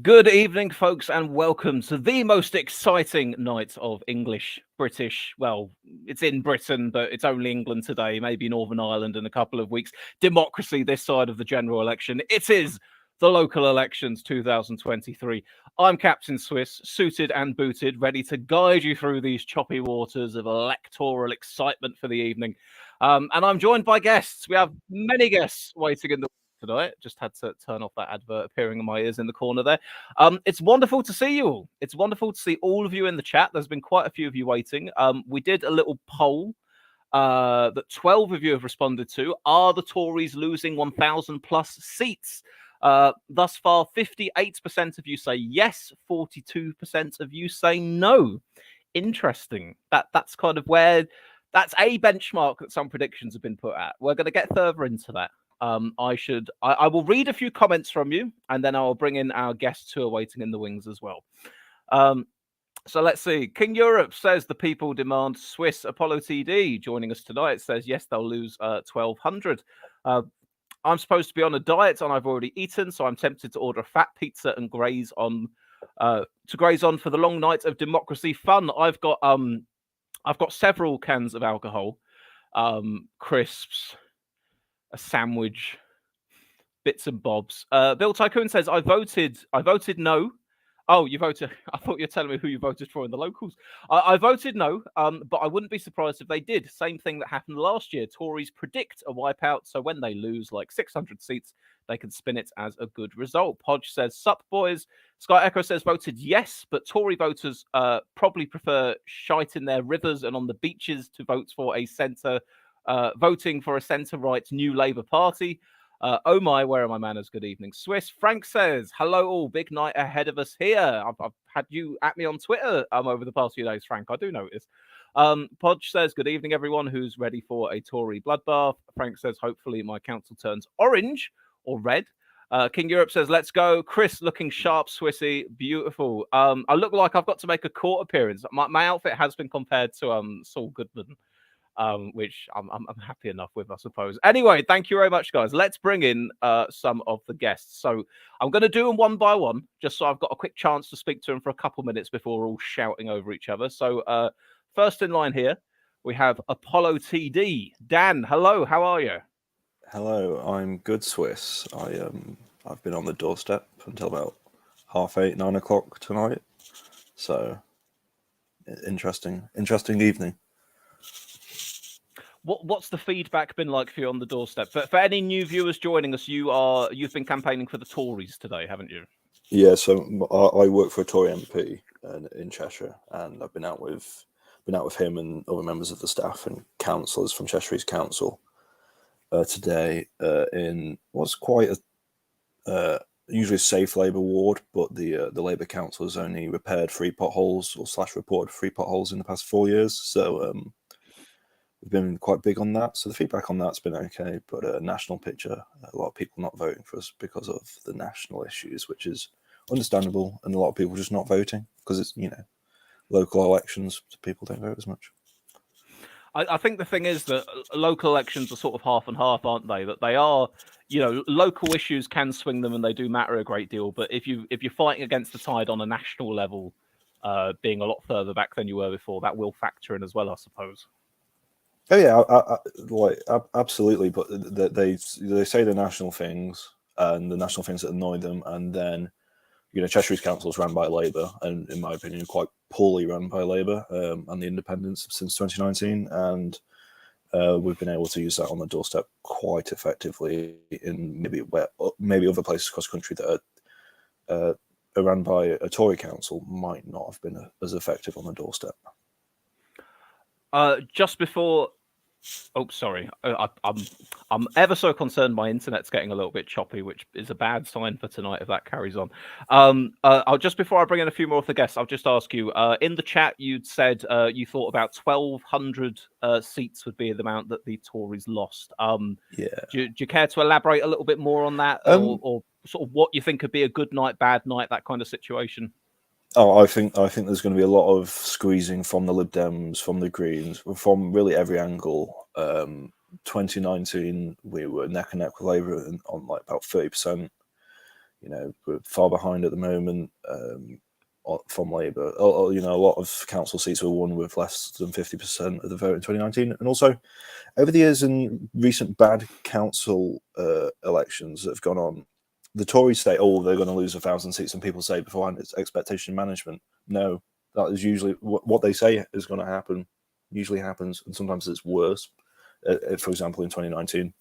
Good evening, folks, and welcome to the most exciting night of English, British. Well, it's in Britain, but it's only England today, maybe Northern Ireland in a couple of weeks. Democracy this side of the general election. It is the local elections 2023. I'm Captain Swiss, suited and booted, ready to guide you through these choppy waters of electoral excitement for the evening. And I'm joined by guests. We have many guests waiting in the tonight. Just had to turn off that advert appearing in my ears in the corner there. It's wonderful to see you all. It's wonderful to see all of you in the chat. There's been quite a few of you waiting. We did a little poll that 12 of you have responded to. Are the Tories losing 1,000 plus seats? Thus far, 58% of you say yes, 42% of you say no. Interesting. That's kind of where that's a benchmark that some predictions have been put at. We're going to get further into that. I will read a few comments from you, and then I'll bring in our guests who are waiting in the wings as well. So let's see. King Europe says the people demand Swiss Apollo TD. Joining us tonight says yes, they'll lose 1,200. I'm supposed to be on a diet, and I've already eaten, so I'm tempted to order a fat pizza and graze on for the long night of democracy fun. I've got several cans of alcohol, crisps, a sandwich, bits and bobs. Bill Tycoon says, I voted no. Oh, you voted. I thought you were telling me who you voted for in the locals. I voted no, but I wouldn't be surprised if they did. Same thing that happened last year. Tories predict a wipeout, so when they lose like 600 seats, they can spin it as a good result. Podge says, sup, boys. Sky Echo says, voted yes, but Tory voters probably prefer shite in their rivers and on the beaches to vote for a centre, voting for a centre-right New Labour Party. Oh my, where are my manners? Good evening, Swiss. Frank says, hello all, big night ahead of us here. I've had you at me on Twitter over the past few days, Frank. I do notice. Podge says, good evening, everyone who's ready for a Tory bloodbath. Frank says, hopefully my council turns orange or red. King Europe says, let's go. Chris looking sharp, Swissy, beautiful. I look like I've got to make a court appearance. My outfit has been compared to Saul Goodman. Which I'm happy enough with, I suppose. Anyway, thank you very much, guys. Let's bring in some of the guests. So I'm going to do them one by one, just so I've got a quick chance to speak to them for a couple minutes before we're all shouting over each other. So first in line here, we have Apollo TD. Dan, hello, how are you? Hello, I'm good, Swiss. I've been on the doorstep until about 8:30, 9 o'clock tonight. So interesting evening. What's the feedback been like for you on the doorstep? For any new viewers joining us, you've been campaigning for the Tories today, haven't you? Yeah, so I work for a Tory MP in Cheshire, and I've been out with him and other members of the staff and councillors from Cheshire East Council today in what's quite a usually a safe Labour ward, but the Labour council has only repaired 3 potholes or / reported 3 potholes in the past 4 years. So we've been quite big on that. So the feedback on that's been okay, but a national picture, a lot of people not voting for us because of the national issues, which is understandable, and a lot of people just not voting because it's local elections, people don't vote as much. I think the thing is that local elections are sort of half and half, aren't they? That they are, local issues can swing them and they do matter a great deal. But if you're fighting against the tide on a national level, being a lot further back than you were before, that will factor in as well, I suppose. Oh yeah, absolutely. But they say the national things and the national things that annoy them, and then Cheshire East Council is run by Labour, and in my opinion, quite poorly run by Labour and the independents since 2019, and we've been able to use that on the doorstep quite effectively in maybe other places across the country that are run by a Tory council might not have been as effective on the doorstep. Just before. Oh, sorry. I'm ever so concerned my internet's getting a little bit choppy, which is a bad sign for tonight if that carries on. I'll just before I bring in a few more of the guests, I'll just ask you. In the chat, you'd said you thought about 1,200 seats would be the amount that the Tories lost. Yeah. Do you care to elaborate a little bit more on that, or sort of what you think could be a good night, bad night, that kind of situation? Oh, I think there's going to be a lot of squeezing from the Lib Dems, from the Greens, from really every angle. 2019, we were neck and neck with Labour on like about 30%. we're far behind at the moment from Labour. A lot of council seats were won with less than 50% of the vote in 2019. And also, over the years in recent bad council elections that have gone on, the Tories say, they're going to lose 1,000 seats, and people say beforehand it's expectation management. No, that is usually what they say is going to happen, usually happens, and sometimes it's worse. For example, in 2019,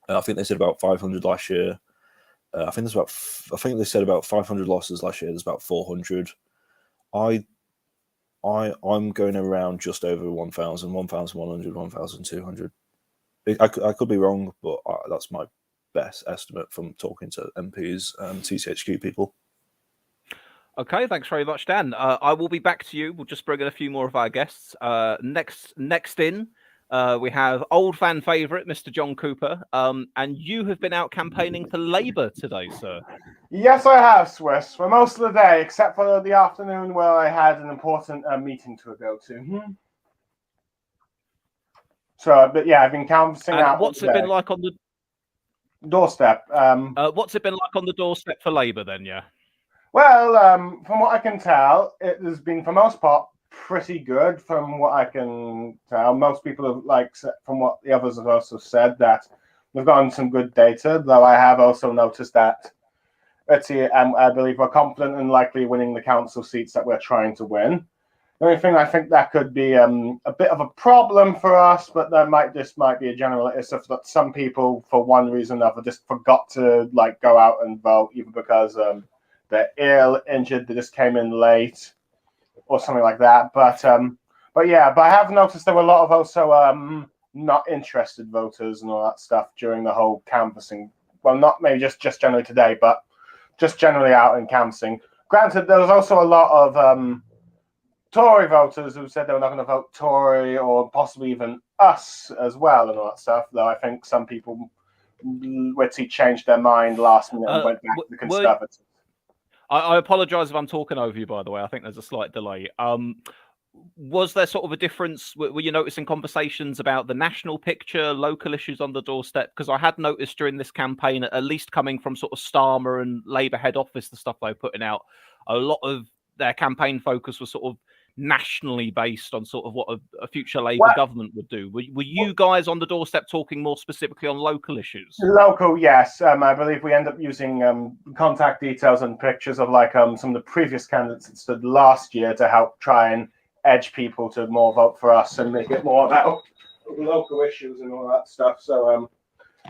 I think they said about 500 last year. I think they said about 500 losses last year. There's about 400. I'm going around just over 1,000, 1,100, 1,200. I could be wrong, but that's my best estimate from talking to MPs and TCHQ people. Okay, thanks very much, Dan. I will be back to you. We'll just bring in a few more of our guests. Next in, we have old fan favourite, Mr. John Cooper. And you have been out campaigning for Labour today, sir. Yes, I have, Swiss, for most of the day, except for the afternoon where I had an important meeting to go to. So, but yeah, I've been canvassing out. What's it been like on the doorstep? What's it been like on the doorstep for Labour then, yeah? Well, from what I can tell, it has been, for most part, pretty good. From what I can tell, most people have, from what the others have also said, that we've gotten some good data, though I have also noticed that, I believe we're confident in likely winning the council seats that we're trying to win. The only thing I think that could be a bit of a problem for us, but that might be a general issue that some people, for one reason or another, just forgot to go out and vote, either because they're ill, injured, they just came in late, or something like that. But I have noticed there were a lot of also not interested voters and all that stuff during the whole canvassing. Well, not maybe just generally today, but just generally out in canvassing. Granted, there was also a lot of Tory voters who said they were not going to vote Tory, or possibly even us as well, and all that stuff. Though I think some people changed their mind last minute and went back to the Conservatives. I apologise if I'm talking over you, by the way. I think there's a slight delay. Was there sort of a difference? Were you noticing conversations about the national picture, local issues on the doorstep? Because I had noticed during this campaign, at least coming from sort of Starmer and Labour head office, the stuff they were putting out, a lot of their campaign focus was sort of nationally based on sort of what a future Labour government would do. Were you guys on the doorstep talking more specifically on local issues? Local, yes. I believe we end up using contact details and pictures of some of the previous candidates that stood last year to help try and edge people to more vote for us and make it more about local issues and all that stuff. So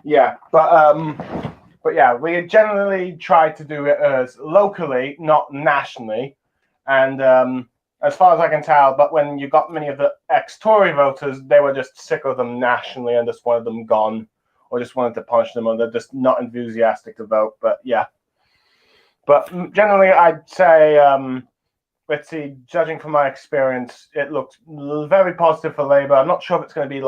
but yeah, we generally try to do it as locally, not nationally. And as far as I can tell, but when you got many of the ex-Tory voters, they were just sick of them nationally and just wanted them gone, or just wanted to punish them, or they're just not enthusiastic to vote. But yeah, but generally, I'd say, let's see, judging from my experience, it looked very positive for Labour. I'm not sure if it's going to be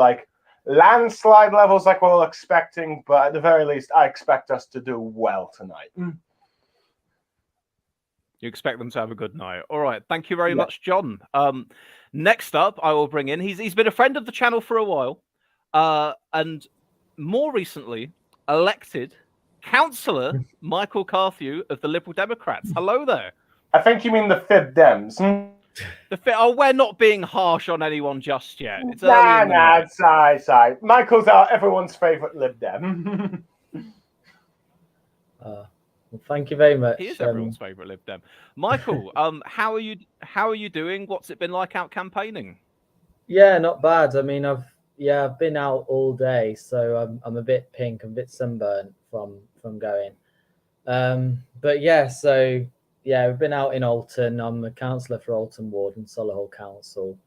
landslide levels like we're all expecting, but at the very least, I expect us to do well tonight. You expect them to have a good night. All right. Thank you very much, John. Next up, I will bring in, he's been a friend of the channel for a while, and more recently elected Councillor Michael Carthew of the Liberal Democrats. Hello there. I think you mean the Fib Dems. We're not being harsh on anyone just yet. It's sorry. Michael's everyone's favourite Lib Dem. Well, thank you very much. He is everyone's favourite Lib Dem. Michael, how are you doing? What's it been like out campaigning? Yeah, not bad. I mean, I've been out all day, so I'm a bit pink, I'm a bit sunburnt from going. But yeah, so yeah, we've been out in Alton. I'm a councillor for Alton Ward and Solihull Council.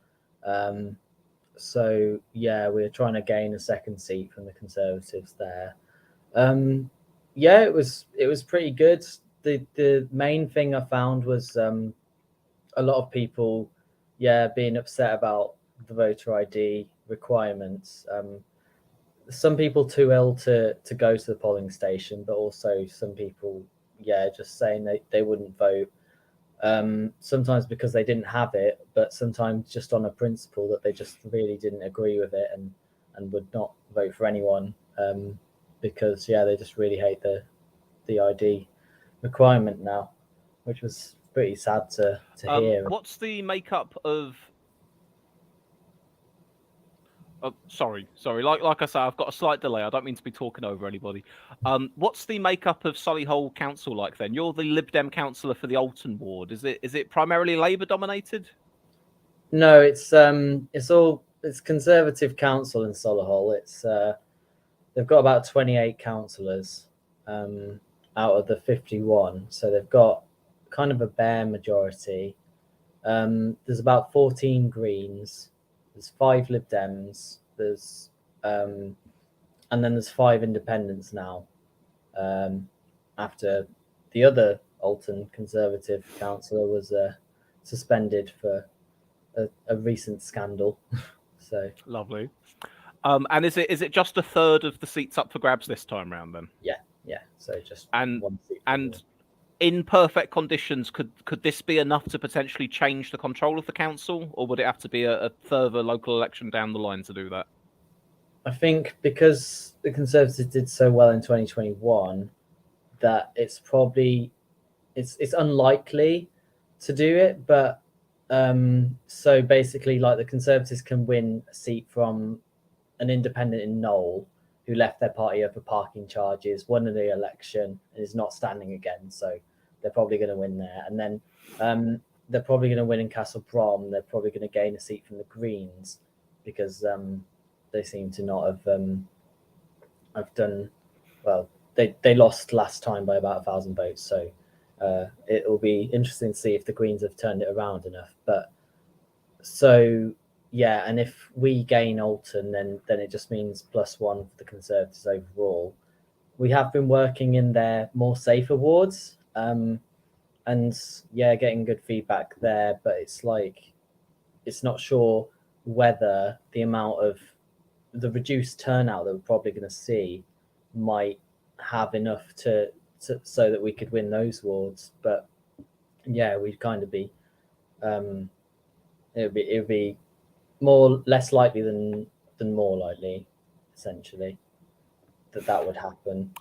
So yeah, we're trying to gain a second seat from the Conservatives there. Yeah, it was pretty good. The main thing I found was a lot of people, being upset about the voter ID requirements. Some people too ill to go to the polling station, but also some people, just saying they wouldn't vote. Sometimes because they didn't have it, but sometimes just on a principle that they just really didn't agree with it and would not vote for anyone. Because they just really hate the ID. requirement now, which was pretty sad to hear. What's the makeup of? Oh, sorry. Like I say, I've got a slight delay. I don't mean to be talking over anybody. What's the makeup of Solihull Council like then? You're the Lib Dem councillor for the Alton ward. Is it primarily Labour dominated? No, it's Conservative council in Solihull. It's they've got about 28 councillors out of the 51, so they've got kind of a bare majority. There's about 14 Greens. There's 5 Lib Dems. There's and then there's 5 independents now. After the other Alton Conservative councillor was suspended for a recent scandal. So lovely. And is it just a third of the seats up for grabs this time round then? Yeah. So just and one seat in perfect conditions, could this be enough to potentially change the control of the council, or would it have to be a further local election down the line to do that? I think because the Conservatives did so well in 2021, that it's probably it's unlikely to do it. But so basically, like the Conservatives can win a seat from an independent in Knoll who left their party over parking charges, won the election, and is not standing again. So they're probably going to win there. And then they're probably going to win in Castle Brom. They're probably going to gain a seat from the Greens because they seem to not have done well. They lost last time by about 1,000 votes. So it will be interesting to see if the Greens have turned it around enough. But so yeah, and if we gain Alton, then it just means +1 for the Conservatives overall. We have been working in their more safer wards, and yeah, getting good feedback there. But it's not sure whether the amount of the reduced turnout that we're probably going to see might have enough to so that we could win those wards. But yeah, we'd kind of be it would be less likely than more likely, essentially, that would happen.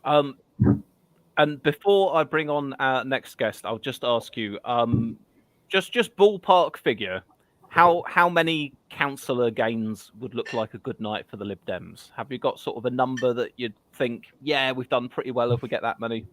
And before I bring on our next guest, I'll just ask you, just ballpark figure, how many councillor gains would look like a good night for the Lib Dems? Have you got sort of a number that you'd think, yeah, we've done pretty well if we get that many?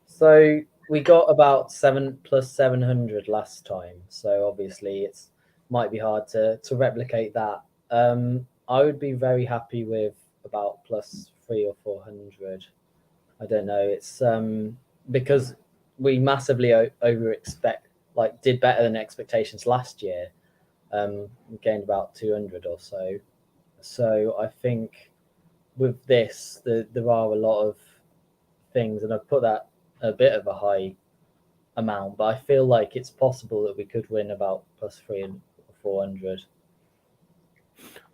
So we got about 700 last time. So obviously it's might be hard to replicate that. I would be very happy with about +300 or 400. I don't know. It's because we massively did better than expectations last year. We gained about 200 or so. So I think with this, there are a lot of things, and I've put that a bit of a high amount, but I feel like it's possible that we could win about +300 or 400.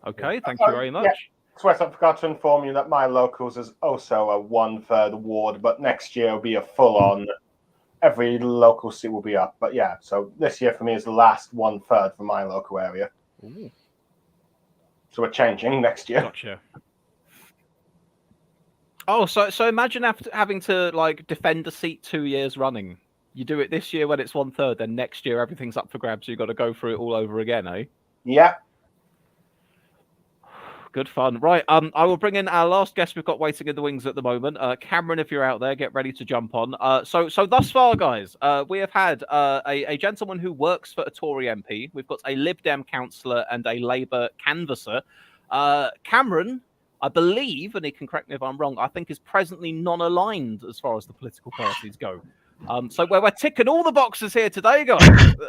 Okay, thank you very much. Yeah. Sweat, I forgot to inform you that my locals is also a 1/3 ward, but next year will be a full-on. Every local seat will be up, but yeah. So this year for me is the last 1/3 for my local area. Ooh. So we're changing next year. Gotcha. Oh, so imagine after having to defend a seat 2 years running. You do it this year when it's 1/3, then next year everything's up for grabs. So you've got to go through it all over again, eh? Yeah. Good fun. Right, I will bring in our last guest we've got waiting in the wings at the moment. Cameron, if you're out there, get ready to jump on. So thus far, guys, we have had a gentleman who works for a Tory MP. We've got a Lib Dem councillor and a Labour canvasser. Cameron, I believe, and he can correct me if I'm wrong, I think is presently non-aligned as far as the political parties go. So we're ticking all the boxes here today, guys.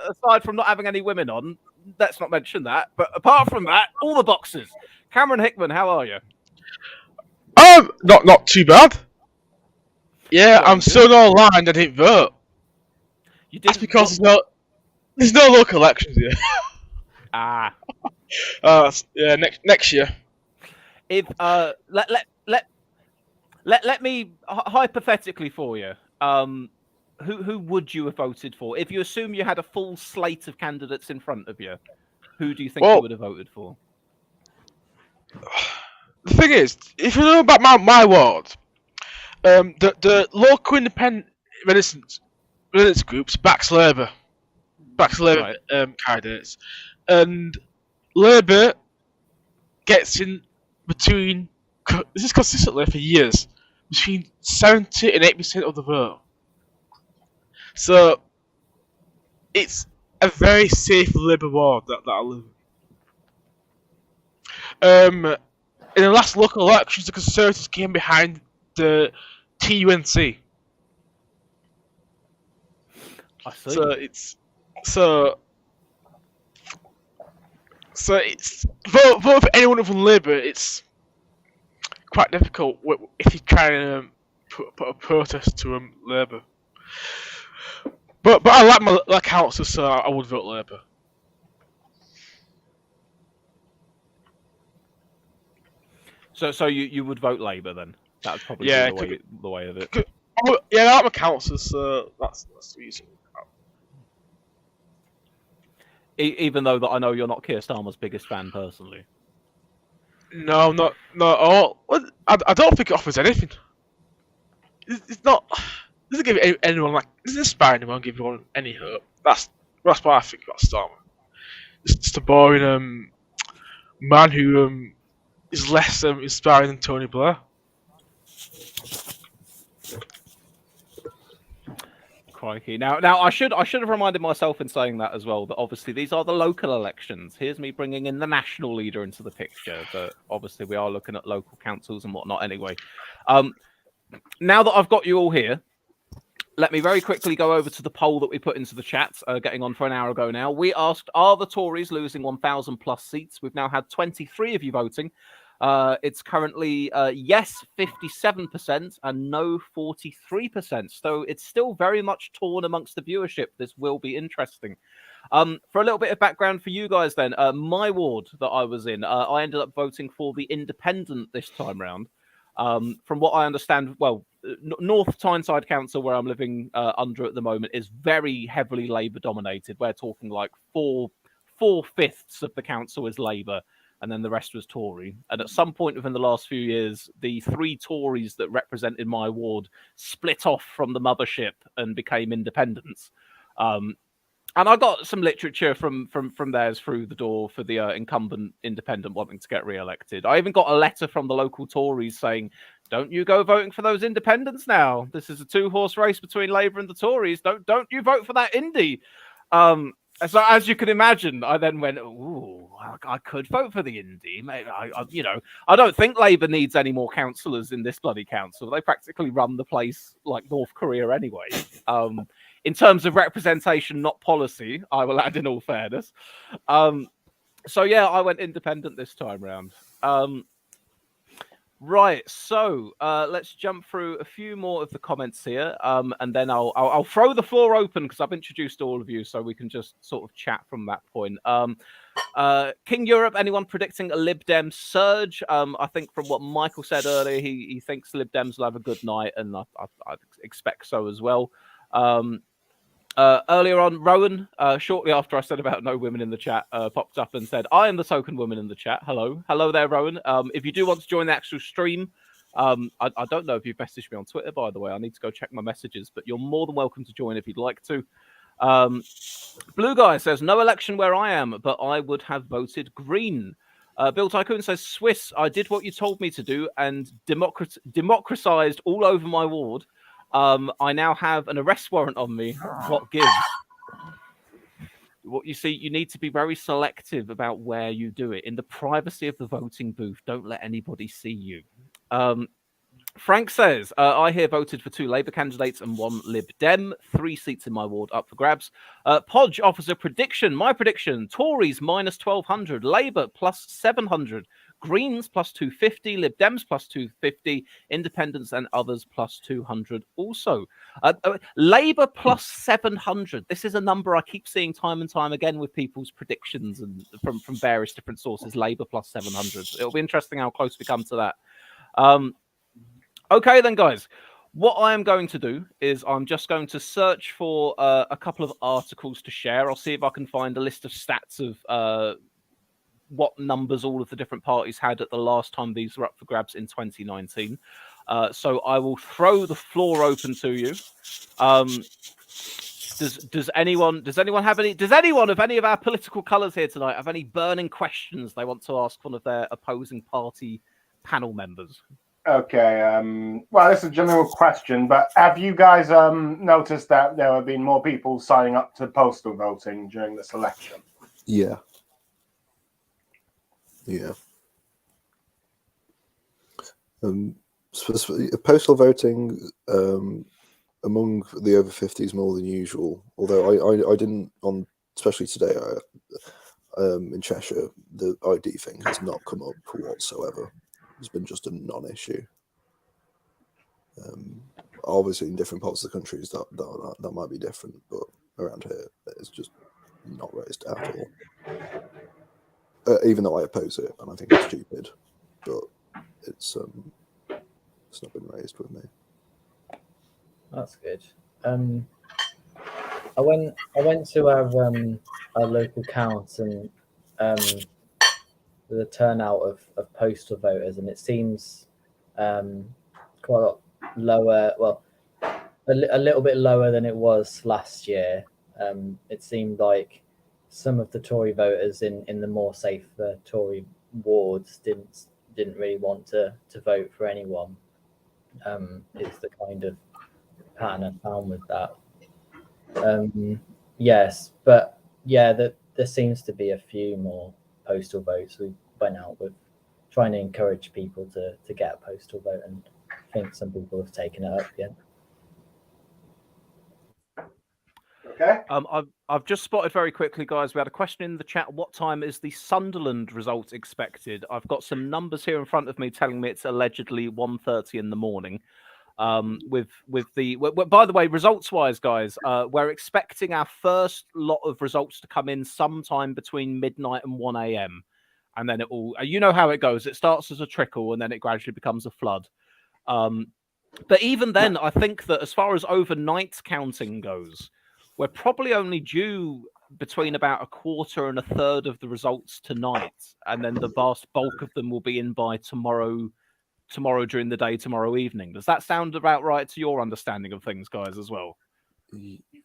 Aside from not having any women on, let's not mention that. But apart from that, all the boxes. Cameron Hickman, how are you? Not too bad. Yeah, I'm so not aligned. I didn't vote. You didn't. That's because there's no local elections here. Ah. Yeah, next year. If let me hypothetically for you, who would you have voted for if you assume you had a full slate of candidates in front of you? Who do you think you would have voted for? The thing is, if you know about my ward, the local militant groups backs Labour candidates, and Labour gets in between. This is consistently for years between 70 and 80% of the vote. So it's a very safe Labour ward that I live in. In the last local elections, the Conservatives came behind the TUNC. I see. So it's vote for anyone other than Labour. It's quite difficult if you try and put a protest to Labour. But I like my council, so I would vote Labour. So you would vote Labour then? That would probably be the way of it. Yeah, I like my council, so that's the reason. Even though that I know you're not Keir Starmer's biggest fan personally. No, not at all. I don't think it offers anything. It's not. It doesn't give anyone it doesn't inspire anyone, give anyone any hope. That's what I think about Starmer. It's just a boring man who is less inspiring than Tony Blair. Crikey! Now I should have reminded myself in saying that as well. That obviously these are the local elections. Here's me bringing in the national leader into the picture. But obviously we are looking at local councils and whatnot anyway. Now that I've got you all here, let me very quickly go over to the poll that we put into the chat, getting on for an hour ago now. We asked, are the Tories losing 1,000 plus seats? We've now had 23 of you voting. It's currently yes 57% and no 43%. So it's still very much torn amongst the viewership. This will be interesting. For a little bit of background for you guys then, my ward that I was in, I ended up voting for the Independent this time round. From what I understand, well, North Tyneside Council, where I'm living under at the moment, is very heavily Labour dominated. We're talking like four-fifths of the council is Labour, and then the rest was Tory. And at some point within the last few years, the 3 Tories that represented my ward split off from the mothership and became independents. And I got some literature from theirs through the door for the incumbent independent wanting to get re-elected. I even got a letter from the local Tories saying, don't you go voting for those independents now. This is a 2-horse race between Labour and the Tories. Don't you vote for that Indy. So as you can imagine, I then went, ooh, I could vote for the Indy. Maybe I don't think Labour needs any more councillors in this bloody council. They practically run the place like North Korea anyway. In terms of representation, not policy, I will add in all fairness. So yeah, I went independent this time round. Right, so let's jump through a few more of the comments here, and then I'll throw the floor open because I've introduced all of you, so we can just sort of chat from that point. King Europe, anyone predicting a Lib Dem surge? I think from what Michael said earlier, he thinks Lib Dems will have a good night, and I expect so as well. Earlier on, Rowan, shortly after I said about no women in the chat, popped up and said, I am the token woman in the chat. Hello there, Rowan. If you do want to join the actual stream, I don't know if you've messaged me on Twitter, by the way. I need to go check my messages, but you're more than welcome to join if you'd like to. Blue Guy says, no election where I am, but I would have voted Green. Bill Tycoon says, Swiss, I did what you told me to do and democratized all over my ward. I now have an arrest warrant on me. What gives? What you see, you need to be very selective about where you do it. In the privacy of the voting booth, don't let anybody see you. Frank says, I here voted for 2 Labour candidates and 1 Lib Dem. 3 seats in my ward up for grabs. Podge offers a prediction. My prediction, Tories minus 1,200, Labour plus 700. Greens plus 250, Lib Dems plus 250, Independents and others plus 200 also. Labour plus 700. This is a number I keep seeing time and time again with people's predictions and from various different sources. Labour plus 700. It'll be interesting how close we come to that. Okay then, guys. What I am going to do is I'm just going to search for a couple of articles to share. I'll see if I can find a list of stats of what numbers all of the different parties had at the last time these were up for grabs in 2019. So I will throw the floor open to you. Does anyone have any? Does anyone of any of our political colours here tonight have any burning questions they want to ask one of their opposing party panel members? Okay. Well, this is a general question, but have you guys noticed that there have been more people signing up to postal voting during this election? Yeah. Yeah. Postal voting among the over 50s more than usual. Although I didn't on, especially today, in Cheshire, the ID thing has not come up whatsoever. It's been just a non-issue. Obviously, in different parts of the country, that might be different, but around here, it's just not raised at all. Even though I oppose it and I think it's stupid, but it's not been raised with me. That's good. I went to our local count and the turnout of postal voters, and it seems quite a lot lower. Well, a little bit lower than it was last year. It seemed like some of the Tory voters in the more safer Tory wards didn't really want to vote for anyone. Is the kind of pattern I found with that. Yes, but yeah, there seems to be a few more postal votes. We went out with trying to encourage people to get a postal vote, and I think some people have taken it up again. Okay. I've just spotted very quickly, guys. We had a question in the chat. What time is the Sunderland result expected? I've got some numbers here in front of me telling me it's allegedly 1:30 in the morning. With the by the way, results wise, guys, we're expecting our first lot of results to come in sometime between midnight and 1 a.m. and then it will, you know how it goes. It starts as a trickle and then it gradually becomes a flood. But even then, I think that as far as overnight counting goes, we're probably only due between about a quarter and a third of the results tonight, and then the vast bulk of them will be in by tomorrow during the day, tomorrow evening. Does that sound about right to your understanding of things, guys, as well?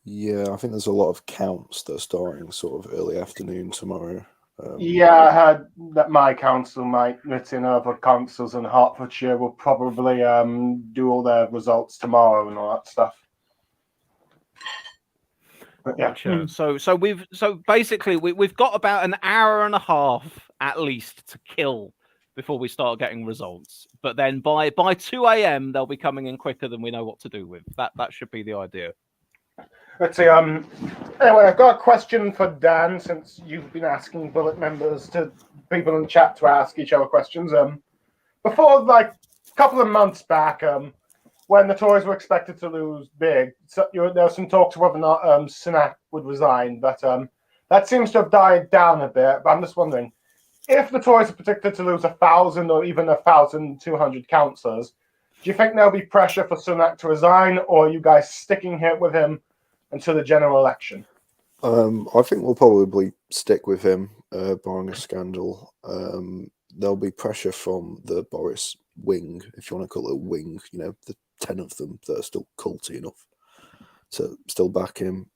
Yeah, I think there's a lot of counts that are starting sort of early afternoon tomorrow. Yeah, I heard that my council, and other councils in Hertfordshire will probably do all their results tomorrow and all that stuff. But yeah. Gotcha. So basically we've got about an hour and a half at least to kill before we start getting results. But then by 2 a.m. they'll be coming in quicker than we know what to do with. That should be the idea. Let's see. Anyway, I've got a question for Dan, since you've been asking Bullet members to people in the chat to ask each other questions. Before, like a couple of months back, when the Tories were expected to lose big, there were some talks of whether or not Sunak would resign, but that seems to have died down a bit. But I'm just wondering, if the Tories are predicted to lose 1,000 or even 1,200 councillors, do you think there'll be pressure for Sunak to resign, or are you guys sticking here with him until the general election? I think we'll probably stick with him, barring a scandal. There'll be pressure from the Boris wing, if you want to call it a wing, the 10 of them that are still culty enough to still back him.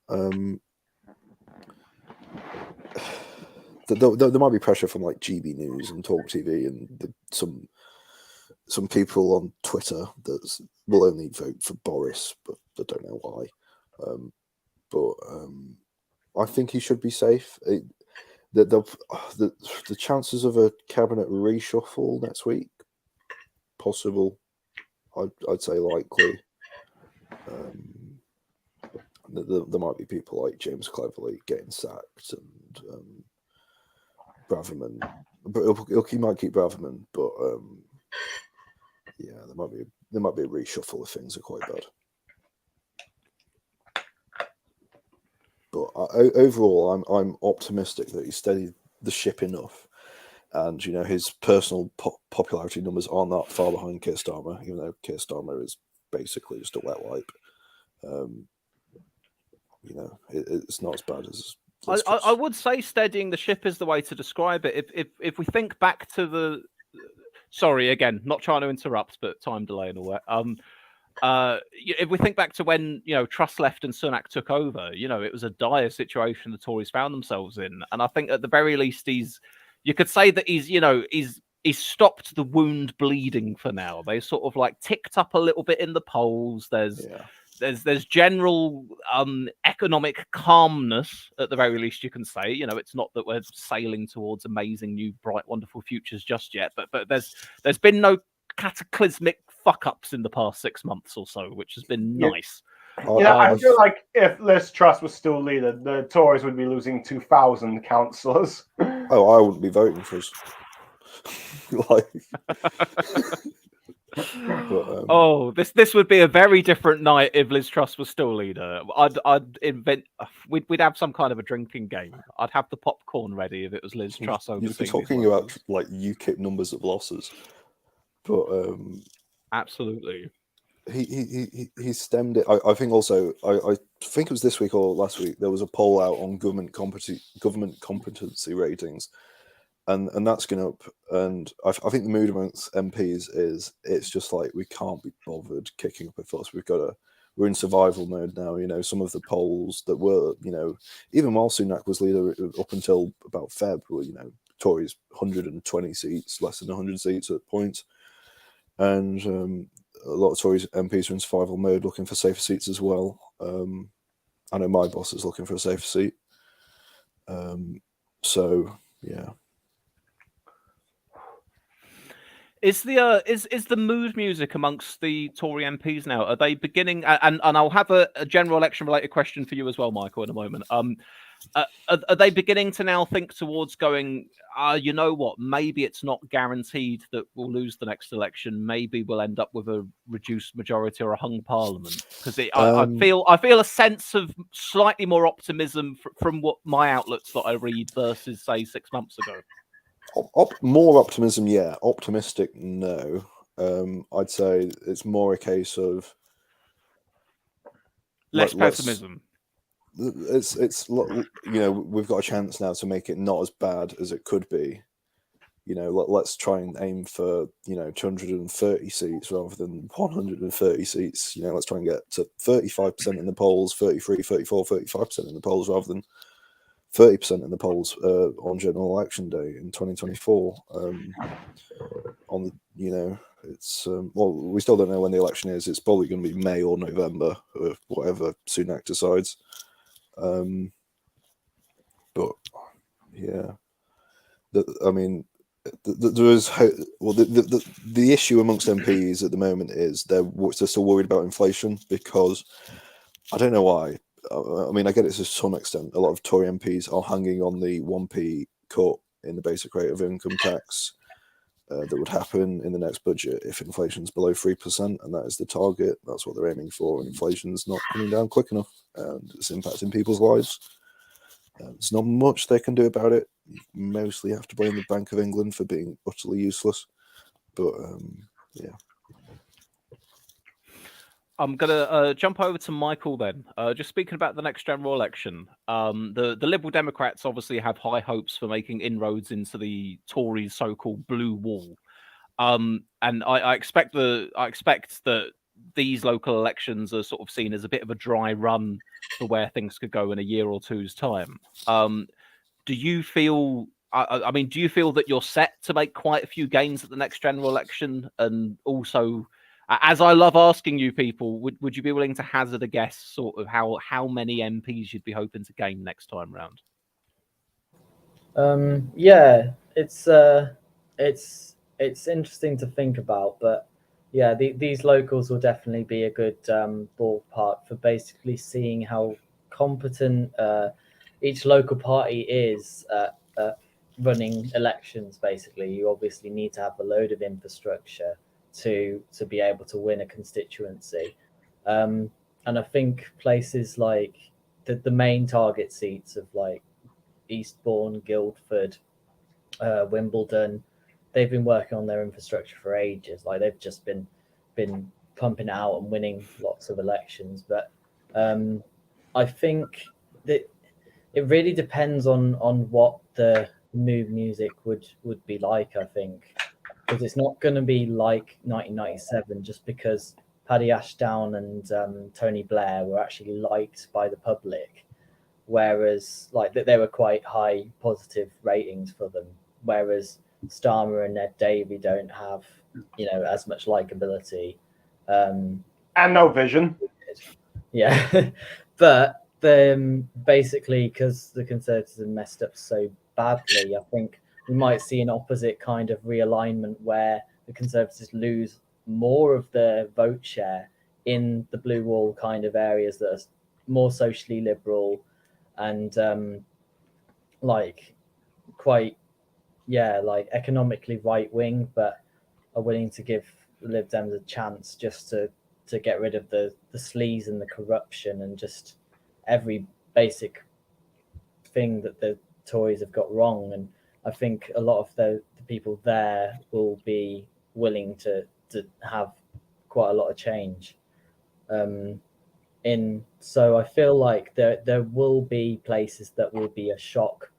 There might be pressure from like GB News and Talk TV and some people on Twitter that will only vote for Boris, but I don't know why. I think he should be safe. The chances of a cabinet reshuffle next week, possible. I'd say likely. There might be people like James Cleverly getting sacked and Braverman, but he might keep Braverman. But yeah, there might be a reshuffle if things are quite bad. But overall, I'm optimistic that he steadied the ship enough, and his personal popularity numbers aren't that far behind Keir Starmer, even though Keir Starmer is basically just a wet wipe. It's not as bad as. I would say steadying the ship is the way to describe it. If we think back to sorry again, not trying to interrupt, but time delay and all that. If we think back to when Truss left and Sunak took over, it was a dire situation the Tories found themselves in, and I think at the very least you could say that he's stopped the wound bleeding for now. They sort of like ticked up a little bit in the polls. There's general economic calmness at the very least, you can say. It's not that we're sailing towards amazing new bright wonderful futures just yet, but there's been no cataclysmic fuck ups in the past 6 months or so, which has been nice. I feel like if Liz Truss was still leader, the Tories would be losing 2,000 councillors. Oh, I wouldn't be voting for us. This would be a very different night if Liz Truss was still leader. I'd invent. We'd have some kind of a drinking game. I'd have the popcorn ready if it was Liz Truss. You're talking about like UKIP numbers of losses, but absolutely, he stemmed it. I think also I think it was this week or last week there was a poll out on government competency ratings. And that's going up, and I think the mood amongst MPs is it's just like we can't be bothered kicking up a fuss. We're in survival mode now. Some of the polls that were, even while Sunak was leader up until about Feb, were Tories 120 seats, less than 100 seats at points, and a lot of Tories MPs are in survival mode, looking for safer seats as well. I know my boss is looking for a safer seat. So yeah. Is the mood music amongst the Tory MPs now? Are they beginning? And I'll have a general election related question for you as well, Michael, in a moment. Are they beginning to now think towards going? You know what? Maybe it's not guaranteed that we'll lose the next election. Maybe we'll end up with a reduced majority or a hung parliament. Because I feel a sense of slightly more optimism from what my outlets that I read versus say 6 months ago. More optimism, yeah. Optimistic, no. I'd say it's more a case of less pessimism. It's we've got a chance now to make it not as bad as it could be. Let's try and aim for 230 seats rather than 130 seats. Let's try and get to 35% in the polls, 33, 34, 35% in the polls rather than 30% in the polls on general election day in 2024. It's we still don't know when the election is. It's probably going to be May or November, or whatever Sunak decides. But yeah, there is the issue amongst MPs at the moment is they're still worried about inflation because I don't know why. I get it to some extent. A lot of Tory MPs are hanging on the 1p cut in the basic rate of income tax that would happen in the next budget if inflation's below 3%, and that is the target. That's what they're aiming for, and inflation's not coming down quick enough, and it's impacting people's lives. There's not much they can do about it. You mostly have to blame the Bank of England for being utterly useless. But yeah. I'm gonna jump over to Michael then. Just speaking about the next general election, the Liberal Democrats obviously have high hopes for making inroads into the Tories' so-called blue wall, and I expect that these local elections are sort of seen as a bit of a dry run for where things could go in a year or two's time. Do you feel? Do you feel that you're set to make quite a few gains at the next general election, and also? As I love asking you people, would you be willing to hazard a guess sort of how many MPs you'd be hoping to gain next time round? Yeah, it's interesting to think about, but yeah, these locals will definitely be a good ballpark for basically seeing how competent each local party is at running elections. Basically, you obviously need to have a load of infrastructure to be able to win a constituency, and I think places like the main target seats of like Eastbourne, Guildford, Wimbledon, they've been working on their infrastructure for ages. Like they've just been pumping out and winning lots of elections. But I think that it really depends on what the mood music would be like. I think because it's not going to be like 1997 just because Paddy Ashdown and Tony Blair were actually liked by the public, whereas like they were quite high positive ratings for them, whereas Starmer and Ned Davey don't have as much likability. And no vision. Yeah, but basically because the Conservatives have messed up so badly, I think we might see an opposite kind of realignment where the Conservatives lose more of their vote share in the blue wall kind of areas that are more socially liberal and like quite like economically right wing, but are willing to give the Lib Dems a chance just to get rid of the sleaze and the corruption and just every basic thing that the Tories have got wrong. And I think a lot of the people there will be willing to have quite a lot of change. So I feel like there will be places that will be a shock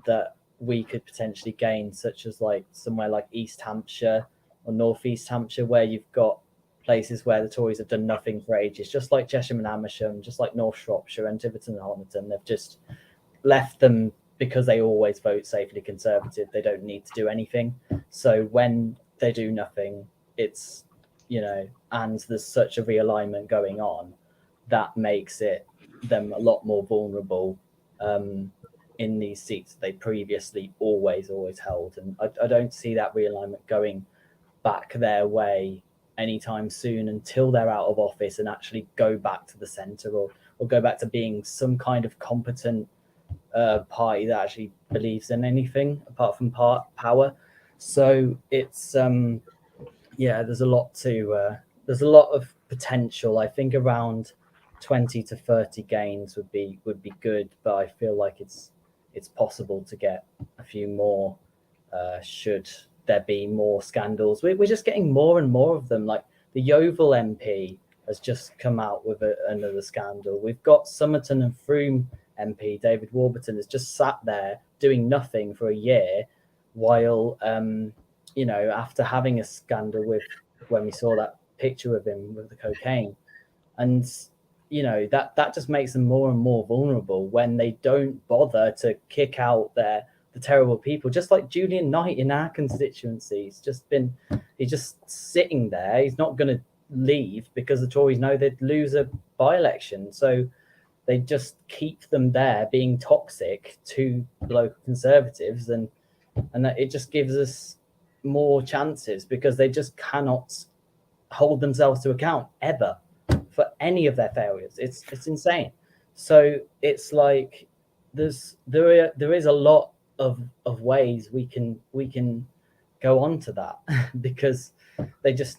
that we could potentially gain, such as like somewhere like East Hampshire or North East Hampshire, where you've got places where the Tories have done nothing for ages, just like Chesham and Amersham, just like North Shropshire and Tiverton and Honiton. They've just left them because they always vote safely Conservative. They don't need to do anything. So when they do nothing, it's, and there's such a realignment going on, that makes them a lot more vulnerable in these seats they previously always held. And I don't see that realignment going back their way anytime soon until they're out of office and actually go back to the centre or go back to being some kind of competent party that actually believes in anything apart from power. So it's there's a lot of potential. I think around 20 to 30 gains would be good, but I feel like it's possible to get a few more should there be more scandals. We're just getting more and more of them. Like the Yeovil MP has just come out with another scandal. We've got Somerton and Frome MP David Warburton has just sat there doing nothing for a year while after having a scandal with when we saw that picture of him with the cocaine. And that just makes them more and more vulnerable when they don't bother to kick out the terrible people, just like Julian Knight in our constituency. He's just sitting there. He's not going to leave because the Tories know they'd lose a by-election. So they just keep them there being toxic to local Conservatives, and that it just gives us more chances because they just cannot hold themselves to account ever for any of their failures. It's insane. So it's like there is a lot of ways we can go on to that because they just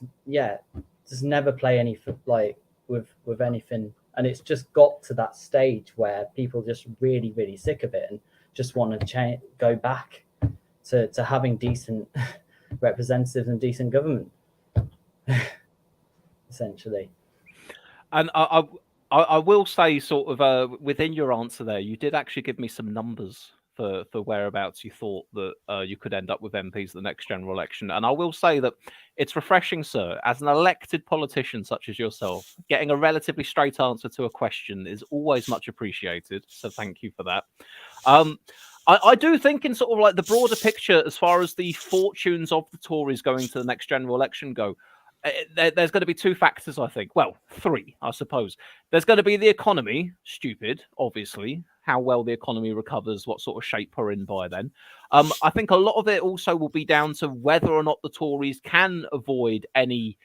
never play any like with anything, and it's just got to that stage where people just really, really sick of it and just want to go back to having decent representatives and decent government essentially. And I will say, sort of within your answer there, you did actually give me some numbers for whereabouts you thought that you could end up with MPs at the next general election. And I will say that it's refreshing, sir, as an elected politician such as yourself, getting a relatively straight answer to a question is always much appreciated. So thank you for that. I do think in sort of like the broader picture, as far as the fortunes of the Tories going to the next general election go, there's going to be two factors, I think. Well, three, I suppose. There's going to be the economy, stupid, obviously, how well the economy recovers, what sort of shape we're in by then. I think a lot of it also will be down to whether or not the Tories can avoid any,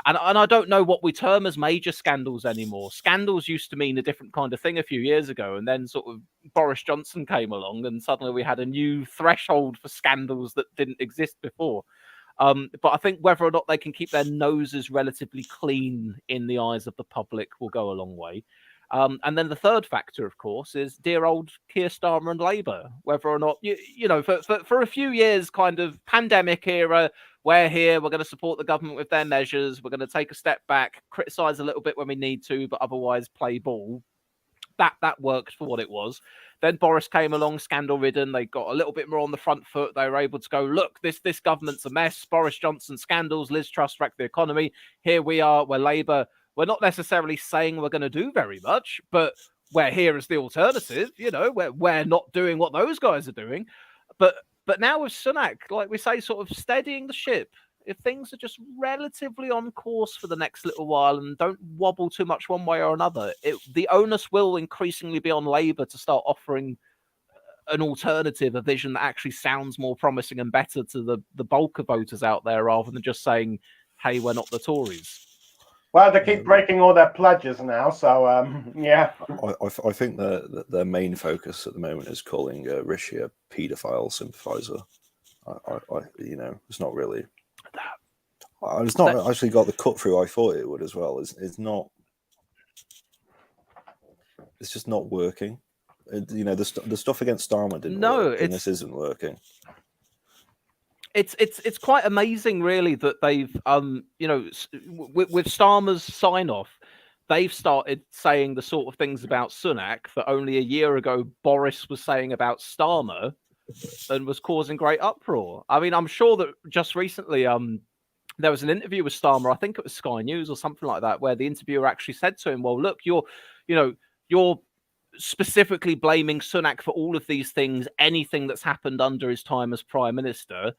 and I don't know what we term as major scandals anymore. Scandals used to mean a different kind of thing a few years ago, and then sort of Boris Johnson came along, and suddenly we had a new threshold for scandals that didn't exist before. But I think whether or not they can keep their noses relatively clean in the eyes of the public will go a long way. And then the third factor, of course, is dear old Keir Starmer and Labour. Whether or not, for a few years, kind of pandemic era, we're here, we're going to support the government with their measures, we're going to take a step back, criticise a little bit when we need to, but otherwise play ball. that worked for what it was. Then Boris came along, scandal-ridden. They got a little bit more on the front foot. They were able to go, look, this government's a mess. Boris Johnson scandals, Liz Truss wrecked the economy. Here we are, we're Labour. We're not necessarily saying we're going to do very much, but we're here as the alternative. You know, we're not doing what those guys are doing. But now with Sunak, like we say, sort of steadying the ship. If things are just relatively on course for the next little while and don't wobble too much one way or another, the onus will increasingly be on Labour to start offering an alternative, a vision that actually sounds more promising and better to the bulk of voters out there, rather than just saying, hey, we're not the Tories. Well, they keep breaking all their pledges now, so yeah. I think their main focus at the moment is calling Rishi a paedophile sympathiser. You know, it's not really. It's not actually got the cut through I thought it would as well. It's not. It's just not working. You know, the stuff against Starmer didn't work, and this isn't working. It's quite amazing, really, that they've you know, with Starmer's sign off, they've started saying the sort of things about Sunak that only a year ago Boris was saying about Starmer, and was causing great uproar. I mean, I'm sure that just recently there was an interview with Starmer, I think it was Sky News or something like that, where the interviewer actually said to him, well, look, you're specifically blaming Sunak for all of these things, anything that's happened under his time as Prime Minister,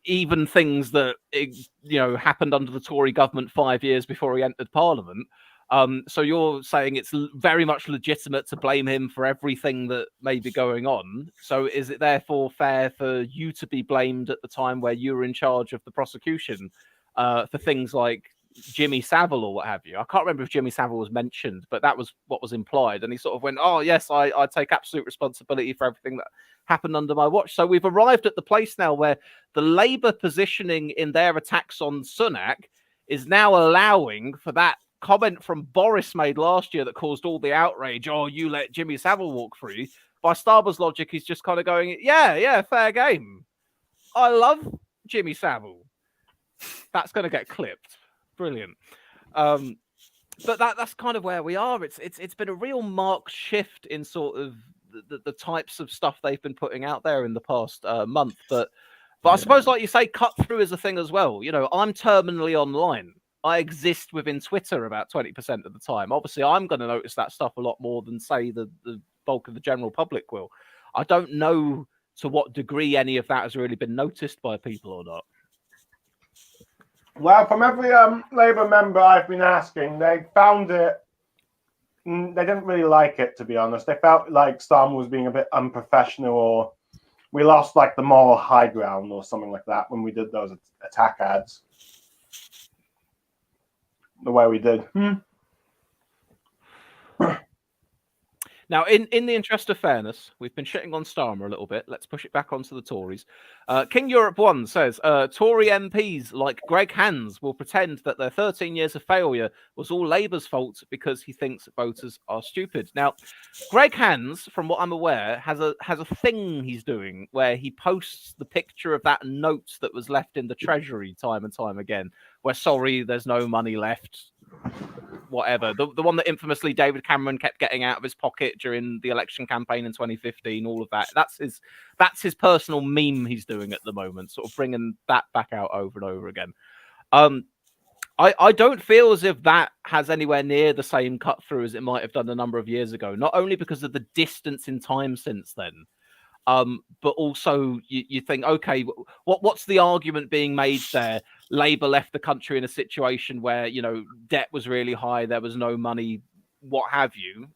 even things that, you know, happened under the Tory government 5 years before he entered Parliament. So you're saying it's very much legitimate to blame him for everything that may be going on. So is it therefore fair for you to be blamed at the time where you were in charge of the prosecution for things like Jimmy Savile or what have you? I can't remember if Jimmy Savile was mentioned, but that was what was implied. And he sort of went, oh, yes, I take absolute responsibility for everything that happened under my watch. So we've arrived at the place now where the Labour positioning in their attacks on Sunak is now allowing for that comment from Boris made last year that caused all the outrage. Oh, you let Jimmy Savile walk free. By Starmer's logic, he's just kind of going, yeah, fair game. I love Jimmy Savile. That's going to get clipped. Brilliant. But that's kind of where we are. It's been a real marked shift in sort of the types of stuff they've been putting out there in the past month. But I suppose, like you say, cut through is a thing as well. You know, I'm terminally online. I exist within Twitter about 20% of the time. Obviously, I'm going to notice that stuff a lot more than, say, the bulk of the general public will. I don't know to what degree any of that has really been noticed by people or not. Well, from every Labour member I've been asking, they found it. They didn't really like it, to be honest. They felt like Starmer was being a bit unprofessional, or we lost like the moral high ground or something like that when we did those attack ads. The way we did. Now, in the interest of fairness, we've been shitting on Starmer a little bit. Let's push it back onto the Tories. King Europe 1 says, Tory MPs like Greg Hands will pretend that their 13 years of failure was all Labour's fault because he thinks voters are stupid. Now, Greg Hands, from what I'm aware, has a thing he's doing where he posts the picture of that note that was left in the Treasury time and time again, where, sorry, there's no money left. Whatever, the one that infamously David Cameron kept getting out of his pocket during the election campaign in 2015, all of that. That's his personal meme he's doing at the moment, sort of bringing that back out over and over again. I don't feel as if that has anywhere near the same cut through as it might have done a number of years ago, not only because of the distance in time since then, but also you think, okay, what's the argument being made there? Labour left the country in a situation where, you know, debt was really high, there was no money, what have you,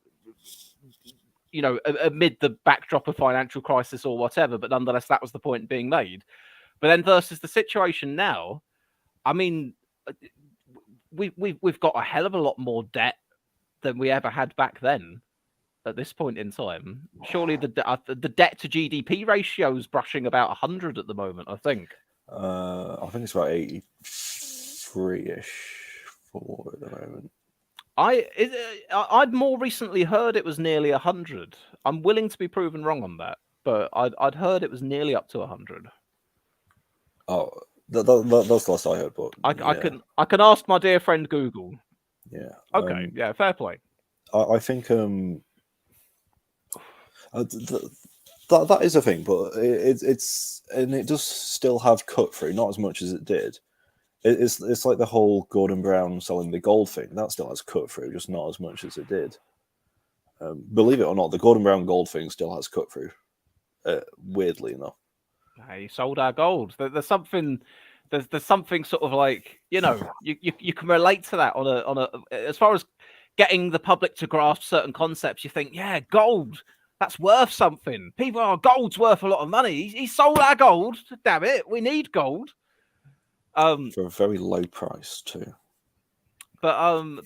amid the backdrop of financial crisis or whatever, but nonetheless, that was the point being made. But then versus the situation now, I mean, we've got a hell of a lot more debt than we ever had back then. At this point in time, surely the debt to GDP ratio is brushing about 100 at the moment. I think it's about 83-ish for at the moment. I'd more recently heard it was nearly 100. I'm willing to be proven wrong on that, but I'd heard it was nearly up to 100. Oh, that's the last I heard. But I can ask my dear friend Google. Yeah. Okay. Yeah. Fair play. I think that is a thing, but it's and it does still have cut through, not as much as it did. It's like the whole Gordon Brown selling the gold thing. That still has cut through, just not as much as it did. Believe it or not, the Gordon Brown gold thing still has cut through. Weirdly enough, He sold our gold. There's something. There's something sort of like, you can relate to that on a as far as getting the public to grasp certain concepts. You think, yeah, gold, that's worth something. People are gold's worth a lot of money. He sold our gold. Damn it, we need gold. for a very low price too. But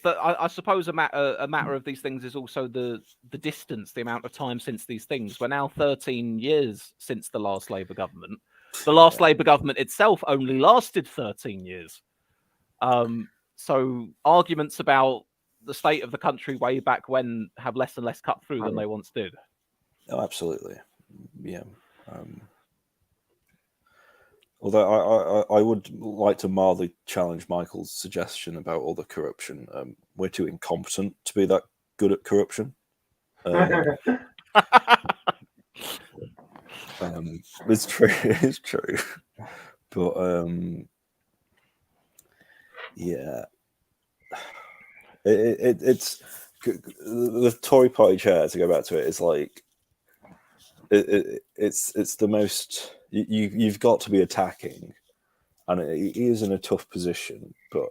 I suppose a matter of these things is also the distance, the amount of time since these things. We're now 13 years since the last Labour government. The last Labour government itself only lasted 13 years. So arguments about the state of the country way back when have less and less cut through than they once did. Oh, absolutely, yeah. Although I would like to mildly challenge Michael's suggestion about all the corruption. We're too incompetent to be that good at corruption. It's true. It's true. But yeah, it's the Tory party chair. To go back to it, it's like it's the most you've got to be attacking, and he is in a tough position. But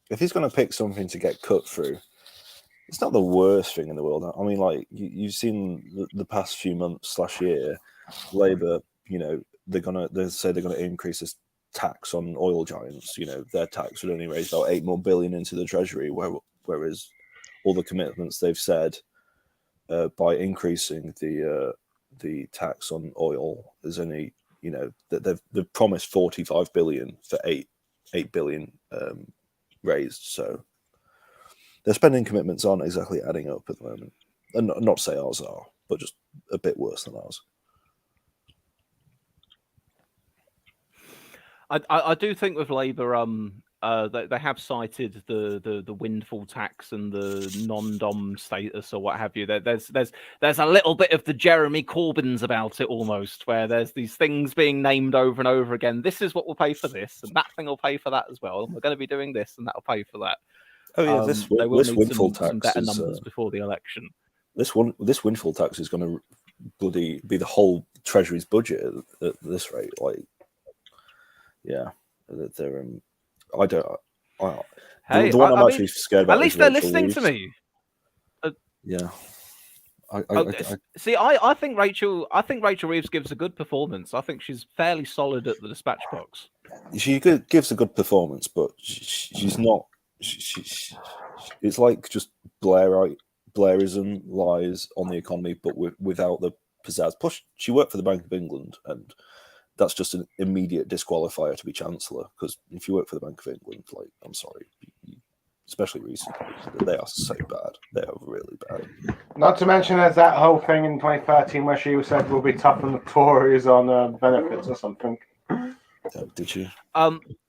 if he's going to pick something to get cut through, it's not the worst thing in the world. I mean, like you've seen the past few months / year, Labour, they say they're gonna increase this tax on oil giants. Their tax would only raise about $8 more billion into the treasury, whereas all the commitments they've said by increasing the tax on oil is only that they've promised 45 billion for 8 billion raised. So their spending commitments aren't exactly adding up at the moment, and not to say ours are, but just a bit worse than ours. I do think with Labour, they have cited the windfall tax and the non-dom status or what have you. There's a little bit of the Jeremy Corbyns about it almost, where there's these things being named over and over again. This is what will pay for this, and that thing will pay for that as well. And we're going to be doing this, and that will pay for that. Oh yeah, this windfall tax some better is numbers before the election. This windfall tax is going to bloody be the whole Treasury's budget at this rate. Like, yeah, they're I don't. Hey, the one I'm actually scared about. At least they're listening to me. Yeah. I think Rachel Reeves gives a good performance. I think she's fairly solid at the dispatch box. She gives a good performance, but she's not. It's like just Blairism lies on the economy, but without the pizzazz. Plus, she worked for the Bank of England, and that's just an immediate disqualifier to be Chancellor. Because if you work for the Bank of England, like, I'm sorry, especially recently, they are so bad. They are really bad. Not to mention there's that whole thing in 2013 where she said we'll be tough on the Tories on benefits or something. Did you?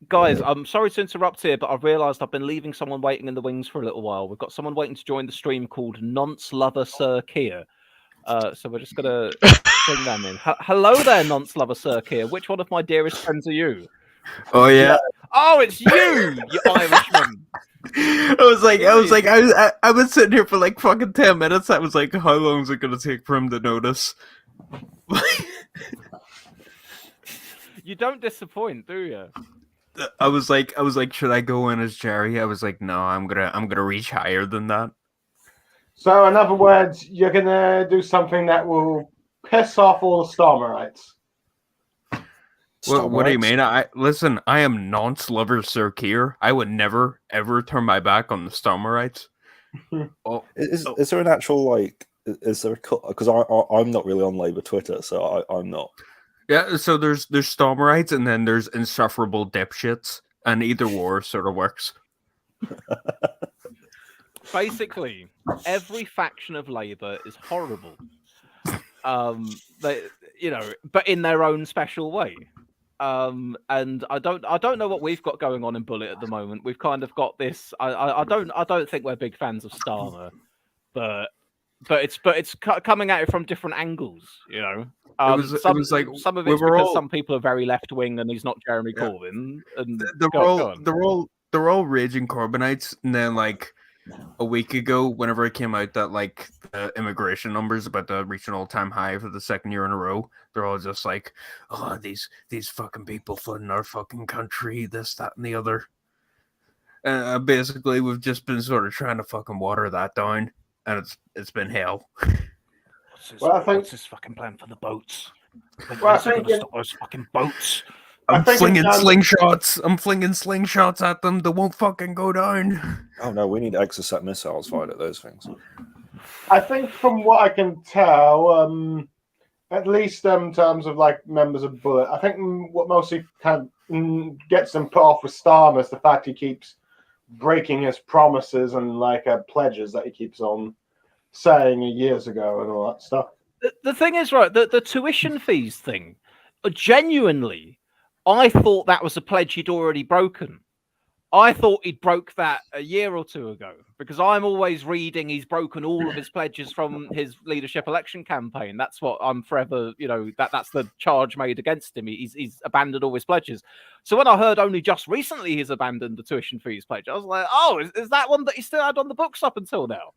Guys, I'm sorry to interrupt here, but I've realised I've been leaving someone waiting in the wings for a little while. We've got someone waiting to join the stream called Nonce Lover Sir Keir. So we're just going to bring them in. Hello there, Nonce Lover Sir Keir. Which one of my dearest friends are you? Oh yeah. Oh, it's you, you Irishman. I've been sitting here for like fucking 10 minutes. I was like, how long is it going to take for him to notice? You don't disappoint, do you? I was like, should I go in as Jerry? I was like, no, I'm gonna reach higher than that. So, in other words, you're gonna do something that will piss off all the Starmerites. What do you mean? I am Nonce Lover Sir Keir. I would never ever turn my back on the Starmerites. Is there an actual like? Is there a cut? Because I'm not really on Labour Twitter, so I'm not. Yeah, so there's Starmerites and then there's insufferable dipshits, and either war sort of works. Basically, every faction of Labour is horrible. But in their own special way. And I don't know what we've got going on in Bullet at the moment. We've kind of got this. I don't think we're big fans of Starmer, but it's coming at it from different angles, you know. It was like some of we it's were because all- some people are very left wing and he's not Jeremy Yeah. Corbyn. And they're all raging Corbynites, and then like a week ago, whenever it came out that like the immigration numbers about to reach an all-time high for the second year in a row, they're all just like, "Oh, these fucking people flooding our fucking country, this, that, and the other." Basically, we've just been sort of trying to fucking water that down, and it's been hell. What's his fucking plan for the boats? Well, I think Stop those fucking boats. I'm think flinging it's slingshots. I'm flinging slingshots at them. They won't fucking go down. Oh no, we need Exocet missiles fired at those things. I think from what I can tell, at least in terms of like members of Bullet, I think what mostly kind of gets them put off with Starmer is the fact he keeps breaking his promises and like pledges that he keeps on saying years ago and all that stuff. The thing is, right, the tuition fees thing, genuinely, I thought that was a pledge he'd already broken. I thought he'd broke that a year or two ago, because I'm always reading he's broken all of his pledges from his leadership election campaign. That's what I'm forever, you know, that's the charge made against him. He's abandoned all his pledges. So when I heard only just recently he's abandoned the tuition fees pledge, I was like, oh, is that one that he still had on the books up until now?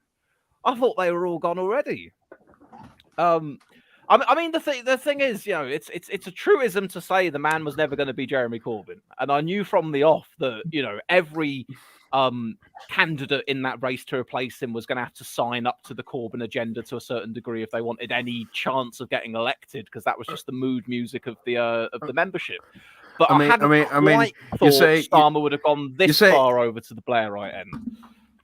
I thought they were all gone already. I mean, the thing is, you know, it's a truism to say the man was never going to be Jeremy Corbyn, and I knew from the off that, you know, every candidate in that race to replace him was going to have to sign up to the Corbyn agenda to a certain degree if they wanted any chance of getting elected, because that was just the mood music of the membership. But I hadn't quite thought Starmer would have gone this far over to the Blairite end.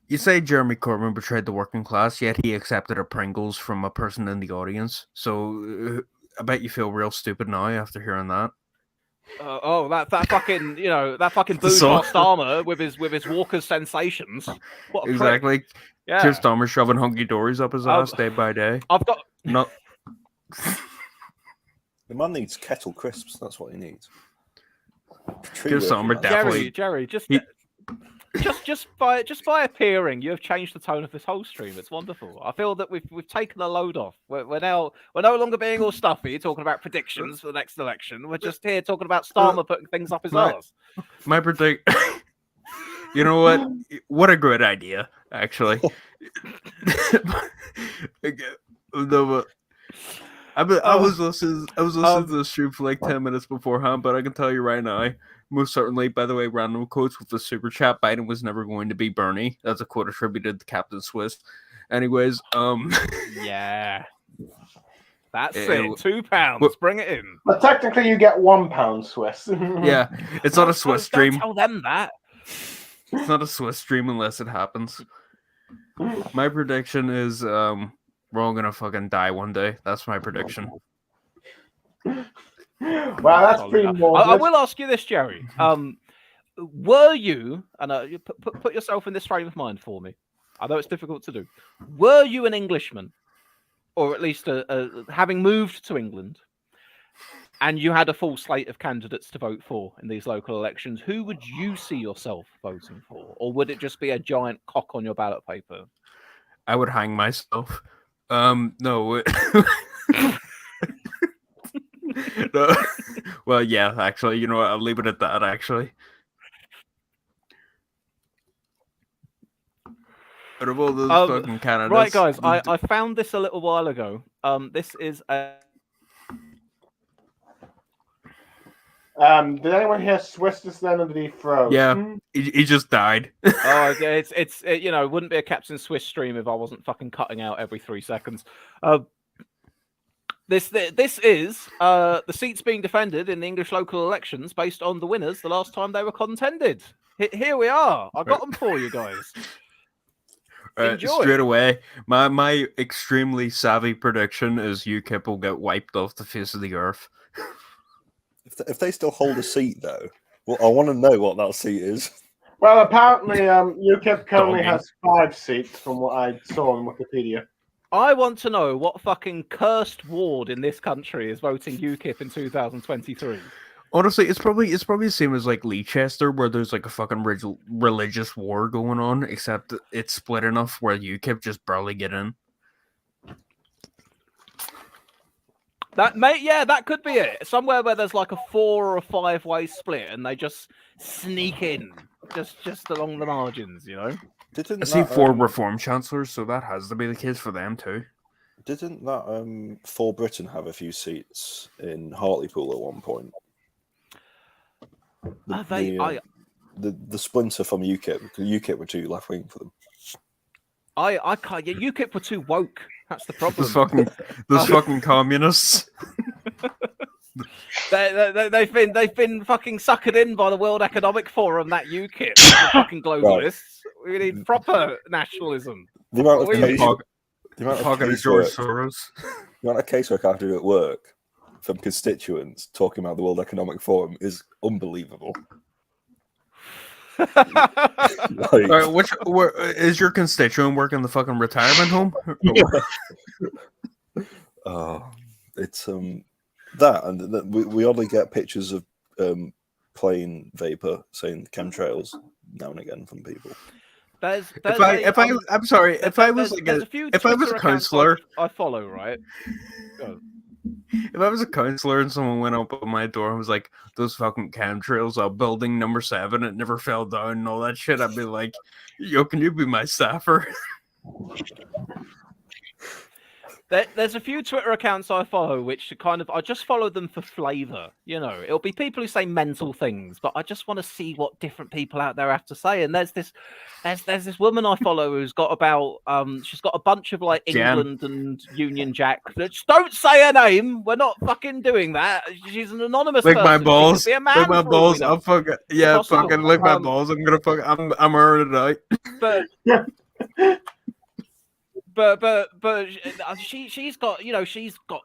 You say Jeremy Corbyn betrayed the working class, yet he accepted a Pringles from a person in the audience. So I bet you feel real stupid now after hearing that. That fucking, you know, that fucking bourgeois Starmer with his Walker's sensations. What a exactly. prick. Yeah. Here's Starmer shoving hunky dories up his ass day by day. I've got not. The man needs kettle crisps. That's what he needs. Here's Starmer definitely. Jerry, just by appearing, you have changed the tone of this whole stream. It's wonderful. I feel that we've taken the load off. We're no longer being all stuffy, talking about predictions for the next election. We're just here talking about Starmer putting things up his arse. My predict. You know what? What a great idea, actually. No, but I was listening to the stream for like 10 minutes beforehand, but I can tell you right now, most certainly, by the way, random quotes with the super chat, Biden was never going to be Bernie. That's a quote attributed to Captain Swiss. Anyways, yeah. That's it. £2. Bring it in. But technically you get £1 Swiss. Yeah. It's not a Swiss stream. Don't tell them that. It's not a Swiss stream unless it happens. My prediction is we're all gonna fucking die one day. That's my prediction. Wow, that's pretty morbid. I will ask you this, Jerry. Were you, and you put yourself in this frame of mind for me. I know it's difficult to do. Were you an Englishman, or at least having moved to England, and you had a full slate of candidates to vote for in these local elections, who would you see yourself voting for? Or would it just be a giant cock on your ballot paper? I would hang myself. No. No. Well, yeah, actually, you know what? I'll leave it at that, actually. Out of all those fucking candidates... Right, guys, I found this a little while ago. This is a... Did anyone hear Swiss just then, or did he froze? Yeah, he just died. Oh, yeah, it's you know, it wouldn't be a Captain Swiss stream if I wasn't fucking cutting out every 3 seconds. This is the seats being defended in the English local elections based on the winners the last time they were contended. Here we are. I got them for you guys. Enjoy. Straight away, my extremely savvy prediction is UKIP will get wiped off the face of the earth. If they still hold a seat, though, well, I want to know what that seat is. Well, apparently, UKIP currently has 5 seats from what I saw on Wikipedia. I want to know what fucking cursed ward in this country is voting UKIP in 2023. Honestly, it's probably the same as like Leicester, where there's like a fucking religious war going on, except it's split enough where UKIP just barely get in. That could be it. Somewhere where there's like a 4 or a 5-way split, and they just sneak in, just along the margins, you know. Didn't I see that, 4 Reform Chancellors, so that has to be the case for them too. Didn't that For Britain have a few seats in Hartlepool at one point? The splinter from UKIP, because UKIP were too left wing for them. I can't. Yeah, UKIP were too woke. That's the problem. Those fucking communists. They've been fucking suckered in by the World Economic Forum. That UKIP, the fucking globalists. Right. We need proper nationalism. The amount of George Soros. The amount of casework I have to do at work from constituents talking about the World Economic Forum is unbelievable. Where is your constituent working the fucking retirement home? It's that, and we only get pictures of plane vapor saying chemtrails now and again from people. I'm sorry, if I was a counselor, I follow, right? If I was a counselor and someone went up on my door and was like, "Those fucking chemtrails up building number 7, it never fell down," and all that shit, I'd be like, "Yo, can you be my staffer?" There's a few Twitter accounts I follow, which I just follow them for flavour. You know, it'll be people who say mental things, but I just want to see what different people out there have to say. And there's this woman I follow who's got about she's got a bunch of like England and Union Jack. Just don't say her name. We're not fucking doing that. She's an anonymous lick person. My balls. Lick my balls. I'll fucking fucking lick my balls. I'm gonna I'm earning it out. But she's got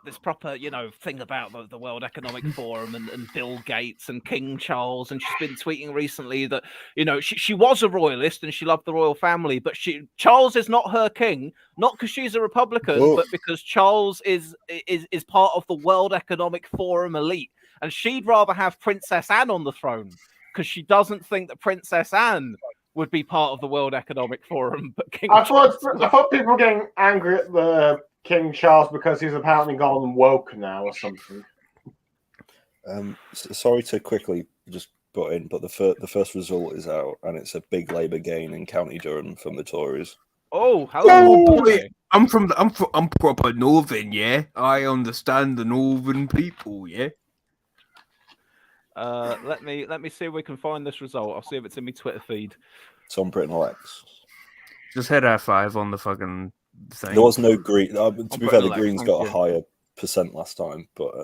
this proper thing about the World Economic Forum and Bill Gates and King Charles, and she's been tweeting recently that she was a royalist and she loved the royal family, but Charles is not her king, not because she's a Republican, but because Charles is part of the World Economic Forum elite, and she'd rather have Princess Anne on the throne because she doesn't think that Princess Anne would be part of the World Economic Forum, but I thought people were getting angry at the King Charles because he's apparently gone woke now or something. Sorry to quickly just butt in, but the first result is out, and it's a big Labour gain in County Durham from the Tories. Oh, hello! I'm proper Northern, yeah. I understand the Northern people, yeah. Let me see if we can find this result. I'll see if it's in my Twitter feed. It's on Britain Elects. Just hit F5 on the fucking thing. There was no Green. To be fair, the Greens got a higher percent last time, but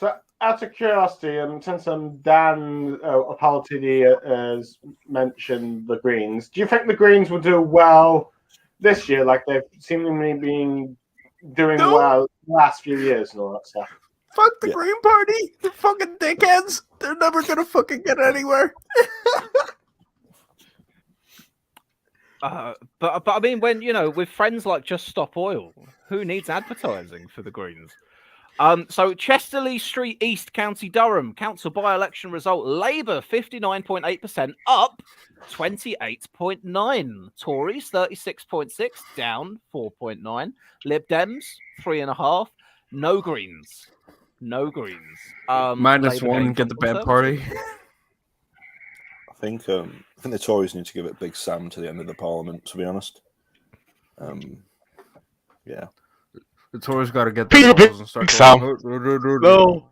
So, out of curiosity, since Dan Apollotti has mentioned the Greens, do you think the Greens will do well this year, like they've seemingly been doing well the last few years and all that stuff? Fuck the Green Party! They're fucking dickheads! They're never gonna fucking get anywhere! But I mean, when with friends like Just Stop Oil, who needs advertising for the Greens? So Chesterley Street East, County Durham, council by-election result: Labour 59.8%, up 28.9. Tories 36.6, down 4.9. Lib Dems 3.5. No Greens. No Greens. -1, get the bed party. I think the Tories need to give it Big Sam to the end of the Parliament, to be honest. Yeah. The Tories got to get their balls and start Sam. No.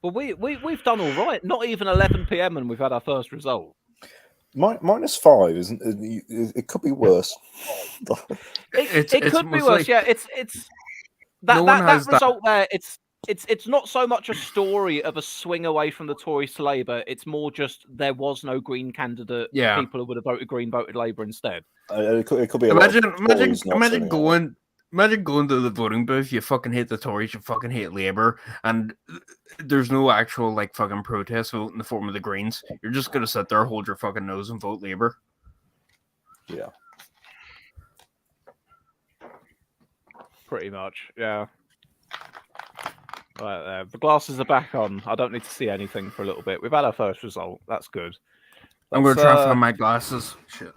Well, we've done all right. Not even 11 p.m. and we've had our first result. -5 isn't it? Could be worse. It could be worse. Yeah, it's that result there. It's not so much a story of a swing away from the Tories to Labour. It's more just there was no Green candidate. Yeah, people who would have voted Green voted Labour instead. It could be. Imagine going to the voting booth. You fucking hate the Tories. You fucking hate Labour, and there's no actual fucking protest vote in the form of the Greens. You're just gonna sit there, hold your fucking nose, and vote Labour. Yeah. pretty much. Yeah. Right there. The glasses are back on. I don't need to see anything for a little bit. We've had our first result. That's good. I'm going to try and find my glasses. Shit.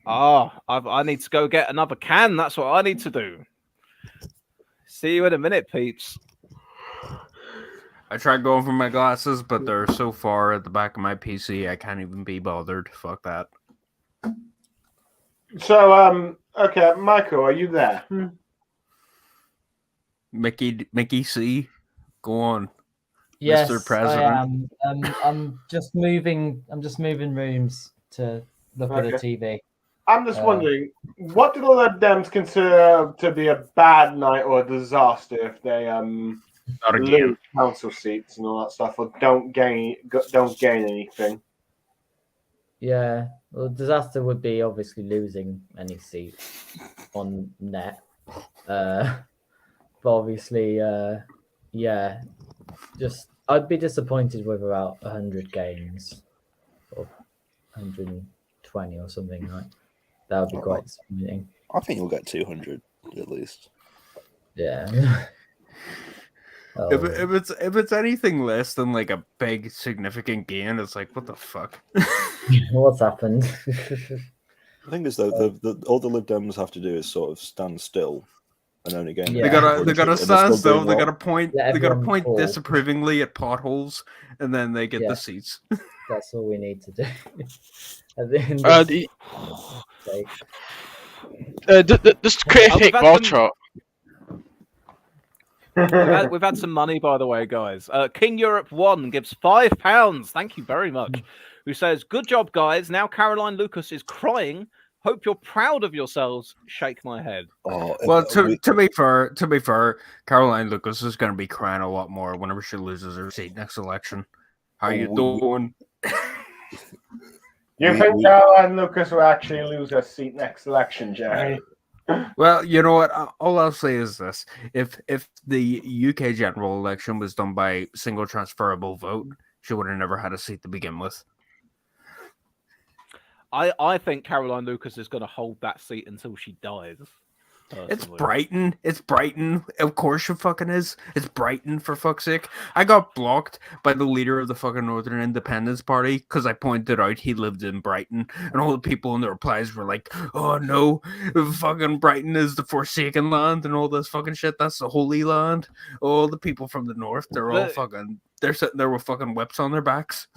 I need to go get another can. That's what I need to do. See you in a minute, peeps. I tried going for my glasses, but they're so far at the back of my PC, I can't even be bothered. Fuck that. So, okay, Michael, are you there? Mickey C, go on. Yes, Mr. President. I am. I'm just moving. I'm just moving rooms to look at the TV. I'm just wondering, what do the Lib Dems consider to be a bad night or a disaster if they Not again. lose council seats and all that stuff, or don't gain anything? Yeah, well, disaster would be obviously losing any seats on net. But obviously, yeah, just I'd be disappointed with about 100 games or 120 or something like that. Would be quite disappointing. I think you'll get 200 at least. Yeah. If it's anything less than like a big significant gain, it's like, what the fuck? What's happened? The thing is, though, all the Lib Dems have to do is sort of stand still and only gain. Yeah. They gotta stand still. They gotta point. Let They gotta everyone point fall. disapprovingly at potholes, and then they get Yeah. the seats. That's all we need to do. At the end Uh, of the- the day. Just create a I've fake had bar some- chart. We've had some money, by the way, guys. King Europe 1 gives £5. Thank you very much. Who says, "Good job, guys. Now Caroline Lucas is crying. Hope you're proud of yourselves." Shake my head. Oh, Well, to be fair, Caroline Lucas is going to be crying a lot more whenever she loses her seat next election. How you doing? You think Caroline Lucas will actually lose her seat next election, Jerry? Well, you know what? All I'll say is this: if the UK general election was done by single transferable vote, she would have never had a seat to begin with. I think Caroline Lucas is going to hold that seat until she dies. It's personally. Brighton. It's Brighton. Of course she fucking is. It's Brighton, for fuck's sake. I got blocked by the leader of the fucking Northern Independence Party because I pointed out he lived in Brighton. And all the people in the replies were like, "Oh no, fucking Brighton is the forsaken land and all this fucking shit. That's the holy land." All the people from the north, they're all fucking, they're sitting there with fucking whips on their backs.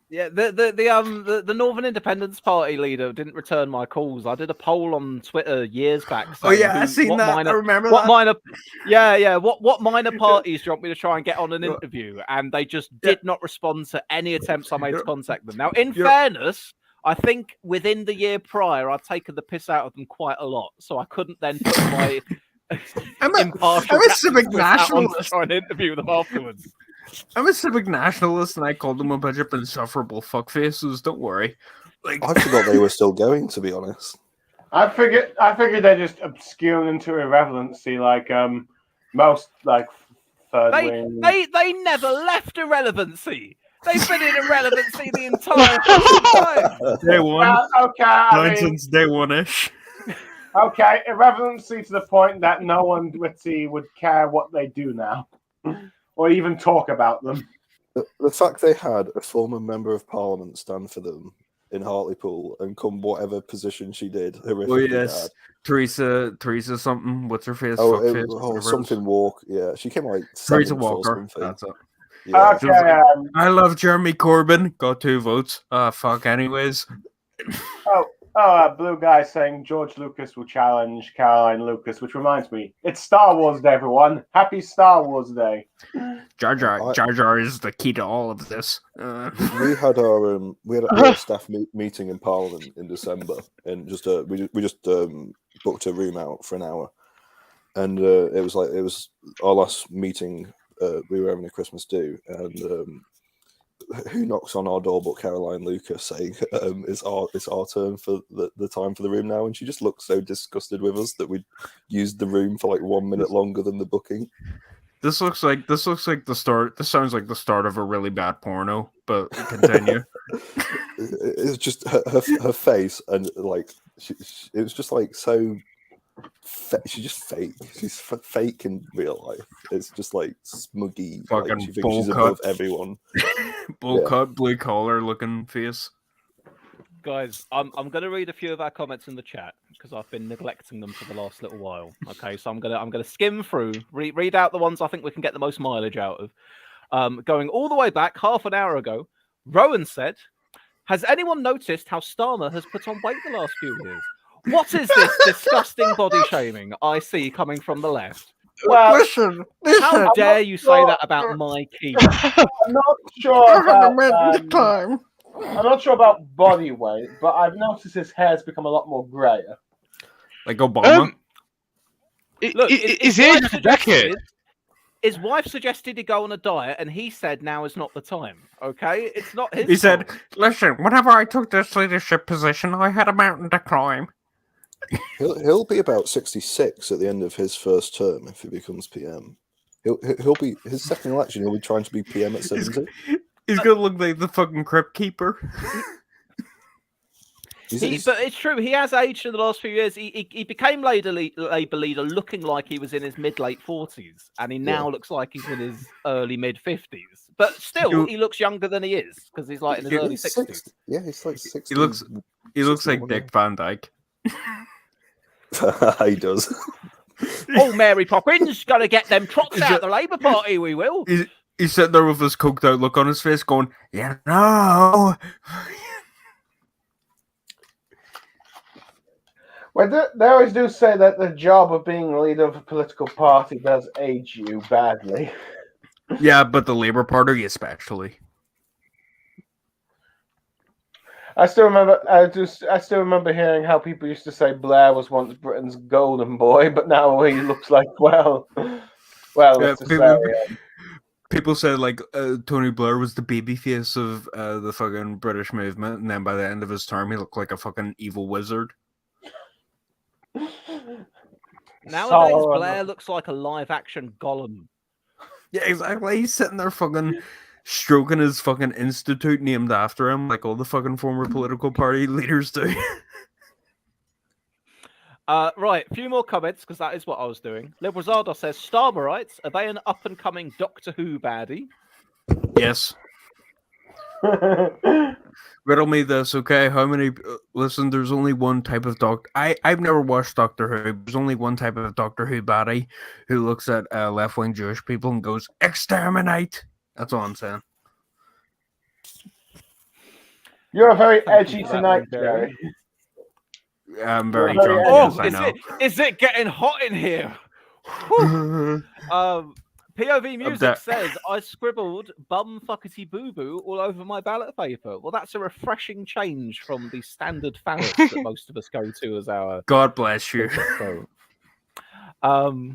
Yeah, the Northern Independence Party leader didn't return my calls. I did a poll on Twitter years back. Oh saying yeah, I seen that. I remember what that. minor, what minor parties do you want me to try and get on an interview? And they just did not respond to any attempts I made to contact them. Now, in fairness, I think within the year prior, I'd taken the piss out of them quite a lot, so I couldn't then put my impartial I'm a civic captain's hat on to nationalist. try and interview them afterwards. I'm a civic nationalist, and I called them a bunch of insufferable fuckfaces. Don't worry. Like, I forgot they were still going, to be honest. I figured they just obscured into irrelevancy, like most like third wing. They never left irrelevancy. They've been in irrelevancy the entire time. day one. Okay, I mean, Since day one-ish. okay, irrelevancy to the point that no one would care what they do now, or even talk about them. The fact they had a former member of parliament stand for them in Hartlepool and come whatever position she did, horrifically Oh yes, bad. Teresa something. What's her face? Oh, Fuckface, it, whatever it is. something Walk. Yeah, she came like Teresa 7th or Walker. something. That's it. Yeah. Okay, I love Jeremy Corbyn. Got 2 votes. Fuck. Anyways. Blue Guy saying George Lucas will challenge Caroline Lucas, which reminds me, it's Star Wars Day, everyone. Happy Star Wars Day. Jar Jar is the key to all of this. We had our staff meeting in Parliament in December, and we just booked a room out for an hour, and it was our last meeting. We were having a Christmas do, and who knocks on our door but Caroline Lucas, saying it's our turn for the time for the room now, and she just looked so disgusted with us that we'd used the room for like 1 minute longer than the booking. This looks like the start. This sounds like the start of a really bad porno. But continue. It's just her face and like it was just like so. She's just fake. She's fake in real life. It's just like smuggy. Fucking she thinks bowl she's cut. above everyone. Bull Yeah. cut, blue collar looking face. Guys, I'm going to read a few of our comments in the chat because I've been neglecting them for the last little while. Okay, so I'm gonna skim through, read out the ones I think we can get the most mileage out of. Going all the way back half an hour ago, Rowan said, "Has anyone noticed how Starmer has put on weight the last few years? What is this disgusting body shaming I see coming from the left? Well, Listen, How dare you say sure. that about my keeper?" I'm not sure about. I'm not sure about body weight, but I've noticed his hair's become a lot more grayer. like Obama. Look, Is his he wife just a decade? His wife suggested he go on a diet, and he said now is not the time. Okay, it's not his. He said, fault. "Listen, whenever I took this leadership position, I had a mountain to climb." He'll be about 66 at the end of his first term if he becomes PM. He'll be his second election. He'll be trying to be PM at 70. He's gonna look like the fucking crypt keeper. But it's true. He has aged in the last few years. He became Labour leader looking like he was in his mid-late 40s, and he now looks like he's in his early mid-50s. But still, he looks younger than he is because he's like in his early 60s. Yeah, he's like 60. He looks like 61, Dick Van Dyke. He does. Oh, Mary Poppins, gotta get them trots out the Labour Party. We will. He's sitting there with this coked out look on his face, going, "You know." Well, they always do say that the job of being leader of a political party does age you badly. Yeah, but the Labour Party especially. I still remember hearing how people used to say Blair was once Britain's golden boy, but now he looks like Yeah, people said like Tony Blair was the baby face of the fucking British movement, and then by the end of his term, he looked like a fucking evil wizard. Nowadays, Blair looks like a live-action Gollum. Yeah, exactly. He's sitting there fucking stroking his fucking institute named after him, like all the fucking former political party leaders do. Right, a few more comments because that is what I was doing. Liberzardo says, Starmerites, are they an up-and-coming Doctor Who baddie? Yes. Riddle me this, okay? How many... listen, there's only one type of Doctor... I've never watched Doctor Who. There's only one type of Doctor Who baddie who looks at left-wing Jewish people and goes, "Exterminate!" That's all I'm saying. You're very edgy tonight, Jerry. I'm very Oh, drunk, yes, I know. Is it getting hot in here? POV Music says, I scribbled bum fuckety boo boo all over my ballot paper. Well, that's a refreshing change from the standard phallus that most of us go to as our. God bless you. What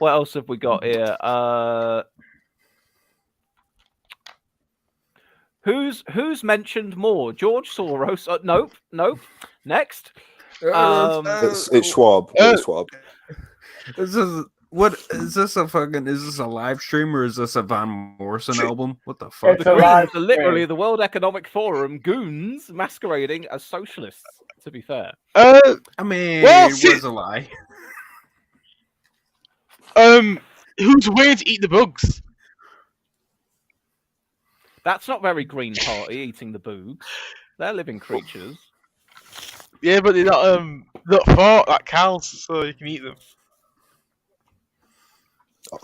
else have we got here? Who's mentioned more? George Soros? Nope. Next. It's Schwab. It's Schwab. What is this a fucking? Is this a live stream or is this a Van Morrison album? What the fuck? It's a live Goons are literally the World Economic Forum goons masquerading as socialists. To be fair, I mean, well, it was a lie. Who's waiting to eat the bugs? that's not very Green Party eating the boogs. They're living creatures. Yeah, but they're not fought like cows, so you can eat them.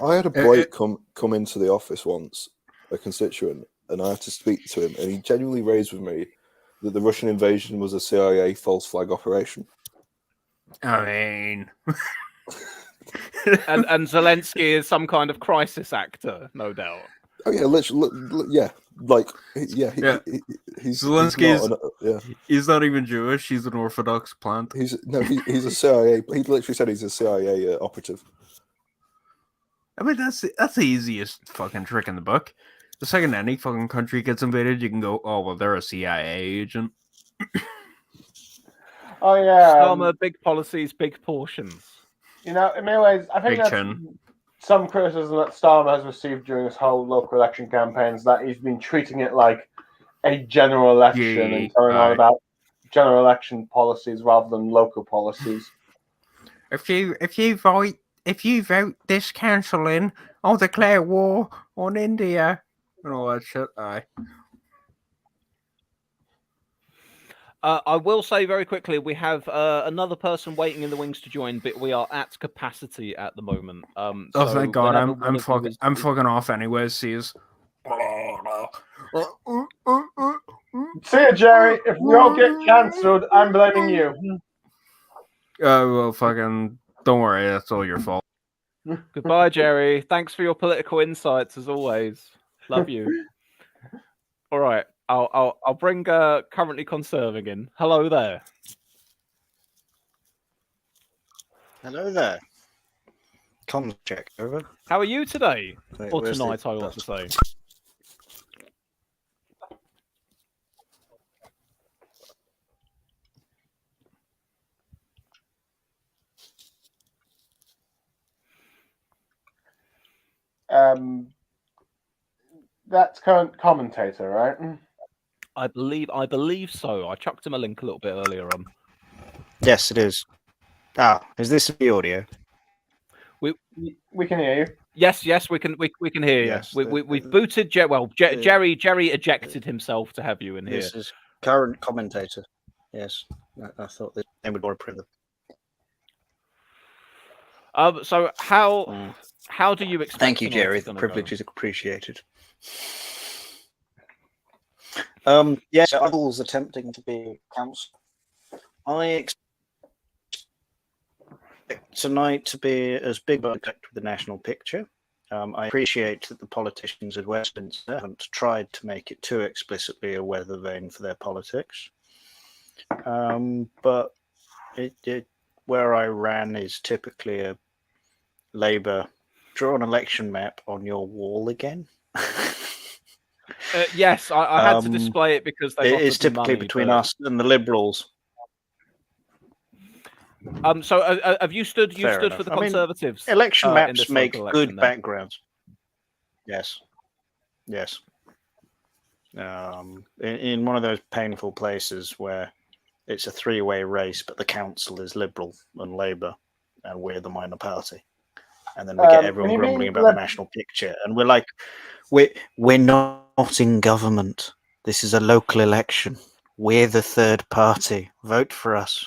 I had a bloke come into the office once, a constituent, and I had to speak to him, and he genuinely raised with me that the Russian invasion was a CIA false flag operation. I mean, and Zelensky is some kind of crisis actor, no doubt. Oh yeah, literally, yeah, like yeah, he's Zelensky he's not even Jewish. He's an Orthodox plant. He's a CIA. He literally said he's a CIA operative. I mean, that's the easiest fucking trick in the book. The second any fucking country gets invaded, you can go, oh well, they're a CIA agent. Oh yeah, Starmer, big policies, big portions. You know, in many ways, I think Big that's chin. some criticism that Starmer has received during his whole local election campaigns, that he's been treating it like a general election and going on about general election policies rather than local policies. If you vote this council in, I'll declare war on India and all that shit. Aye. I will say very quickly, we have another person waiting in the wings to join, but we are at capacity at the moment. Oh, So thank God! whenever I'm one of you I'm is- fucking off anyways. See you. See ya, Jerry. If we all get cancelled, I'm blaming you. Well, fucking don't worry. That's all your fault. Goodbye, Jerry. Thanks for your political insights as always. Love you. All right, I'll bring currently conserving in. Hello there. Hello there. Comms check, over. How are you today? Wait, Or where's the- tonight, I ought to say. That's current commentator, right? I believe so. I chucked him a link a little bit earlier on. Yes, it is. Ah, is this the audio? We can hear you. Yes, we can hear you. Yes, We've booted Jerry ejected himself to have you in here. This is current commentator. Yes, I thought that they would want to prove them. So how do you expect? Thank you, tonight Jerry. is The gonna privilege go? is appreciated. Yes, Uggles attempting to be council. I expect tonight to be as big a project with the national picture. I appreciate that the politicians at Westminster haven't tried to make it too explicitly a weather vane for their politics. But where I ran is typically a Labour draw an election map on your wall again. Yes, I had to display it because they it is typically between us and the Liberals. So have you stood Fair for enough. the I mean, Conservatives? Election in maps this make local good election then? backgrounds. Yes. Yes. In one of those painful places where it's a three-way race, but the council is Liberal and Labour, and we're the minor party. And then we get everyone grumbling about the national picture, and we're like, we're not in government. This is a local election. We're the third party. Vote for us.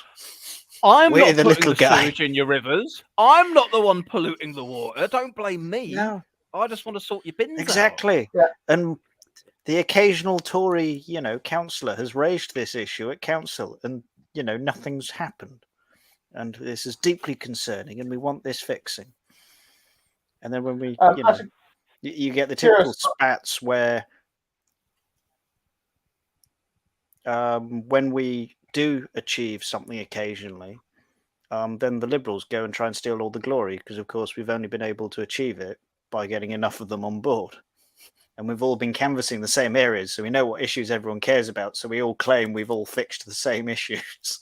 I'm We're not the putting little the guy. sewage in your rivers. I'm not the one polluting the water. Don't blame me. No, I just want to sort your bins out. exactly. Yeah. And the occasional Tory, councillor has raised this issue at council, and nothing's happened. And this is deeply concerning, and we want this fixing. And then when we, you get the typical spats where, when we do achieve something occasionally, then the Liberals go and try and steal all the glory, because of course we've only been able to achieve it by getting enough of them on board. And we've all been canvassing the same areas, so we know what issues everyone cares about, so we all claim we've all fixed the same issues,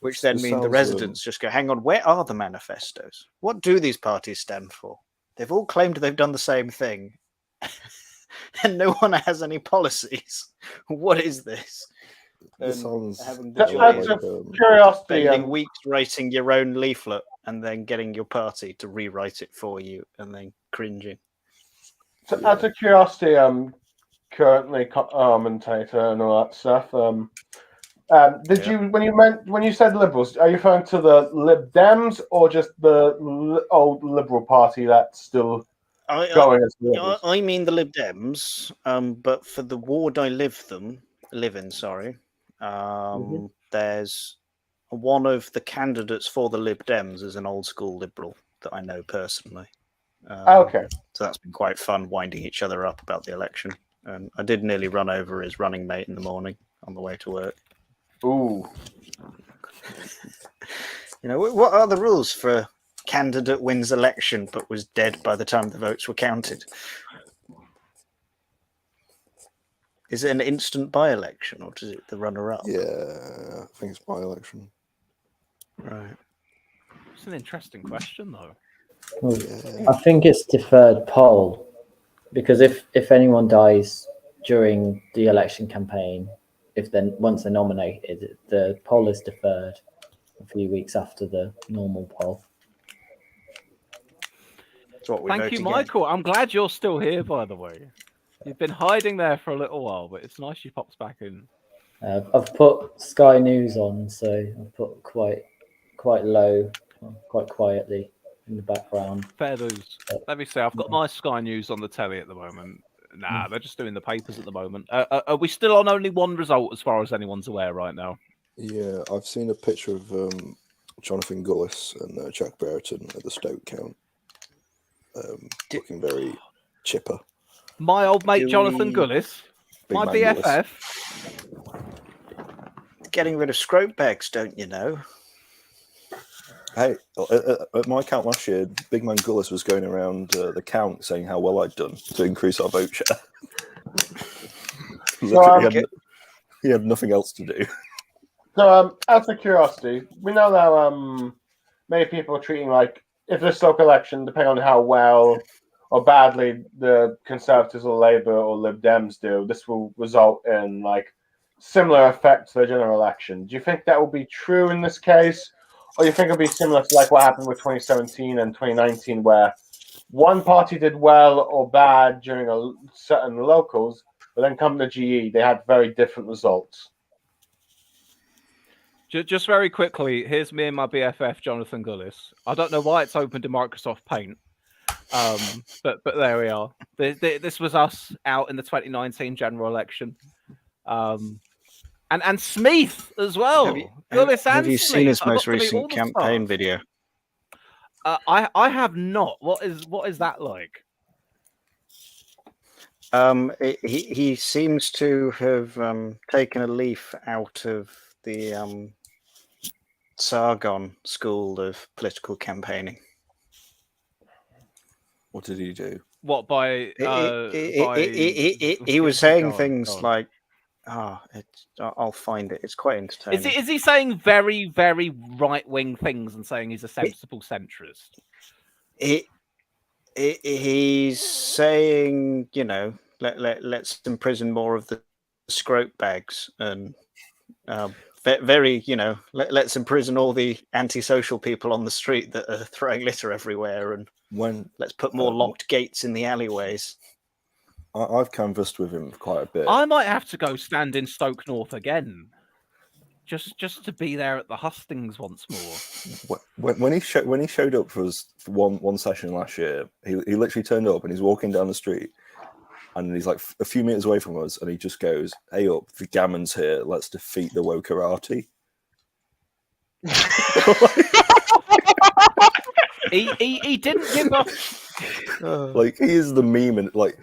which then means the residents just go, hang on, where are the manifestos? What do these parties stand for? They've all claimed they've done the same thing, and no one has any policies. What is this? This sounds having That's the joy a of curiosity. spending weeks writing your own leaflet and then getting your party to rewrite it for you and then cringing. So, out of curiosity, currently commentator and all that stuff. Did you when you said Liberals, are you referring to the Lib Dems or just the old Liberal Party that's still going as Liberals? I mean the Lib Dems, but for the ward I live in, there's one of the candidates for the Lib Dems is an old school Liberal that I know personally. Okay. So that's been quite fun winding each other up about the election. And I did nearly run over his running mate in the morning on the way to work. Ooh. What are the rules for candidate wins election but was dead by the time the votes were counted? Is it an instant by-election or is it the runner-up? Yeah, I think it's by-election. Right. It's an interesting question, though. I think it's deferred poll, because if anyone dies during the election campaign, once they're nominated, the poll is deferred a few weeks after the normal poll. That's what we Thank vote you, again. Michael. I'm glad you're still here, by the way. You've been hiding there for a little while, but it's nice you popped back in. I've put Sky News on, so I've put quite low, quite quietly in the background. Fair dues. Let me see. I've got my Sky News on the telly at the moment. Nah, they're just doing the papers at the moment. Are we still on only one result as far as anyone's aware right now? Yeah, I've seen a picture of Jonathan Gullis and Jack Brereton at the Stoke count. Looking very chipper. My old mate Do Jonathan we- Gullis, Big my man BFF. Getting rid of scrope bags, don't you know? Hey, at my count last year, Big Man Gullis was going around the count saying how well I'd done to increase our vote share. Literally, he had nothing else to do. So, out of curiosity, we know that many people are treating like if this local election, depending on how well or badly the Conservatives or Labour or Lib Dems do, this will result in like similar effect to the general election. Do you think that will be true in this case, or do you think it'll be similar to like what happened with 2017 and 2019, where one party did well or bad during a certain locals, but then come to GE, they had very different results? Just very quickly, here's me and my BFF Jonathan Gullis. I don't know why it's open to Microsoft Paint, but there we are. This was us out in the 2019 general election, and Smith as well. Gullis Have and you seen his Smith. I got most to meet all recent the campaign staff. video? I have not. What is that like? He seems to have taken a leaf out of the Sargon school of political campaigning. What did he do? What by? He was saying things like, I'll find it. It's quite entertaining. Is he saying very, very right-wing things and saying he's a sensible centrist? He's saying, you know, let's imprison more of the scrope bags and very, you know, let's imprison all the antisocial people on the street that are throwing litter everywhere, and let's put more locked gates in the alleyways. I've canvassed with him quite a bit. I might have to go stand in Stoke North again, just to be there at the hustings once more. When he showed up for us for one session last year, he literally turned up and he's walking down the street, and he's like a few meters away from us, and he just goes, "Hey up, the gammon's here. Let's defeat the Wokarati." he didn't give off. Like, he is the meme, and like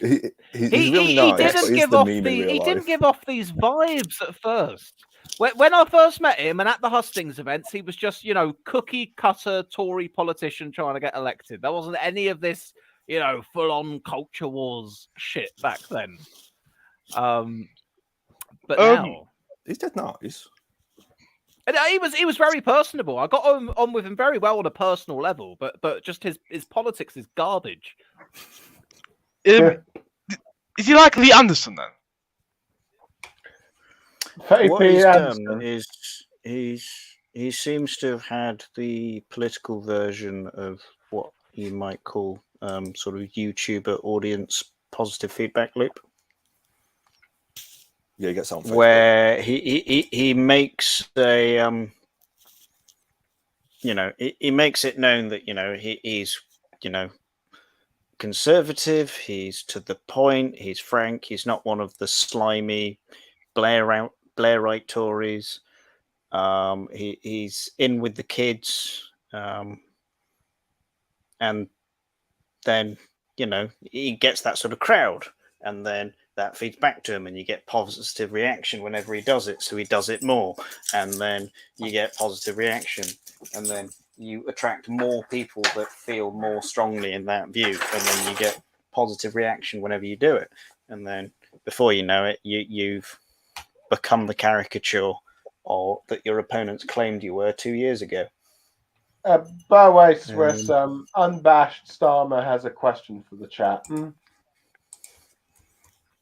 he's really nice. He didn't give off these vibes at first. When I first met him and at the hustings events, he was just, you know, cookie cutter Tory politician trying to get elected. There wasn't any of this, you know, full on culture wars shit back then. But now he's dead nice. And he was very personable. I got on with him very well on a personal level, but just his politics is garbage. Is he like Lee Anderson then? What he's done is he seems to have had the political version of what you might call sort of YouTuber audience positive feedback loop. Yeah, he gets on Facebook. Where he makes a you know, he makes it known that, you know, he's, you know, conservative, he's to the point, he's frank, he's not one of the slimy Blairite Tories. He's in with the kids, and then, you know, he gets that sort of crowd, and then that feeds back to him, and you get positive reaction whenever he does it, so he does it more, and then you get positive reaction, and then you attract more people that feel more strongly in that view, and then you get positive reaction whenever you do it, and then before you know it, you've become the caricature or that your opponents claimed you were 2 years ago. By the way, Swiss, unabashed Starmer has a question for the chat.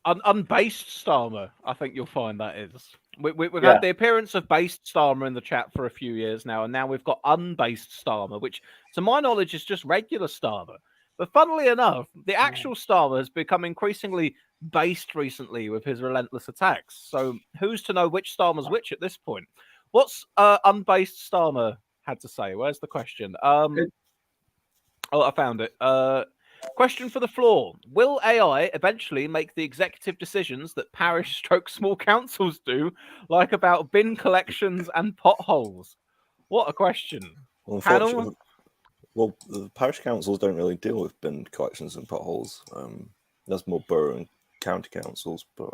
Unbased Starmer, I think you'll find that is. We've Yeah. had the appearance of based Starmer in the chat for a few years now, and now we've got unbased Starmer, which, to my knowledge, is just regular Starmer. But funnily enough, the actual Starmer has become increasingly based recently with his relentless attacks. So who's to know which Starmer's which at this point? What's unbased Starmer had to say? Where's the question? Oh, I found it. Question for the floor. Will AI eventually make the executive decisions that parish stroke small councils do, like about bin collections and potholes? What a question. Well, Panel? unfortunately, well, the parish councils don't really deal with bin collections and potholes. That's more borough and county councils. But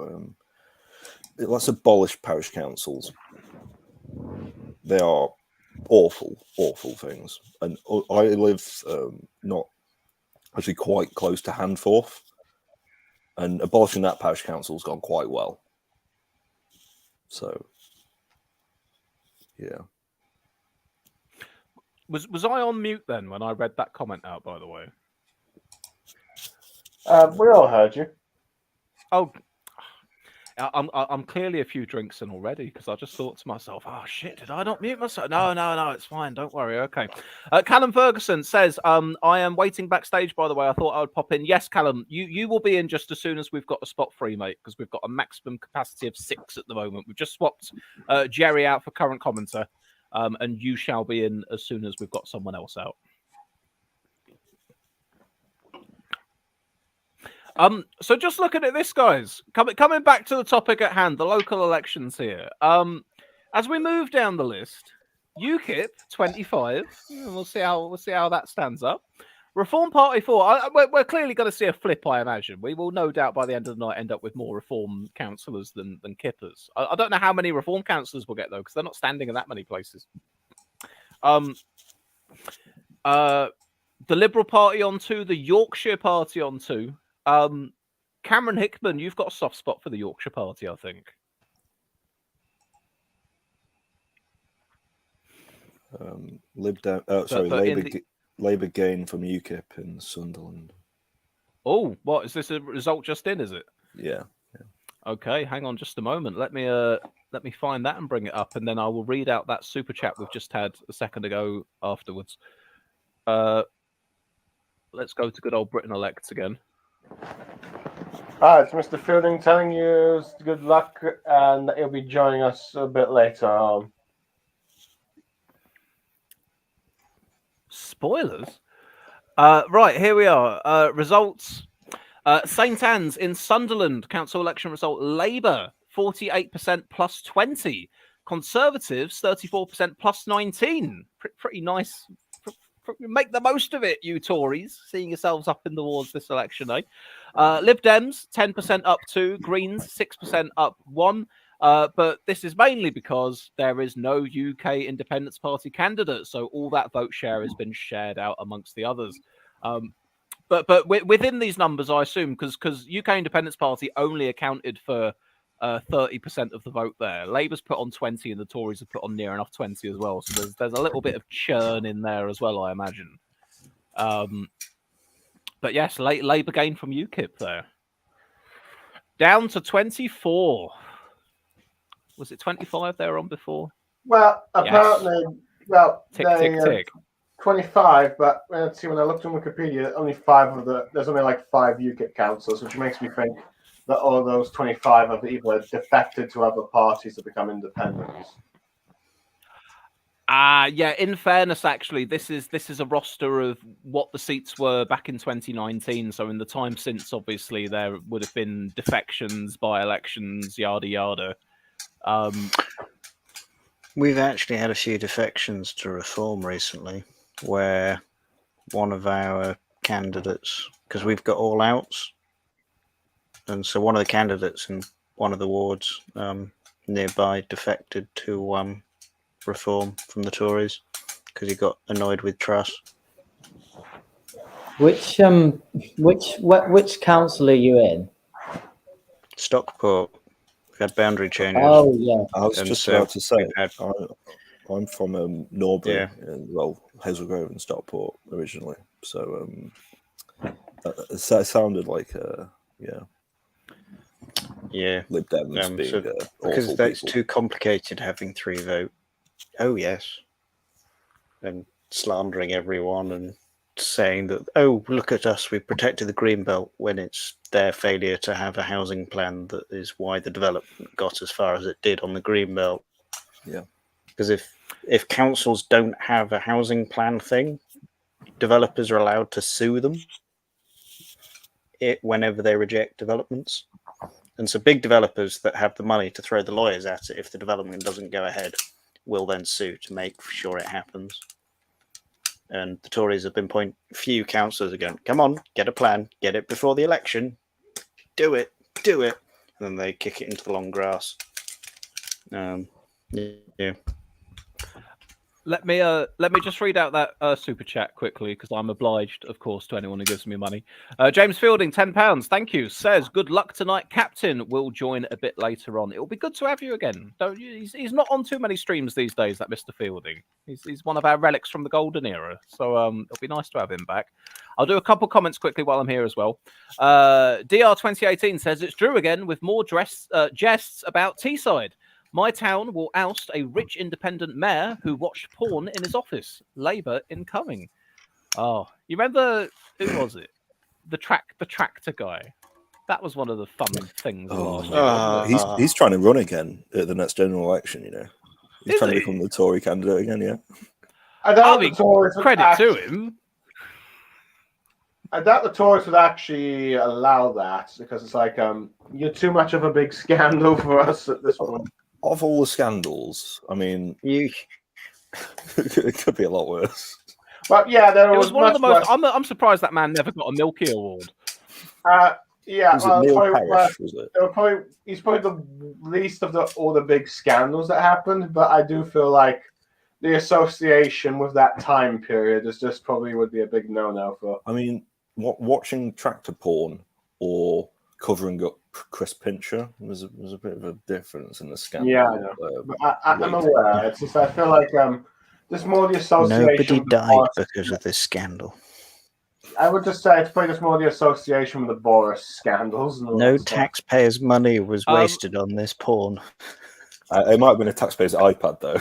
let's abolish parish councils. They are awful, awful things. And I live not actually quite close to Handforth, and abolishing that parish council's gone quite well. So, yeah. Was I on mute then when I read that comment out, by the way? We all heard you. Oh, I'm clearly a few drinks in already because I just thought to myself, oh shit, did I not mute myself? No, it's fine. Don't worry. Okay. Callum Ferguson says, I am waiting backstage, by the way. I thought I would pop in. Yes, Callum, you will be in just as soon as we've got a spot free, mate, because we've got a maximum capacity of 6 at the moment. We've just swapped Jerry out for current commenter, and you shall be in as soon as we've got someone else out. So just looking at this, guys, coming back to the topic at hand, the local elections here. As we move down the list, UKIP 25. We'll see how that stands up. Reform Party 4. We're clearly going to see a flip, I imagine. We will no doubt by the end of the night end up with more Reform councillors than Kippers. I don't know how many Reform councillors we'll get though, because they're not standing in that many places. The Liberal Party on 2, the Yorkshire Party on 2. Cameron Hickman, you've got a soft spot for the Yorkshire Party, I think. Labour gain from UKIP in Sunderland. Oh, what is this? A result just in? Is it? Yeah. Okay, hang on just a moment. Let me find that and bring it up, and then I will read out that super chat we've just had a second ago afterwards. Let's go to good old Britain Elects again. It's Mr. Fielding telling you good luck, and that he'll be joining us a bit later on. Spoilers? Right, here we are. Results. St Anne's in Sunderland, council election result. Labour, 48% plus 20. Conservatives, 34% plus 19. Pretty nice. Make the most of it, you Tories, seeing yourselves up in the wards this election, eh? Lib Dems, 10% up 2. Greens, 6% up 1. But this is mainly because there is no UK Independence Party candidate, so all that vote share has been shared out amongst the others. But within these numbers, I assume, because UK Independence Party only accounted for 30% of the vote there. Labour's put on 20 and the Tories have put on near enough 20 as well. So there's a little bit of churn in there as well, I imagine. But yes, Labour gain from UKIP there. Down to 24. Was it 25 they were on before? Well, apparently, tick. 25, but let's see, when I looked on Wikipedia, there's only like 5 UKIP councillors, which makes me think that all those 25 have either defected to other parties or become independents. Yeah, in fairness, actually, this is a roster of what the seats were back in 2019. So in the time since, obviously, there would have been defections, by-elections, yada yada. We've actually had a few defections to Reform recently, where one of our candidates, because we've got all outs, and so one of the candidates in one of the wards nearby defected to Reform from the Tories because he got annoyed with Truss. Which council are you in? Stockport. We've had boundary changes. Oh yeah. I was just about to say, I'm from Norbury, Hazel Grove and Stockport originally. So it sounded like, yeah. Yeah. Lib Dems being so because awful that's people. too complicated having 3 vote. Oh yes, and slandering everyone and saying that, oh, look at us, we've protected the Greenbelt, when it's their failure to have a housing plan that is why the development got as far as it did on the Greenbelt. Yeah. Because if councils don't have a housing plan thing, developers are allowed to sue them whenever they reject developments. And so big developers that have the money to throw the lawyers at it if the development doesn't go ahead will then sue to make sure it happens. And the Tories have been few councillors are going, come on, get a plan, get it before the election, do it. And then they kick it into the long grass. Yeah. Let me just read out that super chat quickly, because I'm obliged, of course, to anyone who gives me money. James Fielding, £10, thank you. Says, good luck tonight, Captain. Will join a bit later on. It'll be good to have you again. He's not on too many streams these days, that Mr. Fielding. He's one of our relics from the golden era. So it'll be nice to have him back. I'll do a couple comments quickly while I'm here as well. DR 2018 says, it's Drew again with more jests about Teesside. My town will oust a rich independent mayor who watched porn in his office. Labour incoming. Oh, you remember, who was it? The tractor guy. That was one of the fun things last year. Wasn't it? He's trying to run again at the next general election, you know. He's Is trying he? to become the Tory candidate again, yeah. I doubt mean, the Tories would credit actually, to him. I doubt the Tories would actually allow that, because it's like you're too much of a big scandal for us at this point. Of all the scandals, I mean, You it could be a lot worse. But yeah, there It was one of the much most. I'm surprised that man never got a Milky Award. Yeah, Was it well, Neil probably, Parish, was it? he's probably the least of all the big scandals that happened, but I do feel like the association with that time period is just probably would be a big no-no for. I mean, watching tractor porn or covering up Chris Pincher was a bit of a difference in the scandal. Yeah, I know. But I'm aware. It's just I feel like there's more the association. Nobody with died Boris. because of this scandal. I would just say it's probably just more the association with the Boris scandals. And all No that stuff. taxpayers' money was wasted on this porn. It might have been a taxpayer's iPad, though.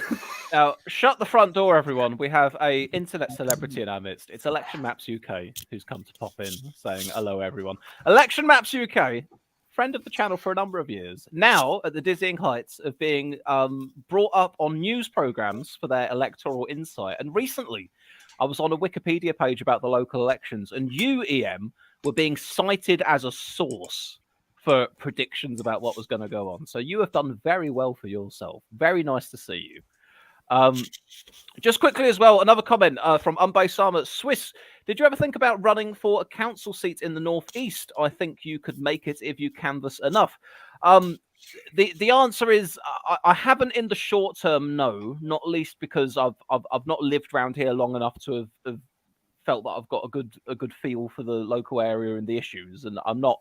Now, shut the front door, everyone. We have a internet celebrity in our midst. It's Election Maps UK, who's come to pop in, saying hello, everyone. Election Maps UK, friend of the channel for a number of years, now at the dizzying heights of being brought up on news programs for their electoral insight. And recently, I was on a Wikipedia page about the local elections, and you, EM, were being cited as a source for predictions about what was going to go on. So you have done very well for yourself. Very nice to see you. Just quickly as well, another comment from Unbased Armour. Swiss, did you ever think about running for a council seat in the Northeast? I think you could make it if you canvass enough. The answer is I haven't in the short term, no, not least because I've not lived around here long enough to have felt that I've got a good feel for the local area and the issues, and I'm not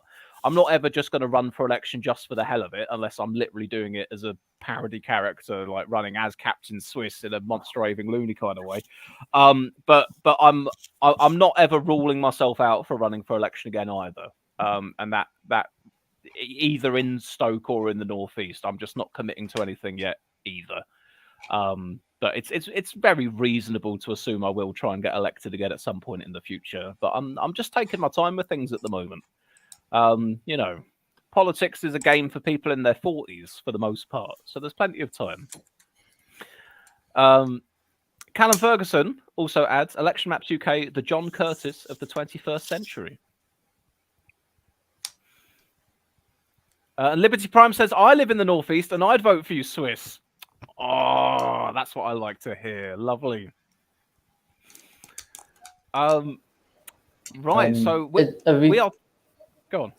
ever just going to run for election just for the hell of it, unless I'm literally doing it as a parody character, like running as Captain Swiss in a monster raving loony kind of way. But I'm not ever ruling myself out for running for election again either. And that either in Stoke or in the Northeast, I'm just not committing to anything yet either. But it's very reasonable to assume I will try and get elected again at some point in the future. But I'm just taking my time with things at the moment. You know, politics is a game for people in their 40s for the most part, so there's plenty of time. Callum Ferguson also adds, Election Maps UK, the John Curtis of the 21st century. And Liberty Prime says, I live in the Northeast and I'd vote for you, Swiss. Oh, that's what I like to hear. Lovely. Right, so we are... Go on.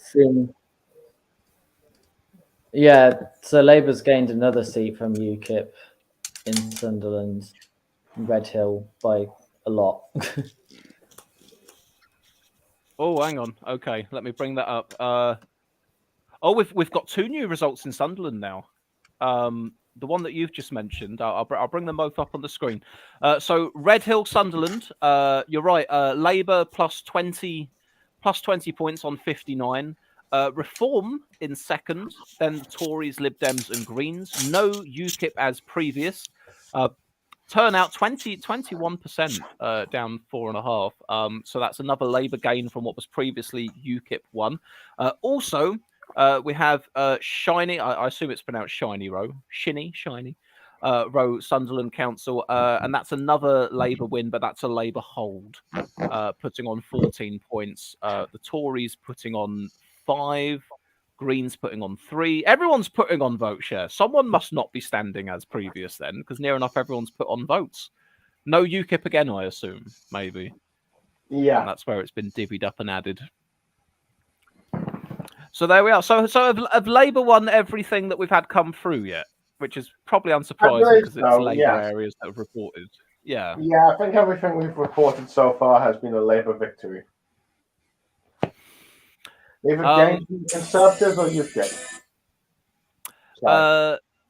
Yeah, so Labour's gained another seat from UKIP in Sunderland, Red Hill, by a lot. Oh, hang on. Okay, let me bring that up. Oh, we've got two new results in Sunderland now. The one that you've just mentioned, I'll bring them both up on the screen. So Red Hill, Sunderland. You're right. Labour plus 20 points on 59. Reform in second, then the Tories, Lib Dems, and Greens. No UKIP as previous. Turnout 21%, down 4.5%. So that's another Labour gain from what was previously UKIP 1. Also, we have Shiny, I assume it's pronounced Shiny Row, Shiny Row, Sunderland Council, and that's another Labour win, but that's a Labour hold, putting on 14 points. The Tories putting on 5. Greens putting on 3. Everyone's putting on vote share. Someone must not be standing as previous then, because near enough everyone's put on votes. No UKIP again, I assume, maybe. Yeah. And that's where it's been divvied up and added. So there we are. So have Labour won everything that we've had come through yet? Which is probably unsurprising because it's Labour areas that have reported. Yeah. Yeah, I think everything we've reported so far has been a Labour victory. Either gained Conservatives or UKIP.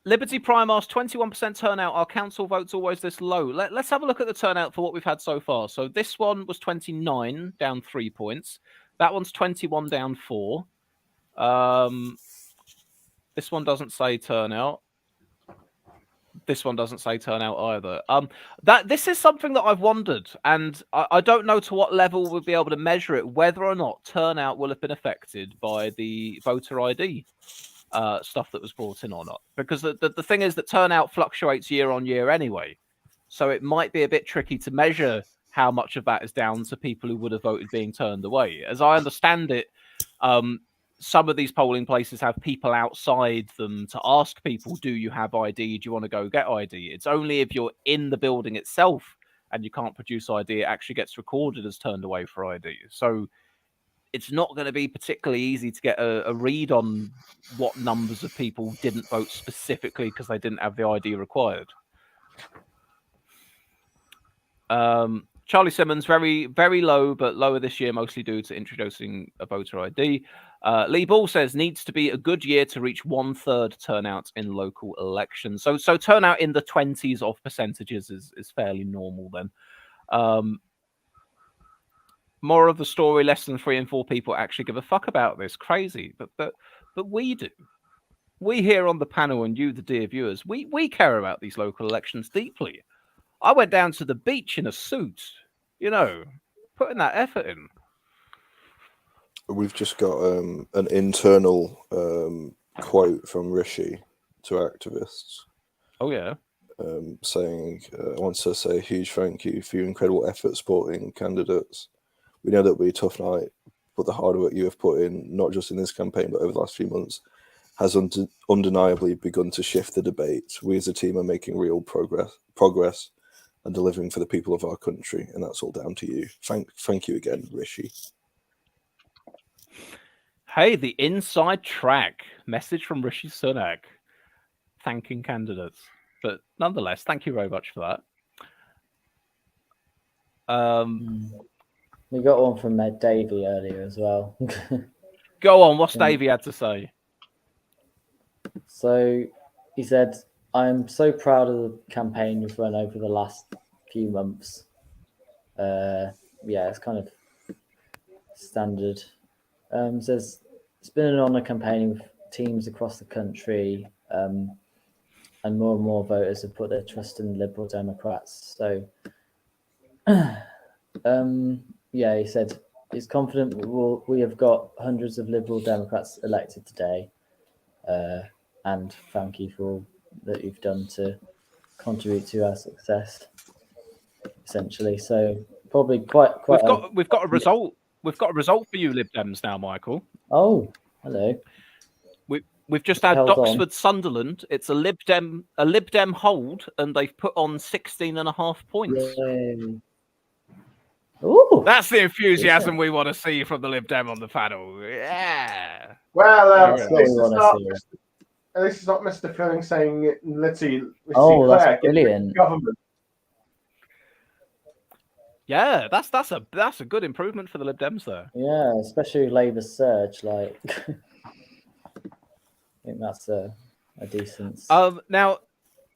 Liberty Primar's 21% turnout. Our council votes always this low. Let's have a look at the turnout for what we've had so far. So this one was 29, down 3 points. That one's 21, down 4. This one doesn't say turnout. This one doesn't say turnout either. This is something that I've wondered, and I don't know to what level we'll be able to measure it, whether or not turnout will have been affected by the voter ID stuff that was brought in or not. Because the thing is that turnout fluctuates year on year anyway. So it might be a bit tricky to measure how much of that is down to people who would have voted being turned away. As I understand it, some of these polling places have people outside them to ask people, do you have ID? Do you want to go get ID? It's only if you're in the building itself and you can't produce ID, it actually gets recorded as turned away for ID. So it's not going to be particularly easy to get a read on what numbers of people didn't vote specifically because they didn't have the ID required. Charlie Simmons, very, very low, but lower this year, mostly due to introducing a voter ID. Lee Ball says, needs to be a good year to reach 1/3 turnout in local elections. So turnout in the 20s of percentages is fairly normal then. More of the story, less than 3 in 4 people actually give a fuck about this. Crazy, but we do. We here on the panel and you, the dear viewers, we care about these local elections deeply. I went down to the beach in a suit, putting that effort in. We've just got an internal quote from Rishi to activists. Oh, yeah. Saying, I want to say a huge thank you for your incredible effort supporting candidates. We know that it'll be a tough night, but the hard work you have put in, not just in this campaign, but over the last few months, has undeniably begun to shift the debate. We as a team are making real progress and delivering for the people of our country, and that's all down to you. Thank you again, Rishi. Hey, the inside track message from Rishi Sunak, thanking candidates. But nonetheless, thank you very much for that. We got one from Med Davey earlier as well. Go on, what's Davey had to say? So he said, I'm so proud of the campaign we've run over the last few months. It's kind of standard. Says it's been an honour campaigning with teams across the country, and more voters have put their trust in Liberal Democrats. So, he said he's confident we have got hundreds of Liberal Democrats elected today, and thank you for all that you've done to contribute to our success. Essentially, so probably quite. We've got a result. We've got a result for you, Lib Dems now, Michael. Oh, hello. We've just had Doxford Sunderland. It's a Lib Dem hold, and they've put on 16.5 points. Yay. Ooh, that's the enthusiasm we want to see from the Lib Dem on the panel. Yeah. Well, at least it's not Mr. Filling saying, let's see. That's brilliant. Government. Yeah, that's a good improvement for the Lib Dems there. Yeah, especially Labour's surge. I think that's a decent. Now,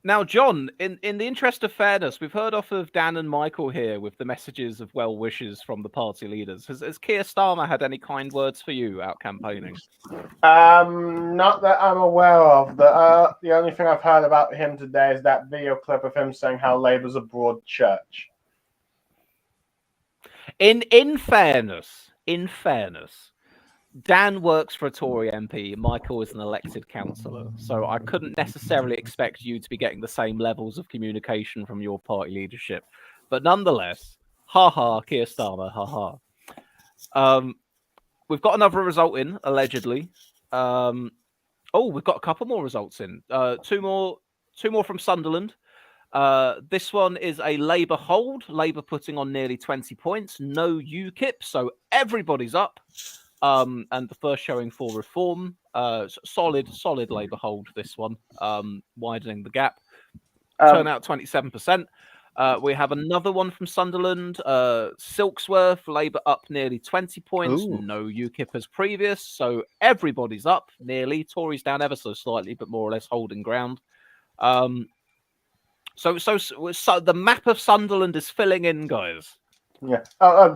Now, John, in the interest of fairness, we've heard off of Dan and Michael here with the messages of well wishes from the party leaders. Has Keir Starmer had any kind words for you out campaigning? Not that I'm aware of. The only thing I've heard about him today is that video clip of him saying how Labour's a broad church. In fairness, Dan works for a Tory MP. Michael is an elected councillor, so I couldn't necessarily expect you to be getting the same levels of communication from your party leadership. But nonetheless, Keir Starmer, we've got another result in, allegedly. We've got a couple more results in. Two more from Sunderland. This one is a Labour hold. Labour putting on nearly 20 points. No UKIP, so everybody's up. And the first showing for Reform. Solid Labour hold, this one. Widening the gap. Turnout 27%. We have another one from Sunderland. Silksworth, Labour up nearly 20 points. Ooh. No UKIP as previous. So everybody's up nearly. Tories down ever so slightly, but more or less holding ground. So the map of Sunderland is filling in, guys. Yeah.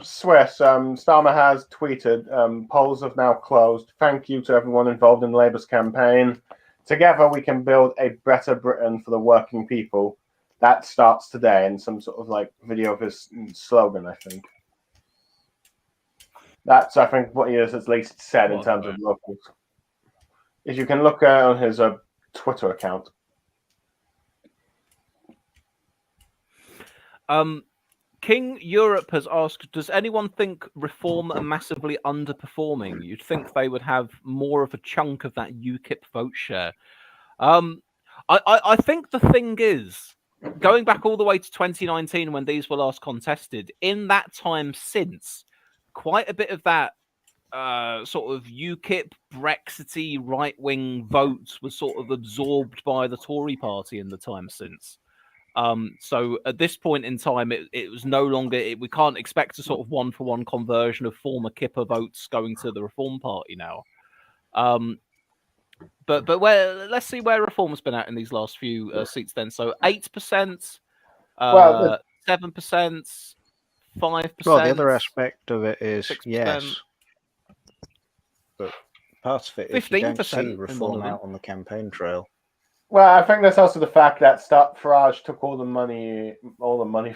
Swiss, Starmer has tweeted, polls have now closed. Thank you to everyone involved in Labour's campaign. Together we can build a better Britain for the working people. That starts today, and some sort of like video of his slogan, I think. That's, I think, what he has at least said in terms of locals. If you can look on his Twitter account. King Europe has asked, does anyone think Reform are massively underperforming? You'd think they would have more of a chunk of that UKIP vote share. I think the thing is, going back all the way to 2019 when these were last contested, in that time since, quite a bit of that sort of UKIP, Brexity, right-wing votes was sort of absorbed by the Tory party in the time since. So at this point in time, it was no longer, we can't expect a sort of one-for-one conversion of former Kipper votes going to the Reform Party now. But let's see where Reform's been at in these last few seats then. So 8%, 7%, 5%. Well, the other aspect of it is 6%. Yes, but part of it is you don't 15% see in Reform one of them. out on the campaign trail. Well, I think there's also the fact that Farage took all the money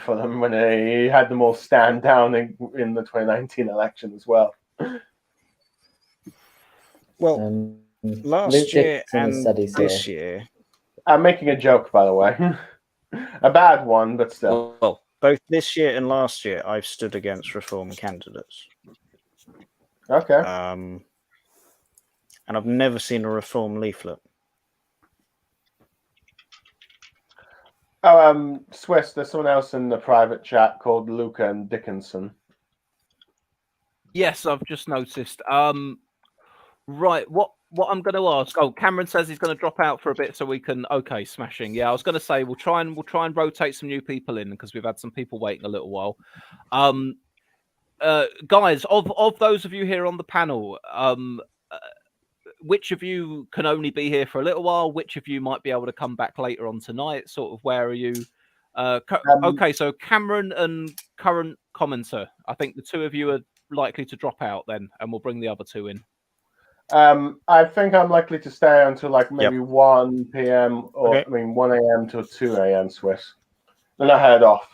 for them when he had them all stand down in the 2019 election as well. Well, Luke last year Dixon and said he's this here. year, I'm making a joke, by the way. A bad one, but still. well, both this year and last year, I've stood against Reform candidates. Okay. And I've never seen a Reform leaflet. Oh, Swiss, there's someone else in the private chat called Luca and Dickinson. Yes, I've just noticed. Right, what I'm going to ask? Oh, Cameron says he's going to drop out for a bit so we can. Okay, smashing. Yeah, I was going to say we'll try and rotate some new people in because we've had some people waiting a little while. Guys, of those of you here on the panel, which of you can only be here for a little while? Which of you might be able to come back later on tonight? Sort of, where are you? Okay, so Cameron and current commenter. I think the two of you are likely to drop out then, and we'll bring the other two in. I think I'm likely to stay until like maybe 1 p.m. or Okay. 1 a.m. to 2 a.m. Swiss. Then I head off.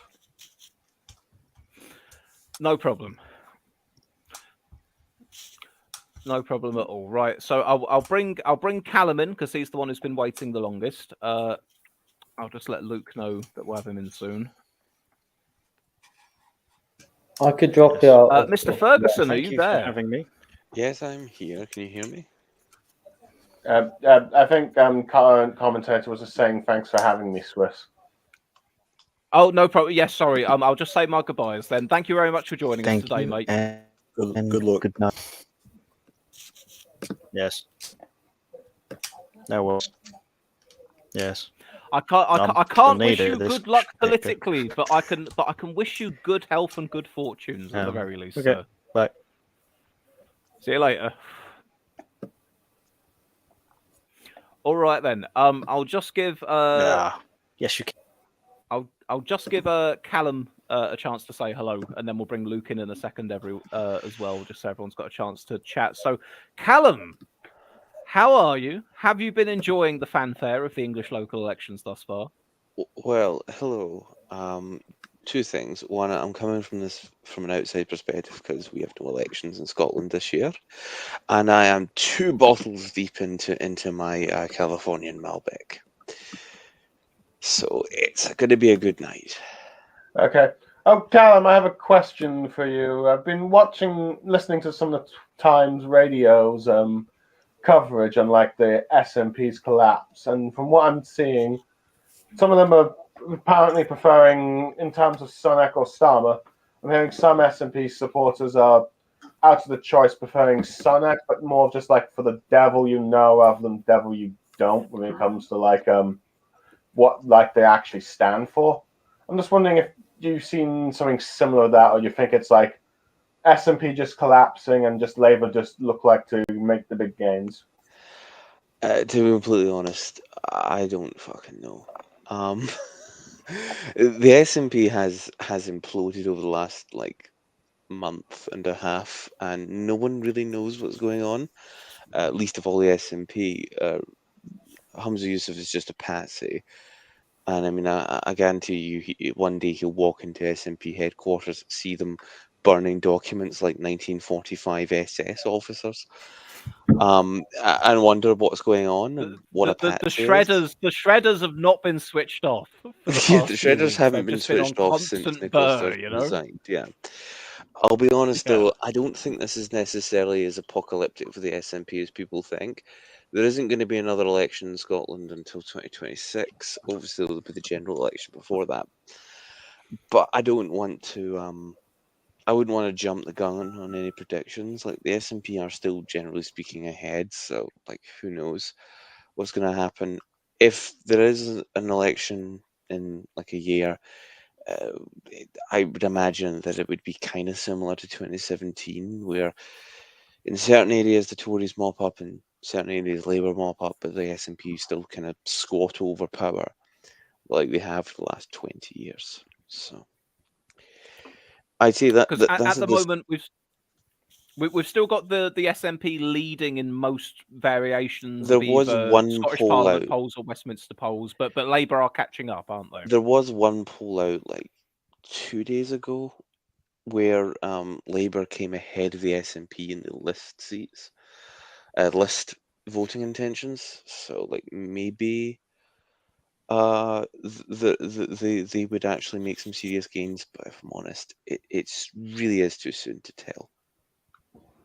No problem. No problem at all. Right. So I'll bring Callum in because he's the one who's been waiting the longest. I'll just let Luke know that we'll have him in soon. I could drop you out. Mr. Ferguson, are Thank you you for there? having me. Yes, I'm here. Can you hear me? I think current commentator was just saying thanks for having me, Swiss. Oh, no problem. Yes, sorry. I'll just say my goodbyes then. Thank you very much for joining us today, mate. Good luck. Good night. Yes. No worries. Yes. I can't gonna wish need you it, this good luck shit. politically, but I can wish you good health and good fortunes at the very least. Okay. Sir. Bye. See you later. All right then. I'll just give Yes, you can. I'll just give Callum a chance to say hello, and then we'll bring Luke in a second as well, just so everyone's got a chance to chat. So, Callum, how are you? Have you been enjoying the fanfare of the English local elections thus far? Well, hello. Two things. One, I'm coming from this from an outside perspective because we have no elections in Scotland this year, and I am 2 bottles deep into my Californian Malbec. So it's going to be a good night. Okay. Oh, Callum, I have a question for you. I've been listening to some of the Times radio's coverage on like the SNP's collapse, and from what I'm seeing, some of them are apparently preferring, in terms of Sunak or Starmer, I'm hearing some SNP supporters are out of the choice preferring Sunak, but more just like for the devil you know rather than devil you don't when it comes to like what like they actually stand for. I'm just wondering if you've seen something similar to that, or you think it's like SNP just collapsing and just Labour just look like to make the big gains. To be completely honest, I don't fucking know. The SNP has imploded over the last like month and a half, and no one really knows what's going on. Least of all the SNP. Hamza Yusuf is just a patsy, and I mean, I guarantee you, one day he'll walk into SNP headquarters, see them burning documents like 1945 SS officers, and wonder what's going on and what a patsy is. The shredders have not been switched off for the past Yeah, the few shredders weeks. haven't They've been just been on switched off since constant Nicola burr, Sturgeon you know. resigned. Yeah, I'll be honest Yeah. though, I don't think this is necessarily as apocalyptic for the SNP as people think. There isn't going to be another election in Scotland until 2026. Obviously, there'll be the general election before that. But I don't want to. I wouldn't want to jump the gun on any predictions. Like the SNP are still generally speaking ahead, so like who knows what's going to happen if there is an election in like a year. I would imagine that it would be kind of similar to 2017, where in certain areas the Tories mop up and certain areas Labour mop up, but the SNP still kind of squat over power like they have for the last 20 years. So I'd say that Because at that's the moment we've still got the SNP leading in most variations there of was either one Scottish poll Parliament out. polls or Westminster polls, but Labour are catching up, aren't they? There was one poll out like 2 days ago where Labour came ahead of the SNP in the list seats, list voting intentions. So like maybe they would actually make some serious gains. But if I'm honest, it's really is too soon to tell.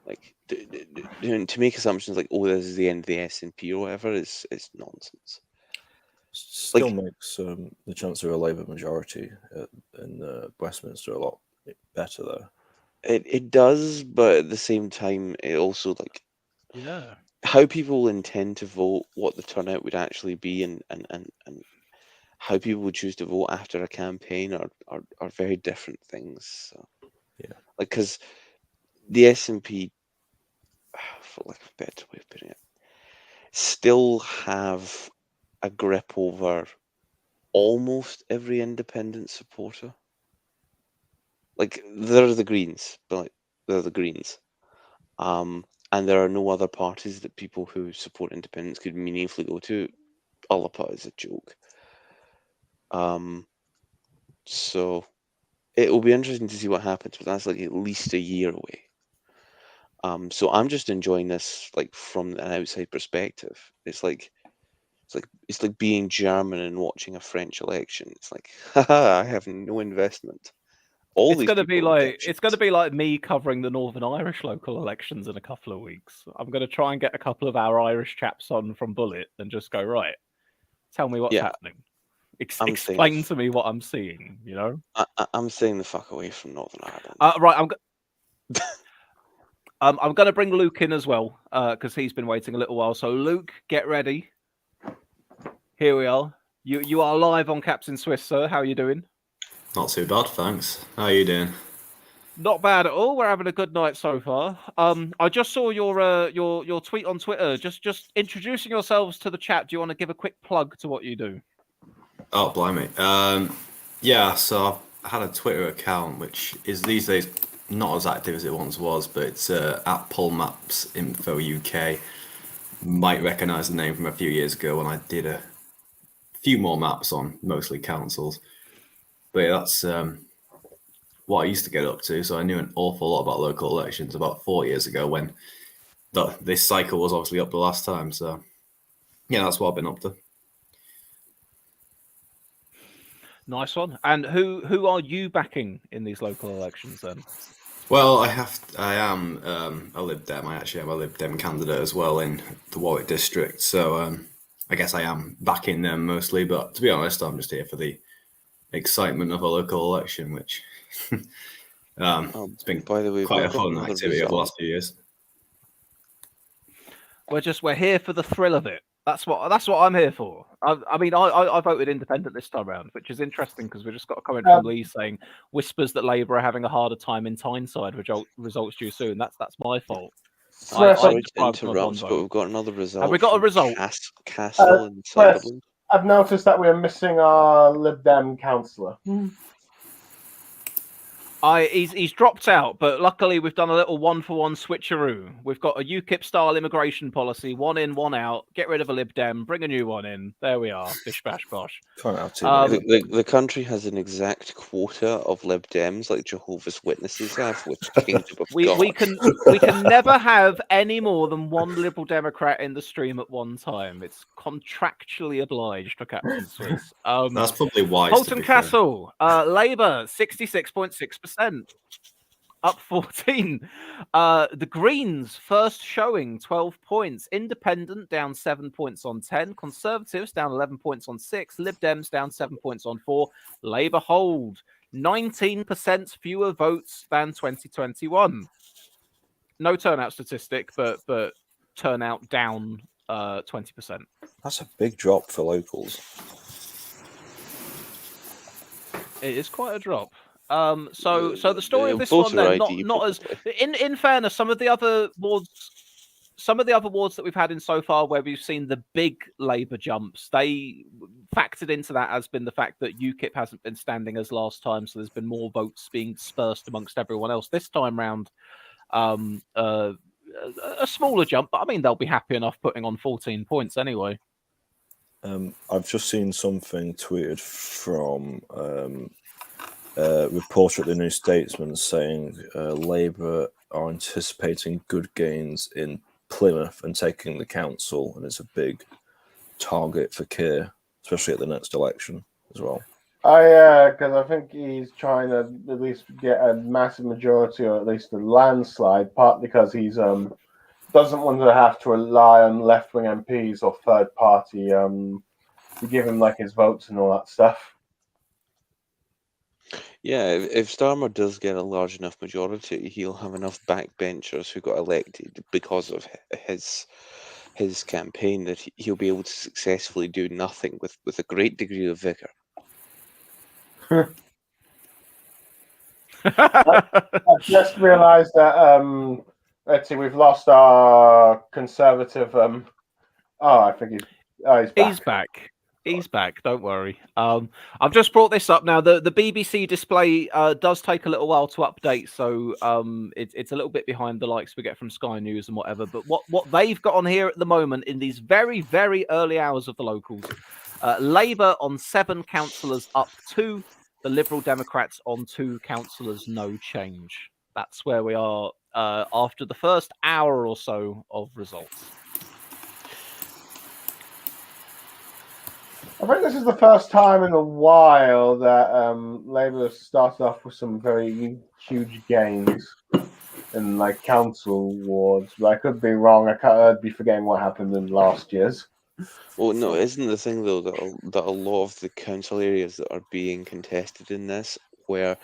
Like to make assumptions like, oh, this is the end of the SNP or whatever is nonsense. Still makes the chance of a Labour majority in Westminster a lot better, though. It does, but at the same time, it also like how people intend to vote, what the turnout would actually be, and how people would choose to vote after a campaign are very different things. So, yeah, like because the SNP, for like a better way of putting it, still have a grip over almost every independent supporter. Like they're the Greens, but like, they're the Greens. And there are no other parties that people who support independence could meaningfully go to. Ullapa is a joke. So it will be interesting to see what happens, but that's like at least a year away. So I'm just enjoying this like from an outside perspective. It's like being German and watching a French election. It's like, haha, I have no investment. It's going to be like me covering the Northern Irish local elections in a couple of weeks. I'm going to try and get a couple of our Irish chaps on from Bullet and just go, right, tell me what's happening. Explain to me what I'm seeing, you know? I'm staying the fuck away from Northern Ireland. Right, I'm going to bring Luke in as well, because he's been waiting a little while. So Luke, get ready. Here we are. You are live on Captain Swiss, sir. How are you doing? Not too bad, thanks. How are you doing? Not bad at all. We're having a good night so far. I just saw your tweet on Twitter. Just introducing yourselves to the chat. Do you want to give a quick plug to what you do? Oh, blimey. Yeah, so I've had a Twitter account which is these days not as active as it once was, but it's at Polmaps Info UK. Might recognise the name from a few years ago when I did a few more maps on mostly councils. But yeah, that's what I used to get up to. So I knew an awful lot about local elections about 4 years ago when this cycle was obviously up the last time. So yeah, that's what I've been up to. Nice one. And who are you backing in these local elections then? Well, I am a Lib Dem. I actually am a Lib Dem candidate as well in the Warwick district. So I guess I am backing them mostly. But to be honest, I'm just here for the excitement of a local election, which it's been By the way, quite a we've got fun another activity over the result. last few years. We're here for the thrill of it. That's what I'm here for. I mean, I voted independent this time round, which is interesting because we just got a comment from Lee saying whispers that Labour are having a harder time in Tyneside. Results due soon. That's my fault. Sorry to described my one interrupt, but vote. we've got another result. Have we got a from result? Castle in Chris, Sutherland. I've noticed that we're missing our Lib Dem councillor. He's dropped out, but luckily we've done a little 1-for-1 switcheroo. We've got a UKIP style immigration policy: 1 in, 1 out. Get rid of a Lib Dem, bring a new one in. There we are. Bish bash bosh. Can't have too many. The country has an exact quota of Lib Dems, like Jehovah's Witnesses have, which Kingdom of God. We can never have any more than one Liberal Democrat in the stream at one time. It's contractually obliged for Captain Swiss. That's probably wise. Holton Castle, Labour 66.6%. Up 14. The Greens first showing 12 points. Independent down 7 points on 10. Conservatives down 11 points on 6. Lib Dems down 7 points on 4. Labour hold 19% fewer votes than 2021. No turnout statistic, but turnout down 20%. That's a big drop for locals. It is quite a drop. So the story of this one then, not as in fairness, some of the other wards that we've had in so far where we've seen the big Labour jumps, they factored into that has been the fact that UKIP hasn't been standing as last time, so there's been more votes being dispersed amongst everyone else. This time round, a smaller jump, but I mean they'll be happy enough putting on 14 points anyway. I've just seen something tweeted from reporter at the New Statesman saying Labour are anticipating good gains in Plymouth and taking the council, and it's a big target for Keir, especially at the next election as well. Because I think he's trying to at least get a massive majority, or at least a landslide, partly because he's doesn't want to have to rely on left-wing MPs or third party to give him like his votes and all that stuff. Yeah, if Starmer does get a large enough majority, he'll have enough backbenchers who got elected because of his campaign that he'll be able to successfully do nothing with a great degree of vigour. I've just realised that let's see, we've lost our Conservative. I think he's back. He's back. Don't worry. I've just brought this up now. The BBC display does take a little while to update, so it's a little bit behind the likes we get from Sky News and whatever. But what they've got on here at the moment in these very, very early hours of the locals, Labour on 7 councillors up 2, the Liberal Democrats on 2 councillors, no change. That's where we are after the first hour or so of results. I think this is the first time in a while that Labour started off with some very huge gains in like council wards. But I could be wrong. I'd be forgetting what happened in last year's. Well, no, isn't the thing though that a lot of the council areas that are being contested in this, where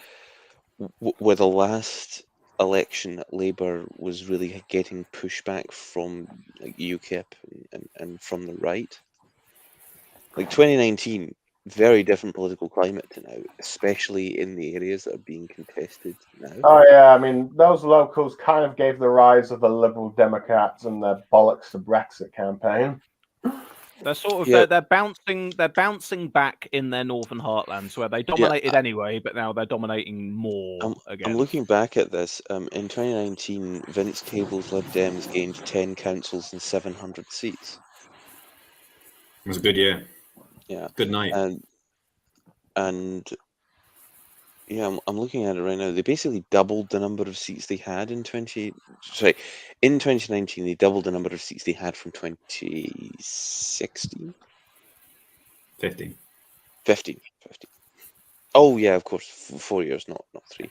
the last election Labour was really getting pushback from like UKIP and from the right. Like 2019, very different political climate to now, especially in the areas that are being contested now. Oh yeah, I mean those locals kind of gave the rise of the Liberal Democrats and their bollocks to Brexit campaign. They're sort of Yeah. they're bouncing back in their northern heartlands where they dominated anyway, but now they're dominating more again. I'm looking back at this. In 2019, Vince Cable's Lib Dems gained 10 councils and 700 seats. It was a good year. Yeah. Good night. And yeah, I'm looking at it right now. They basically doubled the number of seats they had in 2019. They doubled the number of seats they had from 2016. 15. 15. Oh yeah, of course, 4 years, not 3.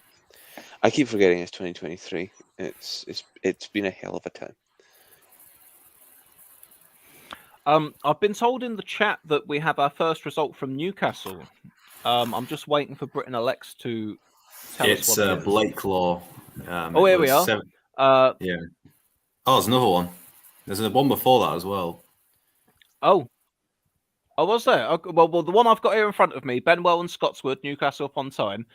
I keep forgetting it's 2023. It's been a hell of a time. I've been told in the chat that we have our first result from Newcastle. I'm just waiting for Britain Elects to tell us It's what it is. Blake Law. Oh, here we are. Yeah. Oh, there's another one. There's one before that as well. Oh, was there? Okay, well, the one I've got here in front of me, Benwell and Scotswood, Newcastle upon Tyne.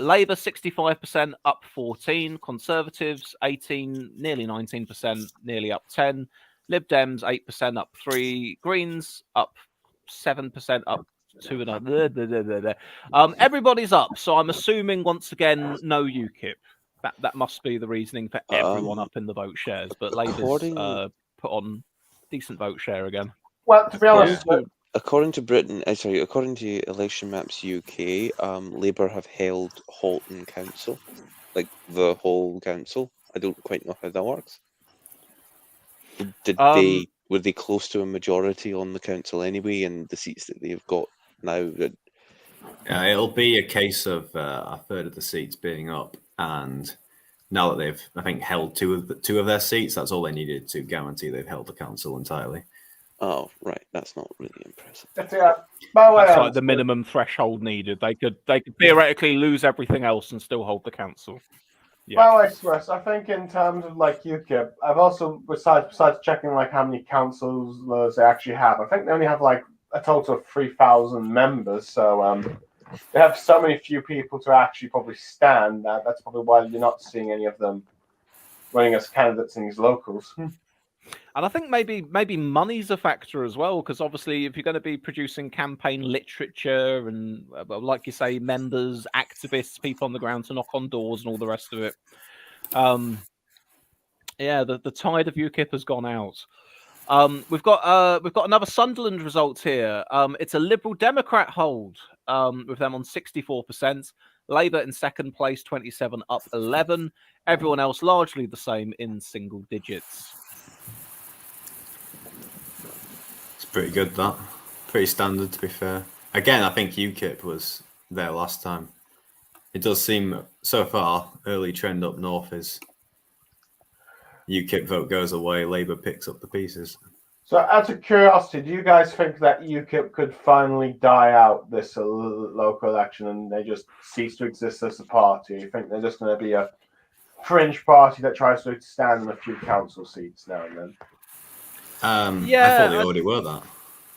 Labour 65%, up 14. Conservatives 18, nearly 19%, nearly up 10. Lib Dems 8%, up 3. Greens up 7%, up 2.5. Everybody's up, so I'm assuming once again no UKIP. That must be the reasoning for everyone up in the vote shares. But Labour's put on decent vote share again. Well, to be honest, according to according to Election Maps UK, Labour have held Halton Council, like the whole council. I don't quite know how that works. Were they close to a majority on the council anyway, and the seats that they've got now? It'll be a case of a third of the seats being up, and now that they've, I think, held two of their seats, that's all they needed to guarantee they've held the council entirely. Oh, right. That's not really impressive. That's like the minimum threshold needed. They could theoretically lose everything else and still hold the council. Yeah. Well, Express, I think in terms of like UKIP, I've also besides checking like how many councillors they actually have, I think they only have like a total of 3,000 members. So they have so many few people to actually probably stand. That's probably why you're not seeing any of them running as candidates in these locals. And I think maybe money's a factor as well, because obviously if you're going to be producing campaign literature and, like you say, members, activists, people on the ground to knock on doors and all the rest of it, the tide of UKIP has gone out. We've got another Sunderland result here. It's a Liberal Democrat hold with them on 64%. Labour in second place, 27, up 11. Everyone else largely the same in single digits. Pretty good, that. Pretty standard, to be fair. Again, I think UKIP was there last time. It does seem, so far, early trend up north is UKIP vote goes away, Labour picks up the pieces. So, out of curiosity, do you guys think that UKIP could finally die out this local election and they just cease to exist as a party? You think they're just going to be a fringe party that tries to stand in a few council seats now and then? I thought they already were that.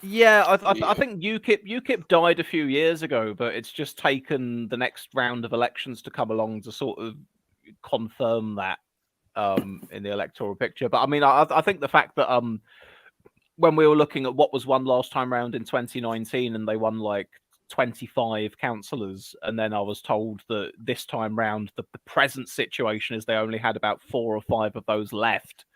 Yeah, I think UKIP died a few years ago, but it's just taken the next round of elections to come along to sort of confirm that in the electoral picture. But I mean, I think the fact that when we were looking at what was won last time round in 2019, and they won like 25 councillors, and then I was told that this time round the present situation is they only had about 4 or 5 of those left.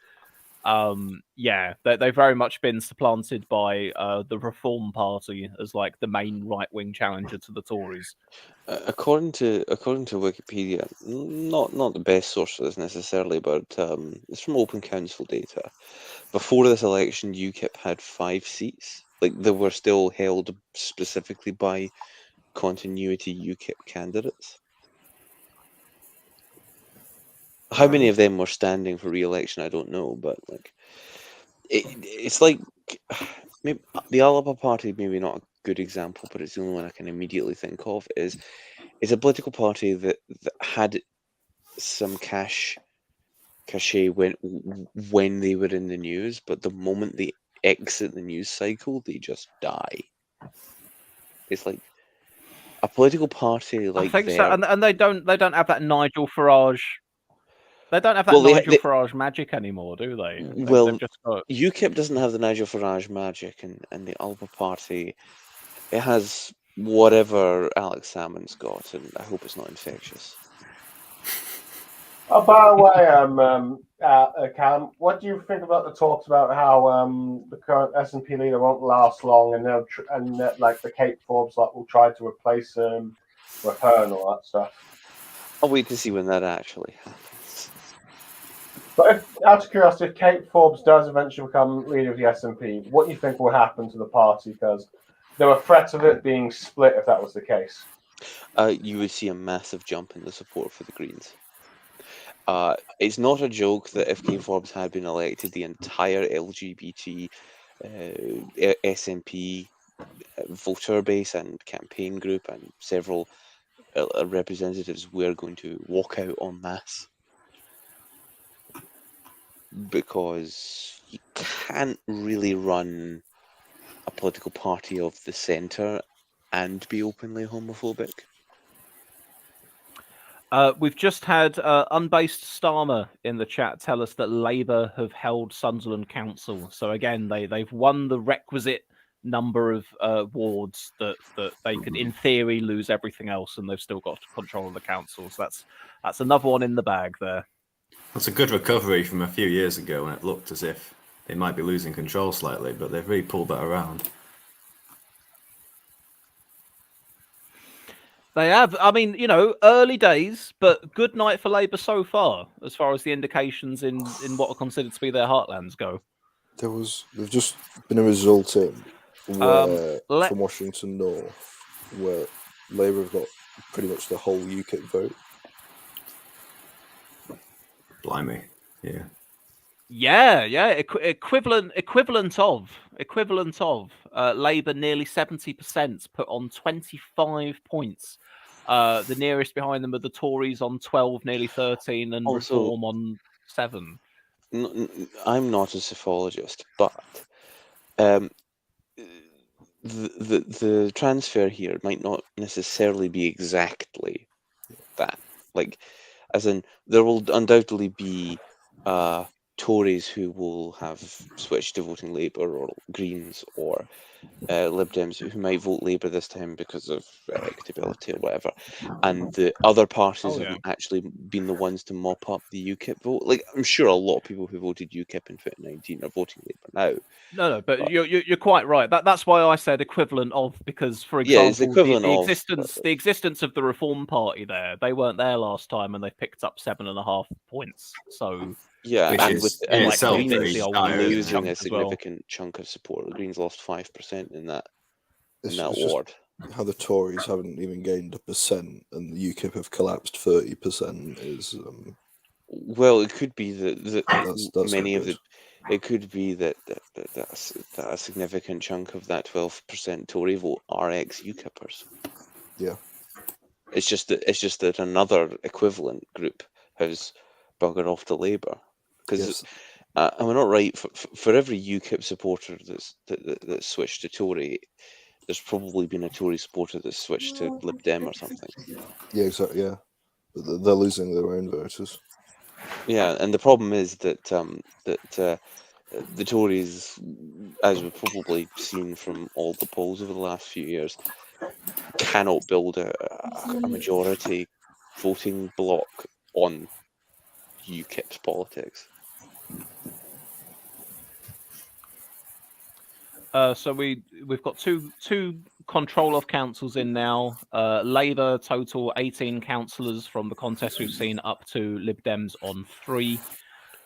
They've very much been supplanted by the Reform Party as like the main right-wing challenger to the Tories. According to Wikipedia, not the best source for this necessarily, but it's from Open Council data. Before this election, UKIP had 5 seats. Like they were still held specifically by continuity UKIP candidates. How many of them were standing for re-election? I don't know, but like, it's like maybe the Alaba Party, maybe not a good example, but it's the only one I can immediately think of. It's a political party that had some cachet when they were in the news, but the moment they exit the news cycle, they just die. It's like a political party like I think so, and they don't have that Nigel Farage. They don't have that Well, Nigel Farage magic anymore, do they? Well, They've just got... UKIP doesn't have the Nigel Farage magic, and the Alba Party, it has whatever Alex Salmon's got, and I hope it's not infectious. Oh, by the way, Callum, what do you think about the talks about how the current SNP leader won't last long, and like the Kate Forbes will try to replace him with her and all that stuff? I'll wait to see when that actually happens. But out of curiosity, if Kate Forbes does eventually become leader of the SNP, what do you think will happen to the party? Because there were threats of it being split if that was the case. You would see a massive jump in the support for the Greens. It's not a joke that if Kate Forbes had been elected, the entire LGBT SNP voter base and campaign group and several representatives were going to walk out en masse. Because you can't really run a political party of the centre and be openly homophobic. We've just had Unbased Starmer in the chat tell us that Labour have held Sunderland Council. So again, they've won the requisite number of wards that they could, in theory, lose everything else, and they've still got control of the council. So that's another one in the bag there. That's a good recovery from a few years ago when it looked as if they might be losing control slightly, but they've really pulled that around. They have. I mean, early days, but good night for Labour so far as the indications in what are considered to be their heartlands go. There's just been a result in from Washington North where Labour have got pretty much the whole UKIP vote. Blimey, yeah. Yeah. Equivalent of Labour nearly 70% put on 25 points. The nearest behind them are the Tories on 12, nearly 13, and Also, Reform on 7. I'm not a psephologist, but the transfer here might not necessarily be exactly that. Like, as in, there will undoubtedly be Tories who will have switched to voting Labour or Greens or Lib Dems who might vote Labour this time because of electability or whatever, and the other parties have actually been the ones to mop up the UKIP vote. Like, I'm sure a lot of people who voted UKIP in 2019 are voting Labour now. No, but you're quite right. That's why I said equivalent of, because, for example, the existence of the Reform Party there, they weren't there last time, and they picked up 7.5 points. So yeah, which and is with in itself losing a significant chunk of support, the Greens lost 5% in that ward. How the Tories haven't even gained 1%, and the UKIP have collapsed 30% is. Well, it could be that that's many of the. It could be that a significant chunk of that 12% Tory vote are ex-UKIPers. Yeah. It's just that another equivalent group has buggered off to Labour. Because am I not right? For every UKIP supporter that's switched to Tory, there's probably been a Tory supporter that's switched to Lib Dem or something. Yeah, exactly. Yeah, but they're losing their own voters. Yeah, and the problem is that the Tories, as we've probably seen from all the polls over the last few years, cannot build a majority voting bloc on UKIP's politics. So we've got two control of councils in now. Labour total 18 councillors from the contest we've seen, up to Lib Dems on 3.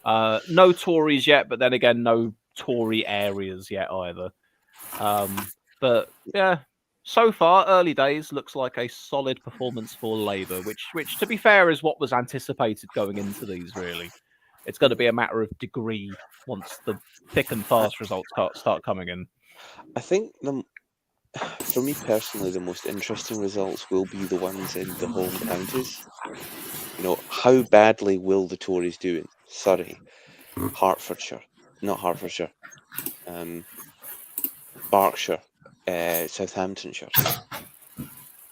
No Tories yet, but then again, no Tory areas yet either. But yeah, so far, early days, looks like a solid performance for Labour, which to be fair is what was anticipated going into these, really. It's going to be a matter of degree once the thick and fast results start coming in. I think for me personally, the most interesting results will be the ones in the home counties. How badly will the Tories do in Surrey, Berkshire, Southamptonshire?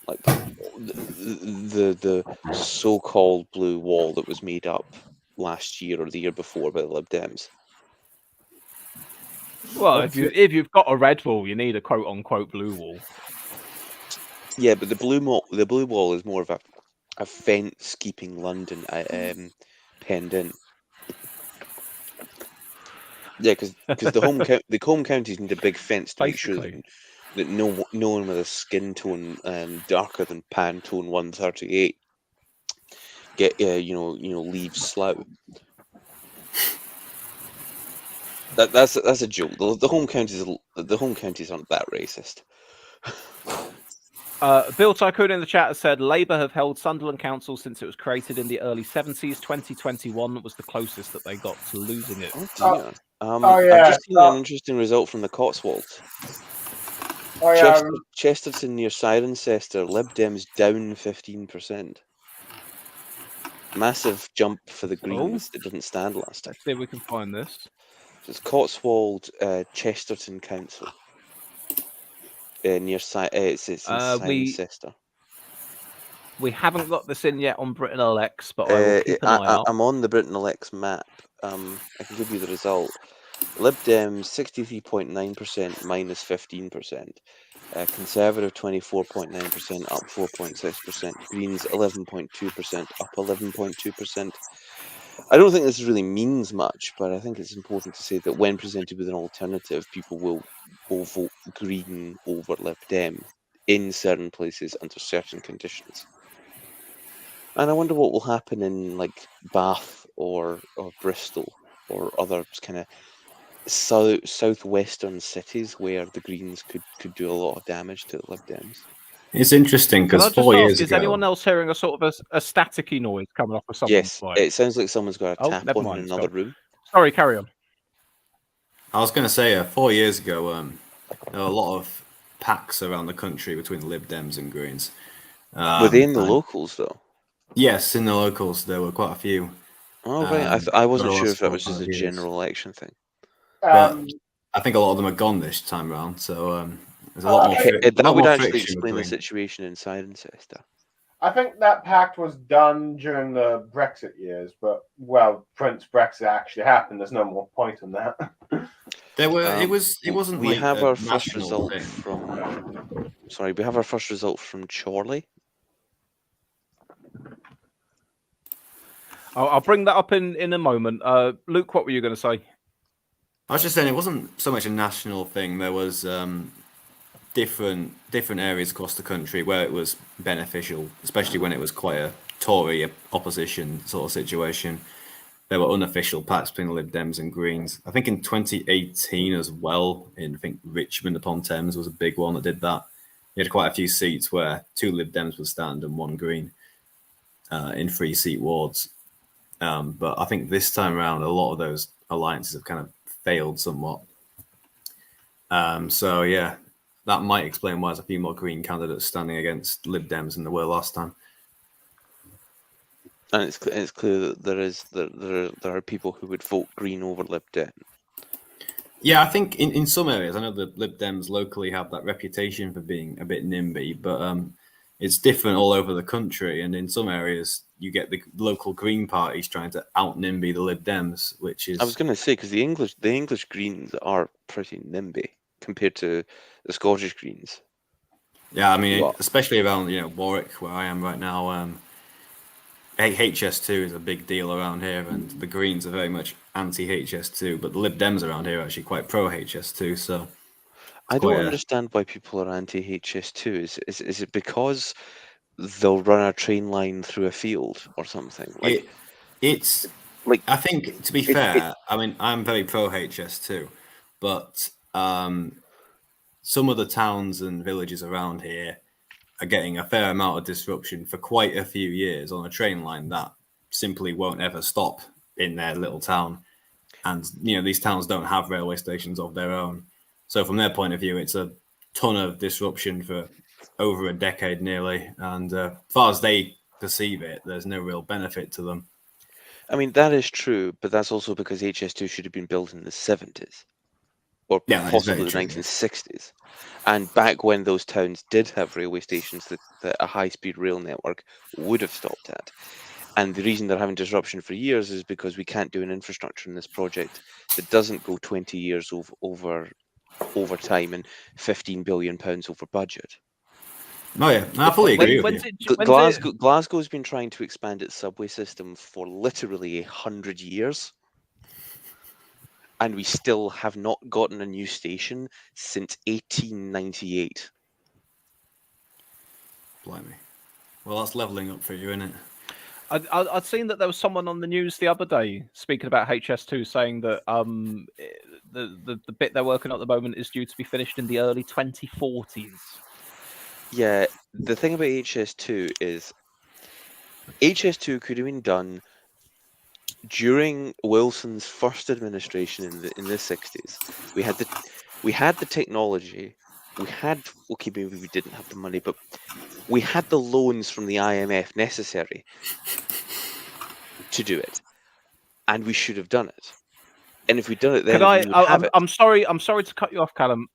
Like the so-called blue wall that was made up last year or the year before by the Lib Dems. Well, if you've got a red wall, you need a quote unquote blue wall. Yeah, but the blue wall is more of a fence keeping London penned in. Yeah, because the home counties need a big fence to make sure that no one with a skin tone darker than Pantone 138 leaves Slough. That's a joke. The home counties aren't that racist. Bill Tycoon in the chat has said Labour have held Sunderland Council since it was created in the early 70s. 2021 was the closest that they got to losing it. Oh dear. yeah, I've just seen an interesting result from the Cotswolds. Chesterton near Cirencester, Lib Dems down 15%. Massive jump for the Greens that didn't stand last time. Let's see if we can find this. So it's Cotswold Chesterton Council. Near Cirencester. We haven't got this in yet on Britain Elects, but I will keep an eye out. I'm on the Britain Elects map. I can give you the result. Lib Dems 63.9% minus 15%. Conservative 24.9% up 4.6%. Greens 11.2% up 11.2%. I don't think this really means much, but I think it's important to say that when presented with an alternative, people will vote Green over Lib Dem in certain places under certain conditions. And I wonder what will happen in like Bath or Bristol or other kind of southwestern cities where the Greens could do a lot of damage to the Lib Dems. It's interesting because 4 years ago... Is anyone else hearing a sort of a staticky noise coming off of someone's Yes, mic? it sounds like someone's got a tap on in another room. Sorry, carry on. I was going to say, 4 years ago, there were a lot of packs around the country between Lib Dems and Greens. Were they in the locals, though? Yes, in the locals, there were quite a few. Oh, right. I wasn't sure if that was just a general election thing. But I think a lot of them are gone this time around, so there's a lot more friction. That would actually explain the situation in Cirencester. I think that pact was done during the Brexit years, but Prince Brexit actually happened. There's no more point in that. There were. It wasn't. We like have a our first national result thing. from. Sorry, we have our first result from Chorley. I'll bring that up in a moment. Luke, what were you going to say? I was just saying it wasn't so much a national thing. There was different areas across the country where it was beneficial, especially when it was quite a Tory opposition sort of situation. There were unofficial pacts between the Lib Dems and Greens. I think in 2018 as well, I think Richmond upon Thames was a big one that did that. You had quite a few seats where 2 Lib Dems would stand and 1 Green in 3-seat wards. But I think this time around, a lot of those alliances have kind of failed somewhat. So yeah, that might explain why there's a few more Green candidates standing against Lib Dems than there were last time. And it's clear that there are people who would vote Green over Lib Dem. Yeah, I think in some areas, I know the Lib Dems locally have that reputation for being a bit NIMBY, but it's different all over the country. And in some areas, you get the local Green parties trying to out-NIMBY the Lib Dems, which is... I was going to say, because the English Greens are pretty NIMBY compared to the Scottish Greens. Yeah, I mean, especially around Warwick, where I am right now, HS2 is a big deal around here, and the Greens are very much anti-HS2, but the Lib Dems around here are actually quite pro-HS2, so... I don't understand why people are anti-HS2. Is it because they'll run a train line through a field or something? It's like, I think, to be fair, I mean, I'm very pro-HS2, but some of the towns and villages around here are getting a fair amount of disruption for quite a few years on a train line that simply won't ever stop in their little town. And, these towns don't have railway stations of their own. So from their point of view, it's a ton of disruption for over a decade nearly. And as far as they perceive it, there's no real benefit to them. I mean, that is true, but that's also because HS2 should have been built in the 70s. Or possibly the 1960s. And back when those towns did have railway stations that a high-speed rail network would have stopped at. And the reason they're having disruption for years is because we can't do an infrastructure in this project that doesn't go 20 years over time and £15 billion over budget. Oh yeah, no, I fully agree with you. Glasgow's been trying to expand its subway system for literally 100 years. And we still have not gotten a new station since 1898. Blimey. Well, that's levelling up for you, isn't it? I'd seen that there was someone on the news the other day speaking about HS2, saying that the bit they're working on at the moment is due to be finished in the early 2040s. Yeah, the thing about HS2 is HS2 could have been done during Wilson's first administration in the 60s. We had the technology. Maybe we didn't have the money, but we had the loans from the IMF necessary to do it, and we should have done it. And if we'd done it then, I'm sorry to cut you off, Callum.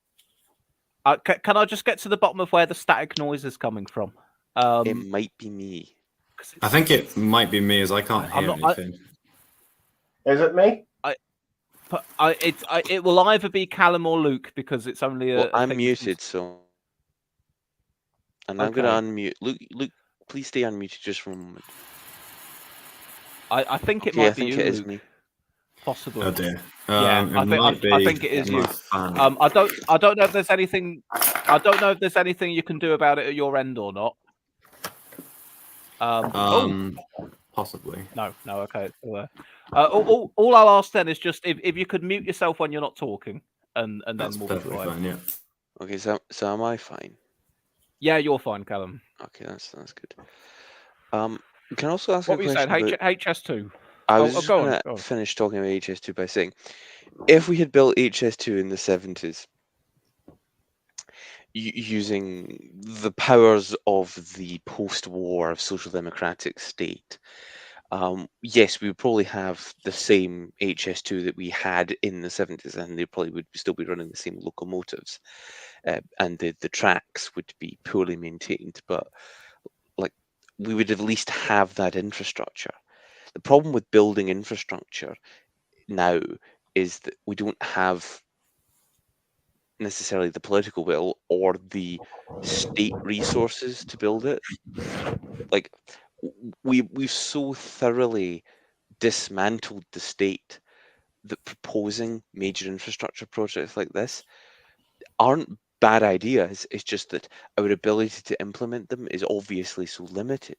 Can I just get to the bottom of where the static noise is coming from? It might be me. I think it might be me, as I can't hear anything. Is it me? It will either be Callum or Luke, because it's only a. Well, I'm muted, so. And I'm going to unmute. Luke, please stay unmuted just for a moment. I think it might be you, it is Luke. me. Possibly. Oh dear. I think it is you. I don't know if there's anything. I don't know if there's anything you can do about it at your end or not. Possibly. No. Okay. It's still there. All I'll ask then is just if you could mute yourself when you're not talking, and That's then we'll be perfectly fine. Yeah. Okay, so am I fine? Yeah, you're fine, Callum. Okay, that's good. Can I also ask What a were you saying? question about... HS2. I was just go going on. to finish talking about HS2 by saying, if we had built HS2 in the 70s, using the powers of the post-war Social Democratic state, yes, we would probably have the same HS2 that we had in the 70s, and they probably would still be running the same locomotives, and the tracks would be poorly maintained, but like we would at least have that infrastructure. The problem with building infrastructure now is that we don't have necessarily the political will or the state resources to build it. Like we've so thoroughly dismantled the state that proposing major infrastructure projects like this aren't bad ideas. It's just that our ability to implement them is obviously so limited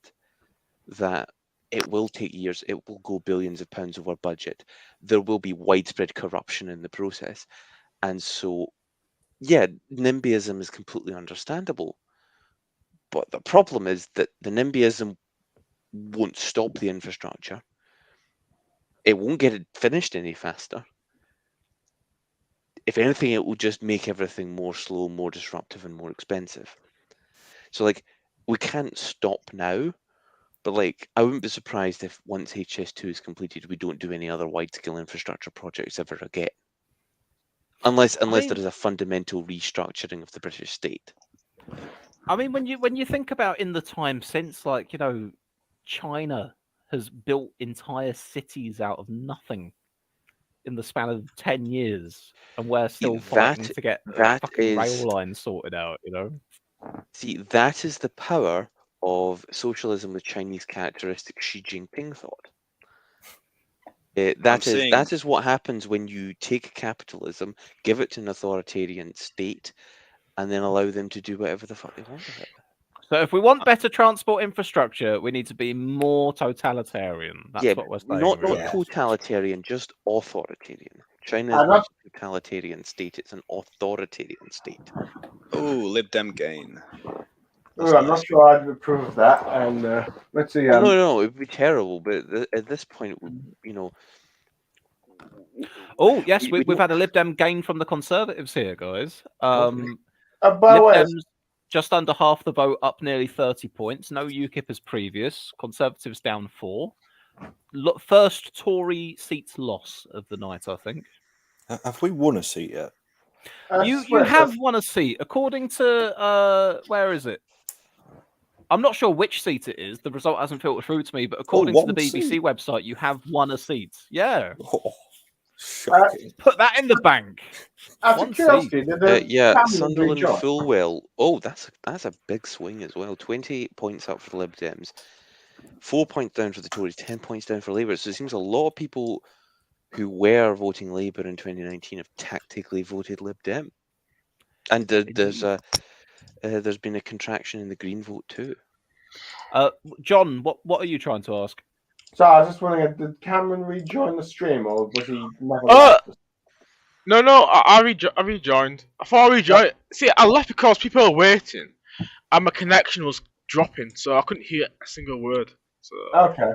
that it will take years. It will go billions of pounds over budget. There will be widespread corruption in the process. And so, yeah, NIMBYism is completely understandable. But the problem is that the NIMBYism won't stop the infrastructure. It won't get it finished any faster. If anything, it will just make everything more slow, more disruptive, and more expensive. So, like, we can't stop now. But like, I wouldn't be surprised if once HS2 is completed, we don't do any other wide-scale infrastructure projects ever again, unless there is a fundamental restructuring of the British state. I mean, when you think about in the time since, like, you know, China has built entire cities out of nothing in the span of 10 years, and we're still fighting to get fucking rail lines sorted out. You know. See, that is the power of socialism with Chinese characteristics Xi Jinping thought. That is what happens when you take capitalism, give it to an authoritarian state, and then allow them to do whatever the fuck they want with it. So if we want better transport infrastructure, we need to be more totalitarian. That's what we're saying. Not totalitarian, just authoritarian. China is not a totalitarian state, it's an authoritarian state. Oh, Lib Dem gain. I'm not sure I'd approve of that. And let's see. No, it would be terrible. But at this point, you know. Oh yes, we've had a Lib Dem gain from the Conservatives here, guys. Lib Dems just under half the vote, up nearly 30 points. No UKIP as previous. Conservatives down 4. First Tory seats loss of the night, I think. Have we won a seat yet? You have won a seat, according to where is it? I'm not sure which seat it is. The result hasn't filtered through to me, but according to the one BBC seat? website, you have won a seat. Yeah, Oh, shocking. put that in the bank. Out One of curiosity, did the Yeah, Cameron Sunderland rejoin? Fulwell. Oh, that's a big swing as well. 28 points up for the Lib Dems, 4 points down for the Tories, 10 points down for Labour. So it seems a lot of people who were voting Labour in 2019 have tactically voted Lib Dem, and there's been a contraction in the Green vote too. John, what are you trying to ask? So I was just wondering, did Cameron rejoin the stream, or was he never Uh, left? No, I rejoined. I thought I rejoined. See, I left because people were waiting, and my connection was dropping, so I couldn't hear a single word. So Okay.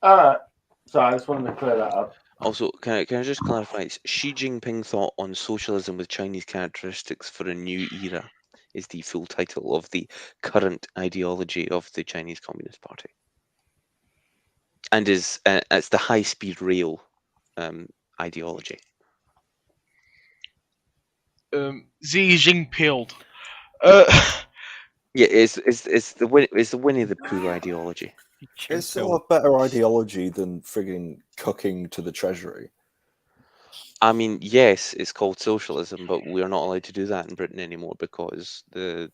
All right. So I just wanted to clear that up. Also, can I just clarify? Xi Jinping thought on socialism with Chinese characteristics for a new era is the full title of the current ideology of the Chinese Communist Party, and is it's the high-speed rail ideology. Xi Jinping. Yeah, it's the Winnie the Pooh ideology. It's still a better ideology than frigging cooking to the treasury. I mean, yes, it's called socialism, but we are not allowed to do that in Britain anymore because the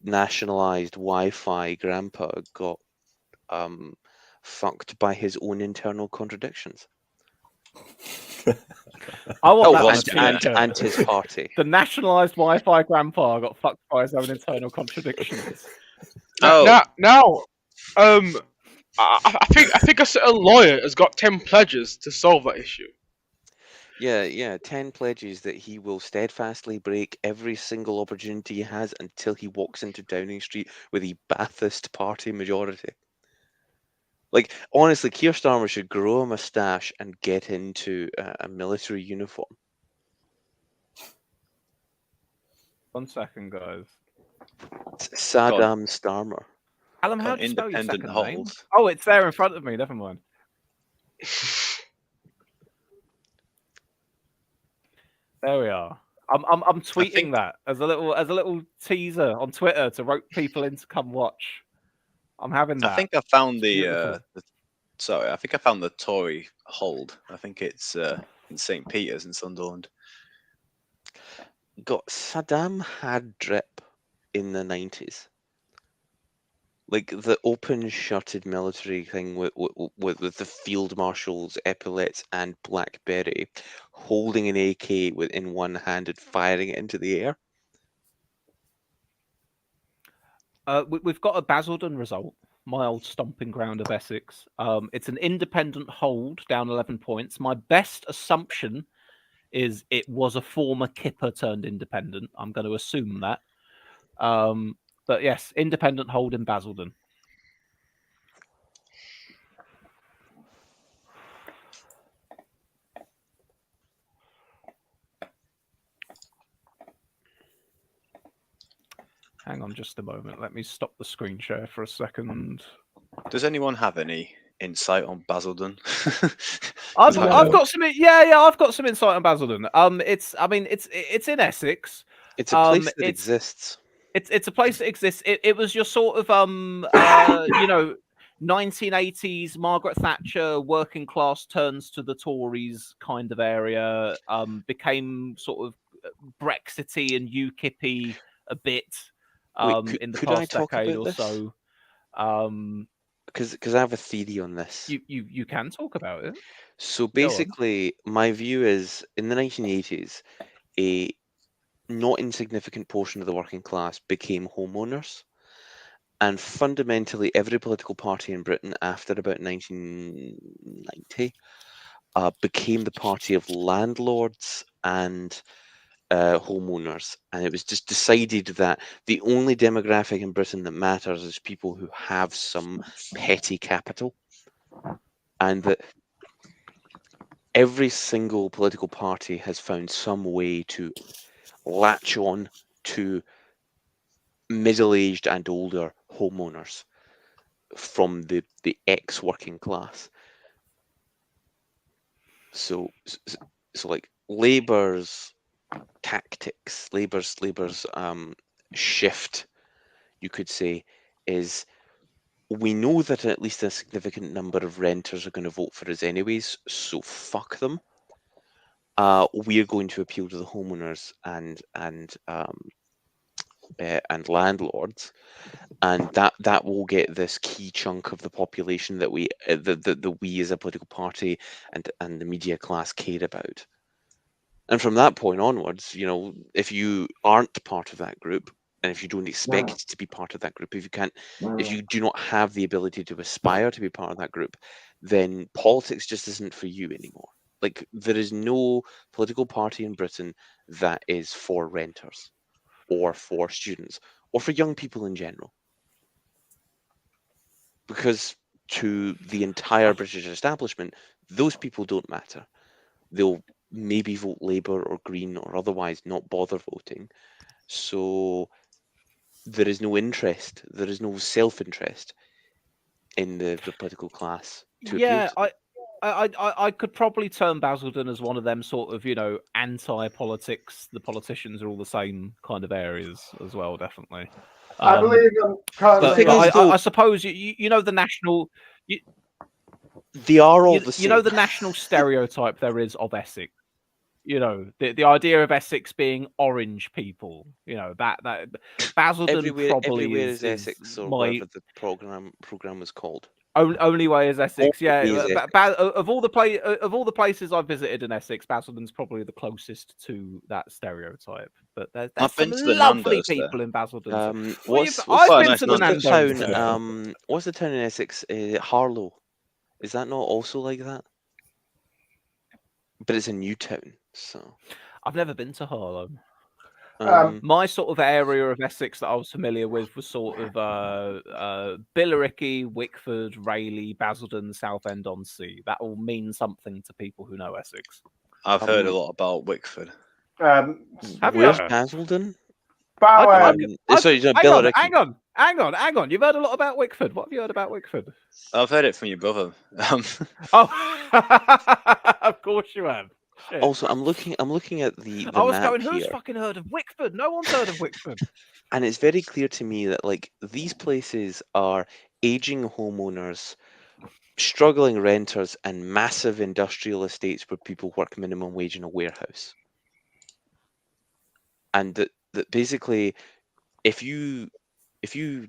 nationalized Wi-Fi grandpa got fucked by his own internal contradictions. I want that on a t-shirt. and his party. The nationalised Wi-Fi grandpa got fucked by his own internal contradictions. I think a certain lawyer has got 10 pledges to solve that issue. Yeah, 10 pledges that he will steadfastly break every single opportunity he has until he walks into Downing Street with a Ba'athist party majority. Like, honestly, Keir Starmer should grow a moustache and get into a military uniform. 1 second, guys. Saddam Starmer. Alan, how do you spell your Independent second name? hold. Oh, it's there in front of me. Never mind. There we are. I'm tweeting that as a little teaser on Twitter to rope people in to come watch. I'm having that. I think I found Beautiful. I think I found the Tory hold. I think it's in St. Peter's in Sunderland. Got Saddam had drip in the 90s. Like the open-shirted military thing with the field marshals, epaulets, and BlackBerry, holding an AK in one hand and firing it into the air. We've got a Basildon result, my old stomping ground of Essex. It's an independent hold, down 11 points. My best assumption is it was a former Kipper turned independent. I'm going to assume that. But yes, independent hold in Basildon. Hang on just a moment. Let me stop the screen share for a second. Does anyone have any insight on Basildon? I've got some. Yeah, I've got some insight on Basildon. It's in Essex. It's a place that exists. It's a place that exists. It was your sort of 1980s Margaret Thatcher working class turns to the Tories kind of area. Became sort of Brexity and UKIP-y a bit in the past decade or so. Because I have a theory on this. You can talk about it. So basically, my view is in the 1980s, a not insignificant portion of the working class became homeowners. And fundamentally, every political party in Britain after about 1990 became the party of landlords and homeowners. And it was just decided that the only demographic in Britain that matters is people who have some petty capital. And that every single political party has found some way to latch on to middle-aged and older homeowners from the ex-working class. So like Labour's tactics, Labour's shift you could say, is we know that at least a significant number of renters are going to vote for us anyways, so fuck them. We're going to appeal to the homeowners and landlords, and that will get this key chunk of the population that we we as a political party and the media class care about. And from that point onwards, you know, if you aren't part of that group, and if you don't expect to be part of that group, if you do not have the ability to aspire to be part of that group, then politics just isn't for you anymore. Like, there is no political party in Britain that is for renters or for students or for young people in general. Because to the entire British establishment, those people don't matter. They'll maybe vote Labour or Green or otherwise not bother voting. So there is no interest, there is no self-interest in the political class to appeal to. I could probably term Basildon as one of them sort of, you know, anti-politics. The politicians are all the same kind of areas as well, definitely. I believe currently. I suppose you know the national. They are all the same. You know the national stereotype there is of Essex. You know, the idea of Essex being orange people. You know that Basildon everywhere is Essex, or whatever the program was called. Only way is Essex. Of all the places I've visited in Essex, Basildon's probably the closest to that stereotype. But there's some lovely people in Basildon. I've been to the Nando's. What's the town in Essex? Harlow. Is that not also like that? But it's a new town, so I've never been to Harlow. My sort of area of Essex that I was familiar with was sort of Billericay, Wickford, Rayleigh, Basildon, Southend-on-Sea. That all means something to people who know Essex. I've heard a lot about Wickford. Where's Basildon? Billericay. Hang on. You've heard a lot about Wickford. What have you heard about Wickford? I've heard it from your brother. Of course you have. Shit. Also, I'm looking at the I was map going, who's here, fucking heard of Wickford? No one's heard of Wickford. and it's very clear to me that like these places are aging homeowners, struggling renters, and massive industrial estates where people work minimum wage in a warehouse. And that basically, if you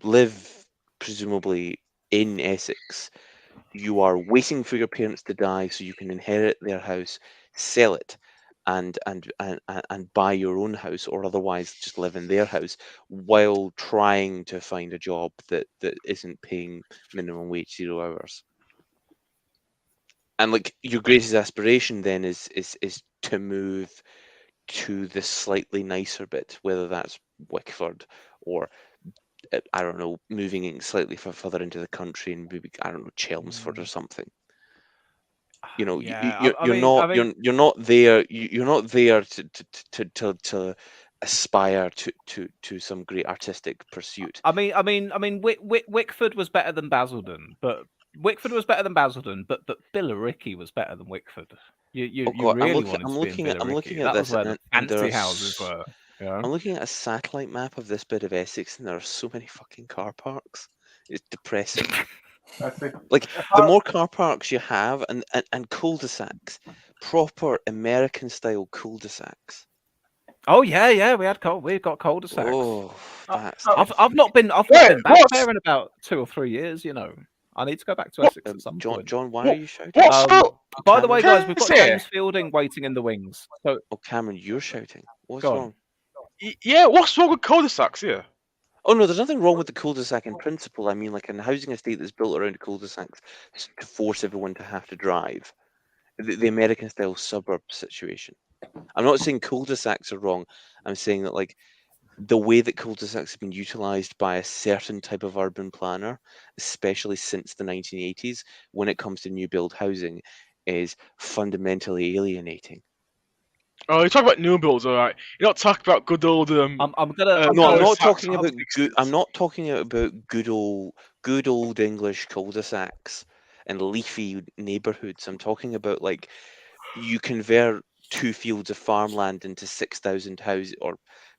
live presumably in Essex, you are waiting for your parents to die so you can inherit their house, sell it, and buy your own house, or otherwise just live in their house while trying to find a job that isn't paying minimum wage 0 hours. And like your greatest aspiration then is to move to the slightly nicer bit, whether that's Wickford or I don't know, moving slightly further into the country and maybe I don't know, Chelmsford or something. You know, you're not there. You're not there to aspire to some great artistic pursuit. I mean, Wickford was better than Basildon, but Billericay was better than Wickford. I'm looking at this, where the fancy houses were. Yeah. I'm looking at a satellite map of this bit of Essex, and there are so many fucking car parks. It's depressing. Like the more car parks you have, and cul-de-sacs, proper American style cul-de-sacs. Oh yeah, we've got cul-de-sacs. Oh, that's I've not been back there in about 2 or 3 years. You know, I need to go back to Essex at some point. John, why are you shouting? By the way, guys, we've got James Fielding waiting in the wings. So, Cameron, you're shouting. What's wrong? Yeah, what's wrong with cul-de-sacs here? Oh no, there's nothing wrong with the cul-de-sac in principle. I mean, like a housing estate that's built around cul-de-sacs to force everyone to have to drive. The American style suburb situation. I'm not saying cul-de-sacs are wrong. I'm saying that like the way that cul-de-sacs have been utilized by a certain type of urban planner, especially since the 1980s, when it comes to new build housing, is fundamentally alienating. Oh, you're talking about new builds, all right. You're not talking about good old. I'm not talking about good. I'm not talking about good old English cul-de-sacs and leafy neighborhoods. I'm talking about like you convert 2 fields of farmland into 6,000 houses or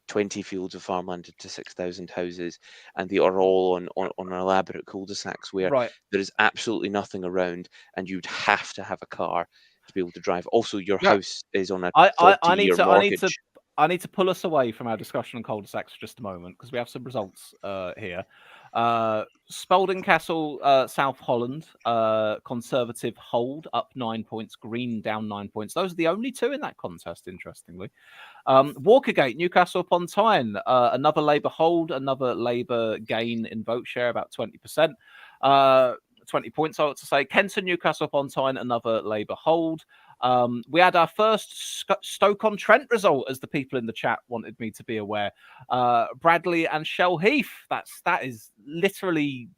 20 fields of farmland into 6,000 houses, and they are all on elaborate cul-de-sacs where Right. there is absolutely nothing around, and you'd have to have a car to be able to drive. Also, your Yeah. house is on a I 30-year mortgage. I need to pull us away from our discussion on cul-de-sacs for just a moment because we have some results here. Spalding Castle, South Holland, Conservative hold up 9 points, Green down 9 points. Those are the only two in that contest, interestingly. Walkergate, Newcastle upon Tyne, another Labour hold, another Labour gain in vote share, about 20%. 20 points, I ought to say. Kenton, Newcastle upon Tyne, another Labour hold. We had our first Stoke-on-Trent result, as the people in the chat wanted me to be aware. Bradley and Shell Heath. That is literally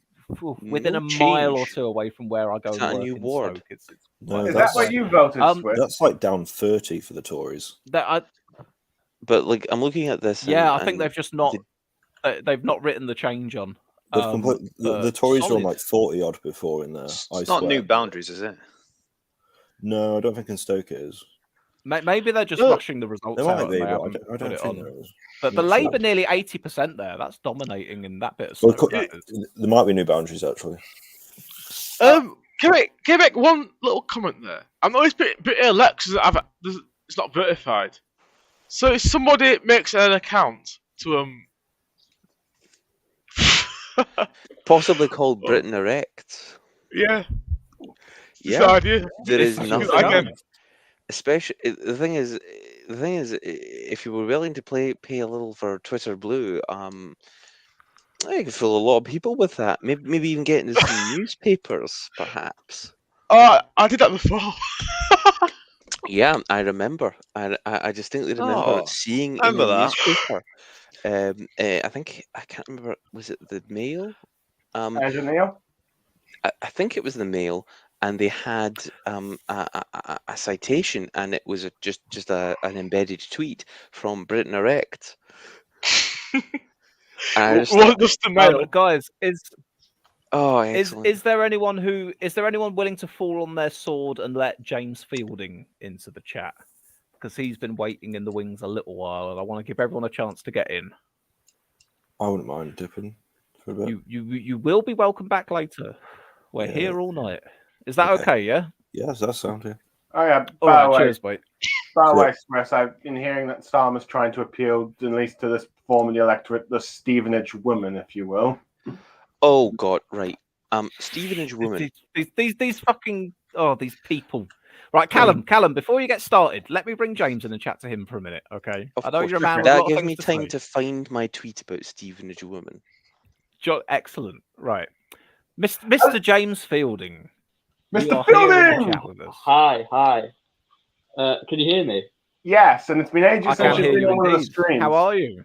within No a mile or change. two away from where I go Is and that a work new in ward? Stoke. It's No, Is that that's what you voted, Swift? that's like down 30 for the Tories. that But like, I'm looking at this. yeah, and, I think and they've just not the- written the change on. They've the Tories were on solid. like 40 odd before in there. It's not new boundaries, is it? No, I don't think in Stoke it is. Maybe they're just Well, rushing the results There out might and be, they but haven't I put don't it think on. there is. But Not Labour sure. nearly 80% there. That's dominating in that bit of Well, Stoke. That is. there might be new boundaries actually. Can I make one little comment there? I know it's a bit elect because it's not verified. So if somebody makes an account to possibly called Britain Erect. yeah, Yeah, the idea. there is It's just nothing. again. Especially the thing is, if you were willing to pay a little for Twitter Blue, I could fool a lot of people with that. Maybe even get into some newspapers, perhaps. Oh, I did that before. Yeah, I remember. I distinctly remember Oh, seeing I in the remember that. newspaper. I think I can't remember. Was it the Mail? Andrew Neil? I think it was the Mail, and they had a citation, and it was just an embedded tweet from Britain Erect. And I just Well, thought, just the mail. Guys, oh, is excellent. there anyone willing to fall on their sword and let James Fielding into the chat? Because he's been waiting in the wings a little while, and I want to give everyone a chance to get in. I wouldn't mind dipping for a bit. You will be welcome back later. We're Yeah. here all night. Is that Okay. okay? Yeah. Yes, that sounds good. Oh yeah. All By right. the way, Cheers, mate. by the So- way, Smith, I've been hearing that Starmer's trying to appeal at least to this form of the electorate, the Stevenage woman, if you will. Oh God, right. Stevenage woman. These fucking these people. Right, Callum, before you get started, let me bring James in and chat to him for a minute, okay? Of I know course. you're a man with a That lot of gives things me to time say. to find my tweet about Stevenage woman. Excellent. Right. Mr. James Fielding. You Mr. are here in the Fielding! chat with us. Hi. Can you hear me? Yes, and it's been ages I since can you've hear been you on one of the indeed. streams. How are you?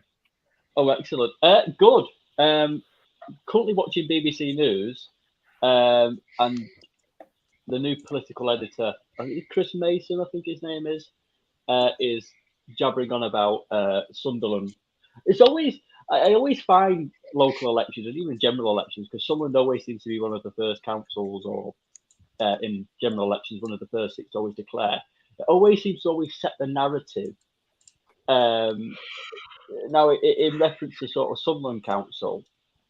Oh, excellent. Good. Currently watching BBC News, and the new political editor, I think Chris Mason, I think his name is jabbering on about Sunderland. It's always I always find local elections and even general elections, because Sunderland always seems to be one of the first councils, or in general elections, one of the first six to always declare. It always seems to always set the narrative. Now, in reference to sort of Sunderland Council,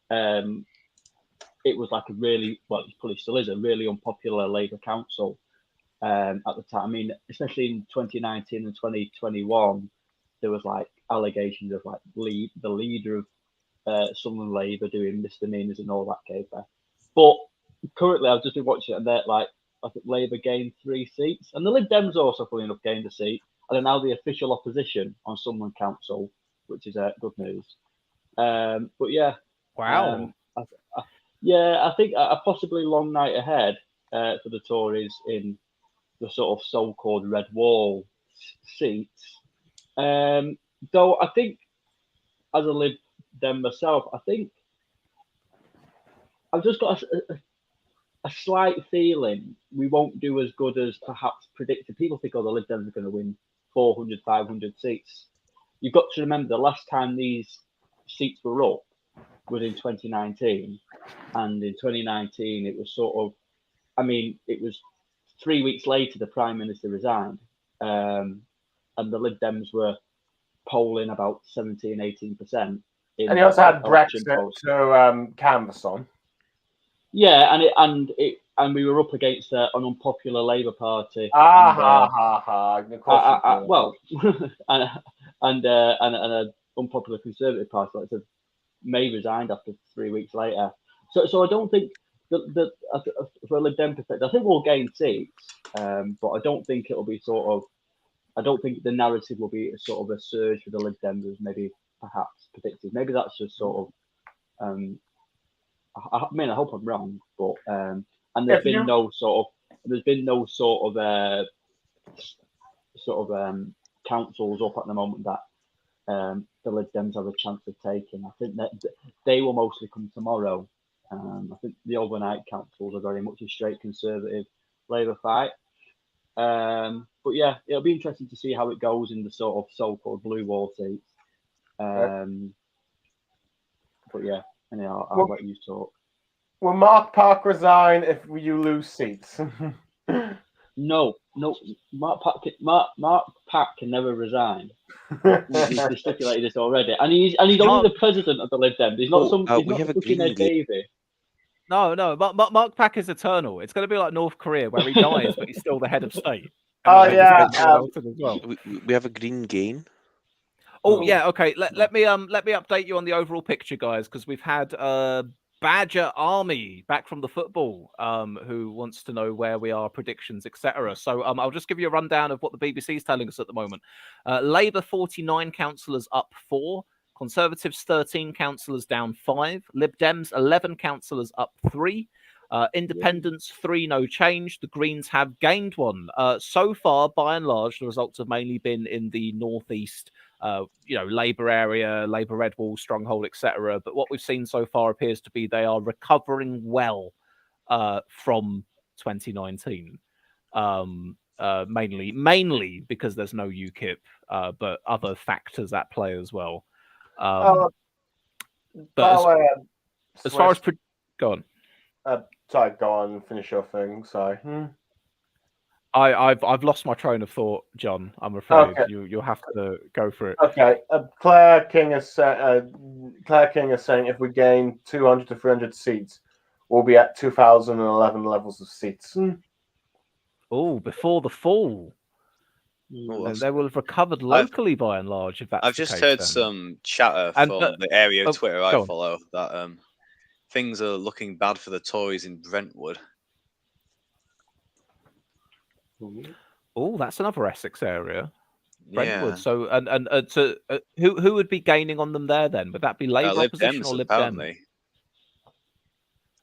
it was like a really, well, it probably still is a really unpopular Labour council at the time. I mean, especially in 2019 and 2021, there was like allegations of like the leader of Sunderland Labour doing misdemeanors and all that came there. But currently, I've just been watching it, and they're like, I think Labour gained 3 seats, and the Lib Dems also, funny enough, gained a seat, and are now the official opposition on Sunderland Council, which is good news. But yeah, Wow. I think a possibly long night ahead for the Tories in the sort of so-called Red Wall seats. Though I think, as a Lib Dem myself, I think I've just got a slight feeling we won't do as good as perhaps predicted. People think, oh, the Lib Dems are going to win 400, 500 seats. You've got to remember the last time these seats were up was in 2019. And in 2019, it was sort of, I mean, it was 3 weeks later the Prime Minister resigned. And the Lib Dems were polling about 17, 18%. And he also had election Brexit polls. to canvass on. Yeah, and we were up against an unpopular Labour Party. Well, and an unpopular Conservative Party. Like I said, May resigned after 3 weeks later. So I don't think that for a Lib Dem perspective, I think we'll gain seats, but I don't think it'll be I don't think the narrative will be sort of a surge for the Lib Dems as maybe perhaps predicted. Maybe that's just sort of. I mean, I hope I'm wrong, but and there's been no sort of councils up at the moment that the Lib Dems have a chance of taking. I think that they will mostly come tomorrow. I think the overnight councils are very much a straight Conservative Labour fight. But yeah, it'll be interesting to see how it goes in the sort of so-called blue wall seats. But yeah, anyhow, I'll let you talk. Will Mark Park resign if you lose seats? No. Mark Park can never resign. We've stipulated this already, and he's only the president of the Lib Dems. He's not we have a fucking Ed Davey. No. Mark Pack is eternal. It's going to be like North Korea, where he dies, but he's still the head of state. Oh yeah. As well. We have a green gain. Oh yeah, okay. Let me update you on the overall picture, guys, because we've had Badger Army back from the football, who wants to know where we are, predictions, etc. So I'll just give you a rundown of what the BBC is telling us at the moment. Labour 49 councillors up 4, Conservatives 13 councillors down 5, Lib Dems 11 councillors up 3. Independents 3, no change. The Greens have gained 1. So far, by and large, the results have mainly been in the northeast, Labour area, Labour Red Wall, Stronghold, etc. But what we've seen so far appears to be they are recovering well from 2019. Mainly because there's no UKIP, but other factors at play as well. But as far as go on. Sorry, go on, finish your thing. Sorry. I've lost my train of thought, John. I'm afraid Okay. you'll have to go for it. Okay. Claire King is saying if we gain 200 to 300 seats, we'll be at 2011 levels of seats. Oh, before the fall. And they will have recovered locally by and large. If that's I've just heard some chatter from the area of Twitter I follow that things are looking bad for the Tories in Brentwood. Oh, that's another Essex area, Brentwood. Yeah. So, so who would be gaining on them there then? Would that be Labour Lib opposition Dems, or Lib apparently. Dem?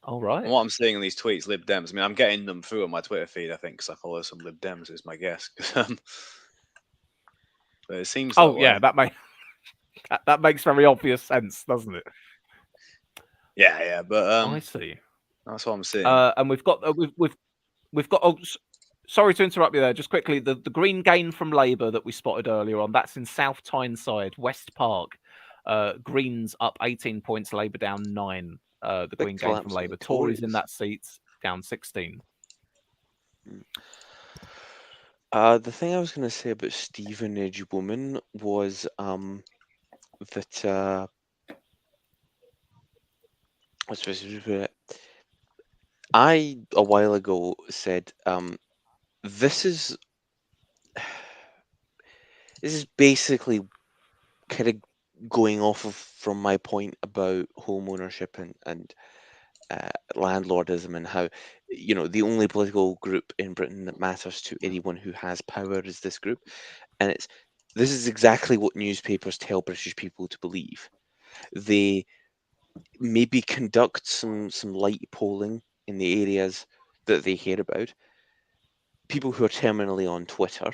All right. And what I'm seeing in these tweets, Lib Dems. I mean, I'm getting them through on my Twitter feed, I think, because I follow some Lib Dems, is my guess. But it seems. Oh yeah, that makes very obvious sense, doesn't it? Yeah, but I see. That's what I'm seeing. And we've got we've got. Oh, sorry to interrupt you there. Just quickly, the green gain from Labour that we spotted earlier on. That's in South Tyneside, West Park. Greens up 18 points, Labour down 9. The green gain from Labour. Tories in that seat down 16. The thing I was going to say about Stevenage woman was that I a while ago said this is basically kind of going off of from my point about home ownership and landlordism and how the only political group in Britain that matters to anyone who has power is this group, and this is exactly what newspapers tell British people to believe. They maybe conduct some light polling in the areas that they hear about. People who are terminally on Twitter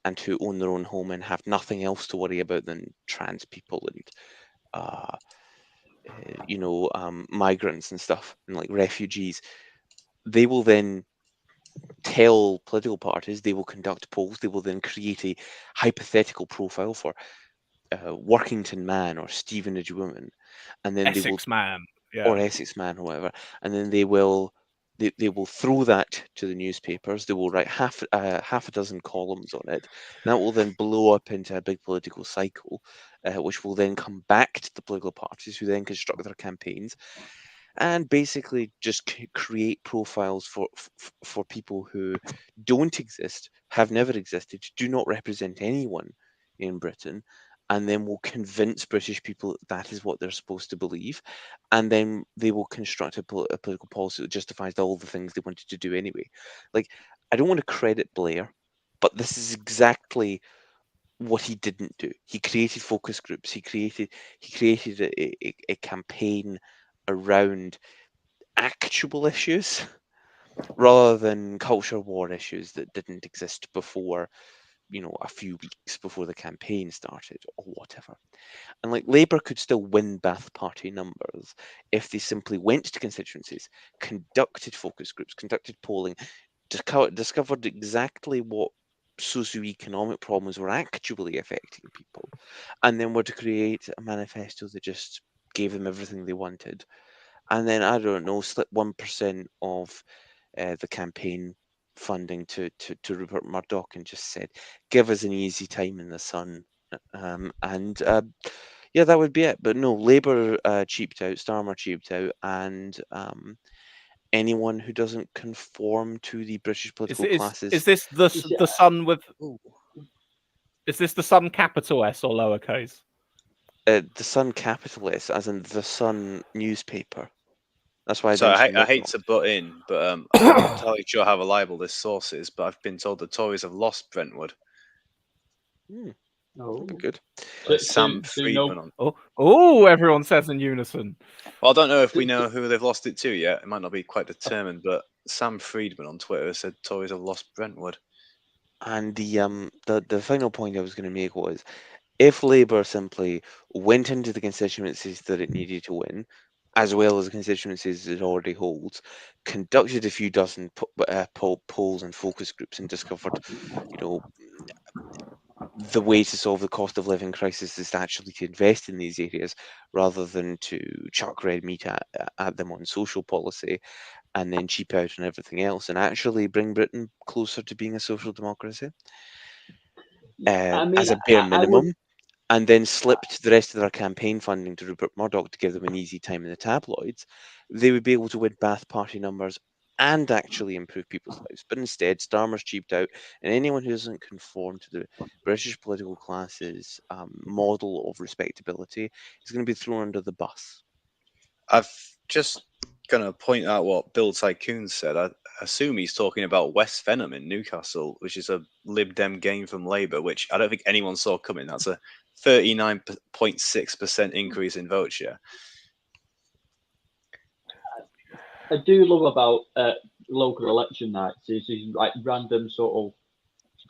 and who own their own home and have nothing else to worry about than trans people and migrants and stuff, and like refugees, they will then tell political parties, they will conduct polls, they will then create a hypothetical profile for Workington Man or Stevenage Woman, and then Essex Man, or Essex Man or whatever, and then they will they will throw that to the newspapers. They will write half a dozen columns on it. That will then blow up into a big political cycle, which will then come back to the political parties, who then construct their campaigns, and basically just create profiles for people who don't exist, have never existed, do not represent anyone in Britain, and then will convince British people that is what they're supposed to believe, and then they will construct a political policy that justifies all the things they wanted to do anyway. Like, I don't want to credit Blair, but this is exactly what he didn't do. He created focus groups. He created a campaign around actual issues rather than culture war issues that didn't exist before, a few weeks before the campaign started or whatever. And like, Labour could still win Bath Party numbers if they simply went to constituencies, conducted focus groups, conducted polling, discovered exactly what socioeconomic problems were actually affecting people, and then were to create a manifesto that just gave them everything they wanted. And then, I don't know, slip 1% of the campaign funding to Rupert Murdoch and just said, give us an easy time in the sun. Yeah, that would be it. But no, Labour cheaped out, Starmer cheaped out, and anyone who doesn't conform to the British political classes. Is this the Sun with? Is this the Sun capital S or lowercase? The Sun capital S, as in the Sun newspaper. That's why. So I hate to butt in, but I'm not entirely sure how reliable this source is. But I've been told the Tories have lost Brentwood. Oh, good. Sam Friedman. Oh, everyone says in unison. Well, I don't know if we know who they've lost it to yet. It might not be quite determined, but Sam Friedman on Twitter said Tories have lost Brentwood. And the final point I was going to make was, if Labour simply went into the constituencies that it needed to win, as well as the constituencies it already holds, conducted a few dozen polls and focus groups, and discovered, the way to solve the cost of living crisis is actually to invest in these areas rather than to chuck red meat at them on social policy and then cheap out on everything else, and actually bring Britain closer to being a social democracy as a bare minimum. And then slipped the rest of their campaign funding to Rupert Murdoch to give them an easy time in the tabloids, they would be able to win Bath Party numbers and actually improve people's lives. But instead, Starmer's cheaped out, and anyone who doesn't conform to the British political class's model of respectability is going to be thrown under the bus. I've just going to point out what Bill Tycoon said. I assume he's talking about West Fenham in Newcastle, which is a Lib Dem gain from Labour, which I don't think anyone saw coming. That's a 39.6% increase in vote share. I do love about local election nights is these like random sort of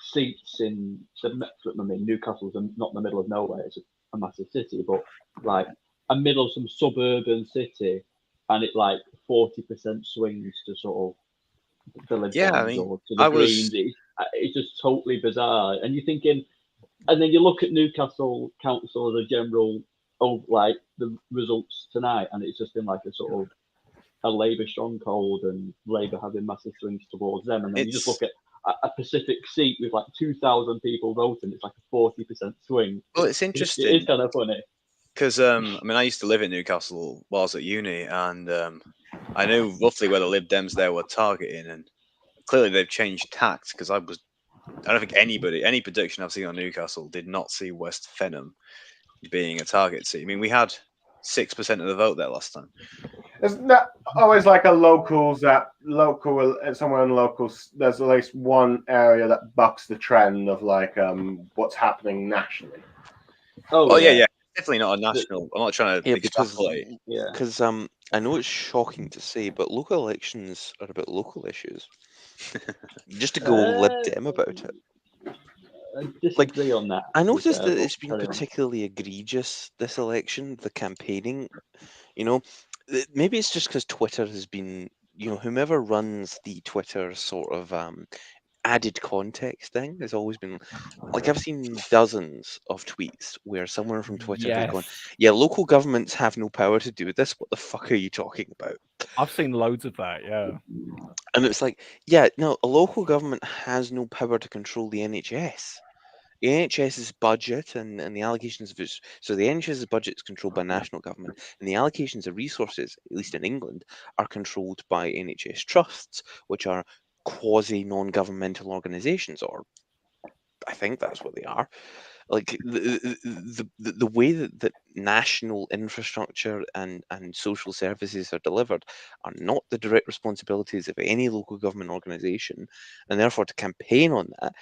seats in Newcastle's not in the middle of nowhere, it's a massive city, but like a middle of some suburban city, and it like 40% swings to sort of the Liberals or to the Greens. It's just totally bizarre. And you're thinking, and then you look at Newcastle Council as a general, like the results tonight, and it's just been like a sort of a Labour stronghold and Labour having massive swings towards them. And then you just look at a Pacific seat with like 2,000 people voting, it's like a 40% swing. Well, it's interesting. It's kind of funny. Because, I used to live in Newcastle while I was at uni, and I knew roughly where the Lib Dems there were targeting, and clearly they've changed tact, because I don't think any prediction I've seen on Newcastle did not see West Fenham being a target seat. I mean, we had 6% of the vote there last time. Isn't that always like a locals somewhere in locals? There's at least one area that bucks the trend of like what's happening nationally. Oh yeah. Definitely not a national. I'm not trying to extrapolate. Because I know it's shocking to say, but local elections are about local issues. Just to go Lib Dem about it. I disagree on that. I noticed that it's been particularly egregious this election, the campaigning. Maybe it's just because Twitter has been, whomever runs the Twitter sort of added context thing has always been like I've seen dozens of tweets where someone from Twitter has gone, Yes. "Yeah, local governments have no power to do this. What the fuck are you talking about?" I've seen loads of that, yeah. And it's like, yeah, no, a local government has no power to control the NHS. The NHS's budget and the allocations of its so the NHS's budget is controlled by national government, and the allocations of resources, at least in England, are controlled by NHS trusts, which are quasi non-governmental organisations, or I think that's what they are. Like the way that national infrastructure and social services are delivered are not the direct responsibilities of any local government organisation, and therefore to campaign on that.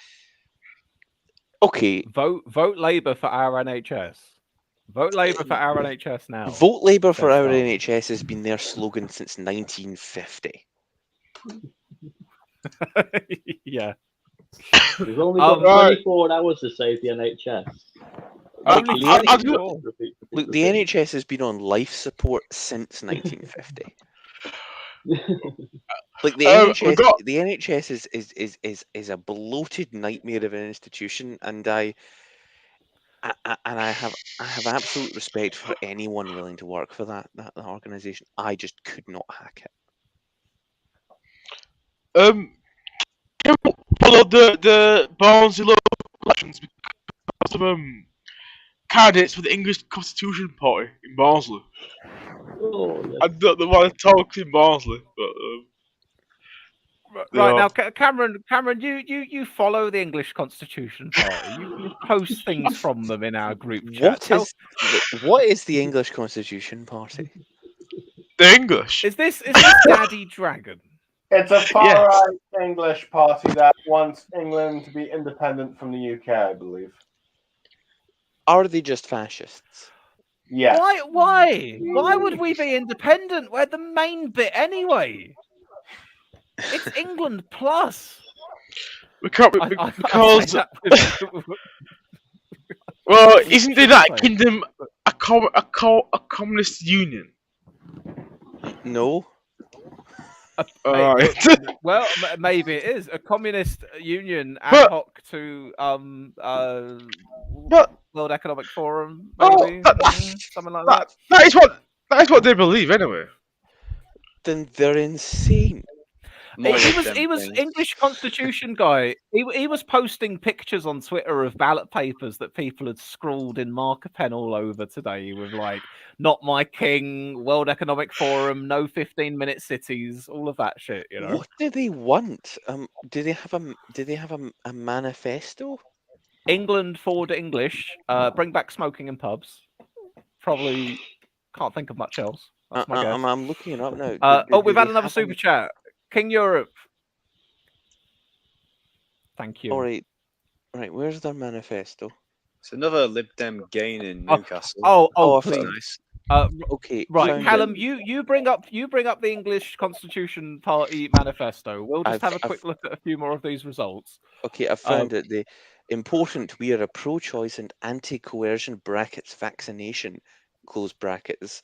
Okay, Vote Labour for our NHS. Vote Labour for our NHS now. Vote Labour for said our Starmer. NHS has been their slogan since 1950. Yeah. We've only got 24 hours to save the NHS. Only Look, the NHS has been on life support since 1950. Like the NHS is a bloated nightmare of an institution, and I have absolute respect for anyone willing to work for that organisation. I just could not hack it. Follow the Barnsley local elections because of candidates for the English Constitution Party in Barnsley. Oh, yes. I don't know why I talk in Barnsley, but right now, Cameron, you follow the English Constitution Party. You post things from them in our group chat. What is the English Constitution Party? The English. Is this Daddy Dragon? It's a far-right English party that wants England to be independent from the UK, I believe. Are they just fascists? Yeah. Why would we be independent? We're the main bit anyway. It's England plus. We can't because well, isn't the United Kingdom a communist union? No. Well, maybe it is a communist union ad hoc to World Economic Forum, maybe something like that. That is what they believe anyway. Then they're insane. He was English Constitution guy. He was posting pictures on Twitter of ballot papers that people had scrawled in marker pen all over today with like "Not my king," World Economic Forum, no 15-minute cities, all of that shit. You know. What do they want? Do they have a manifesto? England forward English. Bring back smoking in pubs. Probably can't think of much else. That's my guess. I'm looking it up now. We've had another super chat. King Europe. Thank you. All right. Where's their manifesto? It's another Lib Dem gain in Newcastle. Please. Nice. Okay. Right, Callum, you bring up the English Constitution Party manifesto. We'll just have a quick look at a few more of these results. Okay, I found it. The important: we are a pro-choice and anti-coercion (vaccination). Close brackets.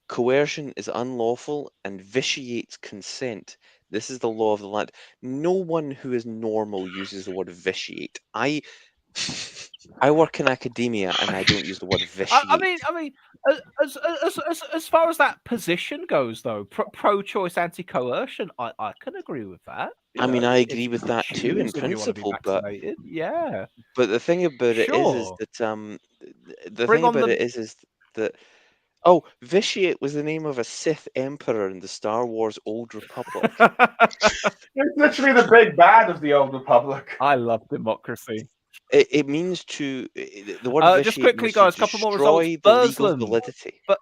Coercion is unlawful and vitiates consent. This is the law of the land. No one who is normal uses the word vitiate. I work in academia and I don't use the word vitiate. I mean, as far as that position goes, though, pro-choice, anti-coercion, I can agree with that. I mean, I agree with that too in principle, but yeah. But the thing about it is that oh, Vitiate was the name of a Sith Emperor in the Star Wars Old Republic. It's literally the big bad of the Old Republic. I love democracy. It means to the word just quickly, guys, a couple more results. Legal validity. But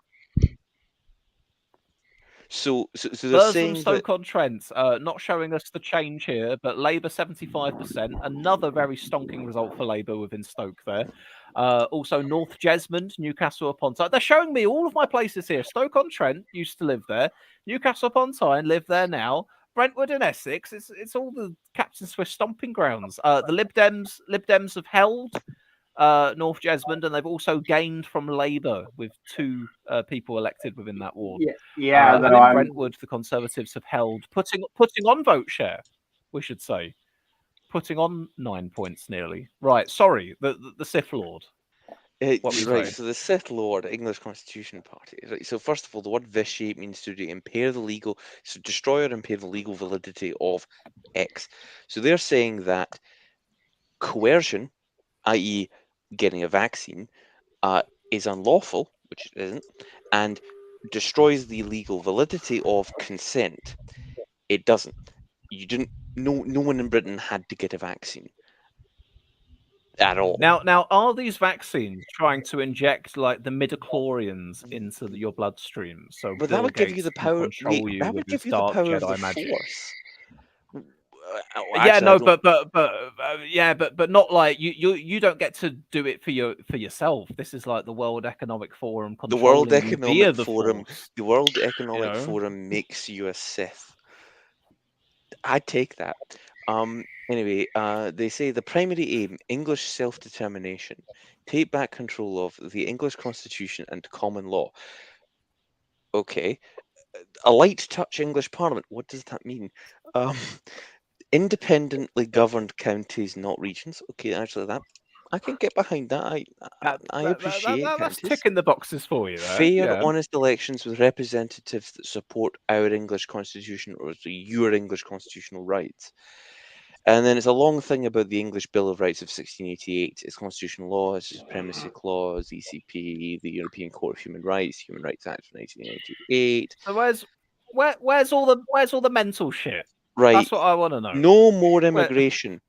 so they're saying Stoke-on-Trent, not showing us the change here, but Labour 75%. Another very stonking result for Labour within Stoke there. Also, North Jesmond, Newcastle upon Tyne. They're showing me all of my places here. Stoke-on-Trent used to live there. Newcastle upon Tyne live there now. Brentwood and Essex. It's all the Captain Swift stomping grounds. The Lib Dems have held North Jesmond, and they've also gained from Labour with 2 people elected within that ward. Yeah. And in Brentwood, the Conservatives have held, putting on vote share, we should say. putting on 9 points nearly. Right, sorry, the Sith Lord. What were you Right, saying? so the Sith Lord English Constitution Party. Right, so first of all, the word vitiate means to impair the legal, so destroy or impair the legal validity of X. So they're saying that coercion, i.e., getting a vaccine, is unlawful, which it isn't, and destroys the legal validity of consent. It doesn't. You didn't. No one in Britain had to get a vaccine at all. Now, are these vaccines trying to inject like the midichlorians into your bloodstream? So But Bill that would give you Gates the can power. control Wait, you that with would his give you the dark power of Jedi the magic. Force. Yeah, Actually, no, I don't- but not like you don't get to do it for yourself. This is like the World Economic Forum The World controlling you via Economic the Forum. Force. The World You Economic know, Forum makes you a Sith. I'd take that. Anyway, they say the primary aim, English self-determination, take back control of the English Constitution and common law. Okay, a light touch English Parliament. What does that mean? Independently governed counties, not regions. Okay, actually, that I can get behind that. I appreciate that's counties. ticking the boxes for you there. Fair, Yeah. honest elections with representatives that support our English constitution or your English constitutional rights. And then it's a long thing about the English Bill of Rights of 1688, its constitutional law, its supremacy clause, ECP, the European Court of Human Rights Act of 1988. So where's all the mental shit? Right. That's what I want to know. No more immigration.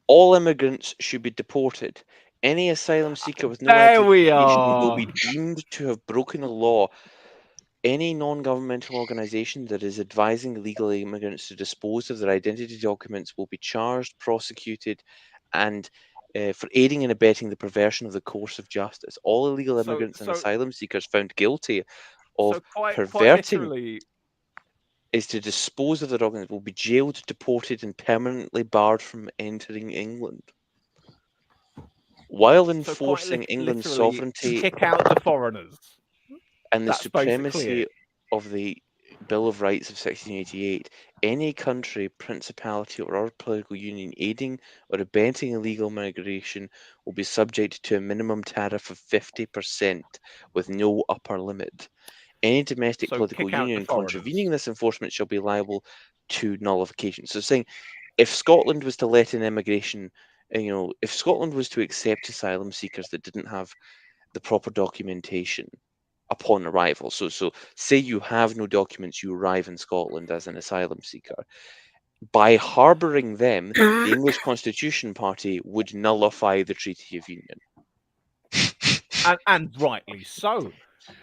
All immigrants should be deported. Any asylum seeker with no There we identification will are. be deemed to have broken a law. Any non-governmental organisation that is advising illegal immigrants to dispose of their identity documents will be charged, prosecuted, and for aiding and abetting the perversion of the course of justice. All illegal immigrants and asylum seekers found guilty of quite perverting literally, is to dispose of the documents will be jailed, deported, and permanently barred from entering England. While enforcing England's literally sovereignty, kick out the foreigners. and the That's basically supremacy it. of the Bill of Rights of 1688, any country, principality, or other political union aiding or abetting illegal migration will be subject to a minimum tariff of 50% with no upper limit. Any domestic So political kick out the union foreigners. contravening this enforcement shall be liable to nullification. So saying if Scotland was to let in immigration, if Scotland was to accept asylum seekers that didn't have the proper documentation upon arrival. So say you have no documents, you arrive in Scotland as an asylum seeker. By harbouring them, the English Constitution Party would nullify the Treaty of Union. And rightly so.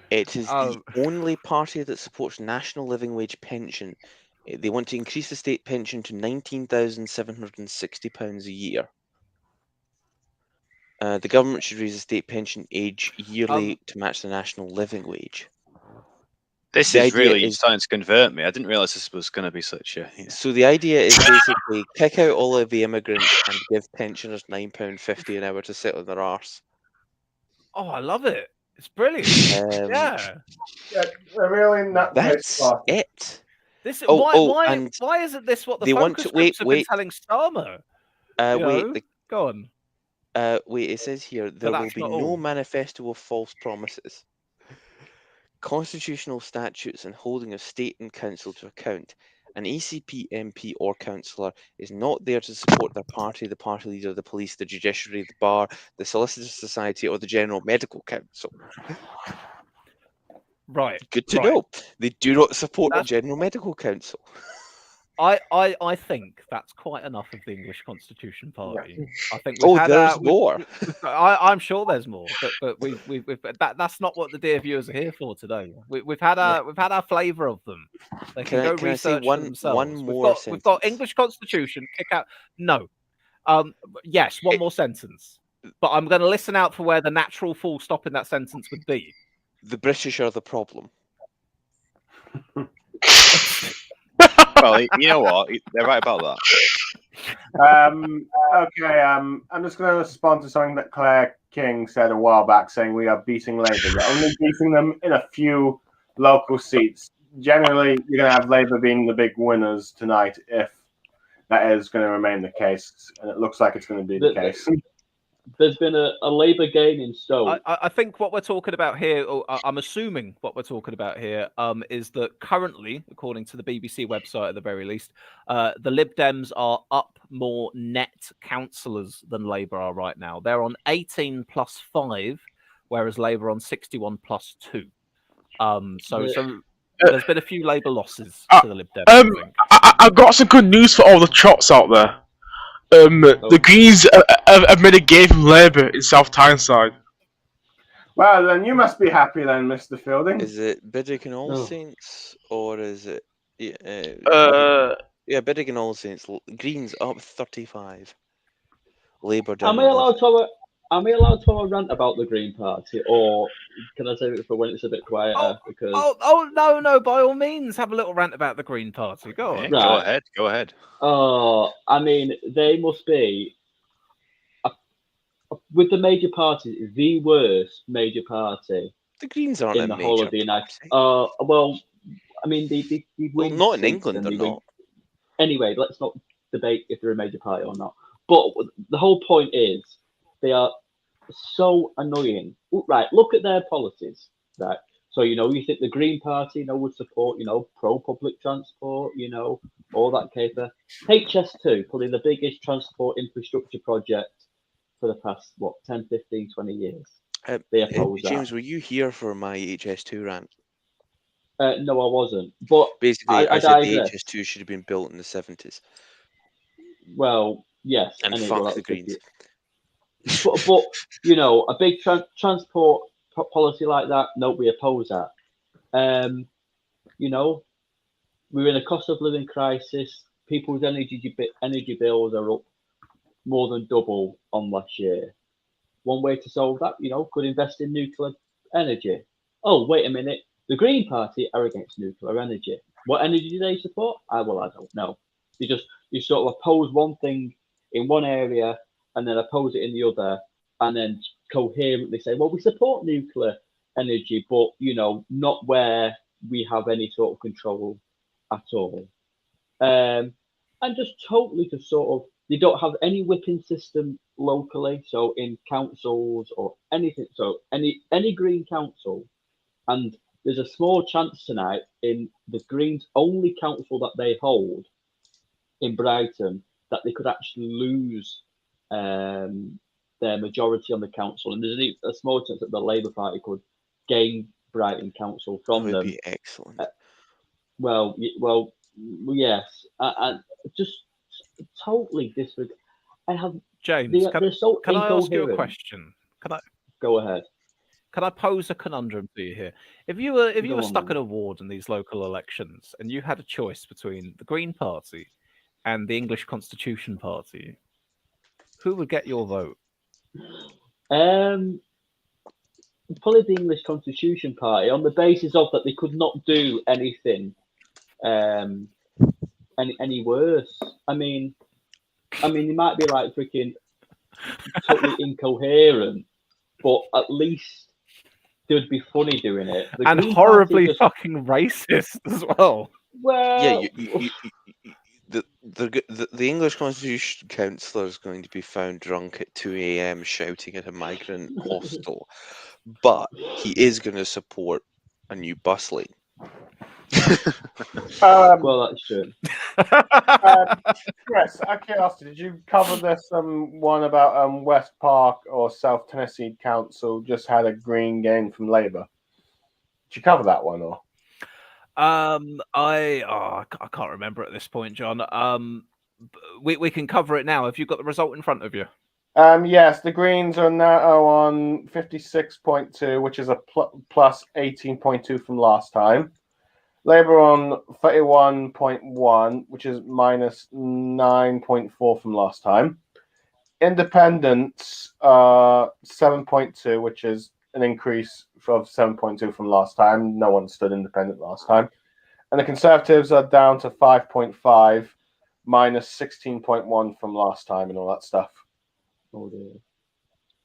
It is the only party that supports national living wage pension. They want to increase the state pension to £19,760 a year. The government should raise the state pension age yearly to match the national living wage. This is really starting to convert me. I didn't realise this was going to be such a... So the idea is basically kick out all of the immigrants and give pensioners £9.50 an hour to sit on their arse. Oh, I love it. It's brilliant. Yeah, really that's it. This Oh, why isn't this what the they want focus to- groups wait, have wait. been telling Starmer? Go on. Wait, it says here there will that's be not no all. manifesto of false promises. Constitutional statutes and holding of state and council to account. An ECP MP or councillor is not there to support their party, the party leader, the police, the judiciary, the bar, the Solicitors Society, or the General Medical Council. Right. Good to know. They do not support the General Medical Council. I think that's quite enough of the English Constitution Party. I think there's more. I'm sure there's more, but that's not what the dear viewers are here for today. We've had our flavour of them. They can go research for themselves. We've got English Constitution. Kick out. No. Yes, one more sentence. But I'm going to listen out for where the natural full stop in that sentence would be. The British are the problem. Well, you know what? They're right about that. Okay, I'm just going to respond to something that Claire King said a while back, saying we are beating Labour. We're only beating them in a few local seats. Generally, you're going to have Labour being the big winners tonight if that is going to remain the case, and it looks like it's going to be the case. There's been a Labour gain in Stoke. I think what we're talking about here, or I'm assuming what we're talking about here, is that currently, according to the BBC website at the very least, the Lib Dems are up more net councillors than Labour are right now. They're on 18 plus 5, whereas Labour on 61 plus 2. So there's been a few Labour losses to the Lib Dems. I think. I've got some good news for all the trots out there. The Greens have made a gain from Labour in South Tyneside. Well, then you must be happy then, Mr. Fielding. Is it Biddick and All Saints, or is it... Yeah, Biddick and All Saints. Greens up 35. Labour down. Am I allowed to have a rant about the Green Party, or can I save it for when it's a bit quieter? No, by all means, have a little rant about the Green Party. Go on. Right. Go ahead. Oh, I mean, they must be, with the major parties, the worst major party. The Greens aren't in a the whole of the United States. Well, I mean, they well, win not in seats England, and they're they win- not. Anyway, let's not debate if they're a major party or not. But the whole point is, they are so annoying. Right, look at their policies. Right, so you think the Green Party, would support, pro public transport, all that caper. HS2, probably the biggest transport infrastructure project for the past 10, 15, 20 years. They oppose James, that. were you here for my HS2 rant? No, I wasn't. But Basically, I said the digress. HS2 should have been built in the 70s. Well, yes. And anyway, fuck well, the that's good. Greens. But a big transport policy like that, no, we oppose that. We're in a cost of living crisis. People's energy bills are up more than double on last year. One way to solve that, could invest in nuclear energy. Oh, wait a minute. The Green Party are against nuclear energy. What energy do they support? I don't know. You sort of oppose one thing in one area and then oppose it in the other, and then coherently say, well, we support nuclear energy, but not where we have any sort of control at all. And just totally they don't have any whipping system locally, so in councils or anything. So any Green council, and there's a small chance tonight in the Greens' only council that they hold in Brighton that they could actually lose their majority on the council, and there's a small chance that the Labour Party could gain Brighton Council from That them. would be excellent. Well, yes, and just totally disregard. James, they're so can I ask you a incoherent. question? Go ahead. Can I pose a conundrum to you here? If you were Go on, stuck then. in a ward in these local elections and you had a choice between the Green Party and the English Constitution Party, who would get your vote? Probably the English Constitution Party, on the basis of that they could not do anything any worse. I mean, they might be like freaking totally incoherent, but at least they would be funny doing it. The And Green horribly Party fucking racist as well. well, Yeah, the English Constitution Councillor is going to be found drunk at 2 a.m. shouting at a migrant hostel, but he is going to support a new bus lane. well, that's true. Chris, out of curiosity, did you cover this one about West Park or South Tennessee Council just had a green gain from Labour? Did you cover that one or? I can't remember at this point, John. We can cover it now. Have you got the result in front of you? Yes, the Greens are now on 56.2, which is a plus 18.2 from last time. Labour on 31.1, which is minus 9.4 from last time. Independents 7.2, which is an increase of 7.2 from last time. No one stood independent last time. And the Conservatives are down to 5.5, minus 16.1 from last time and all that stuff. Oh dear.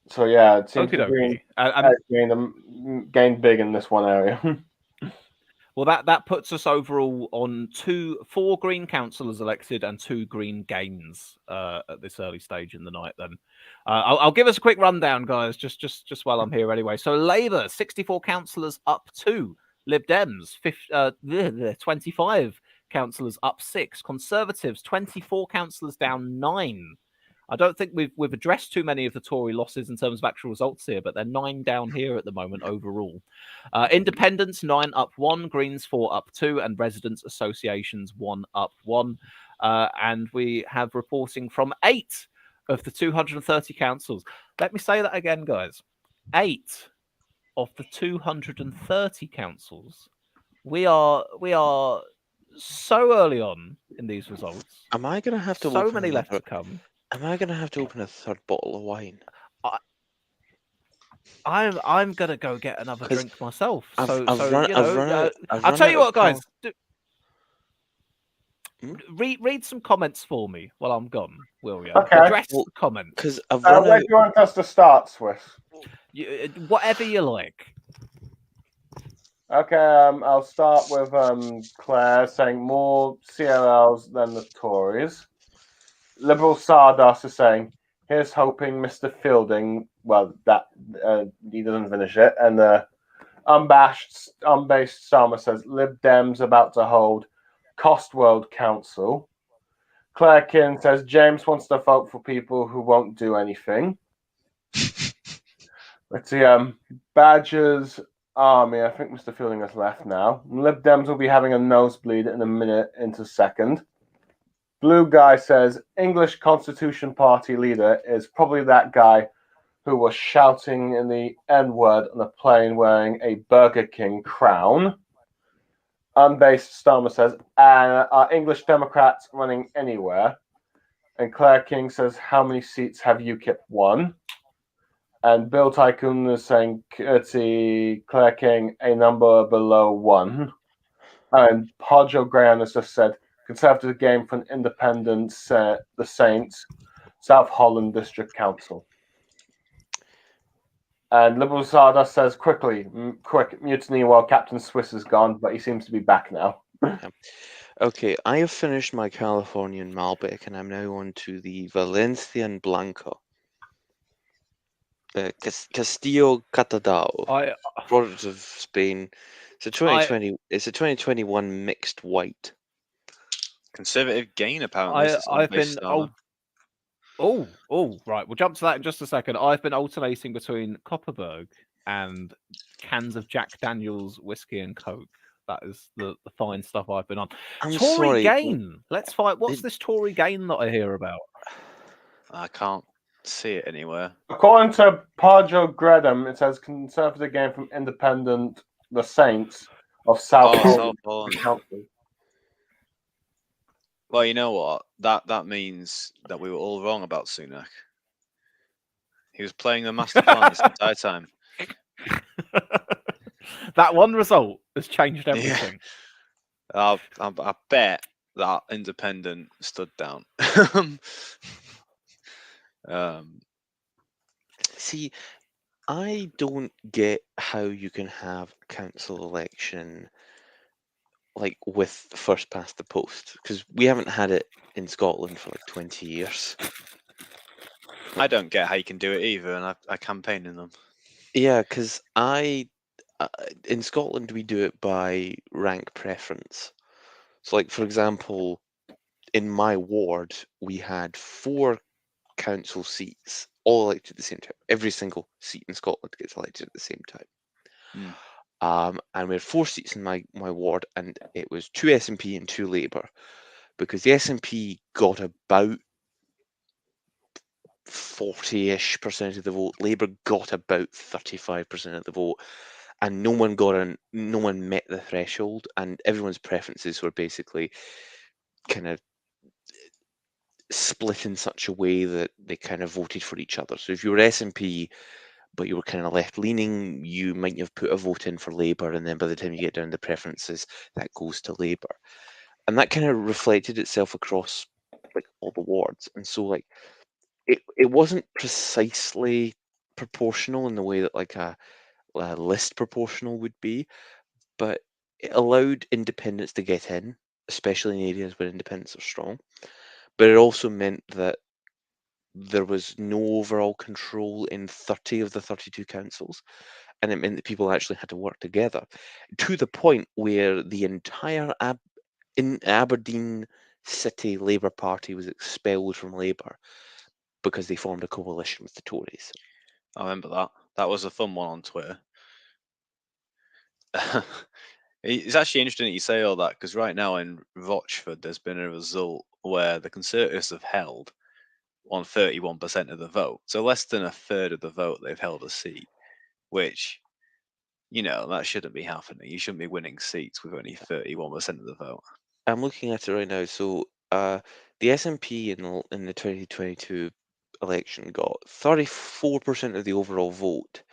So yeah, it seems Okie the Green dokie. gained big in this one area. Well, that puts us overall on 4 Green councillors elected and 2 Green gains at this early stage in the night. Then I'll give us a quick rundown, guys, just while I'm here anyway. So Labour 64 councillors up 2, Lib Dems 25 councillors up 6, Conservatives 24 councillors down 9. I don't think we've addressed too many of the Tory losses in terms of actual results here, but they're 9 down here at the moment overall. Independents 9 up 1, Greens 4 up 2, and Residents Associations 1 up 1. And we have reporting from 8 of the 230 councils. Let me say that again, guys. 8 of the 230 councils. We are so early on in these results. Am I going to have to so open many left another- to come? Am I going to have to open a third bottle of wine? I'm gonna go get another 'Cause drink myself. I've So run you know, out I'll tell you of what, guys. Hmm? Read some comments for me while I'm gone, will you? Okay. Address Well, the comments. Because I've run Where out. do you want us to start, Swiss? Whatever you like. Okay, I'll start with Claire saying more CLLs than the Tories. Liberal Sardas is saying, here's hoping Mr. Fielding, well, that he doesn't finish it. And unbased Summer says, Lib Dems about to hold Cost World Council. Claire Kin says, James wants to vote for people who won't do anything. Let's see, Badgers Army, I think Mr. Fielding has left now. Lib Dems will be having a nosebleed in a minute into second. Blue Guy says, English Constitution Party leader is probably that guy who was shouting in the N-word on a plane wearing a Burger King crown. Unbased Starmer says, are English Democrats running anywhere? And Claire King says, how many seats have UKIP won? And Bill Tycoon is saying, Claire King, a number below 1. And Podjo Graham has just said, Conservative game for an independent, the Saints, South Holland District Council. And Liberal Sardas says, quick mutiny while Captain Swiss is gone, but he seems to be back now. Okay, I have finished my Californian Malbec, and I'm now on to the Valencian Blanco. Castillo Catadao, product of Spain. It's a 2020. It's a 2021 mixed white. Conservative gain, apparently. I've been right. We'll jump to that in just a second. I've been alternating between Copperberg and cans of Jack Daniel's whiskey and Coke. That is the fine stuff I've been on. Tory gain. Let's fight. What's this Tory gain that I hear about? I can't see it anywhere. According to Podjo Graham, it says Conservative game from independent, the Saints of South Holland Council. Well, you know what? That means that we were all wrong about Sunak. He was playing the master plan this entire time. That one result has changed everything. I bet that independent stood down. See, I don't get how you can have a council election like with first past the post, because we haven't had it in Scotland for like 20 years. I don't get how you can do it either, and I campaign in them. Yeah, because in Scotland we do it by rank preference. So, like for example, in my ward we had 4 council seats all elected at the same time. Every single seat in Scotland gets elected at the same time. And we had 4 seats in my ward, and it was 2 SNP and 2 Labour, because the SNP got about 40-ish% of the vote. Labour got about 35% of the vote, and no one met the threshold, and everyone's preferences were basically kind of split in such a way that they kind of voted for each other. So if you were SNP but you were kind of left-leaning, you might have put a vote in for Labour, and then by the time you get down the preferences, that goes to Labour. And that kind of reflected itself across like all the wards. And so like it wasn't precisely proportional in the way that like a list proportional would be, but it allowed independents to get in, especially in areas where independents are strong. But it also meant that there was no overall control in 30 of the 32 councils, and it meant that people actually had to work together to the point where the entire in Aberdeen City Labour Party was expelled from Labour because they formed a coalition with the Tories. I remember that. That was a fun one on Twitter. It's actually interesting that you say all that, because right now in Rochford there's been a result where the Conservatives have held on 31% of the vote. So less than a third of the vote they've held a seat, which, that shouldn't be happening. You shouldn't be winning seats with only 31% of the vote. I'm looking at it right now. So the SNP in the 2022 election got 34% of the overall vote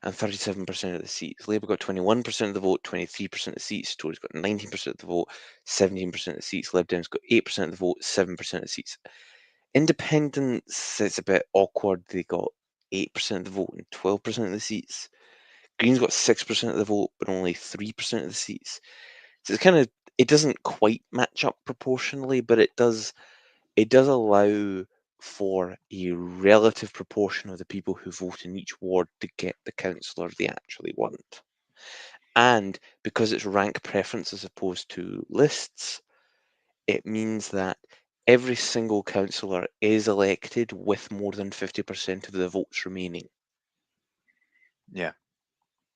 and 37% of the seats. Labour got 21% of the vote, 23% of the seats. Tories got 19% of the vote, 17% of the seats. Lib Dems got 8% of the vote, 7% of the seats. Independents, it's a bit awkward. They got 8% of the vote and 12% of the seats. Greens got 6% of the vote, but only 3% of the seats. So it's it doesn't quite match up proportionally, but it does allow for a relative proportion of the people who vote in each ward to get the councillor they actually want. And because it's rank preference as opposed to lists, it means that every single councillor is elected with more than 50% of the votes remaining. Yeah.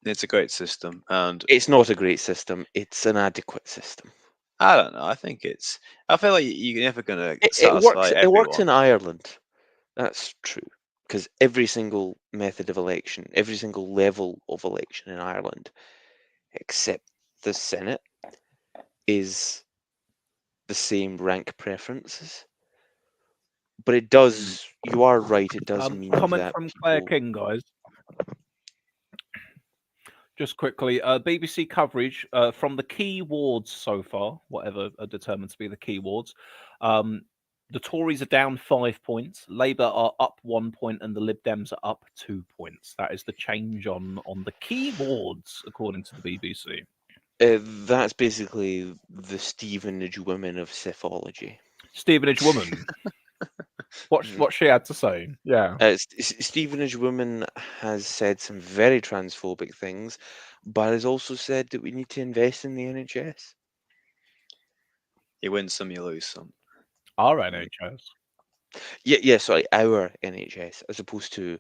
It's a great system, and it's not a great system. It's an adequate system. I don't know. I feel like you're never gonna satisfy everyone. It works in Ireland. That's true, because every single method of election, every single level of election in Ireland, except the Senate, is the same rank preferences. But it does. You are right. It does mean comment that from Claire King, guys. Just quickly, BBC coverage from the key wards so far, whatever are determined to be the key wards. The Tories are down 5 points, Labour are up 1 point, and the Lib Dems are up 2 points. That is the change on the key wards, according to the BBC. That's basically the Stevenage women of psephology. Stevenage woman. What she had to say, yeah. Stevenage woman has said some very transphobic things, but has also said that we need to invest in the NHS. You win some, you lose some. Our NHS. Yeah, sorry, our NHS, as opposed to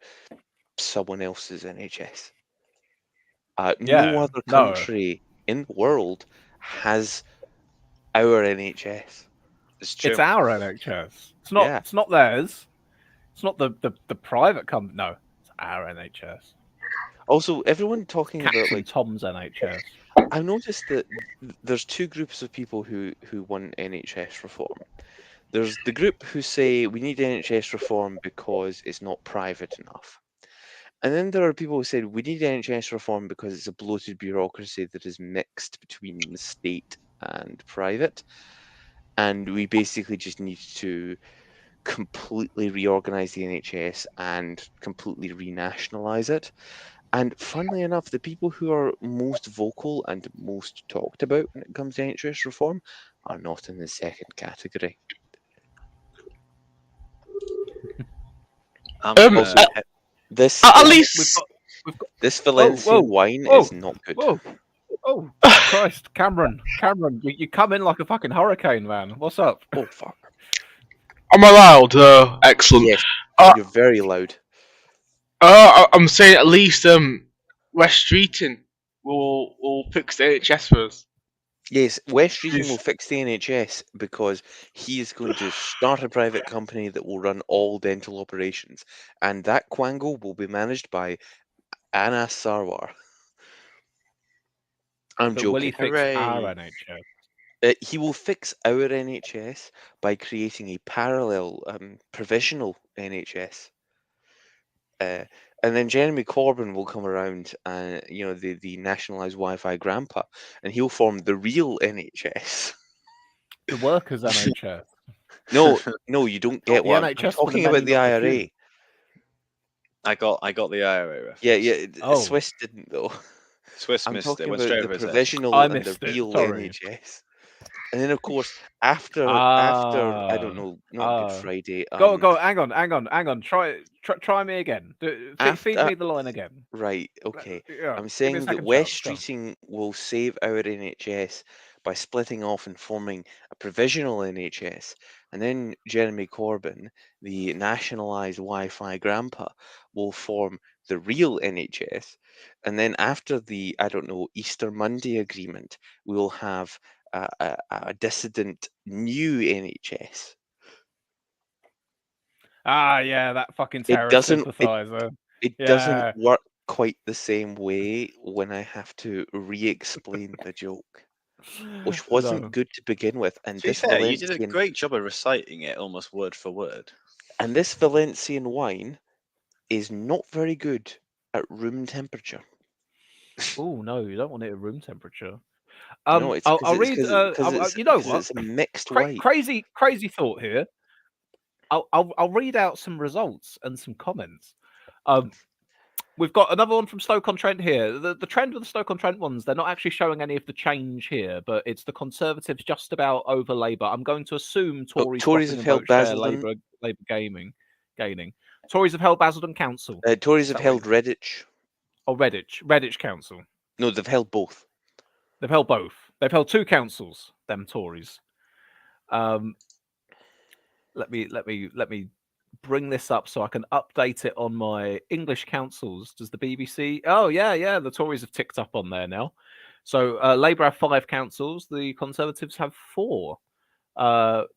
someone else's NHS. No other country in the world has our NHS. It's our NHS. It's not. Yeah. It's not theirs. It's not the private company. No, it's our NHS. Also, everyone talking about like Tom's NHS. I've noticed that there's two groups of people who want NHS reform. There's the group who say we need NHS reform because it's not private enough. And then there are people who said we need NHS reform because it's a bloated bureaucracy that is mixed between the state and private. And we basically just need to completely reorganize the NHS and completely renationalize it. And funnily enough, the people who are most vocal and most talked about when it comes to NHS reform are not in the second category. This Valencian wine is not good. Oh, Christ, Cameron, you come in like a fucking hurricane, man. What's up? Oh, fuck. Am I loud? Excellent. Yes, you're very loud. I'm saying at least West Streeton will fix the NHS for us. Yes, West Streeton will fix the NHS because he is going to start a private company that will run all dental operations, and that quangle will be managed by Anas Sarwar. I'm joking. Will he fix our NHS? He will fix our NHS by creating a parallel provisional NHS. And then Jeremy Corbyn will come around and, the nationalised Wi-Fi grandpa, and he'll form the real NHS. The workers' NHS. No, you don't get one. I'm talking about the IRA. I got the IRA reference. Yeah. Swiss didn't though. Swiss I'm missed talking it. Went about straight the over his head. provisional I and the missed it, real sorry. NHS. And then, of course, after I don't know, not Good ah. Friday. Go, hang on. Try me again. Feed After- me the line again. Right, okay. Yeah, I'm give me a saying that second West chance, go. Streeting will save our NHS by splitting off and forming a provisional NHS. And then Jeremy Corbyn, the nationalised Wi-Fi grandpa, will form the real NHS. And then after the, I don't know, Easter Monday agreement, we will have a dissident new NHS. Yeah, that fucking It terrorist doesn't. sympathiser. It Yeah. doesn't work quite the same way when I have to re-explain the joke, which wasn't No. good to begin with. And To be this fair, you did a Valencian great job of reciting it almost word for word. and this Valencian wine is not very good at room temperature. Oh no, you don't want it at room temperature. No, it's I'll read. You know what? it's a mixed white. Crazy thought here. I'll read out some results and some comments. We've got another one from Stoke-on-Trent here. The trend with the Stoke-on-Trent ones, they're not actually showing any of the change here, but it's the Conservatives just about over Labour. I'm going to assume Tories Tories dropping have a held vote share, Basildon. Labour gaining. Tories have held Basildon Council. Tories Is have that held what Redditch. Oh, Redditch Council. No, they've held both. They've held both. They've held two councils. Them Tories. Let me bring this up so I can update it on my English councils. Does the BBC? Oh yeah. The Tories have ticked up on there now. So Labour have 5 councils. The Conservatives have 4.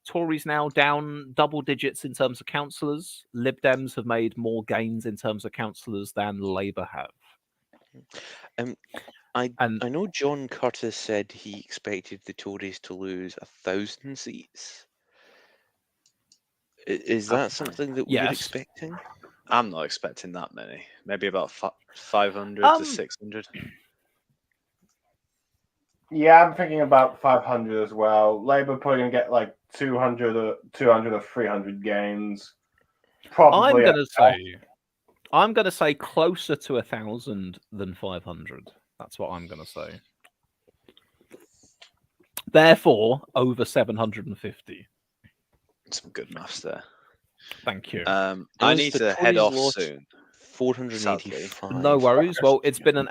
Tories now down double digits in terms of councillors. Lib Dems have made more gains in terms of councillors than Labour have. I know John Curtis said he expected the Tories to lose 1,000 seats. Is that something that we're yes. expecting? I'm not expecting that many. Maybe about 500 to 600. Yeah, I'm thinking about 500 as well. Labour probably going to get like 200 or 300 gains. Probably. I'm going to say closer to 1,000 than 500. That's what I'm going to say. Therefore, over 750. Some good maths there. Thank you. I need to head off soon. 485. No worries. Well, it's been an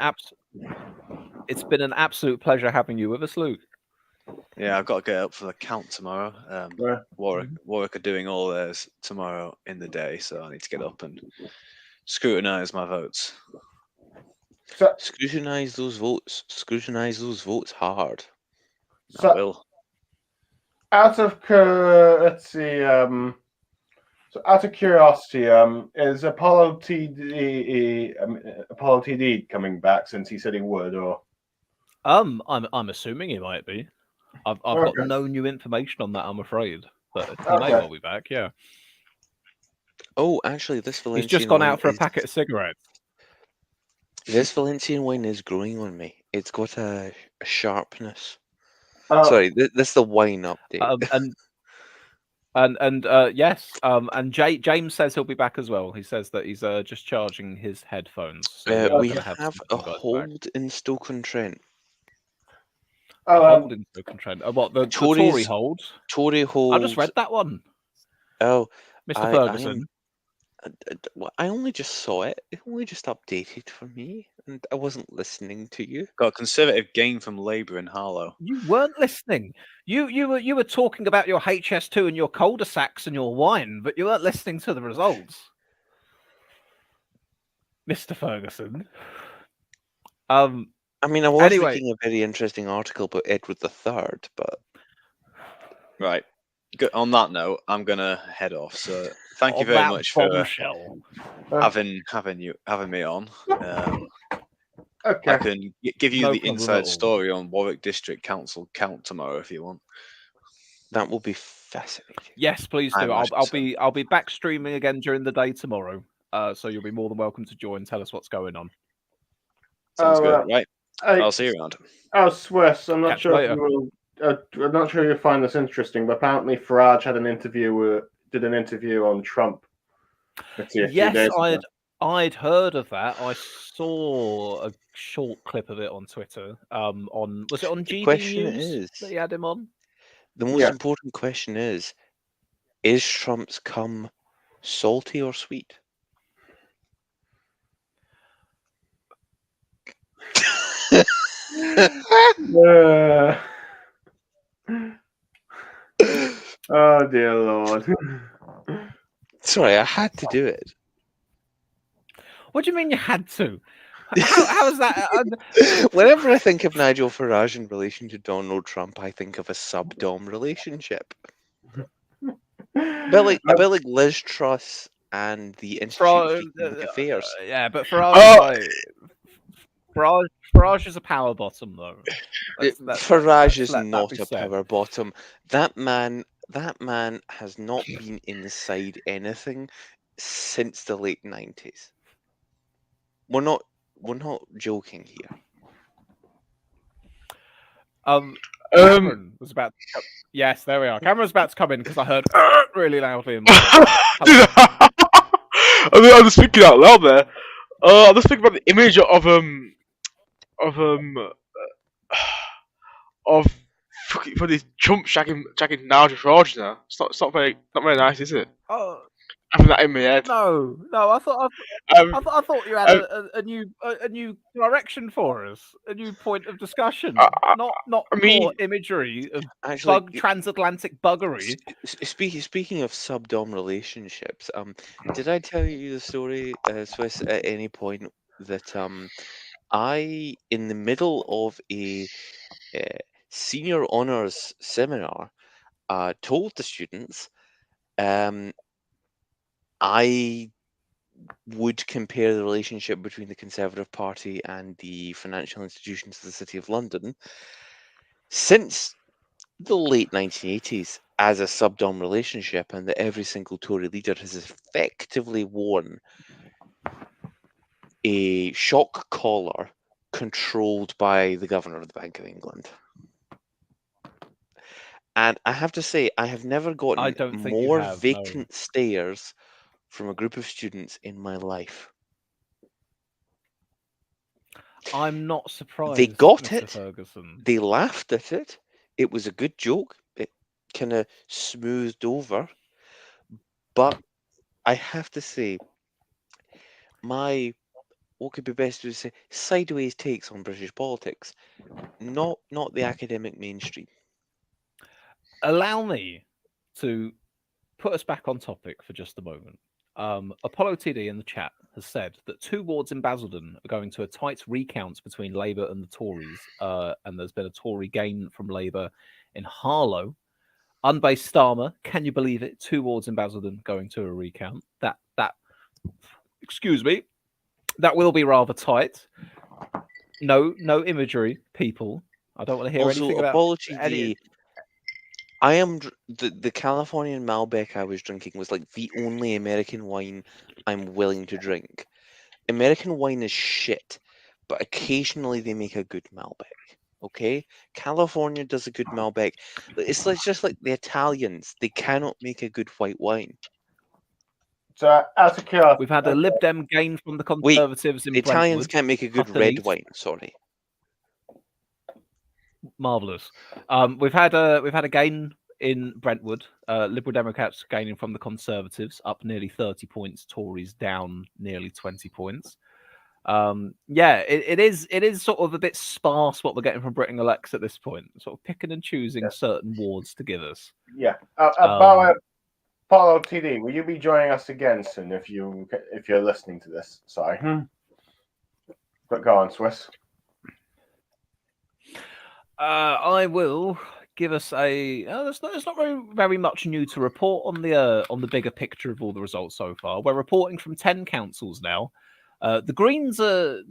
absolute pleasure having you with us, Luke. Yeah, I've got to get up for the count tomorrow. Warwick are doing all theirs tomorrow in the day, so I need to get up and scrutinise my votes. Scrutinise those votes. Scrutinise those votes hard. So, I will. Out of curiosity, is Apollo TD coming back since he said he would, or? I'm assuming he might be. I've got no new information on that, I'm afraid, but he may well be back. Yeah. Oh, actually, this Valencian. He's just gone out for a packet of cigarettes. This Valencian wine is growing on me. It's got a sharpness. Oh. Sorry, this is the wine update. And James says he'll be back as well. He says that he's just charging his headphones. So we have a hold in Stoke-on-Trent. Hold in Stoke-on-Trent. What the Tory hold? Tory hold. I just read that one. Oh, Mr. Ferguson. I only just saw it. It only just updated for me, and I wasn't listening to you. Got a Conservative gain from Labour in Harlow. You weren't listening. You were talking about your HS2 and your cul-de-sacs and your wine, but you weren't listening to the results, Mr. Ferguson. I mean, I was reading a very interesting article about Edward III, but right. On that note, I'm gonna head off. So thank you very much for having me on. Okay. I can give you the inside story on Warwick District Council count tomorrow if you want. That will be fascinating. Yes, please do. I'll be back streaming again during the day tomorrow. So you'll be more than welcome to join. Tell us what's going on. Sounds good. Right. I'll see you around. Oh, Swiss. I'm not sure if you will. I'm not sure you'll find this interesting, but apparently Farage had did an interview on Trump. Yes, I'd heard of that. I saw a short clip of it on Twitter. Was it on The GB question News is, that he had him on? the most Yeah. important question is Trump's cum salty or sweet? Oh dear Lord. Sorry, I had to do it. What do you mean you had to? How is that? Whenever I think of Nigel Farage in relation to Donald Trump, I think of a sub-dom relationship. A bit like Liz Truss and the Institute of Economic Affairs. Yeah, but Farage Farage is a power bottom, though. Farage is let that not be a said. power bottom. That man has not been inside anything since the late 90s. We're not joking here. Cameron was about to come. Yes, there we are. Cameron was about to come in because I heard really loudly in my I'm just thinking out loud there. I'm just thinking about the image of for this Trump shagging Nigel Farage now. It's not very nice, is it? Oh, having that in my head. No, I thought you had a new direction for us, a new point of discussion, not more imagery of transatlantic buggery. Speaking of sub-dom relationships, did I tell you the story, Swiss, at any point that I, in the middle of a senior honors seminar, told the students I would compare the relationship between the Conservative Party and the financial institutions of the City of London since the late 1980s as a sub-dom relationship, and that every single Tory leader has effectively worn a shock collar controlled by the Governor of the Bank of England. And I have to say, I have never gotten more vacant stares from a group of students in my life. I'm not surprised. They got Mr. it. Ferguson. They laughed at it. It was a good joke. It kind of smoothed over. But I have to say, what could be best to say, sideways takes on British politics, not the academic mainstream. Allow me to put us back on topic for just a moment. Apollo TD in the chat has said that 2 wards in Basildon are going to a tight recount between Labour and the Tories, and there's been a Tory gain from Labour in Harlow. Unbased Starmer, can you believe it? 2 wards in Basildon going to a recount. That excuse me, that will be rather tight. No imagery, people. I don't want to hear anything about apology. I am the Californian Malbec I was drinking was like the only American wine I'm willing to drink. American wine is shit, but occasionally they make a good Malbec. Okay, California does a good Malbec. It's just like the Italians; they cannot make a good white wine. So, as a cure, we've had a Lib Dem gain from the Conservatives in the Italians Brentwood. can't make a good red wine. Sorry. Marvelous. We've had a gain in Brentwood. Liberal Democrats gaining from the Conservatives, up nearly 30 points. Tories down nearly 20 points. It is sort of a bit sparse what we're getting from Britting Elects at this point. Sort of picking and choosing certain wards to give us. Yeah. Apollo TD, will you be joining us again soon if you're listening to this? Sorry. But go on, Swiss. I will give us a. There's not very much new to report on the bigger picture of all the results so far. We're reporting from 10 councils now. The Greens are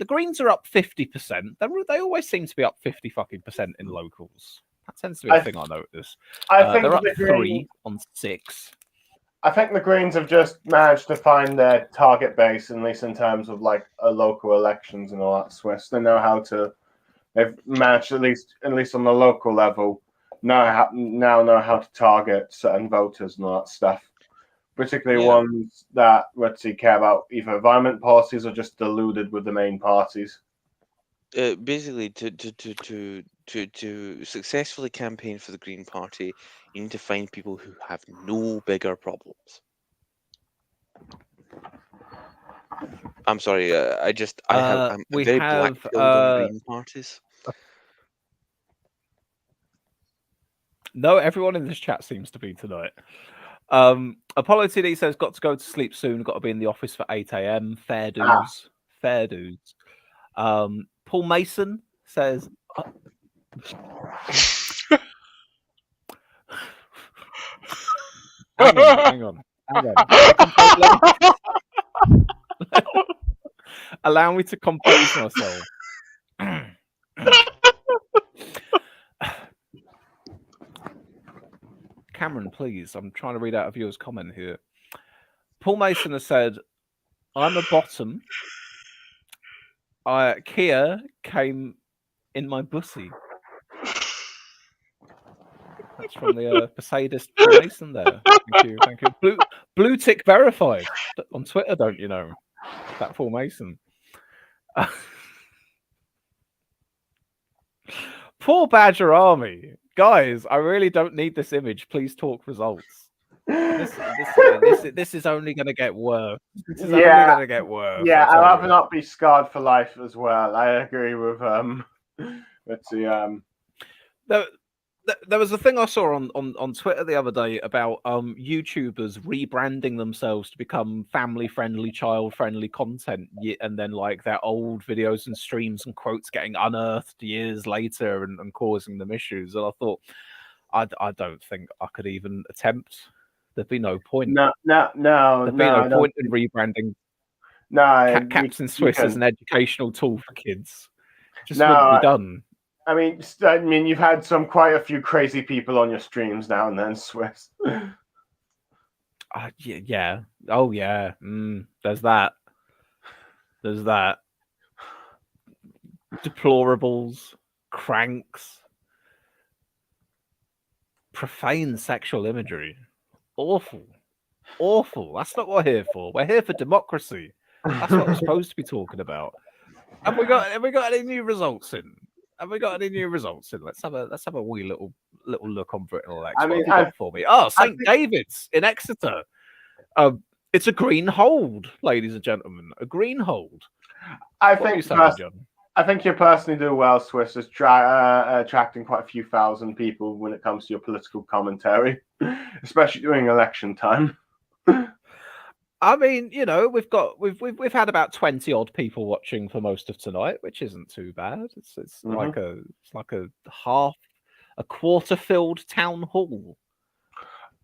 up 50%. They always seem to be up 50% in locals. That tends to be a thing I notice. I think they're up the 3 on 6. I think the Greens have just managed to find their target base, at least in terms of like local elections and all that. Swiss, they know how to. They've managed at least on the local level know how to target certain voters and all that stuff. particularly Yeah. ones that, let's see, care about either environment policies or just deluded with the main parties. Basically, to successfully campaign for the Green Party, you need to find people who have no bigger problems. I'm sorry. I'm We very have, black-pilled on Green parties. No, everyone in this chat seems to be tonight. Apollo TD says, got to go to sleep soon. Got to be in the office for 8 a.m. Fair dues. Fair dues. Paul Mason says... hang on. Allow me to compose myself. Cameron, please. I'm trying to read out a viewer's comment here. Paul Mason has said, I'm a bottom. Kia came in my bussy. That's from the Poseidus Paul Mason there. Thank you. Thank you. Blue tick verified on Twitter, don't you know? That Paul Mason. Poor Badger Army. Guys, I really don't need this image. Please talk results. This is only going to get worse. This is only going to get worse. Yeah, I'd rather not be scarred for life as well. I agree with let's see. There was a thing I saw on Twitter the other day about YouTubers rebranding themselves to become family-friendly, child-friendly content, and then like their old videos and streams and quotes getting unearthed years later and causing them issues. And I thought, I don't think I could even attempt. There'd be no point. No. There'd be no point in rebranding. No, Captain Swiss as an educational tool for kids. Just wouldn't be done. I mean, you've had quite a few crazy people on your streams now and then, Swiss. Yeah. Oh, yeah. There's that. There's that. Deplorables, cranks, profane sexual imagery. Awful. Awful. That's not what we're here for. We're here for democracy. That's what we're supposed to be talking about. Have we got any new results in? Let's have a wee little look on Britain Elects. What have you got for me? Oh, St. David's in Exeter. It's a green hold, ladies and gentlemen. A green hold. I think you personally do well, Swiss, as attracting quite a few thousand people when it comes to your political commentary, especially during election time. I mean, you know, we've had about 20 odd people watching for most of tonight, which isn't too bad. It's like a quarter filled town hall.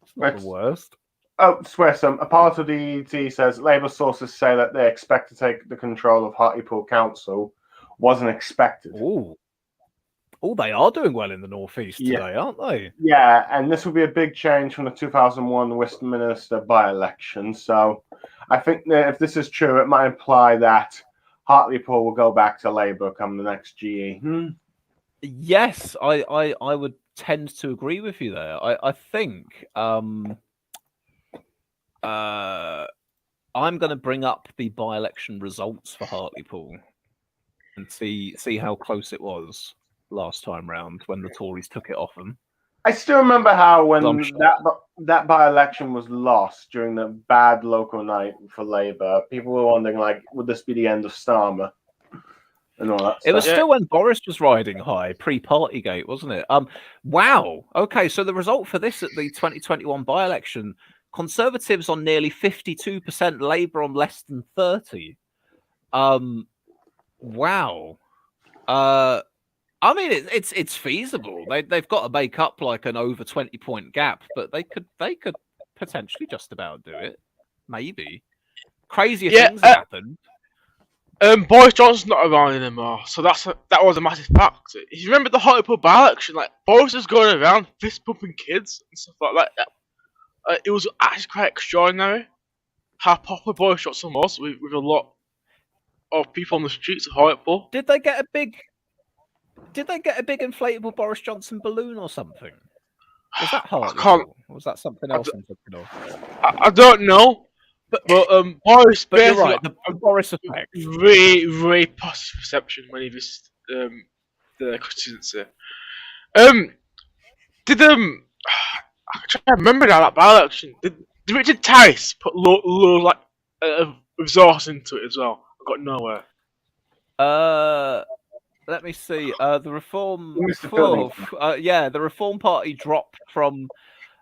It's not the worst. Oh, Swiss, a part of the ET says Labour sources say that they expect to take the control of Hartlepool Council. Wasn't expected. Oh, they are doing well in the northeast today, aren't they? Yeah, and this will be a big change from the 2001 Westminster by-election. So I think that if this is true, it might imply that Hartlepool will go back to Labour come the next GE. Yes, I would tend to agree with you there. I think I'm going to bring up the by-election results for Hartlepool and see how close it was last time round when the Tories took it off them. I still remember how when that by-election was lost during the bad local night for Labour, people were wondering, like, would this be the end of Starmer? And all that It was still when Boris was riding high, pre-Partygate, wasn't it? Wow. Okay, so the result for this at the 2021 by-election, Conservatives on nearly 52%, Labour on less than 30%. Wow. I mean, it's feasible. They've got to make up like an over 20-point gap, but they could potentially just about do it. Maybe. Crazier things happen. Boris Johnson's not around anymore, so that was a massive fact. If you remember the Hartlepool by-election, like Boris was going around fist pumping kids and stuff like that. It was actually quite extraordinary how popular Boris Johnson was with a lot of people on the streets of Hartlepool. Did they get a big inflatable Boris Johnson balloon or something? Was that I Hartlepool? can't. Or was that something else I'm thinking of? I don't know, but Boris But you're basically right. The Boris effect. very positive perception when he visited the constituency. Did I try to remember now that by-election. Did Richard Tice put low like resource into it as well? I got nowhere. Let me see. The Reform. Mr. Phillips. The Reform Party dropped from.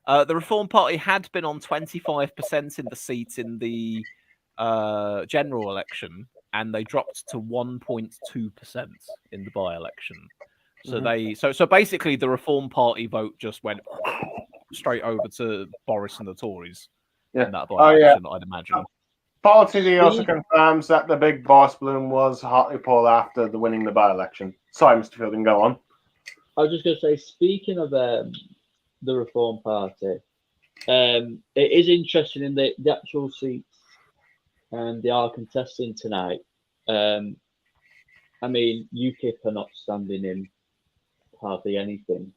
The Reform Party had been on 25% in the seat in the general election, and they dropped to 1.2% in the by-election. So so basically the Reform Party vote just went straight over to Boris and the Tories in that by-election, I'd imagine. Paul TD also confirms that the big boss bloom was Hartlepool after the winning the by-election. Sorry, Mr. Fielding, go on. I was just going to say, speaking of the Reform Party, it is interesting in the actual seats they are contesting tonight. I mean, UKIP are not standing in hardly anything.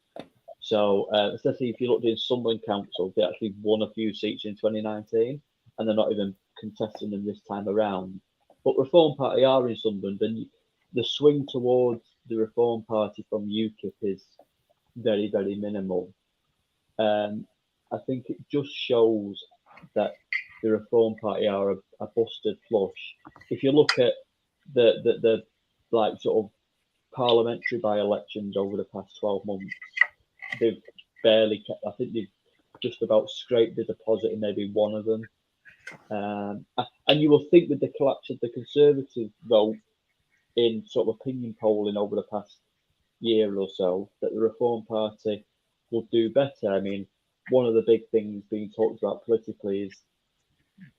So, especially if you looked in Sunderland Council, they actually won a few seats in 2019, and they're not even contesting them this time around. But Reform Party are in Sunderland, and the swing towards the Reform Party from UKIP is very, very minimal. I think it just shows that the Reform Party are a busted flush. If you look at the like sort of parliamentary by-elections over the past 12 months, they've barely kept. I think they've just about scraped the deposit in maybe one of them. And you will think with the collapse of the Conservative vote in sort of opinion polling over the past year or so, that the Reform Party will do better. I mean, one of the big things being talked about politically is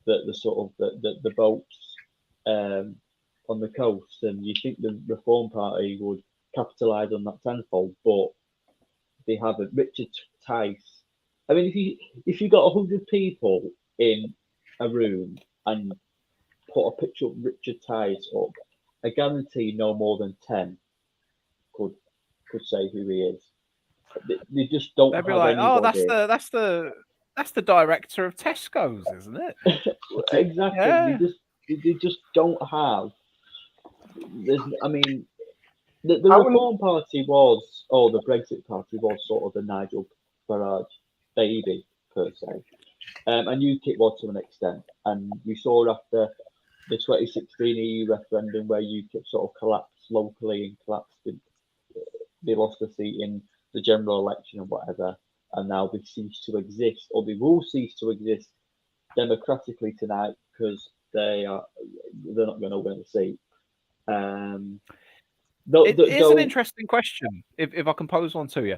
that the sort of the votes on the coast, and you think the Reform Party would capitalise on that tenfold, but they haven't. Richard Tice. I mean, if you got 100 people in a room and put a picture of Richard Tice up, I guarantee no more than 10 could say who he is. They just don't. They'd be have like, anybody. "Oh, that's the director of Tesco's, isn't it?" Exactly. Yeah. They just don't have. I mean, the Reform Party was, or the Brexit Party was, sort of the Nigel Farage baby per se, and UKIP was to an extent. And we saw after the 2016 EU referendum where UKIP sort of collapsed locally and collapsed. They lost a seat in the general election and whatever, and now they cease to exist, or they will cease to exist democratically tonight because they're not going to win a seat. It is an interesting question, if I can pose one to you,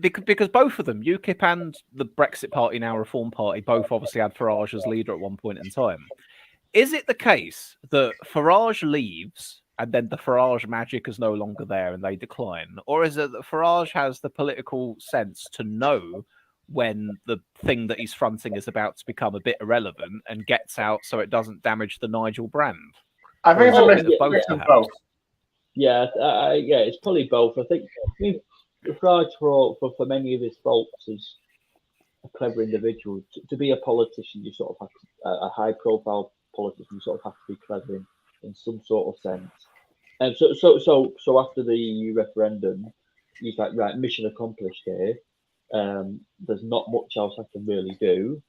because both of them, UKIP and the Brexit Party, now Reform Party, both obviously had Farage as leader at one point in time. Is it the case that Farage leaves and then the Farage magic is no longer there and they decline? Or is it that Farage has the political sense to know when the thing that he's fronting is about to become a bit irrelevant and gets out so it doesn't damage the Nigel brand? I think it's a bit of both. Yeah, it's probably both. I mean, Farage for many of his faults is a clever individual. To be a politician, you sort of have to, a high-profile politician, you sort of have to be clever in some sort of sense. And so after the EU referendum, he's like, right, mission accomplished here. There's not much else I can really do.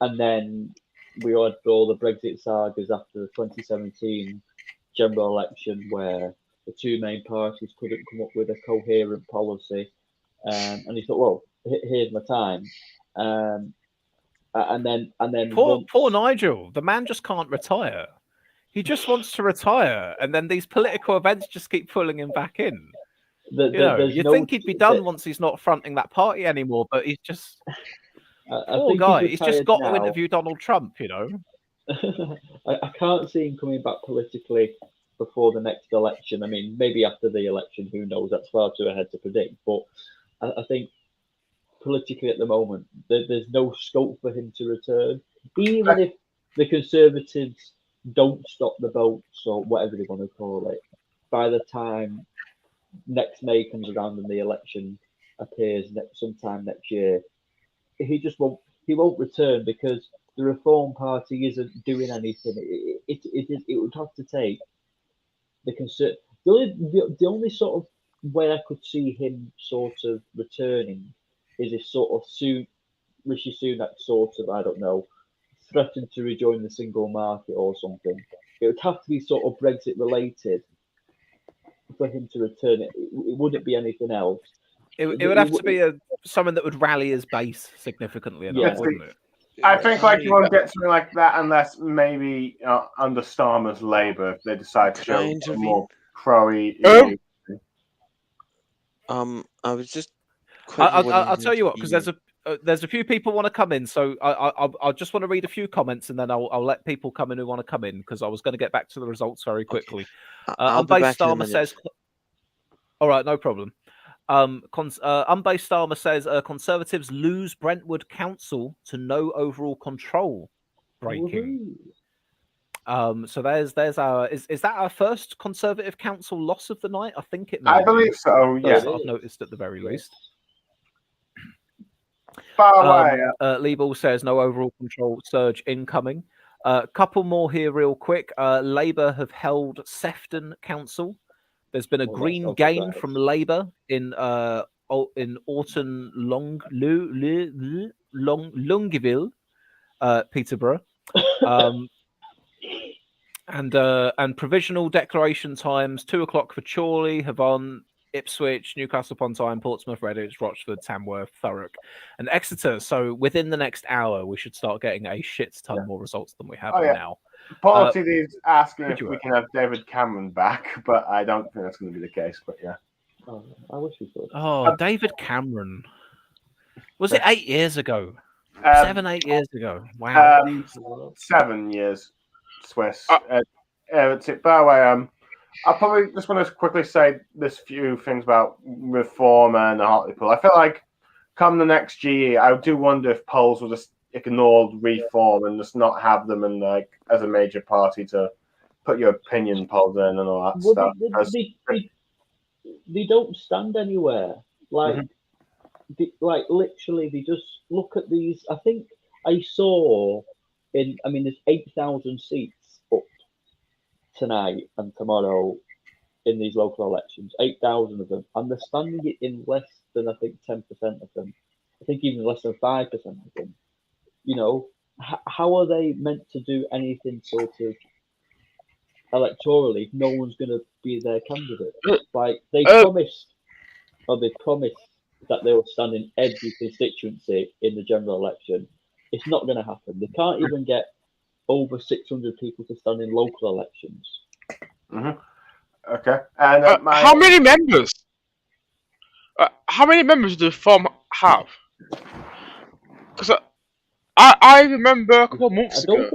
And then we had all the Brexit sagas after the 2017 general election where the two main parties couldn't come up with a coherent policy. And he thought, well, here's my time. And then poor Nigel, the man just can't retire. He just wants to retire, and then these political events just keep pulling him back in. You'd think he'd be done once he's not fronting that party anymore, but he's just poor guy. He's just got to interview Donald Trump, I can't see him coming back politically before the next election. I mean, maybe after the election, who knows? That's far too ahead to predict. But I think politically at the moment, there's no scope for him to return. Even if the Conservatives don't stop the votes or whatever they want to call it, by the time next May comes around in the election appears sometime next year, he won't return because the Reform Party isn't doing anything. It would have to take the only sort of way I could see him sort of returning is if sort of Rishi Sunak sort of, I don't know, threatened to rejoin the single market or something. It would have to be sort of Brexit related for him to return. It wouldn't be anything else. It would have to be someone that would rally his base significantly enough, wouldn't it? I think you won't get something like that unless maybe under Starmer's Labour, if they decide to go more pro-EU. I was just. I'll tell you what, because there's a few people want to come in, so I just want to read a few comments and then I'll let people come in who want to come in because I was going to get back to the results very quickly. Unbased Starmer says, "All right, no problem." Unbased Starmer says Conservatives lose Brentwood Council to no overall control. Breaking. So there's our is that our first Conservative Council loss of the night? I think it. I believe so. Yes, I've noticed at the very least. Liebel says no overall control surge incoming. Couple more here real quick. Labour have held Sefton Council. There's been a green gain from Labour in Orton Longeville, Peterborough. And provisional declaration times 2:00 for Chorley, Havant, Ipswich, Newcastle upon Tyne, Portsmouth, Redditch, Rochford, Tamworth, Thurrock, and Exeter. So within the next hour, we should start getting a shit ton more results than we have now. Paul is asking if we can have David Cameron back, but I don't think that's going to be the case. But yeah, I wish we could. Oh, David Cameron. Was it 8 years ago? 7-8 years ago. Wow. 7 years. Swiss. That's it. By the way, I probably just want to quickly say this few things about Reform and Hartlepool. I feel like come the next GE, I do wonder if polls will just ignore Reform and just not have them in as a major party to put your opinion polls in and all that stuff. They don't stand anywhere. Literally, they just look at these. I think I saw there's 8,000 seats up tonight and tomorrow in these local elections. 8,000 of them, and they're standing it in less than 10% of them. I think even less than 5% of them. You know, how are they meant to do anything sort of electorally if no one's going to be their candidate? They promised that they will stand in every constituency in the general election. It's not going to happen. They can't even get over 600 people to stand in local elections. Okay. And how many members? How many members do the Reform have? Because I remember a couple of months ago.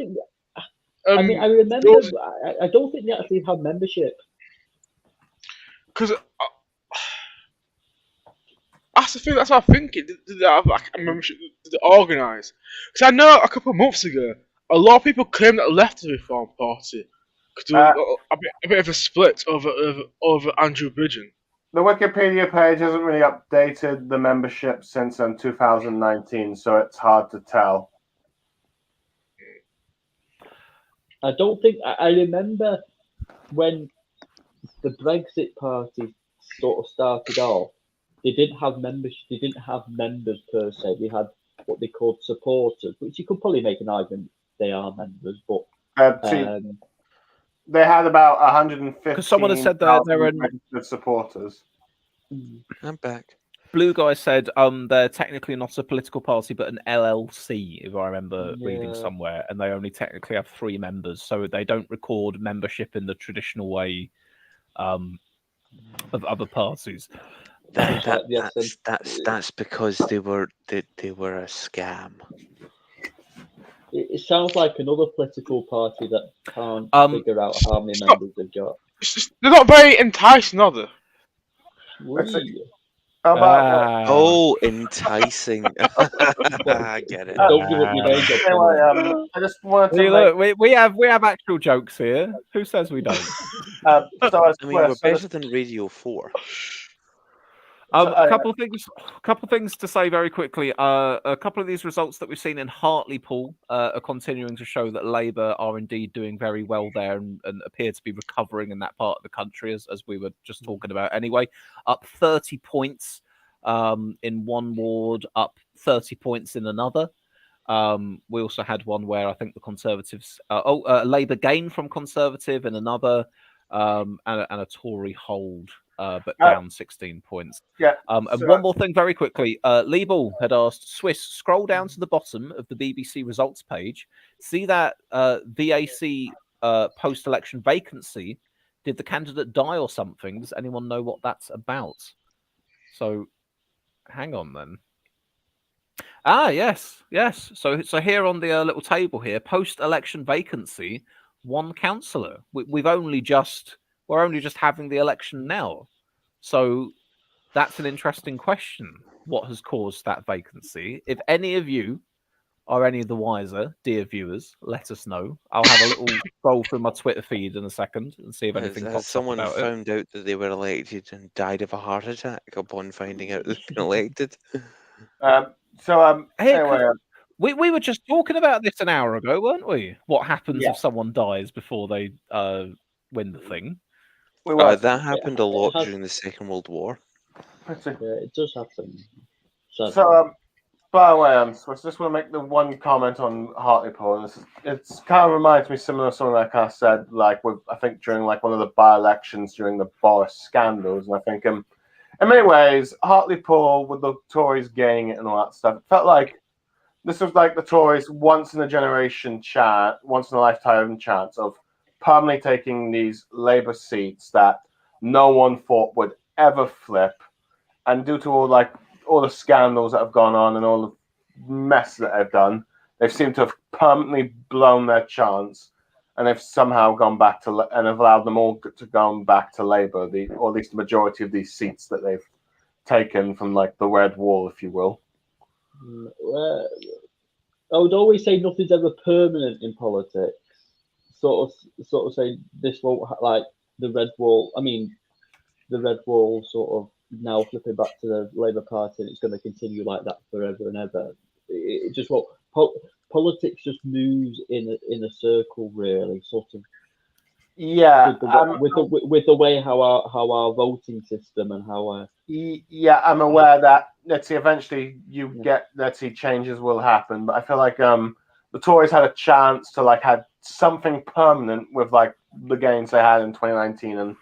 I remember. I don't think they actually have membership. Because that's the thing. That's what I'm thinking. Did they have a membership? Did they organise? Because I know a couple of months ago, a lot of people claimed that left the Reform Party because there was a bit of a split over Andrew Bridgen. The Wikipedia page hasn't really updated the membership since 2019, so it's hard to tell. I don't think I remember when the Brexit Party sort of started off. They didn't have membership. They didn't have members per se. They had what they called supporters, which you could probably make an argument they are members, but they had about 150. Because someone has said that they're registered supporters. I'm back. Blue Guy said they're technically not a political party but an LLC, if I remember reading somewhere, and they only technically have 3 members, so they don't record membership in the traditional way of other parties. That's because they were a scam. It sounds like another political party that can't figure out how many members they've got. They're not very enticing, are they? Enticing. I get it. Don't give up your name. Anyway, I just wanted to look, we have actual jokes here. Who says we don't? We're better than Radio 4. A couple things to say very quickly. A couple of these results that we've seen in Hartlepool are continuing to show that Labour are indeed doing very well there and appear to be recovering in that part of the country, as we were just talking about anyway. Up 30 points in one ward, up 30 points in another. We also had one where I think the Conservatives, Labour gain from Conservative in another, and a Tory hold. But down 16 points. Yeah. And one more thing very quickly. Liebel had asked, Swiss, scroll down to the bottom of the BBC results page. See that VAC post-election vacancy. Did the candidate die or something? Does anyone know what that's about? So hang on then. Ah, yes. So here on the little table here, post-election vacancy, one councillor. We're only just having the election now. So that's an interesting question. What has caused that vacancy? If any of you are any of the wiser, dear viewers, let us know. I'll have a little scroll through my Twitter feed in a second and see if anything Has pops up someone about it. found out that they were elected and died of a heart attack upon finding out they've been elected? Anyway, we were just talking about this an hour ago, weren't we? What happens if someone dies before they win the thing? That happened a lot during the Second World War. Yeah, it does happen. So, by the way, I just want to make the one comment on Hartlepool. It's kind of reminds me similar to something like I said, like I think during like one of the by-elections during the Boris scandals, and I think in many ways Hartlepool with the Tories gaining it and all that stuff, it felt like this was like the Tories once in a generation chance, once in a lifetime chance of permanently taking these Labour seats that no one thought would ever flip, and due to all the scandals that have gone on and all the mess that they've done, they seem to have permanently blown their chance, and they've somehow gone back to and have allowed them all to go back to Labour, or at least the majority of these seats that they've taken from like the Red Wall, if you will. I would always say nothing's ever permanent in politics. Sort of say this won't like the Red Wall. I mean, the Red Wall sort of now flipping back to the Labour Party, and it's going to continue like that forever and ever. It just won't. Politics just moves in a circle, really, sort of. Yeah, with the way how our voting system and how our I'm aware that eventually changes will happen, but I feel like the Tories had a chance to had something permanent with the gains they had in 2019 and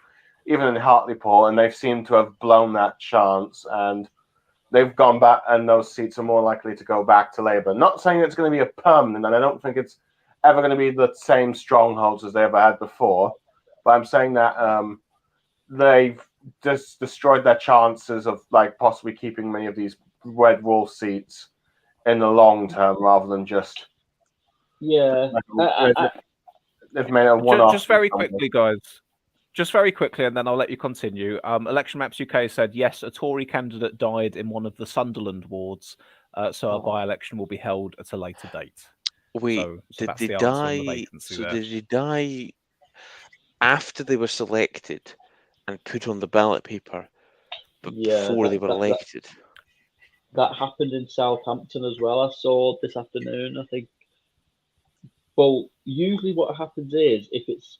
even in Hartlepool, and they've seemed to have blown that chance, and they've gone back, and those seats are more likely to go back to Labour. Not saying it's going to be a permanent, and I don't think it's ever going to be the same strongholds as they ever had before, but I'm saying that they've just destroyed their chances of possibly keeping many of these Red Wall seats in the long term rather than just they've made a one-off. Just very quickly, guys. Just very quickly, and then I'll let you continue. Election Maps UK said, yes, a Tory candidate died in one of the Sunderland wards, so a by-election will be held at a later date. Wait, did they die? So did he die after they were selected and put on the ballot paper, but before they were elected? That happened in Southampton as well. I saw this afternoon, I think. Well, usually what happens is if it's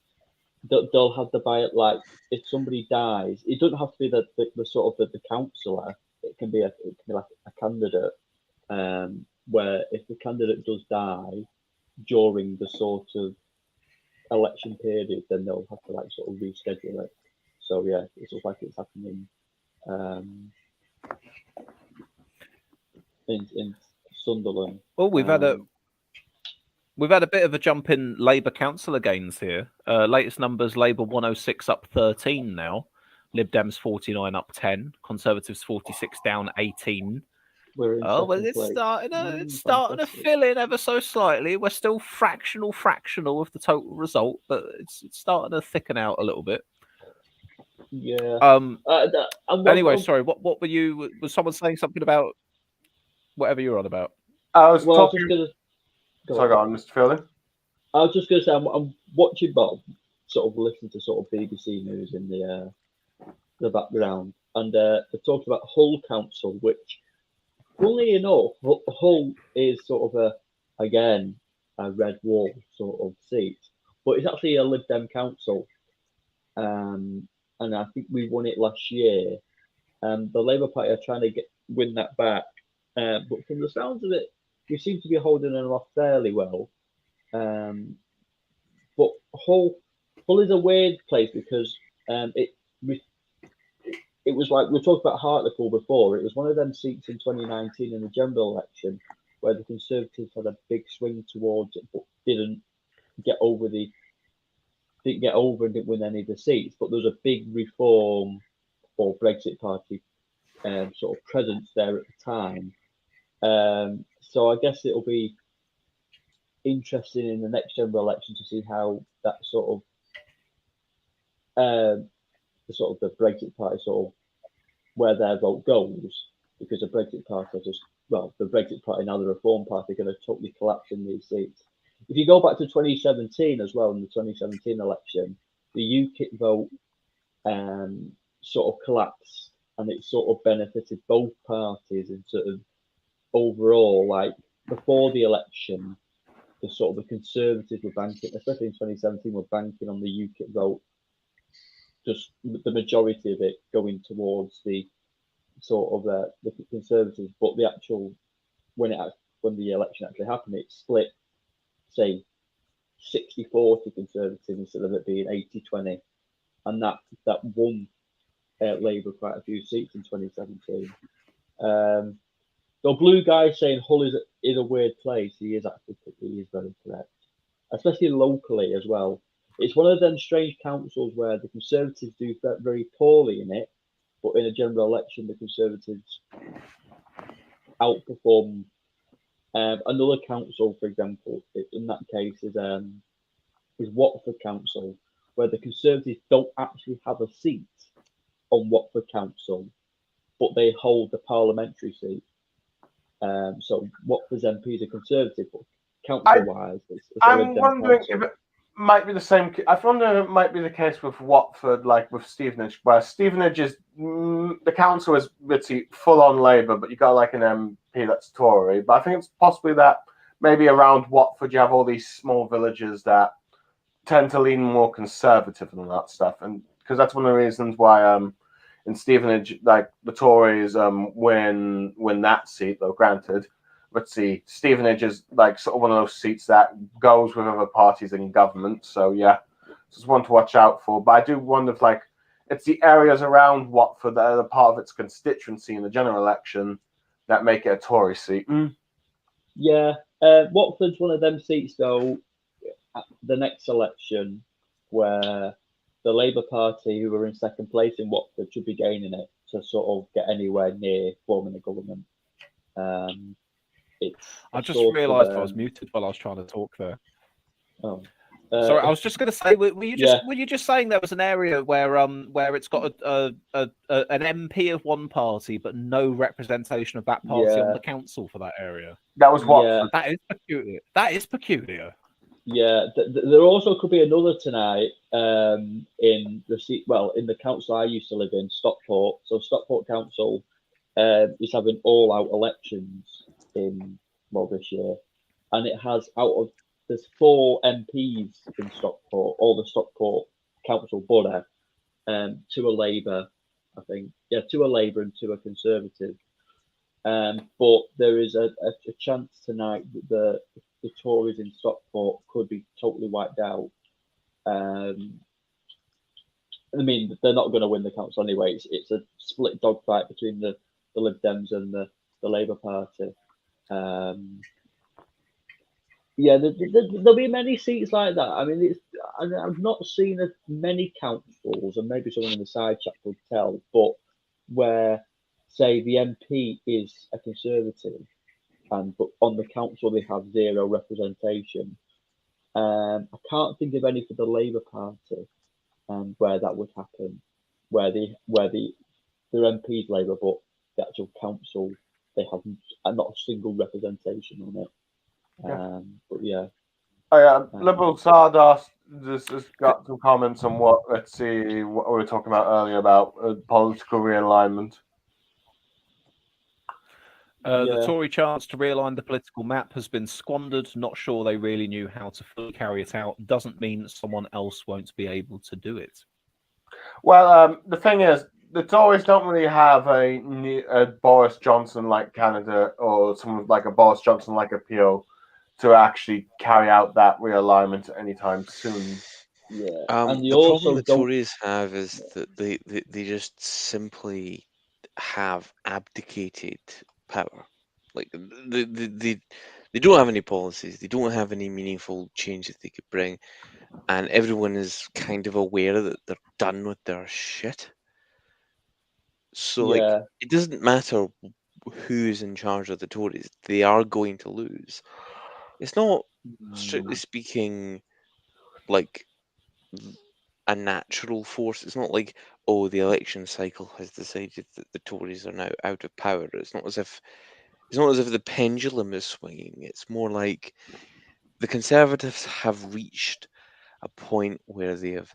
they'll have the ballot, if somebody dies, it doesn't have to be the sort of the councillor. It can be like a candidate. Where if the candidate does die during the sort of election period, then they'll have to sort of reschedule it. So yeah, it looks like it's happening in Sunderland. Well, we've had a bit of a jump in Labour councillor gains here. Latest numbers: Labour 106 up 13 now, Lib Dems 49 up 10, Conservatives 46 down 18. Well, it's starting to fill in ever so slightly. We're still fractional of the total result, but it's starting to thicken out a little bit. Yeah. Anyway, sorry. What were you? Was someone saying something about whatever you were on about? I was talking. Sorry, go on, Mr. Fielding. I was just going to say I'm watching Bob, sort of listen to sort of BBC News in the background. and they talked about Hull Council, which, funnily enough, Hull is sort of again a red wall sort of seat, but it's actually a Lib Dem council, and I think we won it last year. The Labour Party are trying to win that back, but from the sounds of it, we seem to be holding them off fairly well. But Hull is a weird place because it was like we talked about Hartlepool before. It was one of them seats in 2019 in the general election where the Conservatives had a big swing towards it, but didn't get over and didn't win any of the seats. But there was a big Reform or Brexit Party sort of presence there at the time. So I guess it'll be interesting in the next general election to see how that sort of the Brexit Party sort of where their vote goes, because the Brexit Party the Brexit Party, now the Reform Party, are going to totally collapse in these seats. If you go back to 2017 as well, in the 2017 election, the UKIP vote sort of collapsed, and it sort of benefited both parties in sort of overall, like before the election, the Conservatives were banking, especially in 2017, were banking on the UKIP vote, just the majority of it going towards the sort of the Conservatives. But the actual when the election actually happened, it split, say, 60-40 Conservative instead of it being 80-20, and that won Labour quite a few seats in 2017. The blue guy saying Hull is a weird place. He is very correct, especially locally as well. It's one of them strange councils where the Conservatives do very poorly in it, but in a general election, the Conservatives outperform. Another council, for example, in that case is Watford Council, where the Conservatives don't actually have a seat on Watford Council, but they hold the parliamentary seat. So Watford's MPs are Conservative, but council-wise, I'm wondering if it might be the same. I wonder if it might be the case with Watford, like with Stevenage, where Stevenage is the council is pretty full-on Labour, but you got like an MP that's Tory. But I think it's possibly that maybe around Watford you have all these small villages that tend to lean more conservative and that stuff, and because that's one of the reasons why in Stevenage, like the Tories win that seat, though granted. Let's see, Stevenage is like sort of one of those seats that goes with other parties in government. So yeah, just one to watch out for. But I do wonder if like it's the areas around Watford that are a part of its constituency in the general election that make it a Tory seat. Yeah, Watford's one of them seats though. At the next election, where the Labour Party, who were in second place in Watford, should be gaining it to sort of get anywhere near forming a government. I just realised I was muted while I was trying to talk there. Oh, sorry. I was just going to say, were you just saying there was an area where it's got an MP of one party but no representation of that party on the council for that area? That was Watford. That is peculiar. That is peculiar. Yeah, there also could be another tonight in the council I used to live in, Stockport. So Stockport Council is having all-out elections this year, and it has there's 4 MPs in Stockport, all the Stockport Council borough, 2 are Labour, I think. Yeah, 2 are Labour and 2 are Conservative. But there is a chance tonight that the Tories in Stockport could be totally wiped out. I mean, they're not going to win the council anyway. It's a split dogfight between the Lib Dems and the Labour Party. There'll be many seats like that. I mean, I've not seen as many councils, and maybe someone in the side chat could tell, but where, say, the MP is a Conservative, but on the council they have 0 representation. I can't think of any for the Labour Party where that would happen, where their MP's Labour, but the actual council they have not a single representation on it. But yeah, Oh, yeah, Liberal Stardust just got some comments on what. Let's see what we were talking about earlier about political realignment. The Tory chance to realign the political map has been squandered. Not sure they really knew how to fully carry it out. Doesn't mean someone else won't be able to do it. Well, the thing is, the Tories don't really have a Boris Johnson-like candidate or someone like a Boris Johnson-like appeal to actually carry out that realignment anytime soon. Yeah, and the problem the Tories have is that they just simply have abdicated power. Like they don't have any policies. They don't have any meaningful change that they could bring, and everyone is kind of aware that they're done with their shit. So like, it doesn't matter who's in charge of the Tories; they are going to lose. It's not, strictly speaking, like a natural force. It's not like, oh, the election cycle has decided that the Tories are now out of power. It's not as if the pendulum is swinging. It's more like the Conservatives have reached a point where they have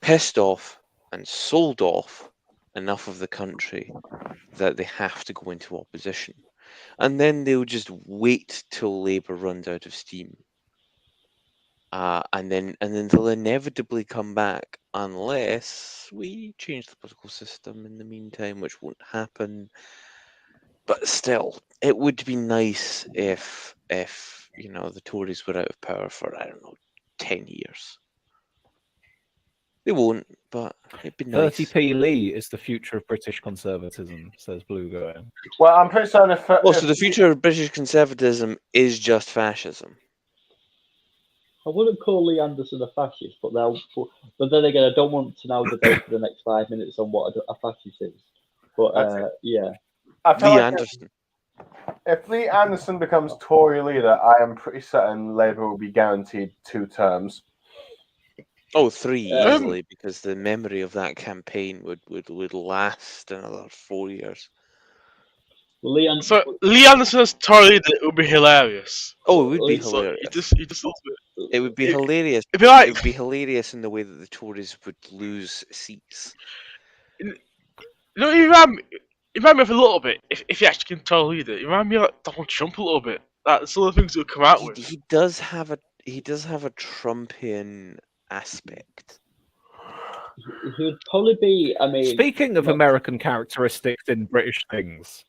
pissed off and sold off enough of the country that they have to go into opposition. And then they'll just wait till Labour runs out of steam. And then they'll inevitably come back unless we change the political system in the meantime, which won't happen. But still, it would be nice if the Tories were out of power for, I don't know, 10 years. They won't, but it'd be nice. 30p Lee is the future of British conservatism, says Blue Guy. Well, I'm pretty certain if... So the future of British conservatism is just fascism. I wouldn't call Lee Anderson a fascist, but then again, I don't want to now debate for the next 5 minutes on what a fascist is. But yeah. Lee Anderson. If Lee Anderson becomes Tory leader, I am pretty certain Labour will be guaranteed 2 terms. Oh, 3 easily, because the memory of that campaign would last another 4 years. Lee Anderson as Tory leader, it would be hilarious. Oh, it would be hilarious. It would be hilarious. It'd be like... It would be hilarious in the way that the Tories would lose seats. You know, you remind me of a little bit. If he actually can Tory leader, you remind me of like Donald Trump a little bit. That's some of the things he'll come out with. He does have a Trumpian aspect. He would probably be. I mean, speaking of American characteristics in British things,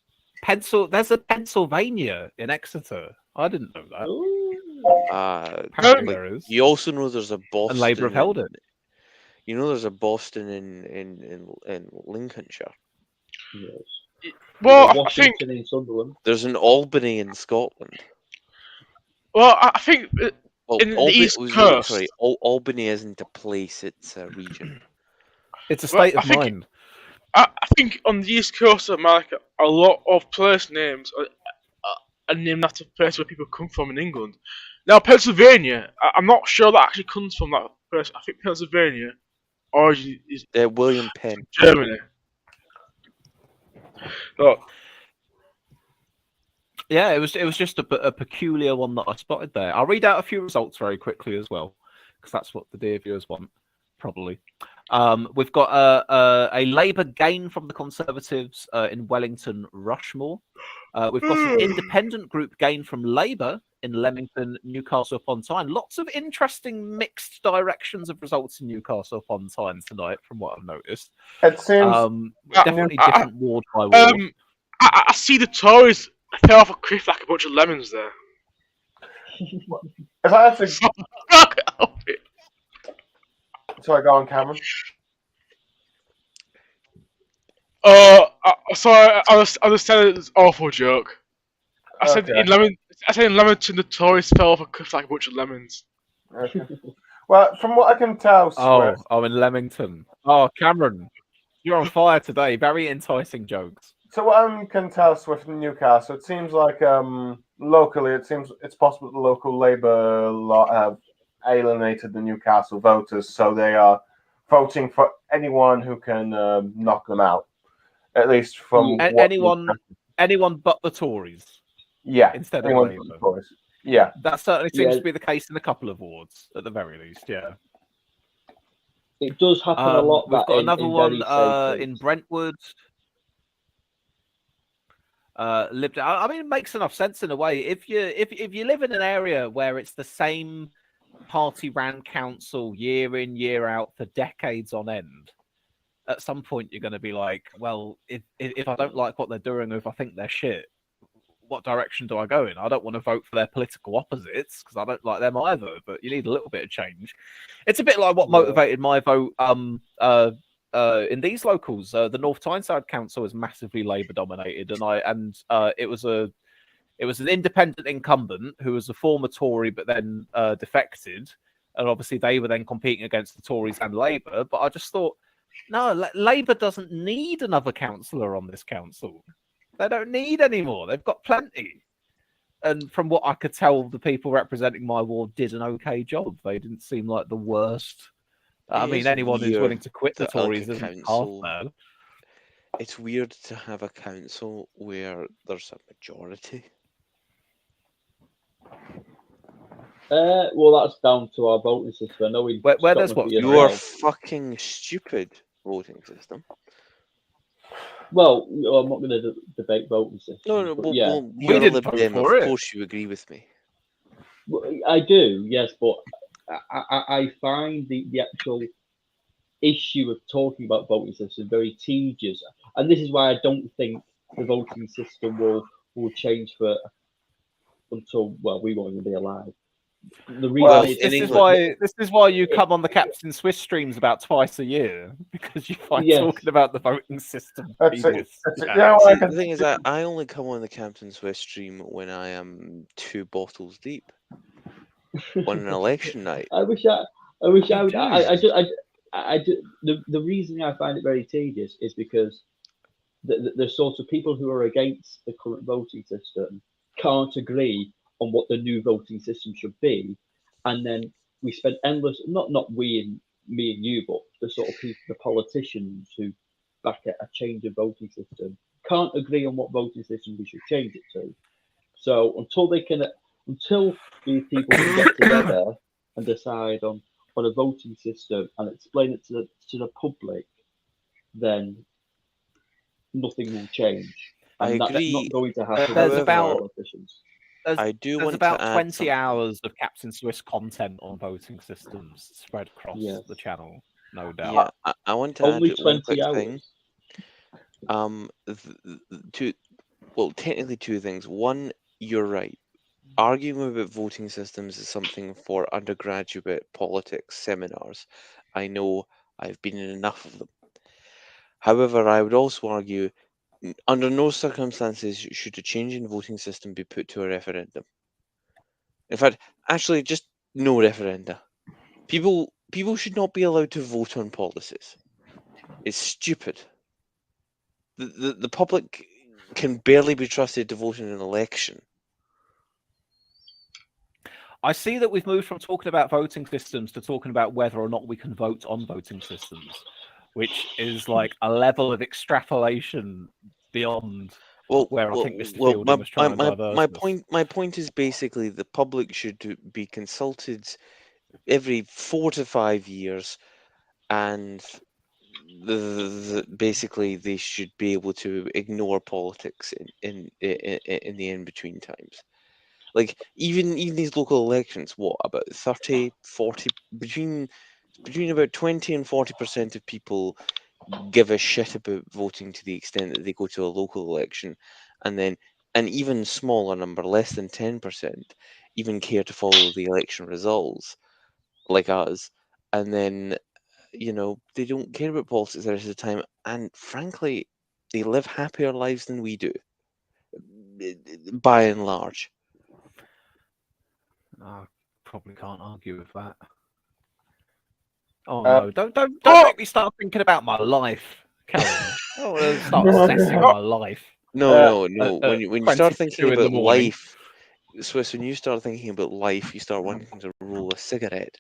there's a Pennsylvania in Exeter. I didn't know that. Apparently there is. You also know there's a Boston. And Labour have held it. You know there's a Boston in Lincolnshire. Yes. Well, I Washington think in Sunderland. There's an Albany in Scotland. Well, I think in the East Coast. Sorry, Albany isn't a place; it's a region. It's a state of mind. I think on the East Coast of America, a lot of place names are named after places where people come from in England. Now, Pennsylvania, I'm not sure that actually comes from that place. I think Pennsylvania origin is William Penn, Germany. So, yeah, it was just a peculiar one that I spotted there. I'll read out a few results very quickly as well, because that's what the dear viewers want, probably. We've got a Labour gain from the Conservatives in Wellington, Rushmore. We've got an independent group gain from Labour in Leamington, Newcastle upon Tyne. Lots of interesting mixed directions of results in Newcastle upon Tyne tonight, from what I've noticed. It seems definitely different ward by ward. I see the Tories fell off a cliff like a bunch of lemons there. If I have to... Sorry, go on, Cameron. Sorry, I was saying it's an awful joke. I said in Leamington, the Tories fell off a cliff like a bunch of lemons. Okay. Well, from what I can tell, Swift, in Leamington. Oh, Cameron, you're on fire today. Very enticing jokes. So what I can tell, Swift in Newcastle, it seems like locally, it's possible the local Labour lot have alienated the Newcastle voters, so they are voting for anyone who can knock them out. At least from anyone but the Tories. Yeah, instead of anyone Labour. but the Tories. Yeah. That certainly seems Yeah. to be the case in a couple of wards, at the very least. Yeah. It does happen a lot. We've that got in, another in one very safe in routes. Brentwood. Lived. I mean, it makes enough sense in a way. If you live in an area where it's the same party ran council year in year out for decades on end, at some point you're going to be like, well, if I don't like what they're doing, or if I think they're shit, what direction do I go in? I don't want to vote for their political opposites because I don't like them either. But you need a little bit of change. It's a bit like what motivated my vote. In these locals, the North Tyneside Council was massively Labour dominated, and it was an independent incumbent who was a former Tory but then defected, and obviously they were then competing against the Tories and Labour. But I just thought, no, Labour doesn't need another councillor on this council. They don't need any more. They've got plenty. And from what I could tell, the people representing my ward did an okay job. They didn't seem like the worst. I It mean, is anyone who's willing weird to quit the that, like, Tories a isn't half council. bad. It's weird to have a council where there's a majority. Well, that's down to our voting system. I know in Where there's Scotland what? for Your yourself- fucking stupid voting system. Well, I'm not going to debate voting systems. No, but well, yeah. well, you're a didn't Lib vote Dem, of for it. course you agree with me. Well, I do, yes, but I find the actual issue of talking about voting system very tedious, and this is why I don't think the voting system will change for until we won't even be alive. The reason Well, is- in This is why you come on the Captain Swiss streams about twice a year, because you find Yes. talking about the voting system That's it. tedious. That's it. Yeah. Yeah, well, See, I the can- thing is that I only come on the Captain Swiss stream when I am 2 bottles deep on an election night. I wish I would. do. I do. The reason I find it very tedious is because the sort of people who are against the current voting system can't agree on what the new voting system should be, and then we spend endless, not me and you, but the sort of people, the politicians who back a change of voting system can't agree on what voting system we should change it to. So until these people can get together and decide on a voting system and explain it to the public, then nothing will change. I And that's agree. not going to happen There's with about- politicians. I do There's want about to add 20 something. hours of Captain Swiss content on voting systems spread across Yes. the channel, no doubt. Yeah, I want to Only add one 20 quick thing. hours. Technically two things. One, you're right. Arguing about voting systems is something for undergraduate politics seminars. I know I've been in enough of them. However, I would also argue, under no circumstances should a change in voting system be put to a referendum. In fact, actually, just no referenda. People should not be allowed to vote on policies. It's stupid. The public can barely be trusted to vote in an election. I see that we've moved from talking about voting systems to talking about whether or not we can vote on voting systems, which is like a level of extrapolation beyond where I think Mr. Fielding was trying to diverse us. My point is basically the public should be consulted every 4 to 5 years, and basically they should be able to ignore politics in the in between times. Like even these local elections, what about 30, 40, between about 20 and 40% of people give a shit about voting to the extent that they go to a local election, and then an even smaller number, less than 10%, even care to follow the election results, like us, and then they don't care about politics the rest of the time, and frankly, they live happier lives than we do, by and large. I probably can't argue with that. Oh no! Don't make me start thinking about my life, Karen. I don't want to start assessing my life. No. When you start 22 thinking in the about morning. life, Swiss, when you start thinking about life, you start wanting to roll a cigarette.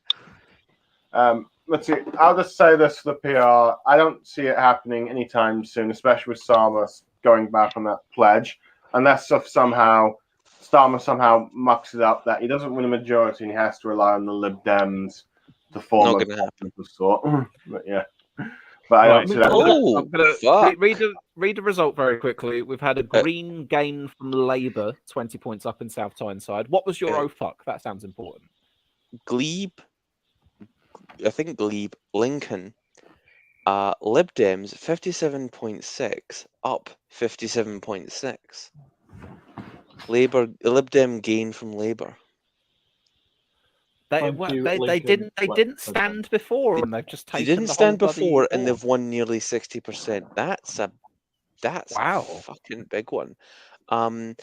Let's see. I'll just say this for the PR. I don't see it happening anytime soon, especially with Salmas going back on that pledge, unless if somehow Starmer somehow mucks it up that he doesn't win a majority and he has to rely on the Lib Dems to form Not a gonna happen. of sort. But yeah. But I don't see that. Oh, I'm gonna fuck. read the result very quickly. We've had a Green gain from Labour, 20 points up in South Tyneside. What was your oh fuck? That sounds important. Glebe, I think Glebe, Lincoln, Lib Dems 57.6 up 57.6. Lib Dem gain from Labour. They didn't stand before, and they've just taken. They didn't the stand whole before, bloody and board. they've won nearly 60%. That's wow, a fucking big one. The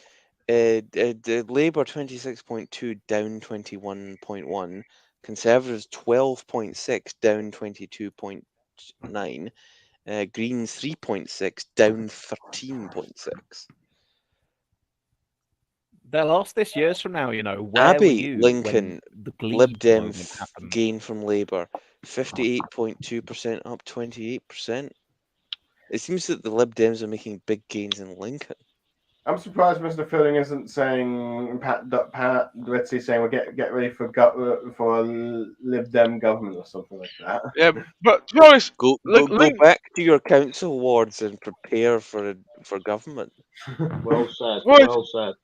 Labour 26.2 down 21.1, Conservatives 12.6 down 22.9, Greens 3.6 down 13.6. They'll ask this years from now, you know, where Abbey, were you Lincoln, when the Glebe Lib Dem moment happened? gain from Labour 58.2% up 28%. It seems that the Lib Dems are making big gains in Lincoln. I'm surprised Mr. Fielding isn't saying Pat Ritzy saying we'll get ready for Lib Dem government or something like that. Yeah, but to be honest, go back to your council wards and prepare for government. Well said. Well said.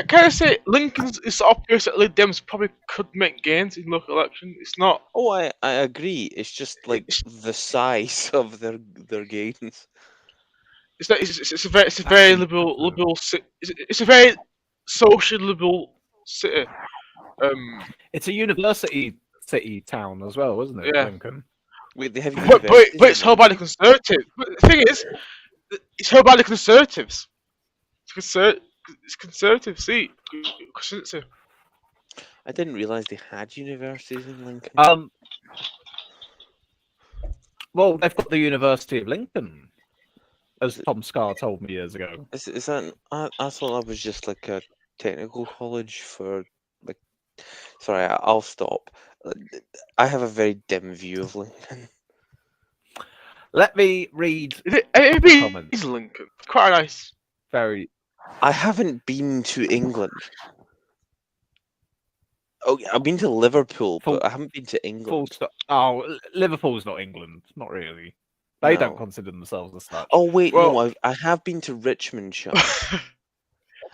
Can I say Lincoln's is obvious that Lib Dems probably could make gains in local election? It's not. Oh, I agree. It's just like the size of their gains. It's a very liberal city. It's a very social liberal city. It's a university city town as well, isn't it? Yeah. Lincoln. Wait, they have but it's held by the Conservatives. But the thing is, it's held by the Conservatives. It's Conservative seat. I didn't realise they had universities in Lincoln. Well, they've got the University of Lincoln, as Tom Scar told me years ago. Is that? I thought that was just like a technical college for like. Sorry, I'll stop. I have a very dim view of Lincoln. Let me read the comments. Is Lincoln quite nice? Very. I haven't been to England. Oh, I've been to Liverpool, but I haven't been to England. Full stop. Oh, Liverpool's not England. Not really. They don't consider themselves as such. Oh wait, no, I have been to Richmondshire.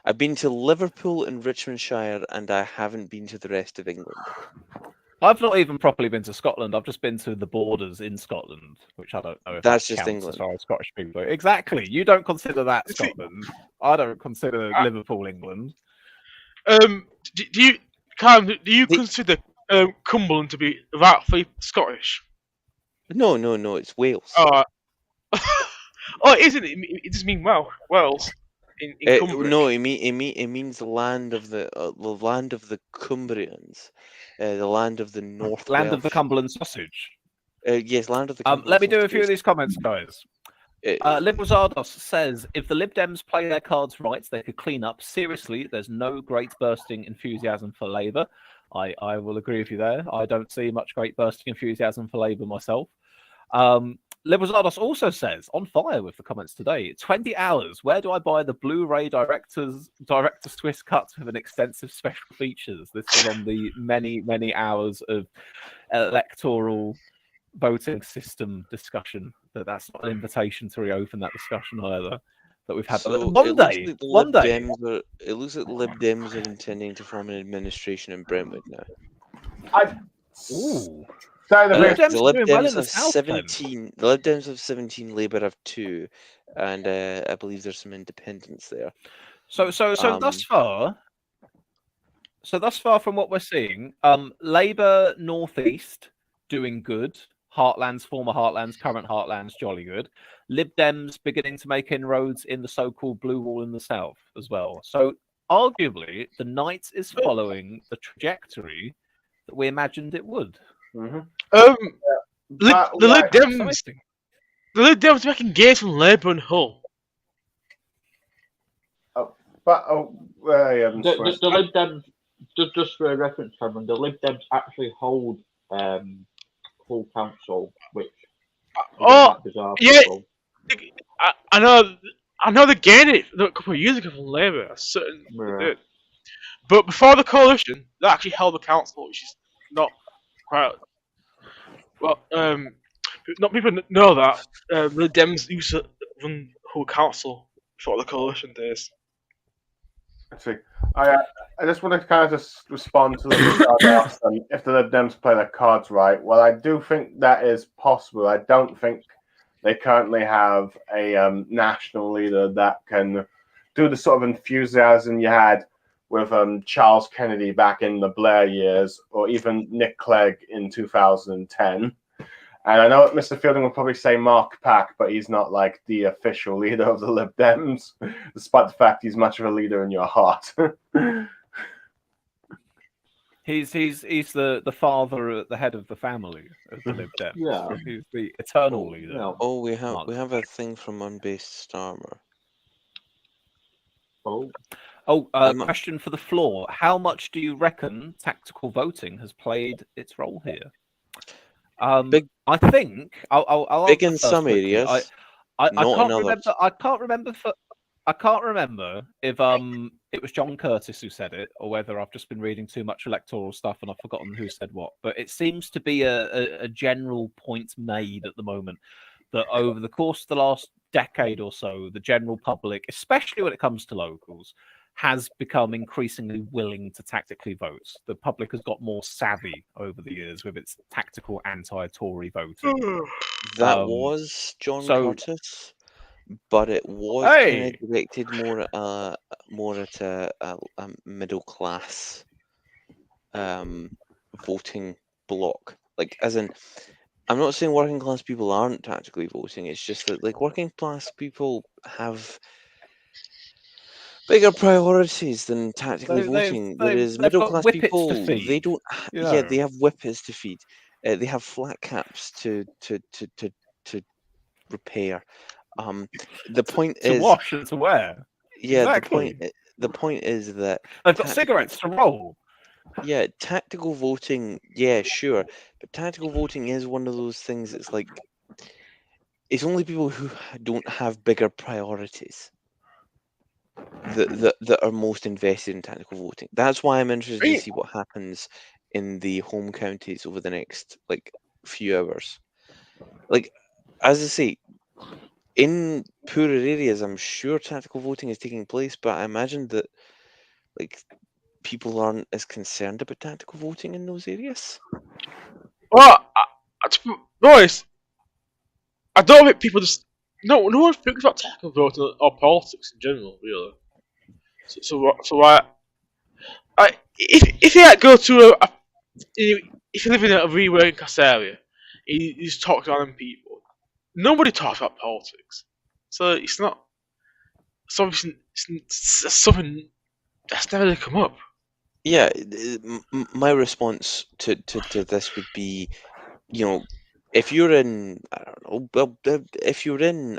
I've been to Liverpool and Richmondshire, and I haven't been to the rest of England. I've not even properly been to Scotland. I've just been to the borders in Scotland, which I don't know if that's that just counts England. as far as Scottish people. Exactly. You don't consider that Scotland. I don't consider Liverpool England. Do you consider Cumberland to be rightfully Scottish? No, it's Wales. Oh, it isn't. It does mean Wales. In Cumbria. No, it means the land of the Cumbrians, the land of the North. Land of the Cumberland sausage. Yes, land of the. Cumberland let me do a sausage. few of these comments, guys. Liberal Zardos says, if the Lib Dems play their cards right, they could clean up. Seriously, there's no great bursting enthusiasm for Labour. I will agree with you there. I don't see much great bursting enthusiasm for Labour myself. Liberal Zardos also says, on fire with the comments today, 20 hours. Where do I buy the Blu-ray Director Swiss cut with an extensive special features? This is on the many, many hours of electoral voting system discussion. That's not an invitation to reopen that discussion either. That we've had one day. It looks like the Lib Dems are intending to form an administration in Brentwood now. The Lib Dems have 17. The Lib Dems have 17. Labour have 2, and I believe there's some independents there. So thus far from what we're seeing, Labour Northeast doing good. Heartlands, former Heartlands, current Heartlands, jolly good. Lib Dems beginning to make inroads in the so-called blue wall in the south as well. So arguably, the Knight is following the trajectory that we imagined it would. Mm-hmm. The Lib Dems making gains from Labour and Hull. The Lib Dems, just for a reference, Cameron, the Lib Dems actually hold Hull Council, which yeah, I know I know they gained it a couple of years ago from Labour. Certain they Yeah. did. But before the coalition, they actually held the council, which is not quite well. Not people know that the Dems used to run the whole council before the coalition days. Let's see. I just want to kind of just respond to the if the Lib Dems play their cards right. Well, I do think that is possible. I don't think they currently have a national leader that can do the sort of enthusiasm you had with Charles Kennedy back in the Blair years, or even Nick Clegg in 2010. And I know that Mr. Fielding will probably say Mark Pack, but he's not like the official leader of the Lib Dems, despite the fact he's much of a leader in your heart. He's the father at the head of the family of the Lib Dems. Yeah. He's the eternal leader. Yeah. Oh, we Mark have a thing from Unbased Starmer. Oh, Question for the floor. How much do you reckon tactical voting has played its role here? Big- I think I'll Big answer in first some quickly. areas, I not can't in others. remember. I can't remember if it was John Curtis who said it, or whether I've just been reading too much electoral stuff and I've forgotten who said what. But it seems to be a general point made at the moment that over the course of the last decade or so, the general public, especially when it comes to locals, has become increasingly willing to tactically vote. The public has got more savvy over the years with its tactical anti-Tory voting. That was John so- Curtis, but it was Hey! kind of directed more at a middle class voting block. Like, as in, I'm not saying working class people aren't tactically voting. It's just that like working class people have bigger priorities than tactically voting. Whereas they've middle got class whippets people, to feed, they don't. you Yeah, know. they have whippets to feed. They have flat caps to repair. The point to is, wash and to wear. yeah, Exactly. the point is that They've got tactical- cigarettes to roll. yeah, tactical voting, yeah, sure, but tactical voting is one of those things. It's like it's only people who don't have bigger priorities that are most invested in tactical voting. That's why I'm interested to see what happens in the home counties over the next like few hours. Like, as I say, in poorer areas, I'm sure tactical voting is taking place, but I imagine that like people aren't as concerned about tactical voting in those areas. Well, to be honest, I don't think people just no one thinks about tactical voting or politics in general, really. So if you go to if you live in a really working class area, you just talk to random people. Nobody talks about politics, so it's not. It's obviously it's something that's never come up. Yeah, my response to this would be, you know, if you're in, I don't know, well, if you're in,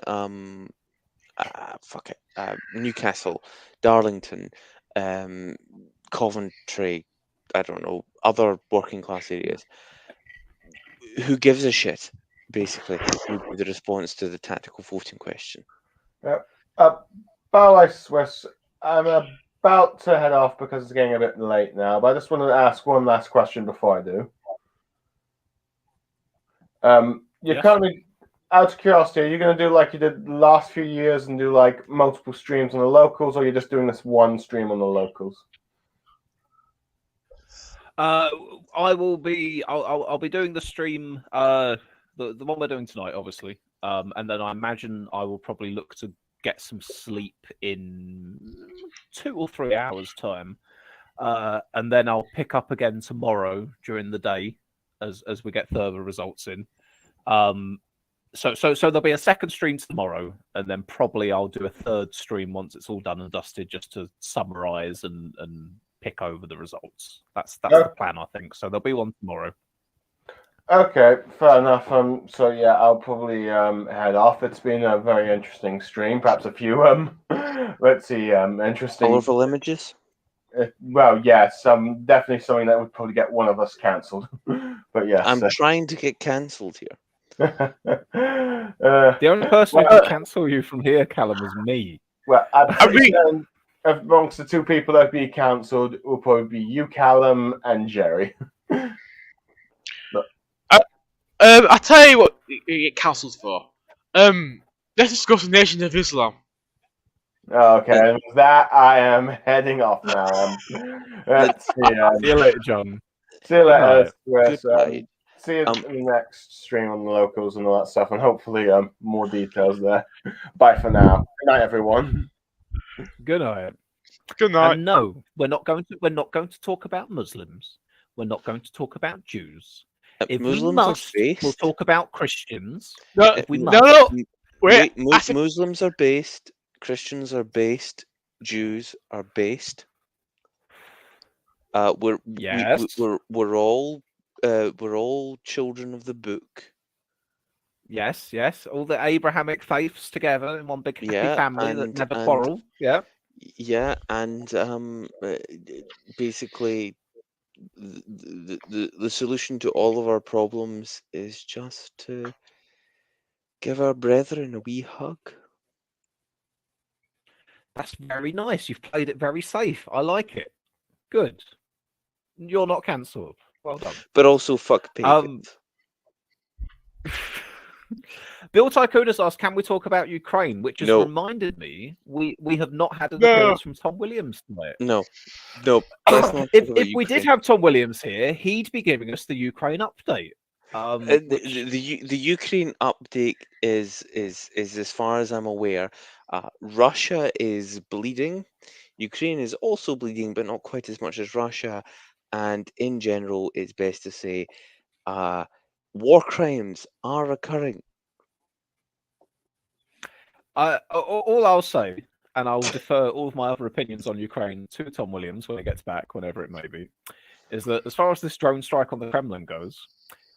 Newcastle, Darlington, Coventry, I don't know, other working class areas, who gives a shit, basically, would be the response to the tactical voting question. Barley Swiss, I'm about to head off because it's getting a bit late now, but I just wanted to ask one last question before I do. You're Yes. currently, out of curiosity, are you going to do like you did the last few years and do like multiple streams on the locals, or you're just doing this one stream on the locals? I will be. I'll be doing the stream. The one we're doing tonight, obviously. And then I imagine I will probably look to get some sleep in 2 or 3 hours' time, and then I'll pick up again tomorrow during the day as we get further results in. So there'll be a second stream tomorrow, and then probably I'll do a third stream once it's all done and dusted, just to summarize and pick over the results. That's the plan, I think. So there'll be one tomorrow. Okay, fair enough. So yeah, I'll probably head off. It's been a very interesting stream. Perhaps a few let's see, interesting. Colorful images. Well, yes, definitely something that would probably get one of us cancelled. But yes, I'm trying to get cancelled here. The only person who can cancel you from here, Callum, is me. Well, amongst the two people that be cancelled will probably be you, Callum, and Jerry. I tell you what, you get cancelled for. Let's discuss the Nation of Islam. Okay, and with that I am heading off now. See you later, John. See you later. Good Chris. night. See you in the next stream on the locals and all that stuff, and hopefully more details there. Bye for now. Good night, everyone. Good night. Good night. And no, we're not going to talk about Muslims. We're not going to talk about Jews. If Muslims we are must, based. we'll talk about Christians. No, If we no, must. no. Wait, Muslims are based. Christians are based. Jews are based. Yes. We're all children of the book. Yes, yes. All the Abrahamic faiths together in one big happy Yeah, family that and- never and- quarrel. Yeah. Yeah, and basically, the solution to all of our problems is just to give our brethren a wee hug. That's very nice. You've played it very safe. I like it. Good. You're not cancelled. Well done. But also, fuck pagans. Bill Tycoon has asked, can we talk about Ukraine? Which has No. reminded me, we have not had an No. appearance from Tom Williams tonight. No, let's not talk If about we did Ukraine. have Tom Williams here, he'd be giving us the Ukraine update. The Ukraine update is as far as I'm aware, Russia is bleeding. Ukraine is also bleeding, but not quite as much as Russia. And in general, it's best to say, war crimes are occurring. All I'll say, and I'll defer all of my other opinions on Ukraine to Tom Williams when he gets back, whenever it may be, is that as far as this drone strike on the Kremlin goes,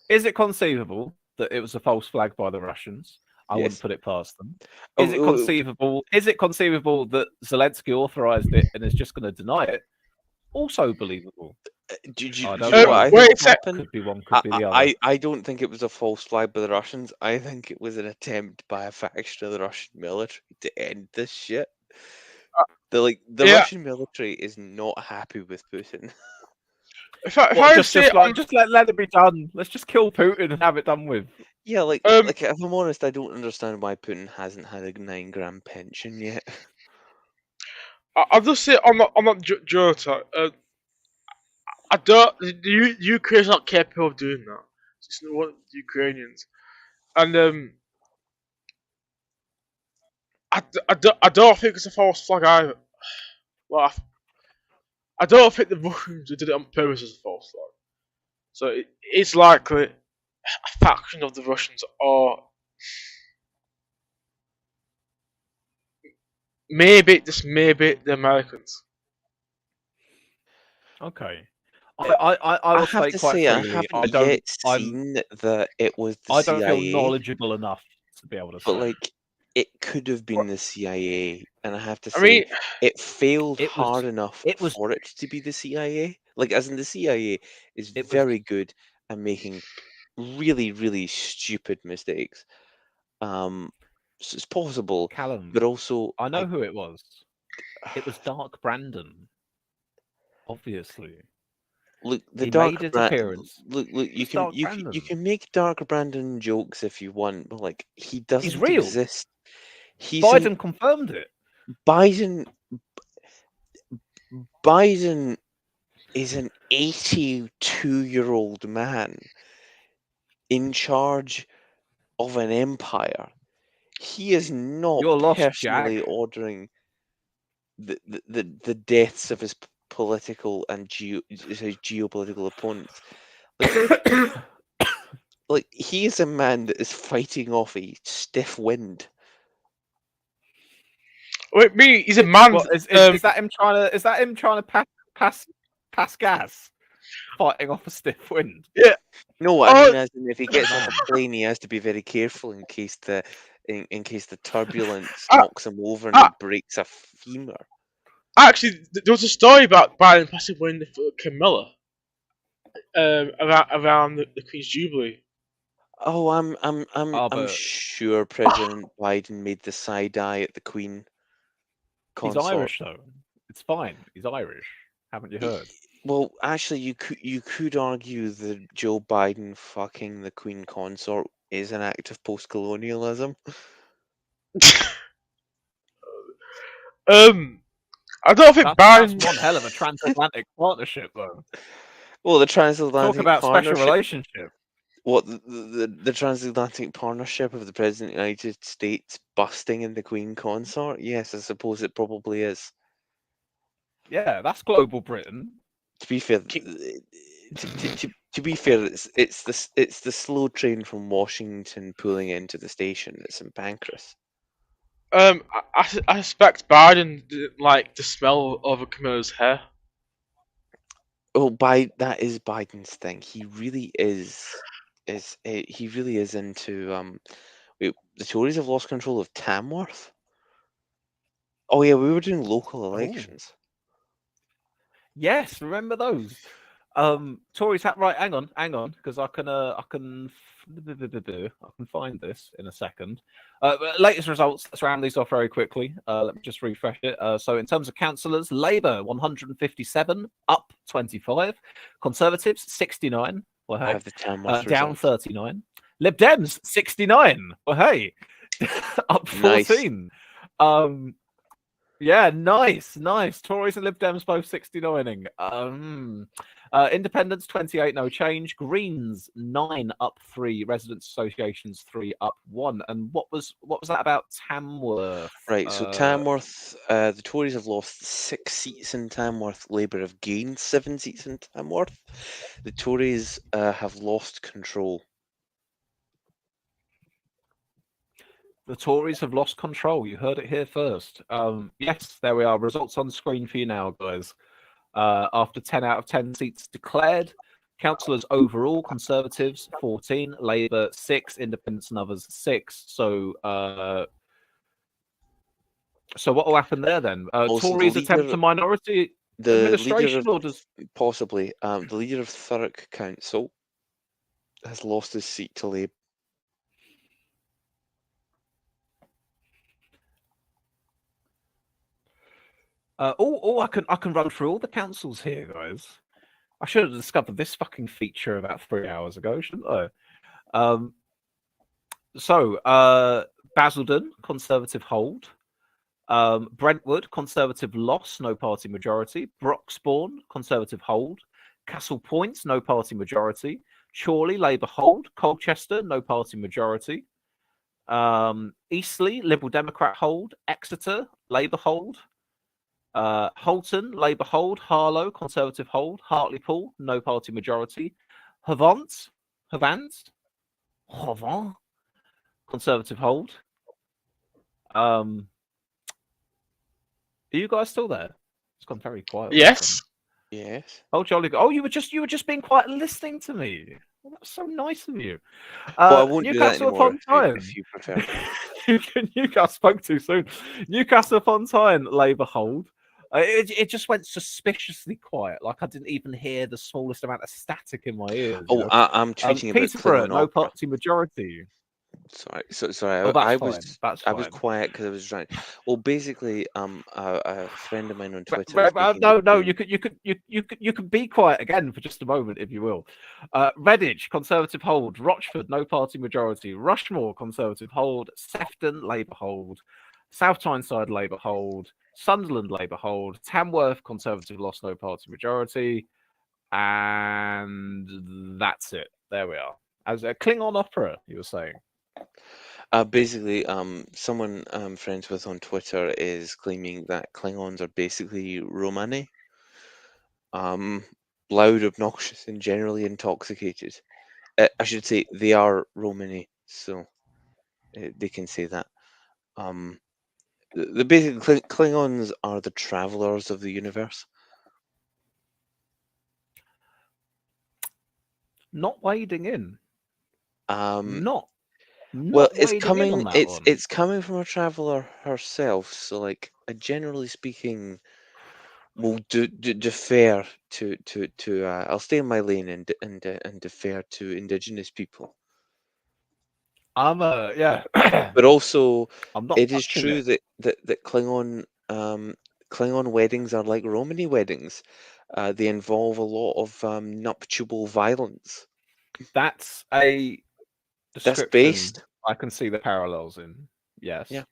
is it conceivable that it was a false flag by the Russians? I Yes. wouldn't put it past them. Oh, Is it conceivable? Is it conceivable that Zelensky authorized it and is just going to deny it? Also believable. Do you I know don't what I know. think wait a sec. happened? Could be one, could be the other. I don't think it was a false flag by the Russians. I think it was an attempt by a faction of the Russian military to end this shit. The yeah. Russian military is not happy with Putin. If I What, was to say, just let it be done. Let's just kill Putin and have it done with. Yeah, like if I'm honest, I don't understand why Putin hasn't had a 9-gram pension yet. I'll just say on that Jota, I don't. The Ukraine's not capable of doing that. It's not one of the Ukrainians, and I don't think it's a false flag either. Well, I don't think the Russians did it on purpose as a false flag. So it's likely a faction of the Russians, or maybe the Americans. Okay. I will have say to quite say, I freely, haven't don't. yet I'm, seen that it was the I don't CIA. feel knowledgeable enough to be able to say. But like, it could have been the CIA, and I have to I say, mean, it failed it was- hard enough it was- for it to be the CIA. Like, as in the CIA is It was- very good at making really, really stupid mistakes. So it's possible, Callum, but also I know who it was. It was Dark Brandon. Obviously. Look, the He Dark made his Bra- appearance. Look, you It's can Dark you can, Brandon. you can make Dark Brandon jokes if you want, but like he doesn't real. exist. He's Biden confirmed it. Biden is an 82-year-old man in charge of an empire. He is not You're lost, personally Jack. ordering the deaths of his political and his geopolitical opponents. Like he is a man that is fighting off a stiff wind. wait, me, he's a man. What, is that him trying to? Is that him trying to pass gas, fighting off a stiff wind? No, I mean, as in if he gets off a plane, he has to be very careful in case the turbulence knocks him over and he breaks a femur. Actually, there was a story about Biden passing away in the Camilla around the Queen's Jubilee. Oh, I'm but sure President Biden made the side eye at the Queen he's consort. Irish though. It's fine. He's Irish. Haven't you heard? Well, actually, you could argue that Joe Biden fucking the Queen consort is an act of post-colonialism. I don't think That's Biden. one hell of a transatlantic partnership, though. Well, the transatlantic Talk about special partnership. relationship. What the transatlantic partnership of the President of the United States busting in the Queen consort? Yes, I suppose it probably is. Yeah, that's global Britain. To be fair, to be fair, it's the slow train from Washington pulling into the station that's in Pancras. I suspect Biden didn't like the smell of Camilla's hair. Oh, that is Biden's thing. He really is he really is into wait, the Tories have lost control of Tamworth. Oh yeah, we were doing local elections. Yes, remember those? Tories hat right. Hang on, because I can find this in a second. Latest results. Let's round these off very quickly. Let me just refresh it. So in terms of councillors, Labour 157, up 25. Conservatives 69. Well, hey. I have the Tamworth down results. 39. Lib Dems 69. Well, hey, up 14. Nice. Yeah, nice. Tories and Lib Dems both 69ing. Independents 28, no change. Greens 9, up 3. Residents Associations 3, up 1. And what was that about Tamworth? Right, so Tamworth, the Tories have lost 6 seats in Tamworth. Labour have gained 7 seats in Tamworth. The Tories have lost control. The Tories have lost control. You heard it here first. Yes, there we are. Results on screen for you now, guys. After 10 out of 10 seats declared, councillors overall, Conservatives 14, Labour 6, Independents and others 6. So what will happen there then? Tories attempt a minority administration, or does possibly the leader of Thurrock Council has lost his seat to Labour. I can run through all the councils here, guys. I should have discovered this fucking feature about 3 hours ago, shouldn't I? Basildon, Conservative hold. Brentwood, Conservative loss, no party majority. Broxbourne, Conservative hold. Castle Point, no party majority. Chorley, Labour hold. Colchester, no party majority. Eastleigh, Liberal Democrat hold. Exeter, Labour hold. Holton, Labour hold. Harlow, Conservative hold. Hartlepool, no party majority. Havant, Conservative hold. Are you guys still there? It's gone very quiet. Yes. Yes. Oh, jolly good. Oh, you were just being quiet and listening to me. Well, that's so nice of you. Well, I won't Newcastle do that anymore upon Tyne. if you prefer. Newcastle spoke too soon. Newcastle upon Tyne, Labour hold. It just went suspiciously quiet. Like I didn't even hear the smallest amount of static in my ears. Oh, I'm tweeting about Peterborough, Klingon no Opera. party majority. Sorry. Oh, that's I fine. was That's I was fine. quiet because I was trying. Well, basically, a friend of mine on Twitter. was making No, the you could be quiet again for just a moment if you will. Redditch, Conservative hold. Rochford, no party majority. Rushmore, Conservative hold. Sefton, Labour hold. South Tyneside, Labour hold. Sunderland, Labour hold. Tamworth, Conservative lost, no party majority. And that's it. There we are. As a Klingon opera, you were saying. Basically, someone I'm friends with on Twitter is claiming that Klingons are basically Romani. Loud, obnoxious, and generally intoxicated. I should say they are Romani, so they can say that. The basic Klingons are the travelers of the universe. Not wading in. Well, Not it's wading in coming. on that one. It's coming from a traveler herself. So, like, generally speaking, will defer to. I'll stay in my lane and defer to indigenous people. Yeah. But also, I'm not it is touching true it. that Klingon Klingon weddings are like Romani weddings. They involve a lot of nuptial violence. That's a That's description based. I can see the parallels in. Yes. Yeah.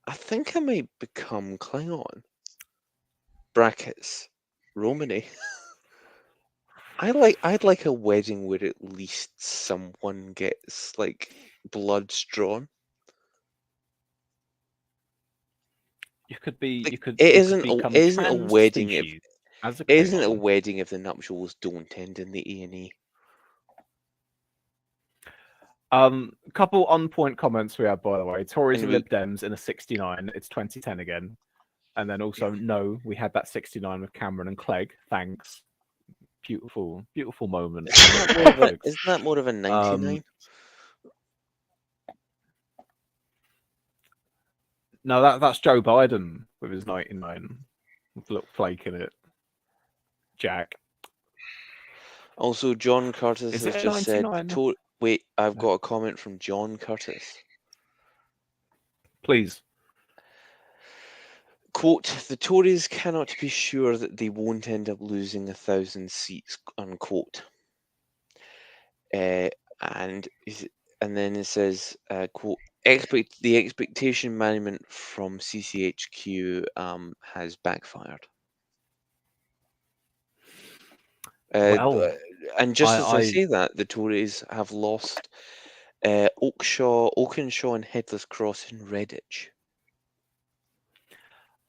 I think I might become Klingon. Brackets. Romani. I'd like a wedding where at least someone gets like blood drawn. You could be. Like, You could. it You isn't could become it isn't a trans wedding if species as a it isn't a Klingon. wedding if the nuptials don't end in the A&E. Couple on-point comments we have, by the way. Tories and And Lib Dems in a 69. It's 2010 again. And then also, no, we had that 69 with Cameron and Clegg. Thanks. Beautiful, beautiful moment. Isn't that more of a 99? No, that's Joe Biden with his 99 with a little flake in it. Jack. Also, John Curtis Is has it just said, 99? wait, I've got a comment from John Curtis. Please. Quote, the Tories cannot be sure that they won't end up losing 1,000 seats, unquote. And then it says, quote, the expectation management from CCHQ has backfired. Well, and just as I say that, the Tories have lost Oakenshaw and Headless Cross in Redditch.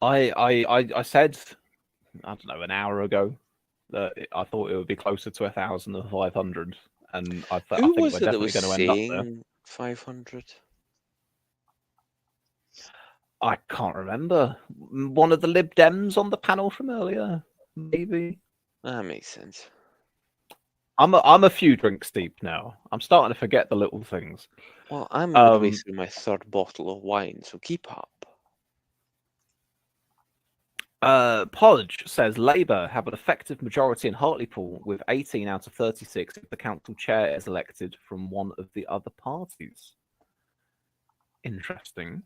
I said, I don't know, an hour ago that I thought it would be closer to 1,000 than 500, and I think we're definitely going to end up there. 500? I can't remember. One of the Lib Dems on the panel from earlier, maybe. That makes sense. I'm a few drinks deep now. I'm starting to forget the little things. Well, I'm midway through my third bottle of wine, so keep up. Podge says Labour have an effective majority in Hartlepool with 18 out of 36 if the council chair is elected from one of the other parties. Interesting.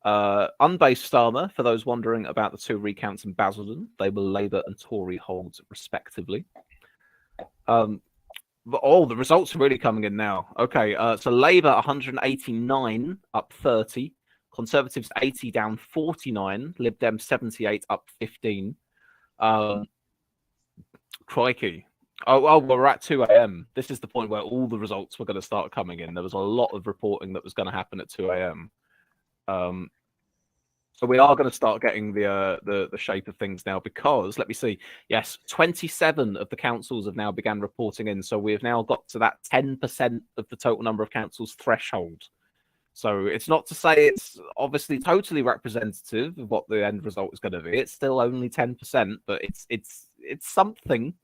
Unbased Starmer, for those wondering about the two recounts in Basildon, they were Labour and Tory holds respectively. But the results are really coming in now. Okay, so Labour 189 up 30. Conservatives 80 down 49, Lib Dem 78 up 15. Crikey. Oh, we're at 2 a.m. This is the point where all the results were going to start coming in. There was a lot of reporting that was going to happen at 2 a.m. So we are going to start getting the shape of things now because, let me see, yes, 27 of the councils have now began reporting in. So we have now got to that 10% of the total number of councils threshold. So it's not to say it's obviously totally representative of what the end result is going to be. It's still only 10%, but it's something.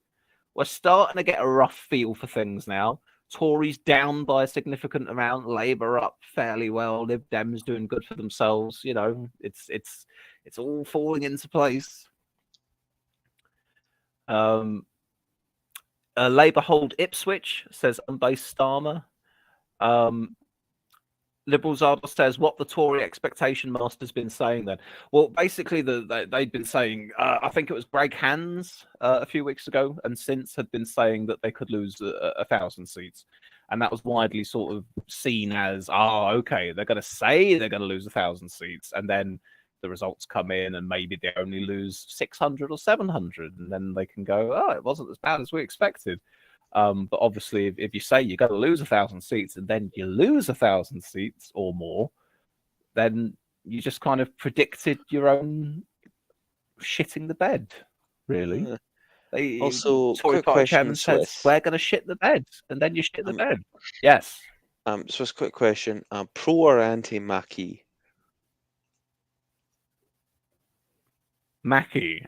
We're starting to get a rough feel for things now. Tories down by a significant amount, Labour up fairly well, Lib Dems doing good for themselves. You know, it's all falling into place. Labour hold Ipswich, says Unbased Starmer. Liberal Zardos says what the Tory expectation master's been saying then. Well, basically, they'd been saying, I think it was Greg Hands a few weeks ago, and since had been saying that they could lose 1,000 seats. And that was widely sort of seen as, okay, they're going to say they're going to lose 1,000 seats. And then the results come in and maybe they only lose 600 or 700. And then they can go, it wasn't as bad as we expected. But obviously, if you say you're going to lose 1,000 seats and then you lose 1,000 seats or more, then you just kind of predicted your own shitting the bed, really. Also, Tory quick Party question, chairman says, we're going to shit the bed, and then you shit the bed. Yes. Swiss, quick question. Pro or anti-Mackie? Mackie.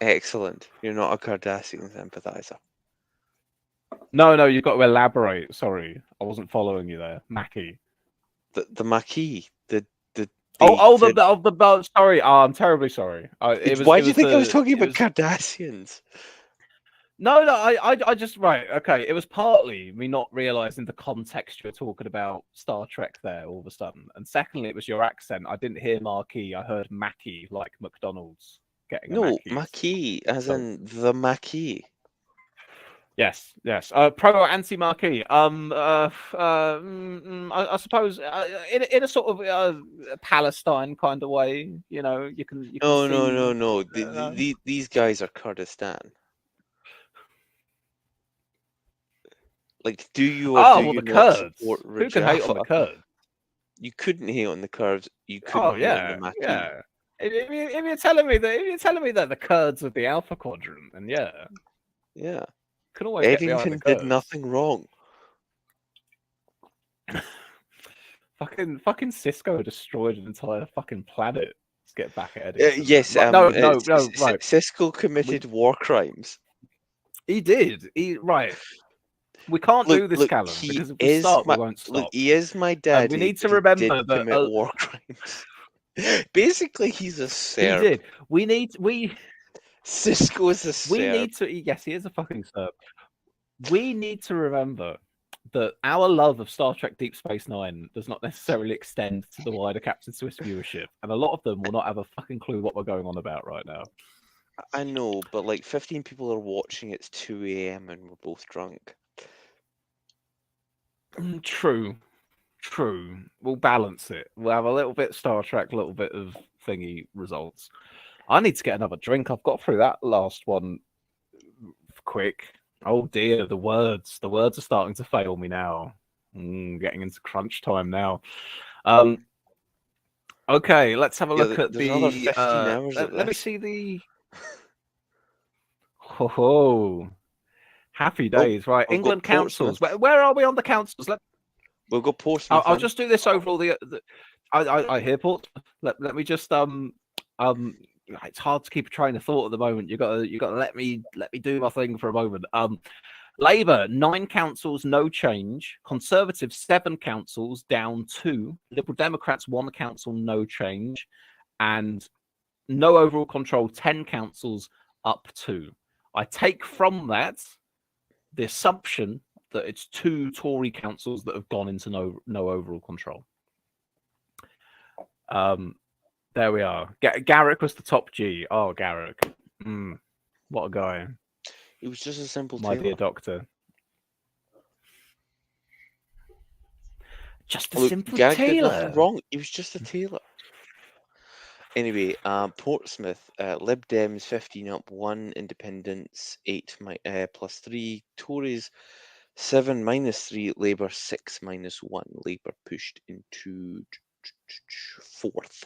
Excellent. You're not a Cardassian sympathizer. No, you've got to elaborate. Sorry, I wasn't following you there. Mackie. The Mackie. Sorry. I'm terribly sorry. Why do you think I was talking about Cardassians? No, I just right. Okay, it was partly me not realizing the context you were talking about Star Trek there all of a sudden, and secondly, it was your accent. I didn't hear marquee. I heard Mackie, like McDonald's getting a No, Mackey's. Maquis, as So- in the Maquis. Yes, yes. Pro or anti marquee. I suppose in a sort of Palestine kind of way. You know, you can. No, see, no. These guys are Kurdistan. Like, do you or Oh, do well, you the not Kurds. support Who can hate on the Rajafa? Kurds? You couldn't hate on the Kurds. You couldn't Oh hate yeah, on the Maquis. yeah. If you're telling me that the Kurds of the Alpha Quadrant, then yeah, Yeah. can always get behind the Eddington did Kurds. nothing wrong. Fucking Cisco destroyed an entire fucking planet. Let's get back at Eddington. Yes, no, right. Cisco committed war crimes. He did. Right. We can't do this, Callum, he because if we is start, my, we won't stop. Look, he is my daddy. we need to but he remember did that commit war crimes. Basically, he's a he Serb. did. Cisco is a Serb. We need to. Yes, he is a fucking Serb. We need to remember that our love of Star Trek Deep Space Nine does not necessarily extend to the wider Captain Swiss viewership, and a lot of them will not have a fucking clue what we're going on about right now. I know, but like 15 people are watching. It's 2 a.m. and we're both drunk. True. We'll balance it. We'll have a little bit Star Trek, a little bit of thingy results. I need to get another drink. I've got through that last one quick. Oh dear, the words are starting to fail me now. Getting into crunch time now. Okay, let's have a look at there's another the. 15 hours of Let me this. see the. Oh, happy days! Right, we've got England councils. Portsmouth. where are we on the councils? We'll go Portsmouth. I'll then. just do this over all the. I hear Portsmouth. Let me just It's hard to keep a train of thought at the moment. You got to let me do my thing for a moment. Labour 9 councils, no change. Conservatives 7 councils, down 2. Liberal Democrats 1 council, no change, and no overall control 10 councils, up 2. I take from that the assumption that it's 2 Tory councils that have gone into no overall control. There we are. Garrick was the top G. Oh, Garrick. What a guy. He was just a simple My tailor. dear doctor. Just a Look, simple Garrick did tailor. nothing wrong. He was just a tailor. Anyway, Portsmouth, Lib Dems 15 up 1, Independents 8 plus 3, Tories 7 minus 3, Labour 6 minus 1. Labour pushed into 4th.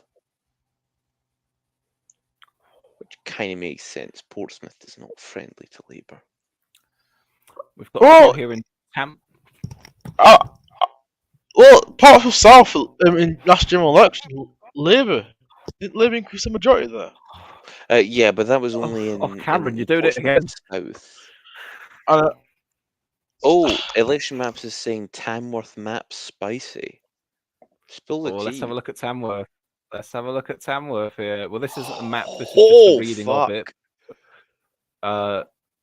Which kind of makes sense. Portsmouth is not friendly to Labour. We've got people here in Ham. Well, apart from South in last general election, Labour didn't Labour increase the majority there? Yeah, but that was only in. Cameron, in you're doing it Portsmouth again. South. Election Maps is saying Tamworth map spicy. Spill the tea. Let's have a look at Tamworth. Let's have a look at Tamworth here. Well, this isn't a map. This is just a reading of it.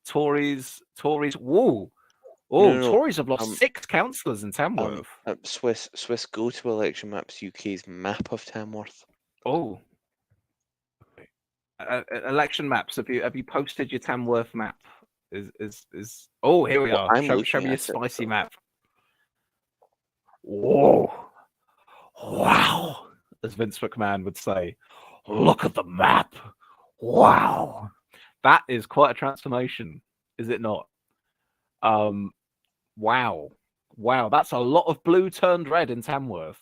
Tories. Whoa. No. Tories have lost 6 councillors in Tamworth. Swiss go to Election Maps UK's map of Tamworth. Oh. Okay. Election Maps. Have you posted your Tamworth map? Is oh, here we Well, are. I'm Show looking me your at it, spicy map. Whoa. Wow. As Vince McMahon would say, look at the map. Wow. That is quite a transformation, is it not? Wow. That's a lot of blue turned red in Tamworth.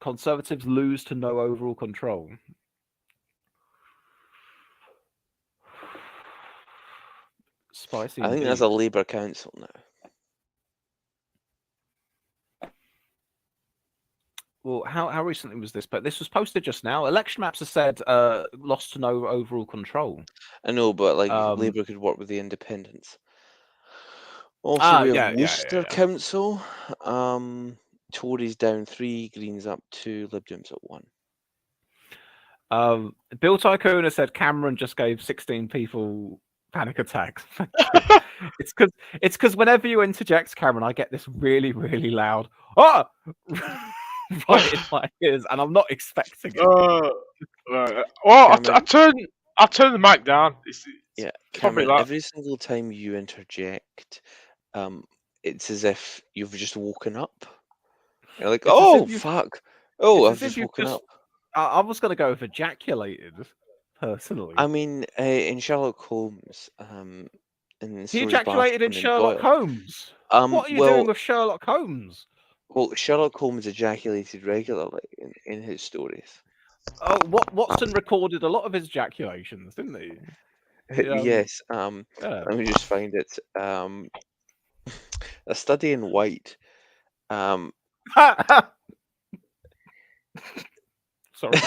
Conservatives lose to no overall control. Spicy. I think that's a Labour council now. Well, how recently was this? But this was posted just now. Election Maps have said lost to no overall control. I know, but like Labour could work with the Independents. Also, we have Worcester Council. Tories down 3, Greens up 2, Lib Dems up 1. Bill Tycoon has said Cameron just gave 16 people panic attacks. it's because whenever you interject, Cameron, I get this really, really loud right in my ears, and I'm not expecting it. Right. Well, Cameron, I turn the mic down. yeah, probably Cameron, like every single time you interject, it's as if you've just woken up. You're like, It's as oh if you've- fuck, oh, it's I've as if just you've woken just- up. I was going to go with ejaculated, personally. I mean, in Sherlock Holmes, in the He stories of ejaculated in Arthur Conan Sherlock Doyle, Holmes. What are you doing with Sherlock Holmes? Well, Sherlock Holmes ejaculated regularly in his stories. Oh, Watson recorded a lot of his ejaculations, didn't he? Yes. yeah. Let me just find it. A Study in White. Sorry.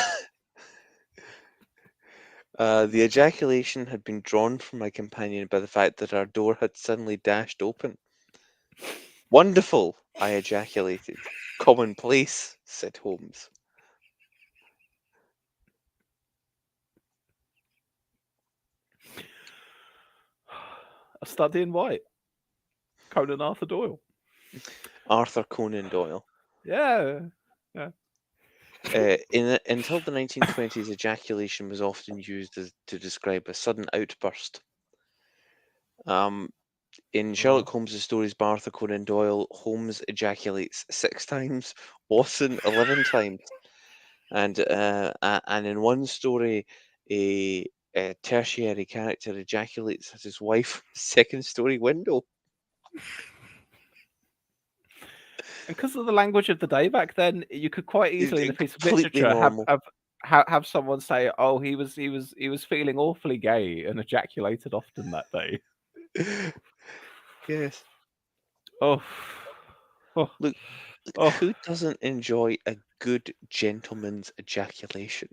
The ejaculation had been drawn from my companion by the fact that our door had suddenly dashed open. Wonderful, I ejaculated. Commonplace, said Holmes. A Study in White. Conan Arthur Doyle. Arthur Conan Doyle. Yeah. Until the 1920s, ejaculation was often used to describe a sudden outburst. In Sherlock Holmes' stories by Arthur Conan Doyle, Holmes ejaculates 6 times, Watson 11 times, and in one story, a tertiary character ejaculates at his wife's second-story window. And because of the language of the day back then, you could quite easily, in a piece of completely literature, normal. have someone say, "Oh, he was feeling awfully gay and ejaculated often that day." Yes. Oh. Look, who doesn't enjoy a good gentleman's ejaculation?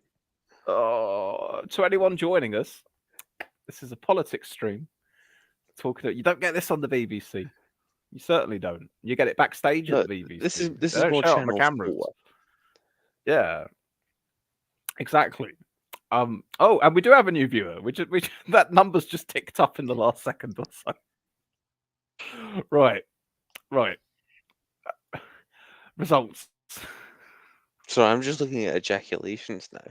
Oh, to anyone joining us, this is a politics stream. You don't get this on the BBC. You certainly don't. You get it backstage at the BBC. This is They don't more show it on the Channel cameras. 4. Yeah, exactly. Oh, and we do have a new viewer. That number's just ticked up in the last second or so. Right. Results. Sorry, I'm just looking at ejaculations now.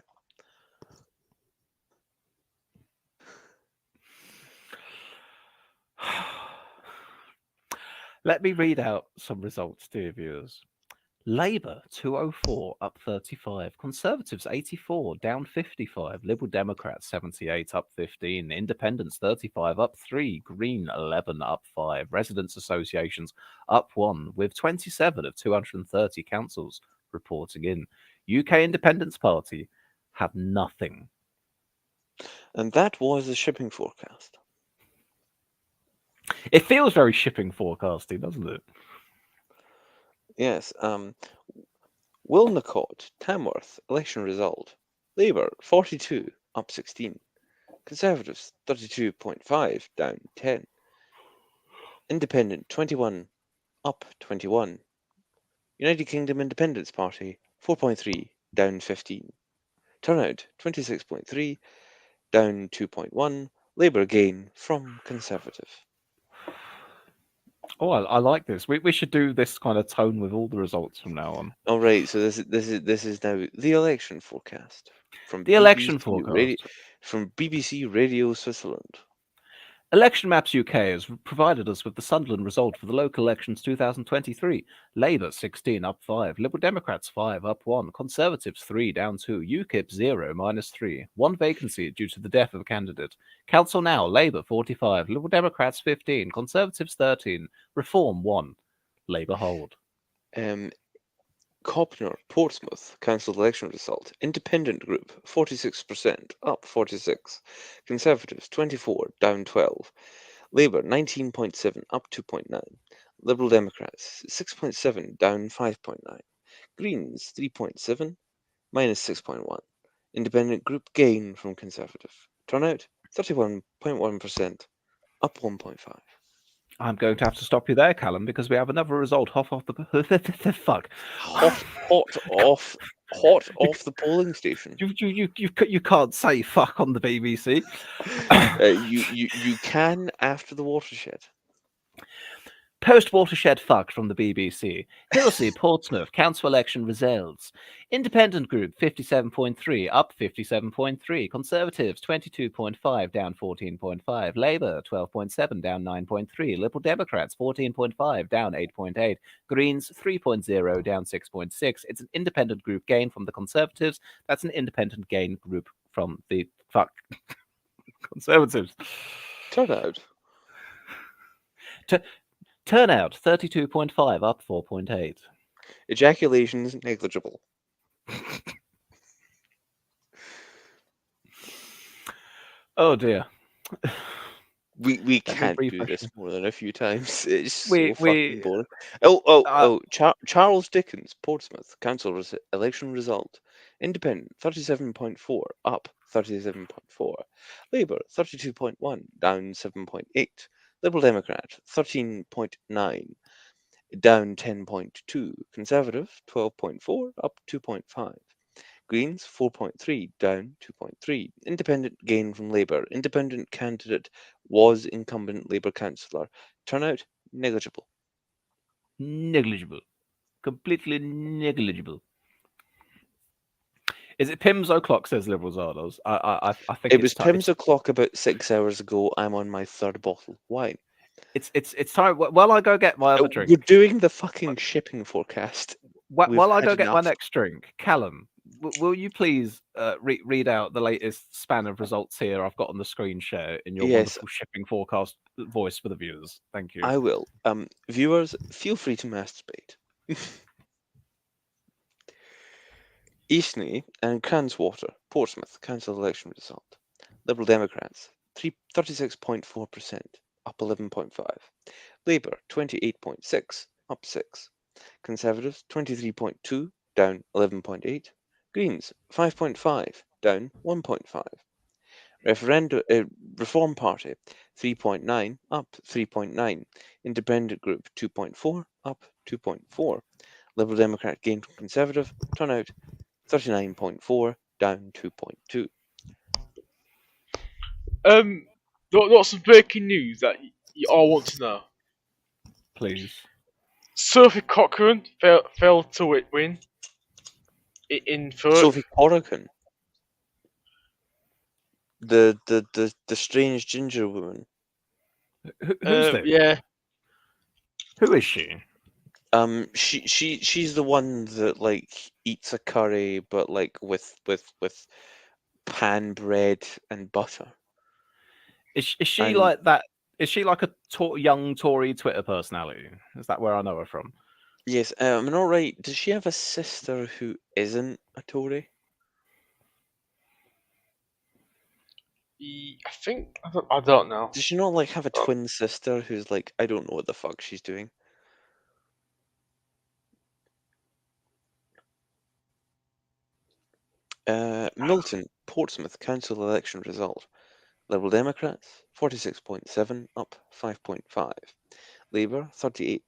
Let me read out some results, dear viewers. Labour 204 up 35, Conservatives 84 down 55, Liberal Democrats 78 up 15, Independents 35 up 3, Green 11 up 5, Residents Associations up 1, with 27 of 230 councils reporting in. UK Independence Party have nothing. And that was the shipping forecast. It feels very shipping forecasting, doesn't it? Yes. Wilnecote, Tamworth, election result. Labour 42 up 16. Conservatives 32.5 down 10. Independent 21 up 21. United Kingdom Independence Party 4.3 down 15. Turnout 26.3 down 2.1. Labour gain from Conservative. Oh, I like this. We should do this kind of tone with all the results from now on. All right, so this is now the election forecast from The election forecast from BBC Radio Switzerland. Election Maps UK has provided us with the Sunderland result for the local elections 2023. Labour 16 up 5, Liberal Democrats 5 up 1, Conservatives 3 down 2, UKIP 0 minus 3, 1 vacancy due to the death of a candidate. Council Now, Labour 45, Liberal Democrats 15, Conservatives 13, Reform 1, Labour hold. Copner, Portsmouth, council election result. Independent group, 46%, up 46. Conservatives, 24, down 12. Labour, 19.7, up 2.9. Liberal Democrats, 6.7, down 5.9. Greens, 3.7, minus 6.1. Independent group gain from Conservative. Turnout, 31.1%, up 1.5. I'm going to have to stop you there, Callum, because we have another result hot off the fuck. Hot off hot off the polling station. You can't say fuck on the BBC. You can after the watershed. Post-watershed fuck from the BBC. Hilsey, Portsmouth, council election results. Independent group 57.3, up 57.3. Conservatives 22.5, down 14.5. Labour 12.7, down 9.3. Liberal Democrats 14.5, down 8.8. Greens 3.0, down 6.6. It's an independent group gain from the Conservatives. That's an independent gain group from the Conservatives. Turnout. Turnout 32.5, up 4.8. Ejaculations negligible. Oh dear. We can't do refresh this more than a few times. It's so We- fucking boring. Charles Dickens, Portsmouth council election result. Independent 37.4, up 37.4. Labour 32.1, down 7.8. Liberal Democrat 13.9, down 10.2. Conservative 12.4, up 2.5. Greens 4.3, down 2.3. Independent gain from Labour. Independent candidate was incumbent Labour councillor. Turnout negligible. Negligible. Completely negligible. Is it Pimm's O'Clock, says Liberal Zardos? I think It was Pimm's O'Clock about 6 hours ago. I'm on my third bottle of wine. It's time. While I go get my other drink. We're doing the fucking shipping forecast. While I go had get my enough. next drink, Callum, will you please read out the latest span of results here I've got on the screen share in your Yes. wonderful shipping forecast voice for the viewers? Thank you. I will. Viewers, feel free to masturbate. Eastney and Cranswater, Portsmouth council election result. Liberal Democrats 36.4%, up 11.5. Labour 28.6, up 6. Conservatives 23.2, down 11.8. Greens 5.5, down 1.5. Reform Party 3.9, up 3.9. Independent Group 2.4, up 2.4. Liberal Democrat gain from Conservative. Turnout 39.4, down 2.2. Got some breaking news that you all want to know. Please. Sophie Cochrane failed to win in third. Sophie Corrigan, the strange ginger woman. Who's this? Yeah. Who is she? She's the one that like eats a curry, but like with pan bread and butter. Is she And- like that? Is she like a young Tory Twitter personality? Is that where I know her from? Yes, I'm not right. Does she have a sister who isn't a Tory? I think I don't know. Does she not like have a twin sister who's like I don't know what the fuck she's doing? Milton, Portsmouth council election result. Liberal Democrats 46.7, up 5.5. Labour 38.6,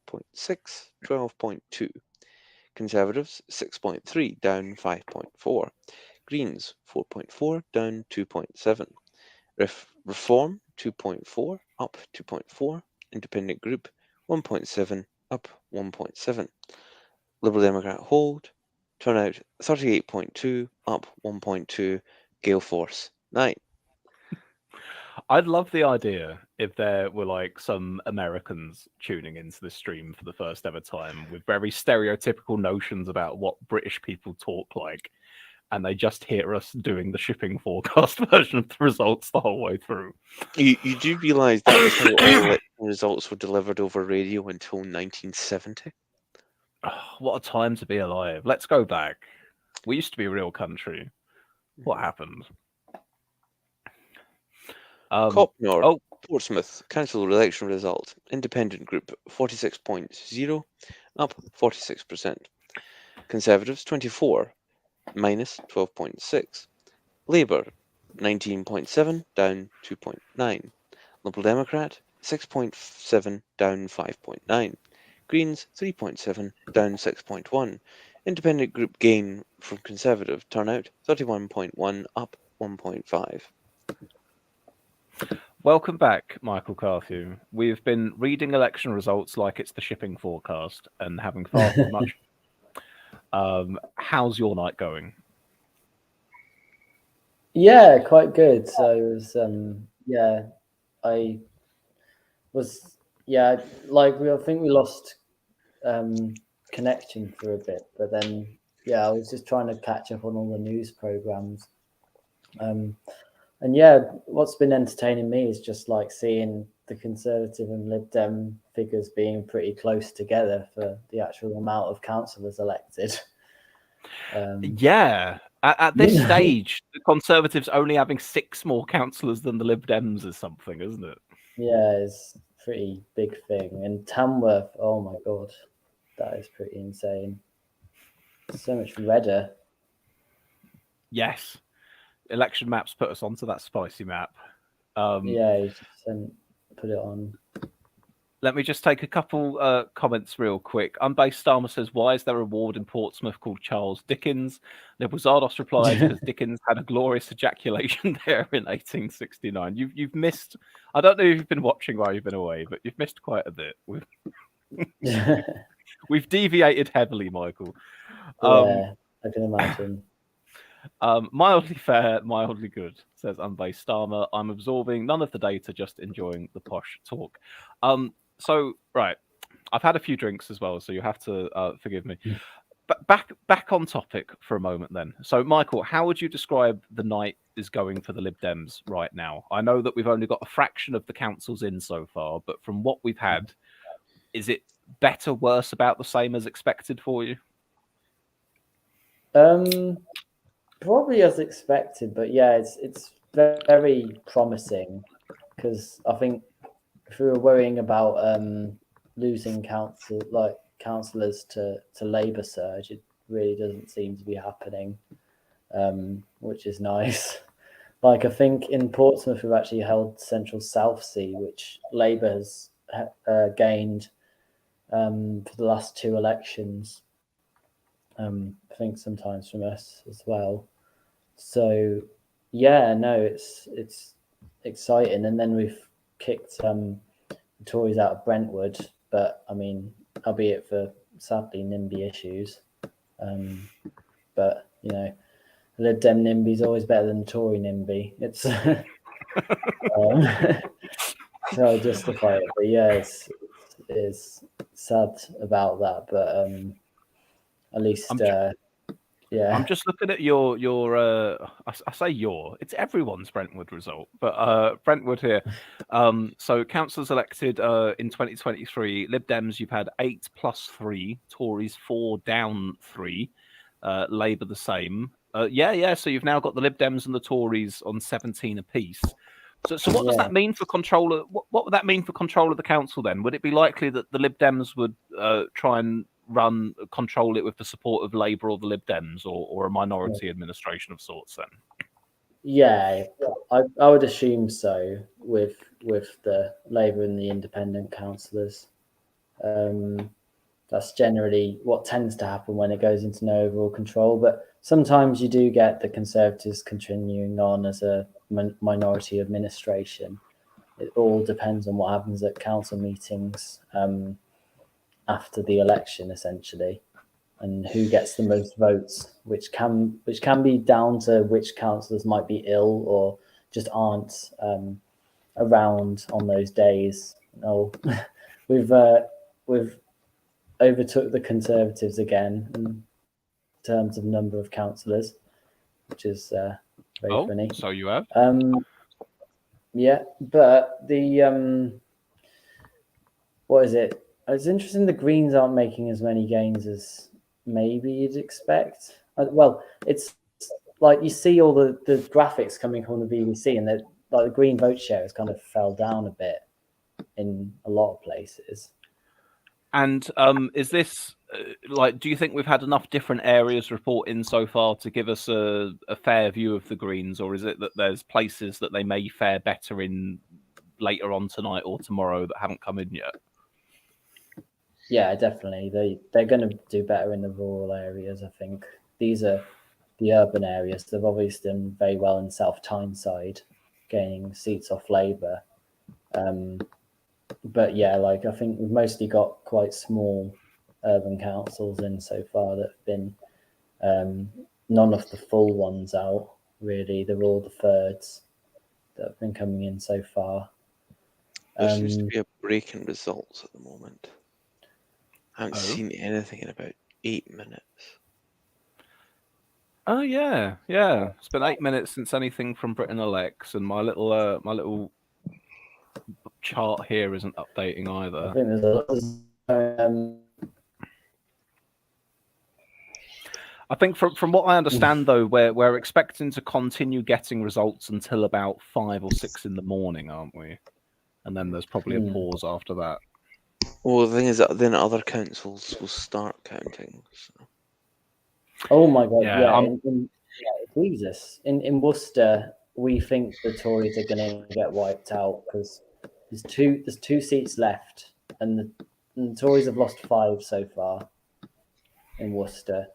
12.2. Conservatives 6.3, down 5.4. Greens 4.4, down 2.7. Reform 2.4, up 2.4. Independent Group 1.7, up 1.7. Liberal Democrat hold. Turnout 38.2, up 1.2. Gale Force 9. I'd love the idea if there were like some Americans tuning into the stream for the first ever time with very stereotypical notions about what British people talk like, and they just hear us doing the shipping forecast version of the results the whole way through. You do realise that was how all election results were delivered over radio until 1970? What a time to be alive. Let's go back. We used to be a real country. What happened? Copnor, Portsmouth council election result. Independent Group 46.0, up 46%. Conservatives 24, minus 12.6. Labour 19.7, down 2.9. Liberal Democrat 6.7, down 5.9. Greens 3.7, down 6.1. Independent group gain from Conservative turnout 31.1, up 1.5. Welcome back, Michael Carthew. We've been reading election results like it's the shipping forecast and having far too much. How's your night going? Yeah, quite good. So it was, I was, I think we lost connection for a bit, but then, I was just trying to catch up on all the news programs. And what's been entertaining me is just like seeing the Conservative and Lib Dem figures being pretty close together for the actual amount of councillors elected. At this stage, the Conservatives only having 6 more councillors than the Lib Dems is something, isn't it? Yeah, it's a pretty big thing. And Tamworth, oh my god, that is pretty insane. So much redder. Yes. Election Maps put us onto that spicy map. You just put it on. Let me just take a couple comments real quick. Unbased Starmer says, why is there a ward in Portsmouth called Charles Dickens? Liberal Zardos replies, because Dickens had a glorious ejaculation there in 1869. You've missed, I don't know if you've been watching while you've been away, but you've missed quite a bit. We've deviated heavily, Michael. I can imagine. Mildly fair, mildly good, says Unbased Starmer. I'm absorbing none of the data, just enjoying the posh talk. So, right, I've had a few drinks as well, so you have to forgive me. But back on topic for a moment then. So, Michael, how would you describe the night is going for the Lib Dems right now? I know that we've only got a fraction of the councils in so far, but from what we've had, is it better, worse, about the same as expected for you? Probably as expected, but it's very promising, because I think if we were worrying about losing councillors to Labour surge, it really doesn't seem to be happening, which is nice. Like, I think in Portsmouth we've actually held Central South Sea, which Labour has gained for the last 2 elections. I think sometimes from us as well. So it's exciting. And then we've kicked the Tories out of Brentwood, but I mean, albeit for sadly NIMBY issues. But the Lib Dem NIMBY is always better than the Tory NIMBY. It's so I justify it. But it's sad about that. But at least I'm just looking at your I say it's everyone's Brentwood result, but Brentwood here. So councillors elected in 2023, Lib Dems you've had 8 plus 3, Tories 4 down 3, Labour the same. So you've now got the Lib Dems and the Tories on 17 apiece. So what does that mean for control of, what would that mean for control of the council then? Would it be likely that the Lib Dems would try and control it with the support of Labour or the Lib Dems, or a minority administration of sorts then? Yeah, I would assume so with the Labour and the independent councillors. That's generally what tends to happen when it goes into no overall control. But sometimes you do get the Conservatives continuing on as a minority administration. It all depends on what happens at council meetings after the election, essentially, and who gets the most votes, which can be down to which councillors might be ill or just aren't around on those days. We've overtook the Conservatives again in terms of number of councillors, which is very funny. So you have? But the what is it? It's interesting the Greens aren't making as many gains as maybe you'd expect. Well, it's like you see all the graphics coming from the BBC, and that like the Green vote share has kind of fell down a bit in a lot of places. And is this do you think we've had enough different areas report in so far to give us a fair view of the Greens, or is it that there's places that they may fare better in later on tonight or tomorrow that haven't come in yet? Yeah, definitely. They're going to do better in the rural areas. I think these are the urban areas. They've obviously done very well in South Tyneside, gaining seats off Labour. But yeah, like I think we've mostly got quite small urban councils in so far that have been none of the full ones out. Really, they're all the thirds that have been coming in so far. There seems to be a break in results at the moment. I haven't seen anything in about 8 minutes. Oh yeah. It's been 8 minutes since anything from Britain elects, and my little chart here isn't updating either. I think there's I think from what I understand, though, we're expecting to continue getting results until about 5 or 6 in the morning, aren't we? And then there's probably a pause after that. Well, the thing is that then other councils will start counting. So. Oh my god! Jesus, in Worcester, we think the Tories are going to get wiped out because there's two seats left, and the Tories have lost 5 so far in Worcester.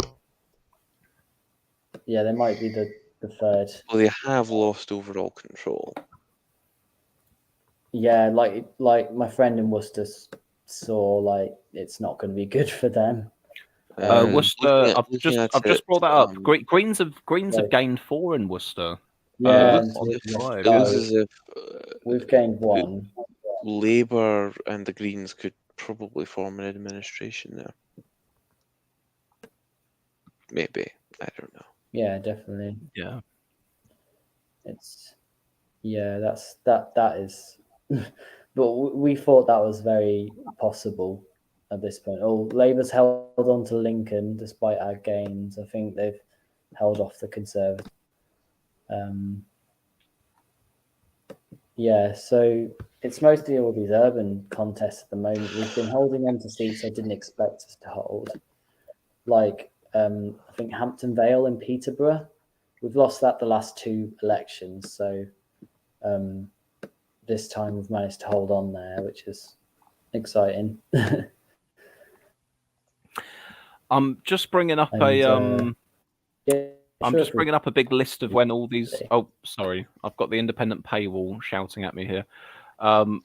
Yeah, they might be the third. Well, they have lost overall control. Yeah, like my friend in Worcester saw, like it's not going to be good for them. Worcester, I've just brought that up. Greens have gained 4 in Worcester. Yeah, it looks as if we've gained 1. Labour and the Greens could probably form an administration there. Maybe, I don't know. Yeah, definitely. Yeah, that is. But we thought that was very possible at this point. Oh, Labour's held on to Lincoln despite our gains. I think they've held off the Conservatives. Yeah, so it's mostly all these urban contests at the moment. We've been holding on to seats I didn't expect us to hold. Like, I think Hampton Vale in Peterborough. We've lost that the last 2 elections. So this time we've managed to hold on there, which is exciting. I'm just bringing up I'm just bringing up a big list of when all these. Oh, sorry, I've got the independent paywall shouting at me here. Right,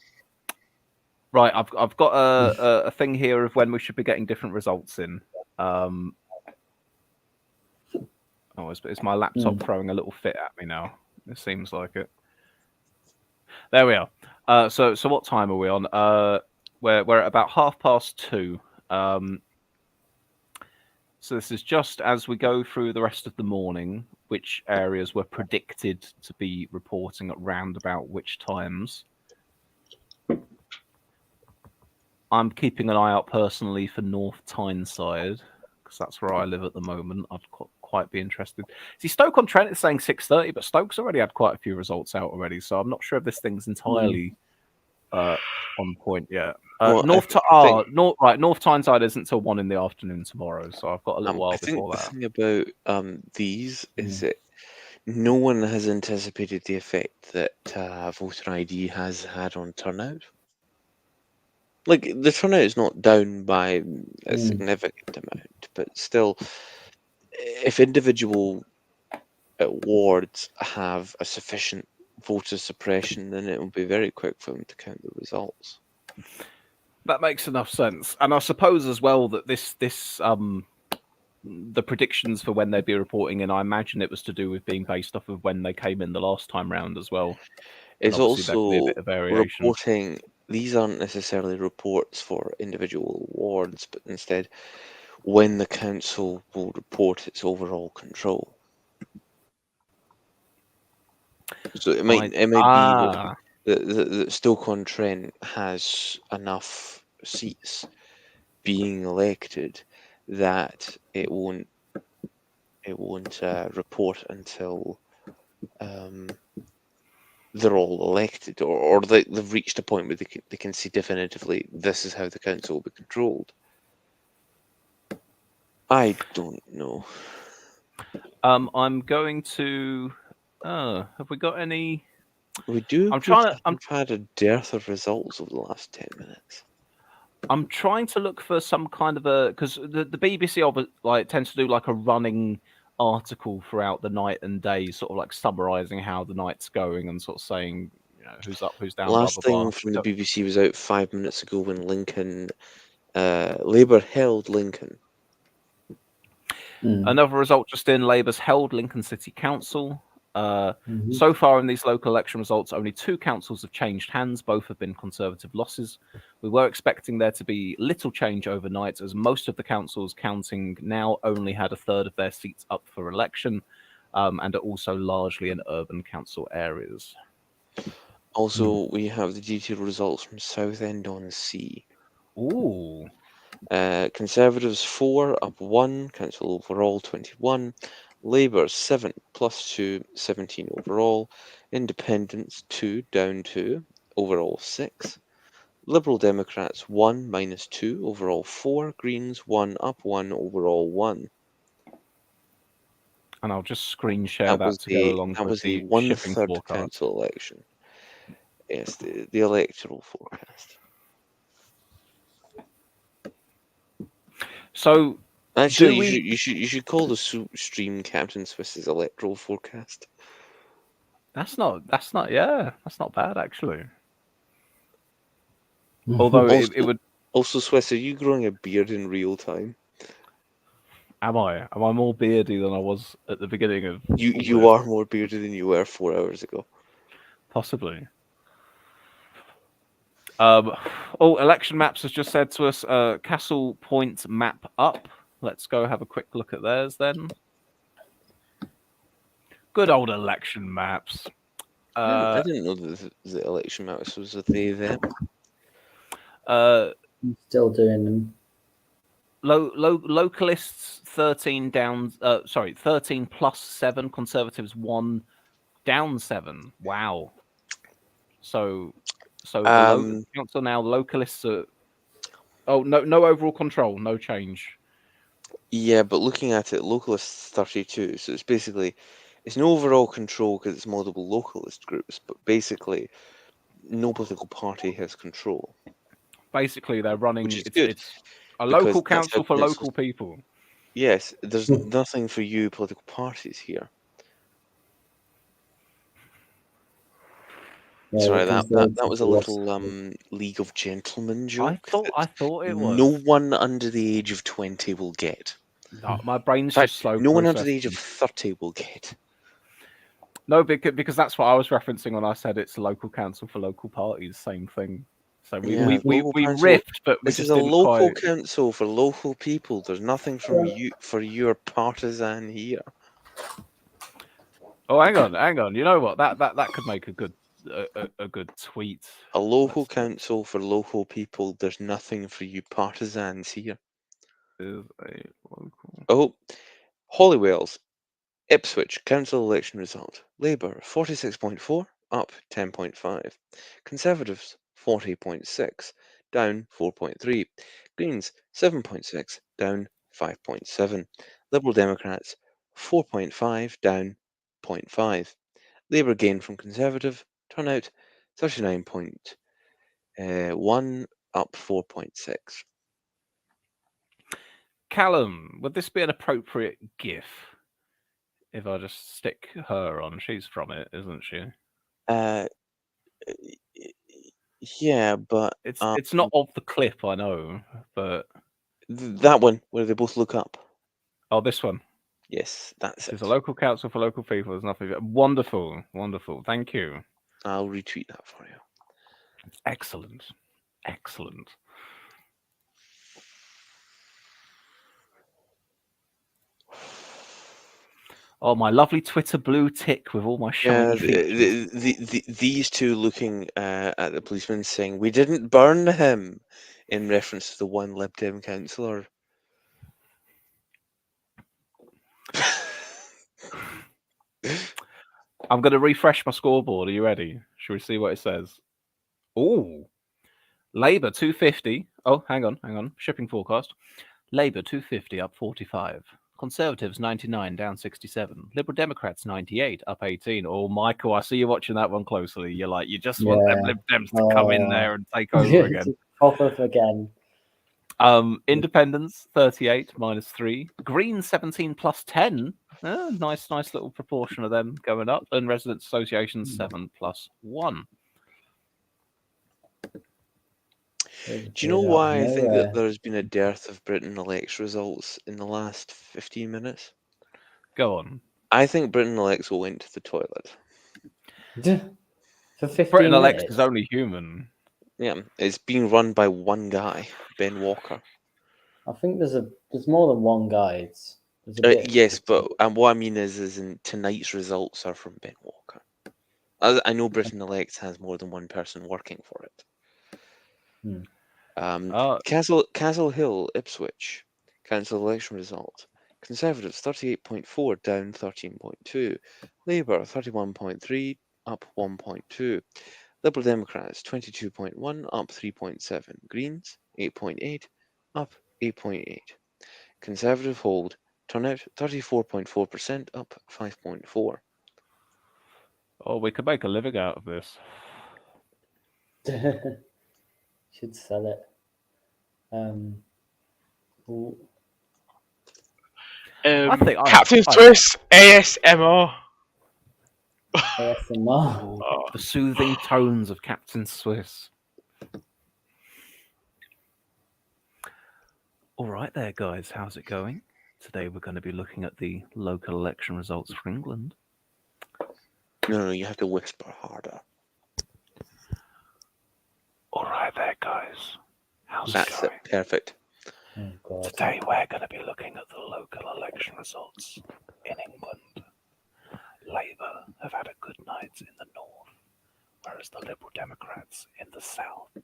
I've got a thing here of when we should be getting different results in. Is my laptop throwing a little fit at me now? It seems like it. There we are. So what time are we on? We're at about 2:30. So this is just as we go through the rest of the morning, which areas were predicted to be reporting at round about which times. I'm keeping an eye out personally for North Tyneside, because that's where I live at the moment. I'd quite be interested. See, Stoke-on-Trent is saying 6:30, but Stoke's already had quite a few results out already, so I'm not sure if this thing's entirely on point yet. North Tyneside isn't till 1 in the afternoon tomorrow, so I've got a little while before that. The thing about these is that no one has anticipated the effect that voter ID has had on turnout. Like, the turnout is not down by a significant amount, but still, if individual wards have a sufficient voter suppression, then it will be very quick for them to count the results. That makes enough sense, and I suppose as well that this the predictions for when they'd be reporting in, I imagine it was to do with being based off of when they came in the last time round as well. It's also reporting. These aren't necessarily reports for individual wards, but instead when the council will report its overall control. So it might be that Stoke-on-Trent has enough seats being elected that it won't report until they're all elected, or they've reached a point where they can see definitively this is how the council will be controlled. I don't know. I'm going to. Have we got any? We do. I've had a dearth of results over the last 10 minutes. I'm trying to look for some kind of a because the BBC tends to do like a running article throughout the night and day, sort of like summarising how the night's going and sort of saying who's up, who's down. Last blah, blah, blah. thing from the BBC was out 5 minutes ago when Labour held Lincoln. Another result just in: Labour's held Lincoln City Council. So far in these local election results, only 2 councils have changed hands. Both have been Conservative losses. We were expecting there to be little change overnight, as most of the councils counting now only had a third of their seats up for election, and are also largely in urban council areas. Also, we have the detailed results from Southend-on-Sea. Ooh. Conservatives 4 up 1, council overall 21. Labour 7 plus 2, 17 overall. Independents 2 down 2, overall 6. Liberal Democrats 1 minus 2, overall 4. Greens 1 up 1, overall 1. And I'll just screen share that to go along that with was the the 1/3 shipping forecast. council election. Yes, the electoral forecast. So actually, do you should call the stream Captain Swiss's electoral forecast. That's not bad actually. Although also, it would. Also, Swiss, are you growing a beard in real time? Am I more beardy than I was at the beginning of? You are more bearded than you were 4 hours ago. Possibly. Election Maps has just said to us, Castle Point map up. Let's go have a quick look at theirs then. Good old Election Maps. I didn't know that the Election Maps was a they them. I'm still doing them. Localists 13 down. 13 plus 7. Conservatives 1 down 7. Wow. So council now. Localists are. Oh no overall control, no change. Yeah, but looking at it, localists 32. So it's basically it's an overall control because it's multiple localist groups, but basically no political party has control. Basically, they're running. Which is good. It's a local council for local people. Yes, there's nothing for you political parties here. Yeah, Sorry, because that was a little League of Gentlemen joke. I thought it was. No one under the age of 20 will get. No, my brain's In fact, just slow. no one under the age of 30 will get. No, because that's what I was referencing when I said it's a local council for local parties. Same thing. So we riffed, but we this just is a didn't local quite... council for local people. There's nothing from you for your partisan here. Oh, hang on. You know what? That could make a good tweet. A local council for local people. There's nothing for you partisans here. Is a local. Oh, Hollywells, Ipswich council election result. Labour 46.4, up 10.5. Conservatives 40.6, down 4.3. Greens 7.6, down 5.7. Liberal Democrats 4.5, down 0.5. Labour gain from Conservative. Turnout 39.1, up 4.6. Callum, would this be an appropriate GIF if I just stick her on? She's from it, isn't she? Yeah, but it's not of the clip, I know, but that one where they both look up. Oh, this one. Yes, that's it. It's a local council for local people. There's nothing. Wonderful. Thank you. I'll retweet that for you. Excellent. Oh, my lovely Twitter blue tick with all my shiny features. These two looking at the policeman saying, "We didn't burn him," in reference to the one Lib Dem councillor. I'm going to refresh my scoreboard. Are you ready? Shall we see what it says? Oh, Labour 250. Oh, hang on. Shipping forecast. Labour 250 up 45. Conservatives 99 down 67. Liberal Democrats 98 up 18. Oh, Michael, I see you watching that one closely. You just want them Lib Dems to come in there and take over again. Pop up again. Independents 38 -3, Green 17 +10. Nice little proportion of them going up, and Residents Association 7 +1. Do you know why I think that there's been a dearth of Britain elects results in the last 15 minutes? Go on. I think Britain elects went to the toilet. For 15 Britain elects minutes? is only human. Yeah, it's being run by one guy, Ben Walker. I think there's more than one guy. There's a bit. Yes, but what I mean is in tonight's results are from Ben Walker. I know Britain elects has more than one person working for it. Castle Hill, Ipswich, council election result. Conservatives 38.4, down 13.2. Labour 31.3, up 1.2. Liberal Democrats 22.1, up 3.7. Greens 8.8, up 8.8. Conservative hold. Turnout 34.4%, up 5.4. Oh, we could make a living out of this. Should sell it. Captain Swiss ASMR. ASMR. The soothing tones of Captain Swiss. All right there, guys. How's it going? Today we're going to be looking at the local election results for England. No, you have to whisper harder. All right there, guys. How's That's it going? it. Perfect. Oh, Today we're going to be looking at the local election results in England. Labour have had a good night in the north, whereas the Liberal Democrats in the south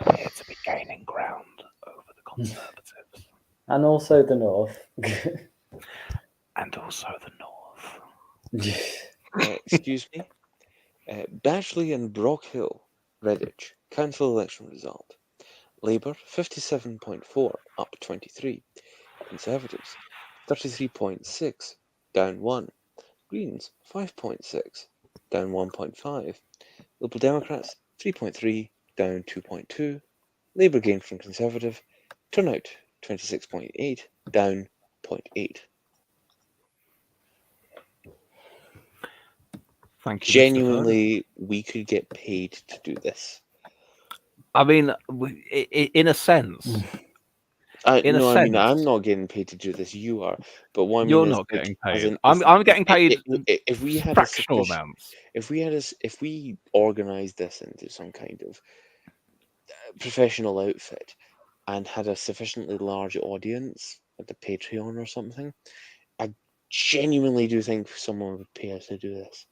appear to be gaining ground over the Conservatives. And also the north. And also the north. Excuse me? Bashley and Brock Hill, Redditch, council election result. Labour 57.4, up 23. Conservatives 33.6, down 1. Greens 5.6, down 1.5. Liberal Democrats 3.3, down 2.2. Labour gained from Conservative. Turnout 26.8, down 0.8. Thank you. Genuinely, we could get paid to do this. I mean, in a sense. I mean, I'm not getting paid to do this. You are, but what I mean You're is, not getting as paid. in, I'm getting paid if we had fractional a sufficient, amounts. if we organized this into some kind of professional outfit and had a sufficiently large audience, like a Patreon or something, I genuinely do think someone would pay us to do this.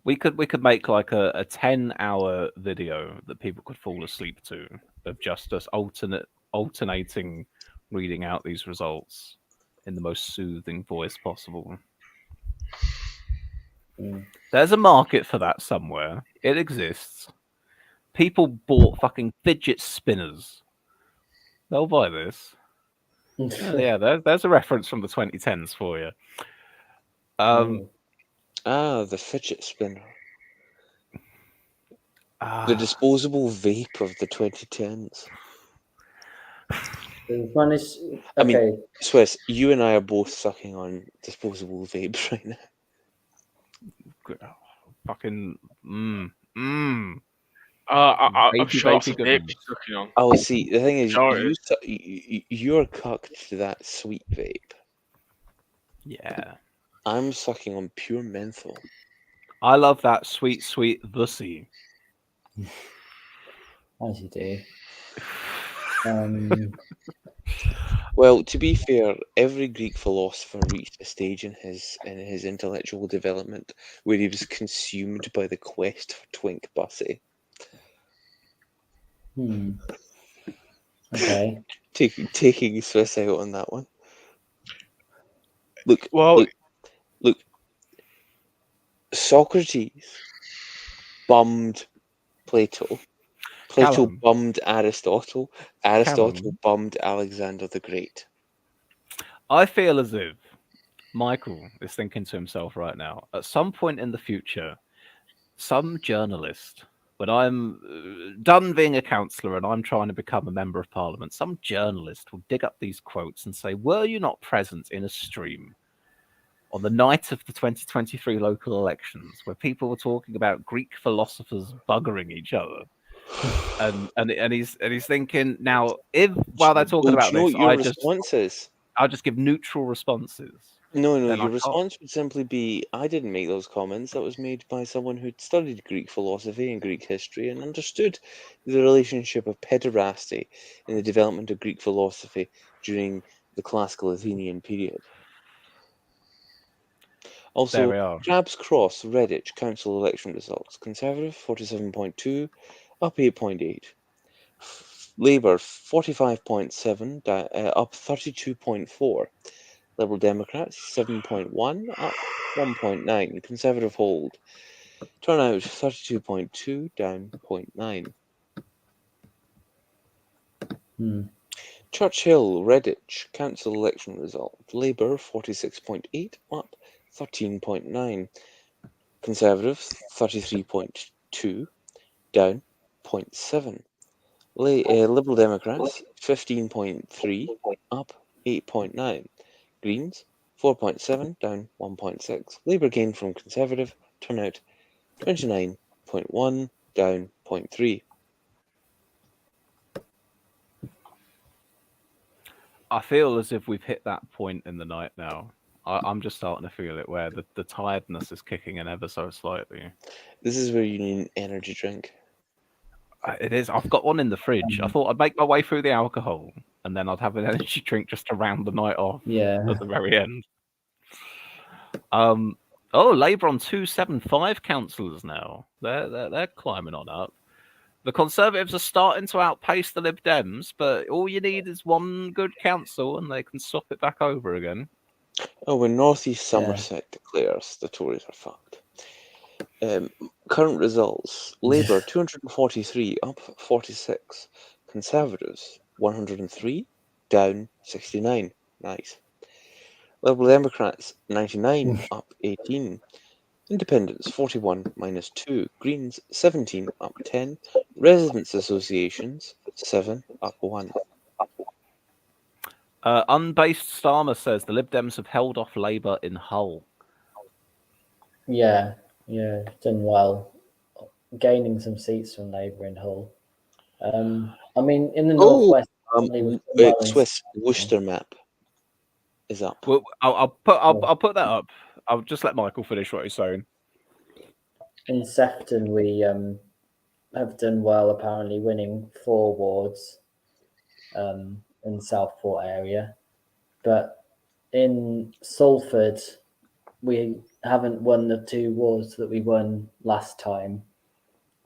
We could make like a 10-hour video that people could fall asleep to of just us alternating reading out these results in the most soothing voice possible. There's a market for that somewhere. It exists. People bought fucking fidget spinners. They'll buy this. Yeah, there's a reference from the 2010s for you. The fidget spinner. The disposable vape of the 2010s. I mean, Swiss, you and I are both sucking on disposable vapes right now. Fucking I'm sure that's a vape you're sucking on. Oh, see, the thing is, Sure you're cucked to that sweet vape. Yeah. I'm sucking on pure menthol. I love that sweet, sweet pussy. As you do. Well, to be fair, every Greek philosopher reached a stage in his intellectual development where he was consumed by the quest for twink bussy. Okay. Taking Swiss out on that one. Look. Socrates bummed Plato. Plato bummed Aristotle. Aristotle bummed Alexander the Great. I feel as if Michael is thinking to himself right now, at some point in the future, some journalist when I'm done being a councillor and I'm trying to become a member of parliament, some journalist will dig up these quotes and say, were you not present in a stream on the night of the 2023 local elections where people were talking about Greek philosophers buggering each other? And he's thinking, now, if while they're talking Well, about do you know this, what your response is? I'll just give neutral responses. No, then I your can't- response would simply be, I didn't make those comments. That was made by someone who'd studied Greek philosophy and Greek history and understood the relationship of pederasty in the development of Greek philosophy during the classical Athenian period. Also, There we are. Crabs Cross, Redditch, council election results. Conservative, 47.2, up 8.8. Labour, 45.7, up 32.4. Liberal Democrats, 7.1, up 1.9. Conservative hold. Turnout, 32.2, down 0.9. Churchill, Redditch, council election result. Labour, 46.8, up 13.9. Conservative, 33.2, down 0.7. Liberal Democrats, 15.3, up 8.9. Greens, 4.7, down 1.6. Labour gain from Conservative, turnout 29.1, down 0.3. I feel as if we've hit that point in the night now. I'm just starting to feel it, where the tiredness is kicking in ever so slightly. This is where you need an energy drink. It is. I've got one in the fridge. I thought I'd make my way through the alcohol, and then I'd have an energy drink just to round the night off. Yeah. At the very end. Oh, Labour on 275 councillors now. They're climbing on up. The Conservatives are starting to outpace the Lib Dems, but all you need is one good council, and they can swap it back over again. Oh, when North East Somerset declares, the Tories are fucked. Current results: Labour 243, up 46. Conservatives 103, down 69. Nice. Liberal Democrats 99, up 18. Independents 41, minus 2. Greens 17, up 10. Residents Associations 7, up 1. Unbased Starmer says the Lib Dems have held off Labour in Hull. Yeah, done well, gaining some seats from Labour in Hull. I mean, in the northwest, Swiss Worcester map is up. Well, I'll put that up. I'll just let Michael finish what he's saying. In Sefton, we have done well, apparently winning 4 wards in the Southport area, but in Salford, we haven't won the 2 wards that we won last time,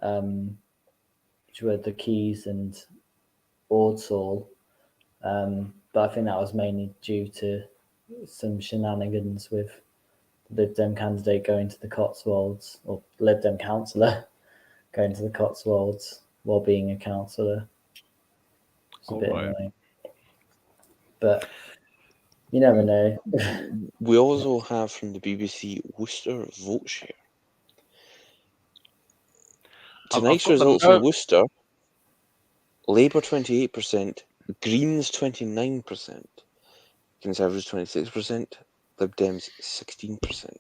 which were the Keys and Ordsall. But I think that was mainly due to some shenanigans with the Lib Dem candidate going to the Cotswolds, or Lib Dem councillor going to the Cotswolds while being a councillor. It's a bit annoying. But you never know. We also have from the BBC Worcester vote share. Tonight's results in Worcester: Labour 28%, Greens 29%, Conservatives 26%, Lib Dems 16%.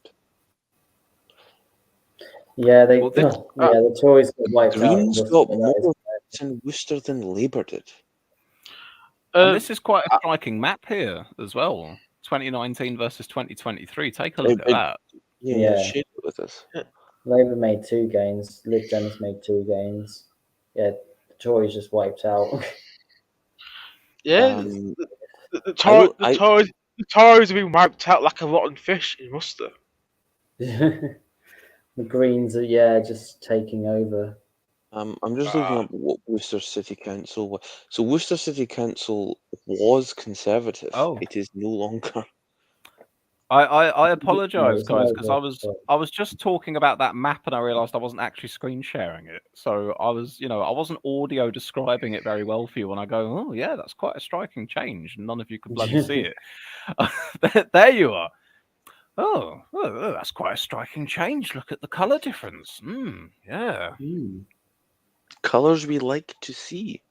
Yeah, the Tories got wiped out. Greens got more votes in Worcester than Labour did. And this is quite a striking map here as well. 2019 versus 2023. Take a look at that. Yeah. Share it with us. Labour made 2 gains. Lib Dems made 2 gains. Yeah, the Tories just wiped out. Yeah, the Tories have been wiped out like a rotten fish in Worcester. The Greens are just taking over. I'm just looking up what Worcester City Council was. So Worcester City Council was Conservative. Oh. It is no longer. I apologise, guys, because I was just talking about that map and I realised I wasn't actually screen sharing it. So I wasn't audio describing it very well for you. And I go, oh yeah, that's quite a striking change, and none of you could bloody see it. There you are. Oh, that's quite a striking change. Look at the colour difference. Yeah. Colours we like to see.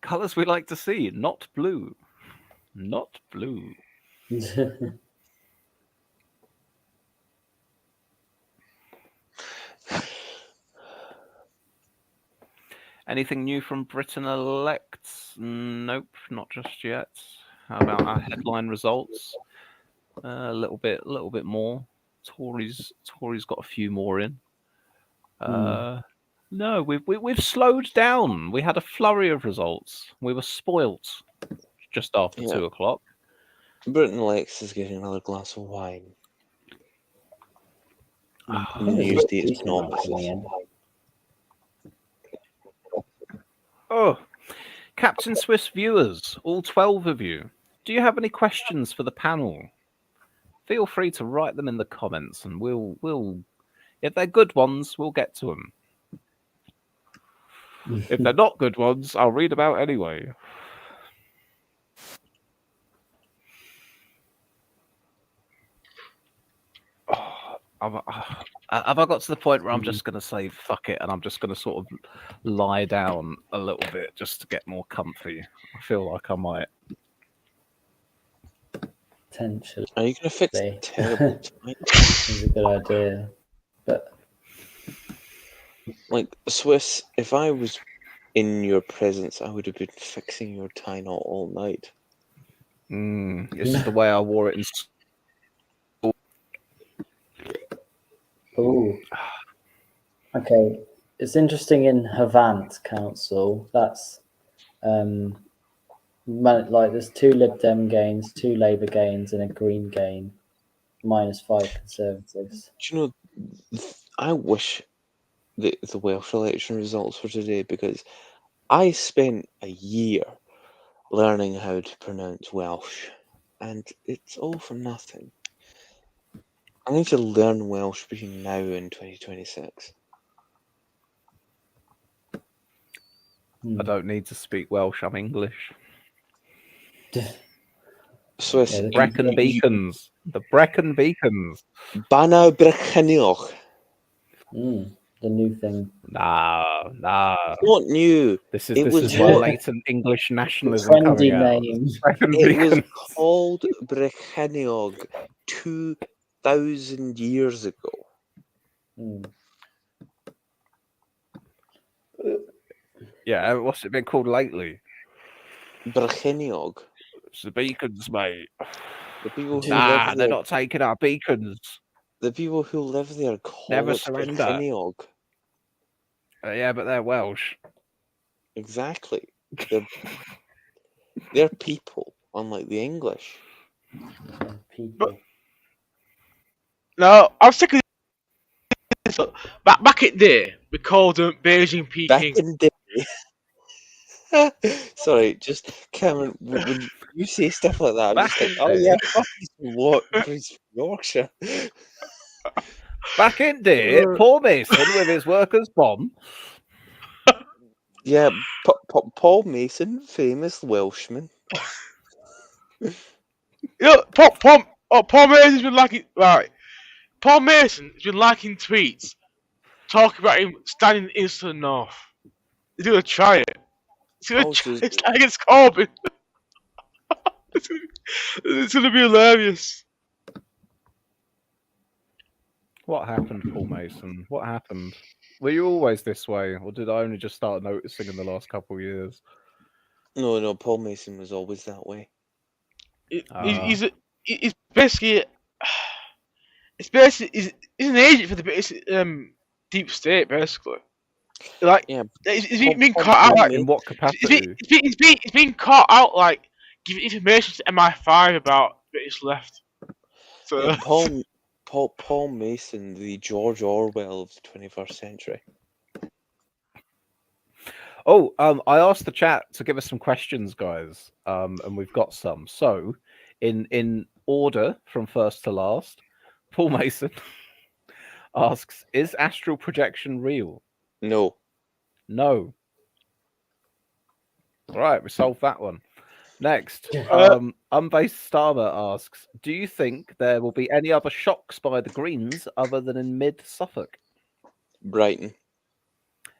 Colours we like to see, not blue. Not blue. Anything new from Britain elects? Nope, not just yet. How about our headline results? A little bit more. Tories got a few more in. No, we've slowed down. We had a flurry of results. We were spoilt just after 2 o'clock. Britain Lex is getting another glass of wine. Newsday is opposite. Oh, Captain Swiss viewers, all 12 of you, do you have any questions for the panel? Feel free to write them in the comments, and we'll if they're good ones, we'll get to them. If they're not good ones, I'll read them out anyway. Have I got to the point where I'm just going to say fuck it and I'm just going to sort of lie down a little bit just to get more comfy? I feel like I might. Potentially. Are you going to fix the terrible time? It's a good idea. But like Swiss, if I was in your presence, I would have been fixing your tie knot all night. This is the way I wore it in school. oh, okay. It's interesting in Havant Council. That's like there's 2 Lib Dem gains, 2 Labour gains, and a Green gain. -5 Conservatives. Do you know? I wish the Welsh election results were today because I spent a year learning how to pronounce Welsh, and it's all for nothing. I need to learn Welsh between now and 2026. I don't need to speak Welsh, I'm English. Swiss. Brecon Beacons. The Brecon Beacons. Bana Brechenioch. The new thing. Nah. Not new. This is where latent English nationalism Trendy coming out. name. It was called Brechennog 2,000 years ago. Yeah, what's it been called lately? Brechennog. It's the beacons, mate. The people who Nah, live they're there, not taking our beacons. the people who live there call Never it surrender. Brechennog. Yeah, but they're Welsh. Exactly. They're people, unlike the English. People. No, I'm sick of this. Back in day, we called them Beijing Peking. Back in the day. Sorry, just Cameron, when you say stuff like that, I'm just like, oh yeah, fuck he's from Yorkshire. Back in day, Paul Mason with his workers' bomb. Yeah, Paul Mason, famous Welshman. Paul Mason's been liking Paul Mason has been liking tweets talking about him standing in the north. He's gonna try it. He's gonna try it against Corbyn. It's gonna be hilarious. What happened, Paul Mason? What happened? Were you always this way, or did I only just start noticing in the last couple of years? No, Paul Mason was always that way. He's basically he's an agent for the deep state, basically. Like, yeah, he's been caught out. Like, in what capacity? He's been caught out like giving information to MI5 about British left. So yeah, Paul Mason, the George Orwell of the 21st century. Oh, I asked the chat to give us some questions, guys, and we've got some. So, in order from first to last, Paul Mason asks, "Is astral projection real?" No. No. All right, we solved that one. Next, Unbased Starmer asks, "Do you think there will be any other shocks by the Greens other than in mid Suffolk?" Brighton.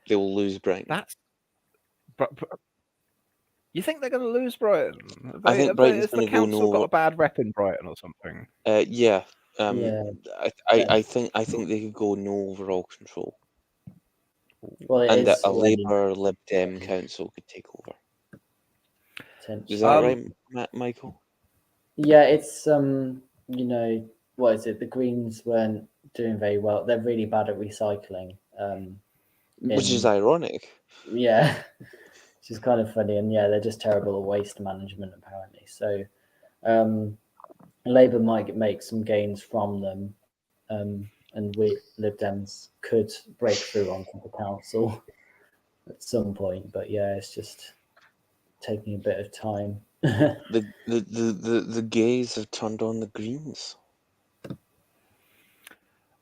They will lose Brighton. That's. You think they're going to lose Brighton? I think Brighton's Has the going to go council got no. a bad rep in Brighton or something? Yeah. Yeah. I think they could go no overall control, Well, it and that is a already Labour Lib Dem council could take over. potentially. Is that right, Michael? Yeah, it's you know, what is it? The Greens weren't doing very well. They're really bad at recycling. Which is ironic. Yeah, which is kind of funny, and yeah, they're just terrible at waste management apparently. So, Labour might make some gains from them, and we Lib Dems could break through onto the council at some point. But yeah, it's just taking a bit of time. The gays have turned on the Greens.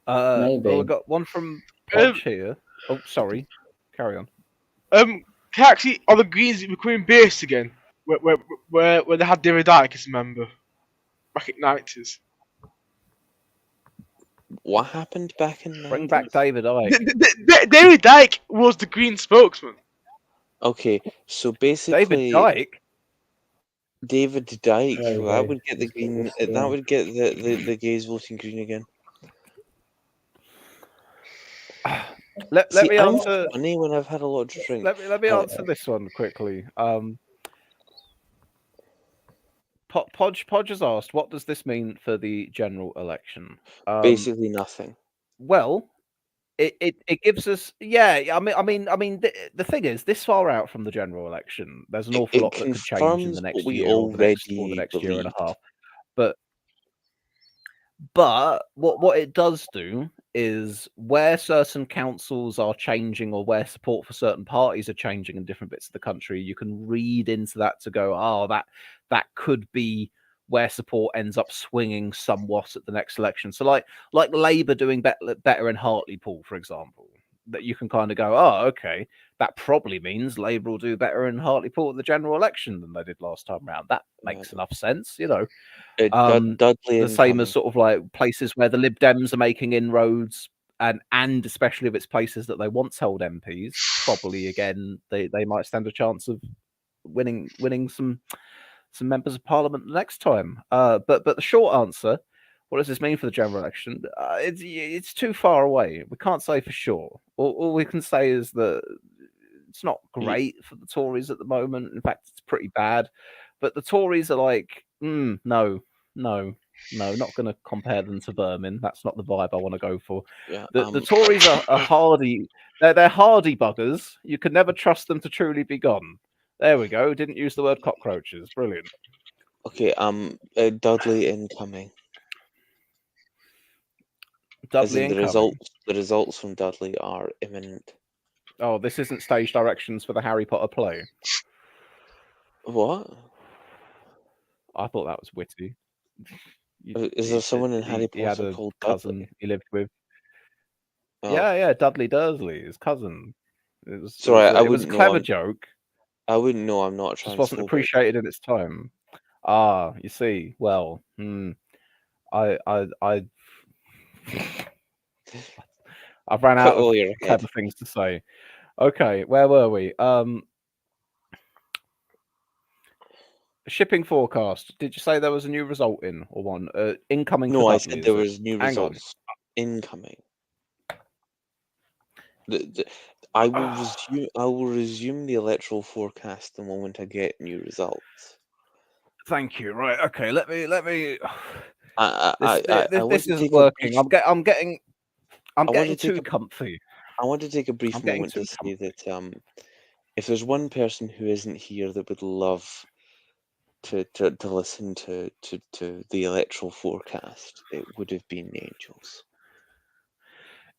Maybe. Well, we've got one from Podge here. Oh, sorry. Carry on. Actually, are the Greens becoming based again? Where they had David Icke as a member back in the 90s. What happened back in? Bring back David Icke. David Icke was the Green spokesman. Okay, so basically, David Dyke. That would get the Green. That would get the gays voting Green again. Let me I'm answer. funny when I've had a lot to drink. Let me answer this one quickly. Podge has asked, what does this mean for the general election? Basically nothing. Well, it gives us, yeah. I mean, the thing is, this far out from the general election, there's an awful lot that could change in the next year or the next year and a half. But what it does do is where certain councils are changing or where support for certain parties are changing in different bits of the country, you can read into that to go, oh, that could be where support ends up swinging somewhat at the next election. So like Labour doing better in Hartlepool, for example, that you can kind of go, oh, okay, that probably means Labour will do better in Hartlepool at the general election than they did last time round. That makes enough sense, you know. Dudley The same as sort of like places where the Lib Dems are making inroads, and especially if it's places that they once held MPs, probably again they might stand a chance of winning some members of parliament the next time. But the short answer, what does this mean for the general election? It's too far away. We can't say for sure. All we can say is that it's not great for the Tories at the moment. In fact, it's pretty bad. But the Tories are like, no, not going to compare them to vermin. That's not the vibe I want to go for. Yeah, the Tories are hardy. They're hardy buggers. You can never trust them to truly be gone. There we go. Didn't use the word cockroaches. Brilliant. Okay, Dudley incoming. Dudley incoming. The results from Dudley are imminent. Oh, this isn't stage directions for the Harry Potter play. What? I thought that was witty. Is there someone in Harry He had Potter a called cousin Dudley? he lived with. Oh. Yeah, Dudley Dursley, his cousin. It was a clever joke. I wouldn't know. I'm not. Just wasn't appreciated in its time. Ah, you see. Well, I've ran out of clever things to say. Okay, where were we? Shipping forecast. Did you say there was a new result in or one incoming? No, for I Dudley, said there is it? was new Hang on. results incoming. I will resume the electoral forecast the moment I get new results. Thank you. Right. Okay. Let me. This isn't working. I'm getting too comfy. I want to take a brief moment to say that if there's one person who isn't here that would love to listen to the electoral forecast, it would have been Angels.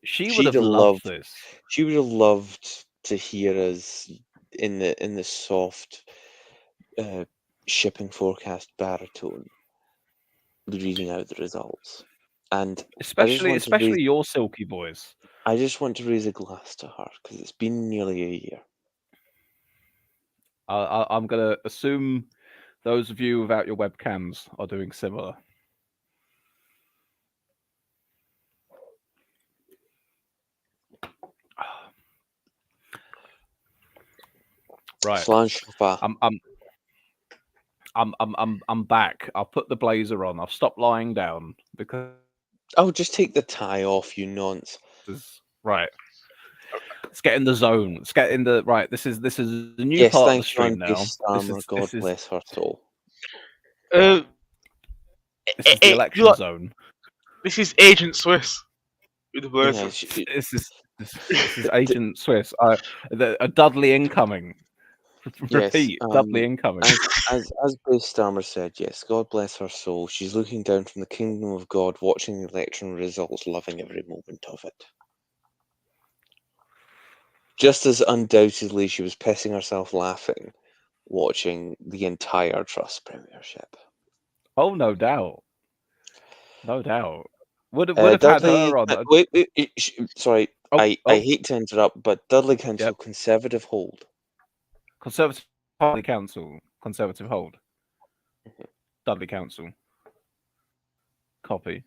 She would have loved this. She would have loved to hear us in the soft shipping forecast baritone reading out the results, and especially your silky voice. I just want to raise a glass to her because it's been nearly a year. I'm going to assume those of you without your webcams are doing similar. Right. I'm back. I'll put the blazer on. I'll stop lying down because. Oh, just take the tie off, you nonce. Right. Let's get in the zone. Let's get in the right. This is the new Yes, part of the thank you, stream now. Andy Starmer. God bless her soul. This is the election zone. This is Agent Swiss with the blazer. This is Agent Swiss. A Dudley incoming. Repeat, Dudley incoming. As Bruce Starmer said, yes, God bless her soul. She's looking down from the kingdom of God, watching the election results, loving every moment of it. Just as undoubtedly she was pissing herself laughing, watching the entire Trust Premiership. Oh, no doubt. No doubt. Would have had Dudley, her on. wait, sorry, I hate to interrupt, but Dudley Council Conservative hold. Conservative Party Council, Conservative hold. Dudley Council. Copy.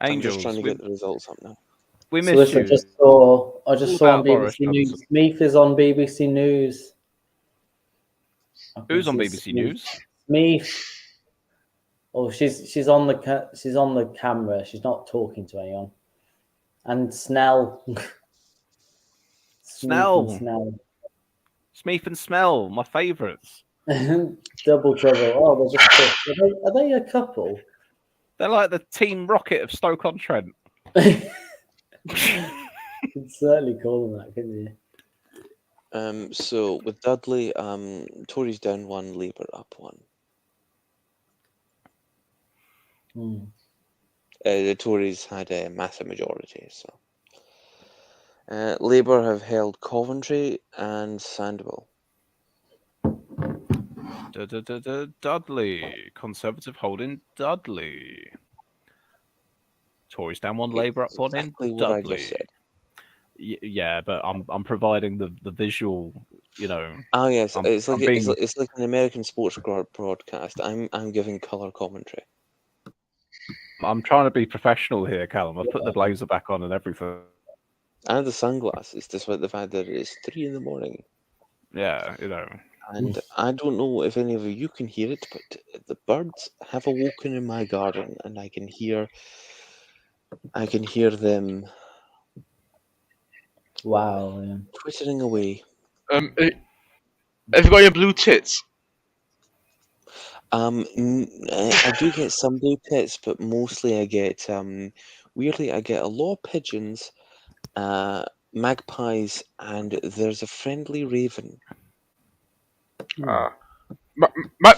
I'm just trying to get the results up now. We missed you. I just saw on Boris BBC News. Smeeth is on BBC News. Who's on BBC News? Smeeth. Oh, she's on the camera. She's not talking to anyone. And Snell. Snell. Smeeth and Smell, my favourites. Double trouble. Oh, they're just are they a couple? They're like the Team Rocket of Stoke-on-Trent. You'd certainly call them that, couldn't you? So with Dudley, Tories down 1, Labour up 1. The Tories had a massive majority, so Labour have held Coventry and Sandwell. Dudley, Conservative holding Dudley. Tories down 1, Labour up 1 in Dudley. Yeah, but I'm providing the visual, you know. Oh yes, it's like an American sports broadcast. I'm giving colour commentary. I'm trying to be professional here, Callum. I've put the blazer back on and everything. And the sunglasses, despite the fact that it is 3 a.m. Yeah, you know. And I don't know if any of you can hear it, but the birds have awoken in my garden, and I can hear them. Wow! Yeah. Twittering away. Have you got your blue tits? I do get some blue tits, but mostly I get weirdly I get a lot of pigeons, magpies, and there's a friendly raven.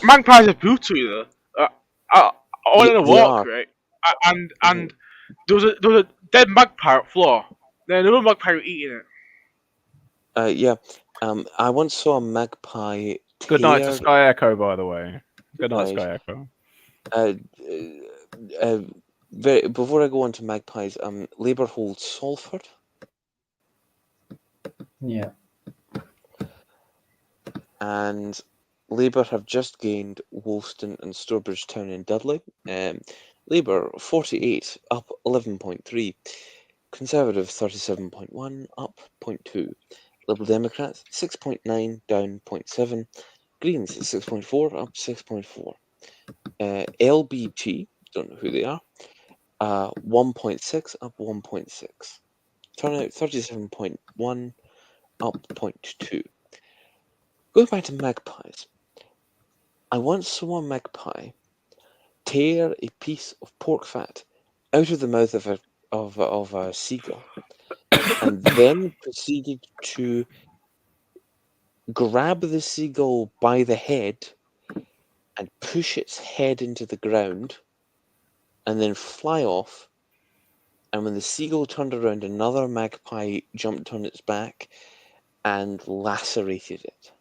Magpies are brutal, you know. I went on a walk, right? And there was a dead magpie at the floor. Then another magpie was eating it. Yeah. I once saw a magpie. Good night to Sky Echo, by the way. Good night, Sky Echo. Before I go on to magpies, Labour holds Salford. Yeah. And Labour have just gained Woolston and Stourbridge Town in Dudley. Labour 48, up 11.3. Conservative 37.1, up 0.2. Liberal Democrats 6.9, down 0.7. Greens 6.4, up 6.4. LBG, don't know who they are, 1.6, up 1.6. Turnout 37.1, up 0.2. Going back to magpies, I once saw a magpie tear a piece of pork fat out of the mouth of a seagull, and then proceeded to grab the seagull by the head and push its head into the ground, and then fly off. And when the seagull turned around, another magpie jumped on its back and lacerated it.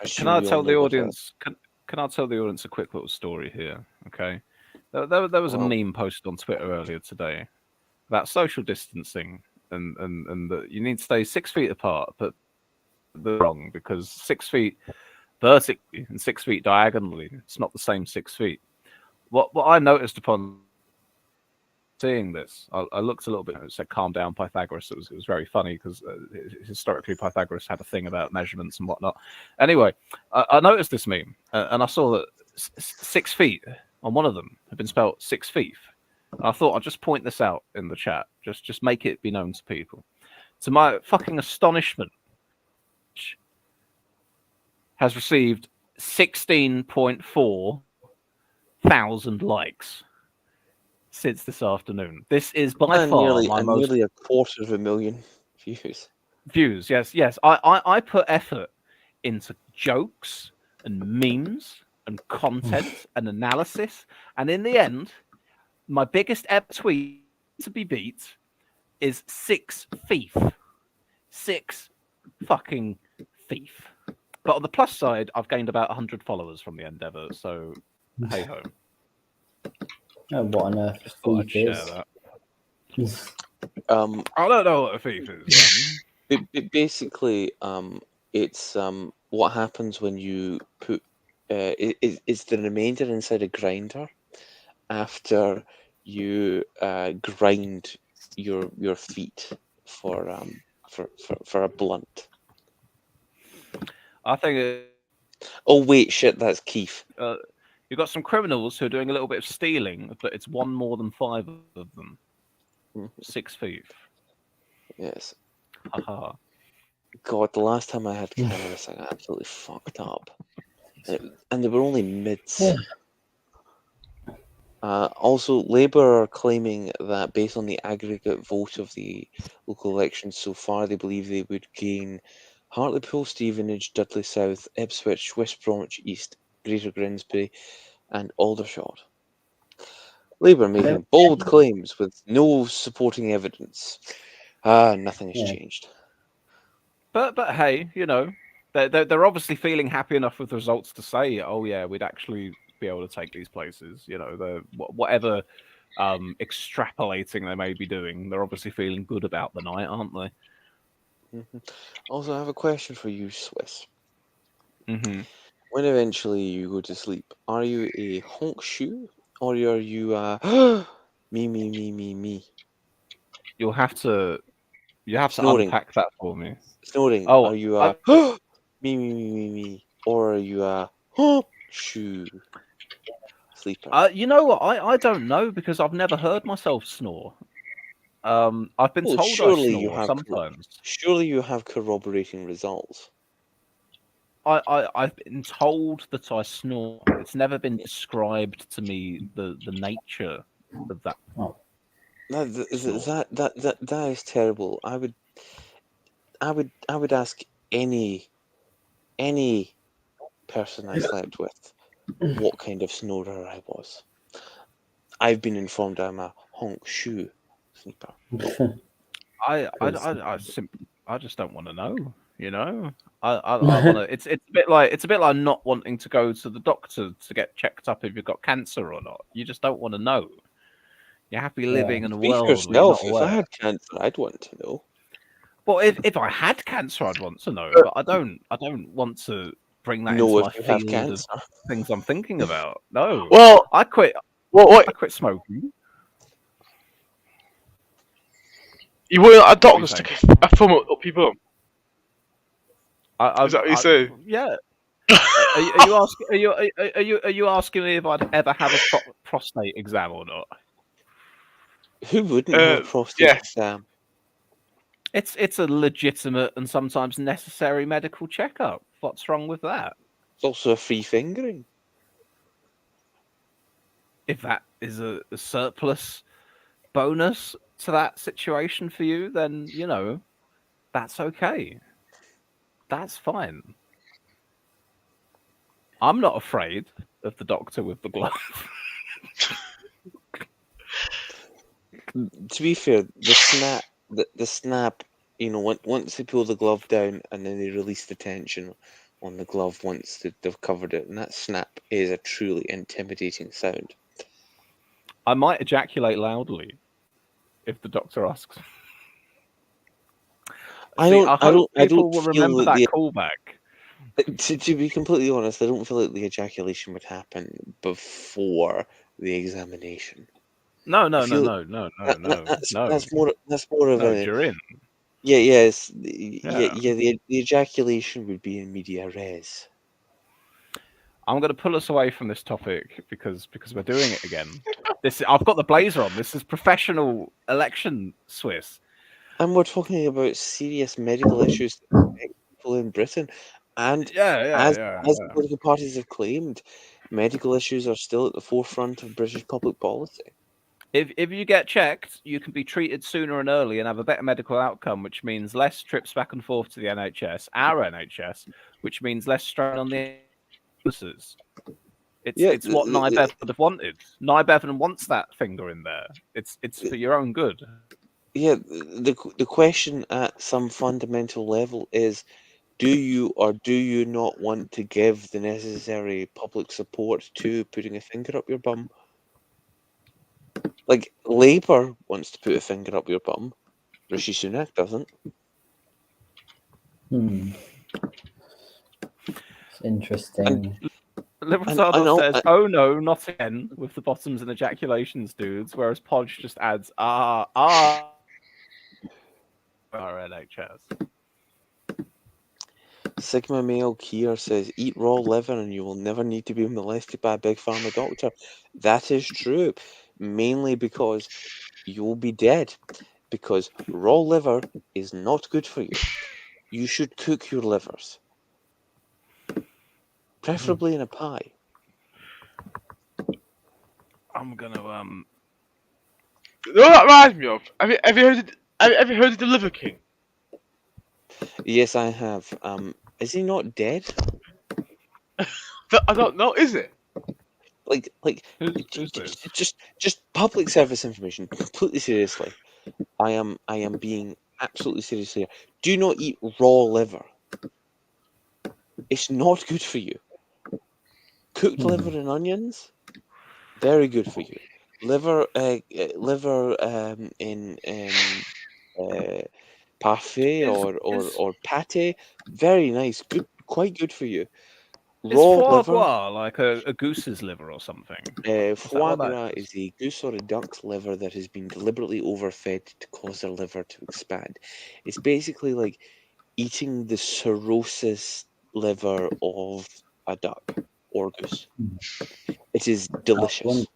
Can I tell the audience? Can I tell the audience a quick little story here? Okay, there was a meme posted on Twitter earlier today about social distancing and that you need to stay 6 feet apart. But they're wrong because 6 feet vertically and 6 feet diagonally, it's not the same 6 feet. What I noticed upon seeing this, I looked a little bit. It said, "Calm down, Pythagoras." It was very funny because historically Pythagoras had a thing about measurements and whatnot. Anyway, I noticed this meme and I saw that 6 feet on one of them had been spelled 6 feet. I thought I'd just point this out in the chat, just make it be known to people. To my fucking astonishment, has received 16.4 thousand likes since this afternoon. This is by far my most nearly 250,000 views. Yes. I put effort into jokes and memes and content and analysis, and in the end, my biggest ever tweet to be beat is 6 thief. 6 fucking thief. But on the plus side, I've gained about 100 followers from the endeavor, so hey ho. Oh, what on earth? Just thought I'd share Thief that. is? I don't know what a thief is. Basically, it's what happens when you put it's the remainder inside a grinder after you grind your feet for a blunt. I think Oh wait, shit, that's Keith. you've got some criminals who are doing a little bit of stealing, but it's one more than 5 of them. 6 feet. Yes. Haha. God, the last time I had cannabis, I got absolutely fucked up, and they were only mids. Also, Labour are claiming that based on the aggregate vote of the local elections so far, they believe they would gain Hartlepool, Stevenage, Dudley South, Ipswich, West Bromwich East, Greater Grimsby, and Aldershot. Labour making bold claims with no supporting evidence. Nothing has changed. But hey, you know, they're obviously feeling happy enough with the results to say, oh yeah, we'd actually be able to take these places. You know, whatever extrapolating they may be doing, they're obviously feeling good about the night, aren't they? Also, I have a question for you, Swiss. Mm-hmm. When eventually you go to sleep, are you a honk shoe or are you a me? You have to Snoring. unpack that for me. Snoring. Oh, Are you a me, or are you a shoe sleeper? You know what? I don't know because I've never heard myself snore. I've been told surely I you snore have sometimes. Surely you have corroborating results. I've been told that I snore. It's never been described to me the nature of that. Oh. That is terrible. I would ask any person I slept with what kind of snorer I was. I've been informed I'm a honk shoe sleeper. I just don't want to know. You know, I want to. It's a bit like not wanting to go to the doctor to get checked up if you've got cancer or not. You just don't want to know. You're happy living in a Speak for world where you're yourself. not If I aware. had cancer, I'd want to know. Well, if I had cancer, I'd want to know, but I don't want to bring that Know into if my you have field of cancer. things I'm thinking about. No. Well, I quit. what? I quit smoking. You want a What are doctor you to saying? stick a thumb up people? Is that what you say? Yeah. Are you asking me if I'd ever have a prostate exam or not? Who wouldn't have a prostate yes. exam? It's a legitimate and sometimes necessary medical checkup. What's wrong with that? It's also a free fingering. If that is a surplus bonus to that situation for you, then you know that's okay. That's fine. I'm not afraid of the doctor with the glove. To be fair, the snap, you know, once they pull the glove down and then they release the tension on the glove once they've covered it, and that snap is a truly intimidating sound. I might ejaculate loudly if the doctor asks. I See, don't. I I hope don't. I people don't will feel remember that that the. callback. To be completely honest, I don't feel like the ejaculation would happen before the examination. No, I no, no, feel no, no, no, no, no, that's more of no. a During. yes Yeah. the ejaculation would be in media res. I'm going to pull us away from this topic because we're doing it again. I've got the blazer on. This is professional election Swiss. And we're talking about serious medical issues that affect people in Britain. And as the political parties have claimed, medical issues are still at the forefront of British public policy. If you get checked, you can be treated sooner and early and have a better medical outcome, which means less trips back and forth to the NHS, our NHS, which means less strain on the nurses. It's what Nye Bevan would have wanted. Nye Bevan wants that finger in there. It's for your own good. Yeah, the question at some fundamental level is, do you or do you not want to give the necessary public support to putting a finger up your bum? Like, Labour wants to put a finger up your bum. Rishi Sunak doesn't. It's interesting. Libertado says, "Oh no, not again," with the bottoms and ejaculations, dudes. Whereas Podge just adds, our NHS. Sigma Male Kier says, eat raw liver and you will never need to be molested by a big pharma doctor. That is true, mainly because you will be dead. Because raw liver is not good for you. You should cook your livers, preferably in a pie. I'm gonna You know what that reminds me of? Have you heard of the Liver King? Yes, I have. Is he not dead? I don't know. Is it? Like, who's this? just public service information. Completely seriously, I am being absolutely serious here. Do not eat raw liver. It's not good for you. Cooked liver and onions, very good for you. Liver in parfait or pate, very nice. Good, quite good for you. Is Raw foie liver. gras like a goose's liver or something? Foie gras is a goose or a duck's liver that has been deliberately overfed to cause their liver to expand. It's basically like eating the cirrhosis liver of a duck or goose. It is delicious.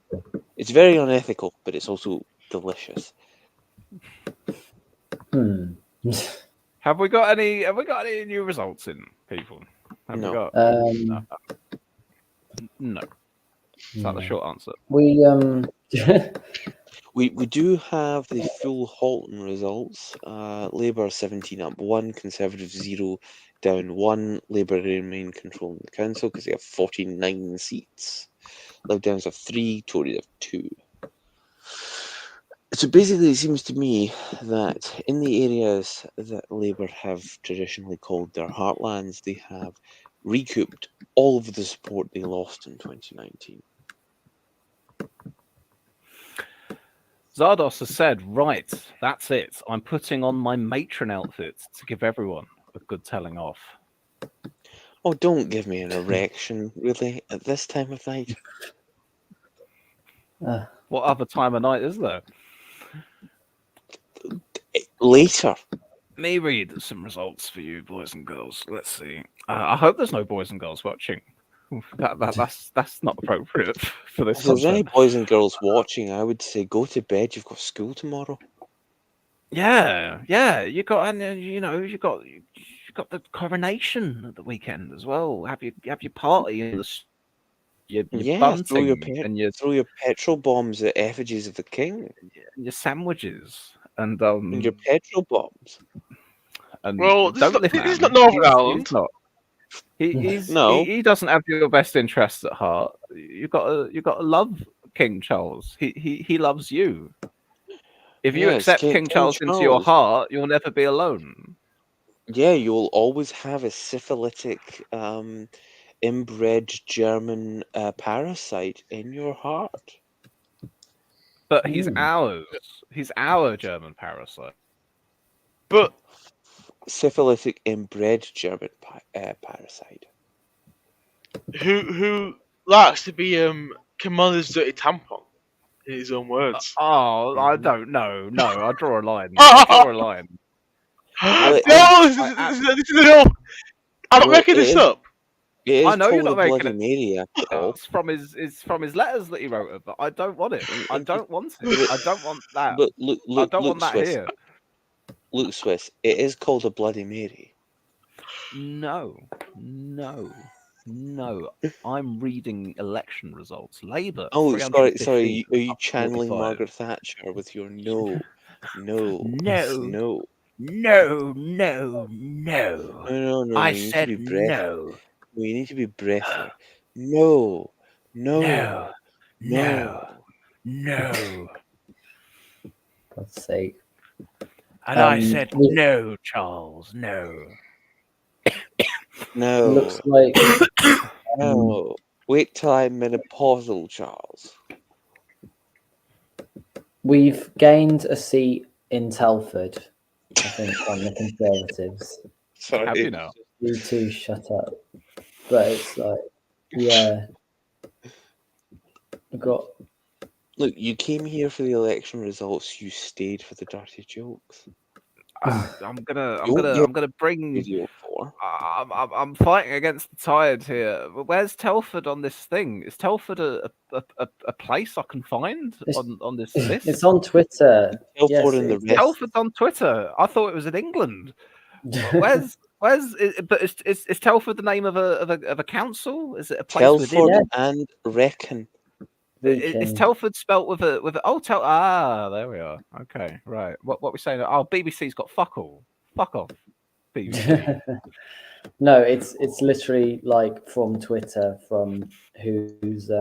It's very unethical, but it's also delicious. Have we got any new results in, people? Have No. we got no. Is that the short answer? We We do have the full Halton results. Labour 17 up 1, Conservative 0 down 1. Labour remain controlling the council because they have 49 seats. Lib Dems have 3, Tories have 2. So basically, it seems to me that in the areas that Labour have traditionally called their heartlands, they have recouped all of the support they lost in 2019. Zardos has said, right, that's it. I'm putting on my matron outfit to give everyone a good telling off. Oh, don't give me an erection, really, at this time of night. What other time of night is there? Later. Let me read some results for you, boys and girls. Let's see. I hope there's no boys and girls watching. That's not appropriate for this. If there's any content. boys and girls watching, I would say go to bed. You've got school tomorrow. Yeah. You got, and you got the coronation at the weekend as well. Have your party and your bunting and throw your petrol bombs at effigies of the king. Your sandwiches and your petrol bombs. And well, this is not Northern Ireland. He's not. He's no. He doesn't have your best interests at heart. You got to love King Charles. He loves you. If you accept King Charles into your heart, you'll never be alone. Yeah, you'll always have a syphilitic, inbred German parasite in your heart. But he's ours. He's our German parasite. But syphilitic inbred German parasite. Who likes to be Commander's dirty tampon, in his own words. Oh, I don't know. No, I draw a line. I draw a line. Well, No, this is no. I'm not making this up. It is I know you're called not a making Bloody it. Mary after all. It's from his letters that he wrote, but I don't want it. I don't want it. I don't want that. But look, I don't look, want that Swiss. here. Look, Swiss. It is called a Bloody Mary. No. I'm reading election results. Labour. Oh, sorry. 350, Are you up channeling 45. Margaret Thatcher with your no? No. No. No. I you need said to be breathy. no. You need to be breathy. No. God's sake. And I said no, Charles. No. No. Looks like No. Wait till I'm menopausal, Charles. we've gained a seat in Telford, I think, on the Conservatives. Sorry. Have you now? You two shut up. But it's like, yeah. We've got Look, you came here for the election results. You stayed for the dirty jokes. I'm gonna bring. Video 4. I'm fighting against the tide here. Where's Telford on this thing? Is Telford a place I can find on this list? it's on Twitter. Telford in the it's- rest. Telford's on Twitter. I thought it was in England. Where's is Telford the name of a council? Is it a place Telford within? and Wrekin. Is Telford spelt with a there we are. Okay, right. What we saying? Oh, BBC's got fuck all. Fuck off. BBC. No, it's literally like from Twitter, from who's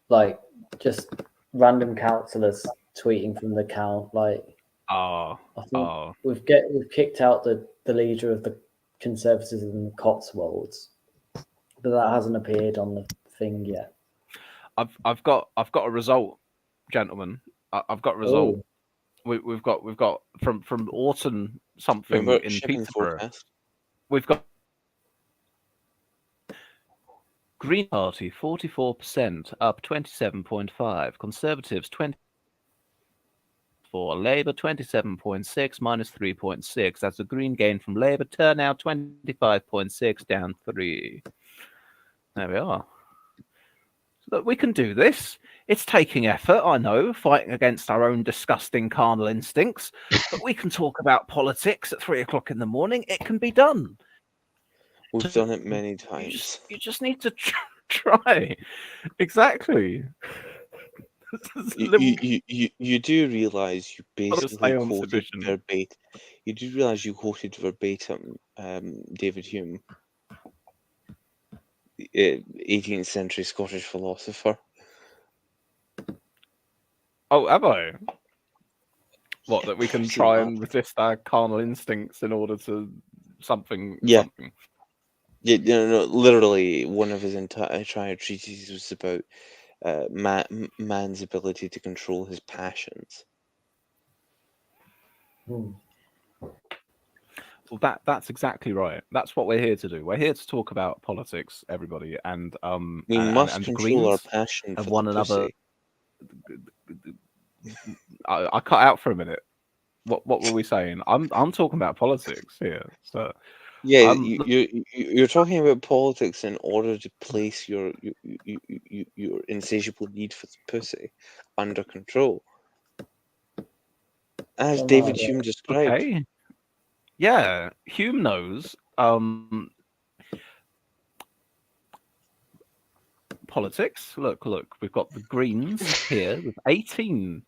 like just random councillors tweeting from the count. Like, I think we've kicked out the leader of the Conservatives in the Cotswolds, but that hasn't appeared on the thing yet. I've got a result, gentlemen. I've got a result. We've got from Orton something Remember in shipping Peterborough. forecast? We've got Green Party 44%, up 27.5. Conservatives 20. For Labour 27.6 minus 3.6. That's a green gain from Labour. Turnout 25.6, down 3. There we are. Look, we can do this. It's taking effort, I know, fighting against our own disgusting carnal instincts, but we can talk about politics at 3 o'clock in the morning. It can be done. We've done it many times. You just need to try. Exactly. You do realise you basically on quoted submission. verbatim. You do realise you quoted verbatim David Hume, 18th century Scottish philosopher. Oh, have I? What, that we can try and resist our carnal instincts in order to something? Yeah. Something. Yeah, no, literally, one of his entire treatises was about man's ability to control his passions. Well, that's exactly right. That's what we're here to do. We're here to talk about politics, everybody, and We and- must and control our Greens passion of for one the another. pussy. I cut out for a minute. What were we saying? I'm talking about politics here. So Yeah, you're talking about politics in order to place your insatiable need for the pussy under control, as David Hume described. Okay. Yeah, Hume knows. Politics. Look. We've got the Greens here with 18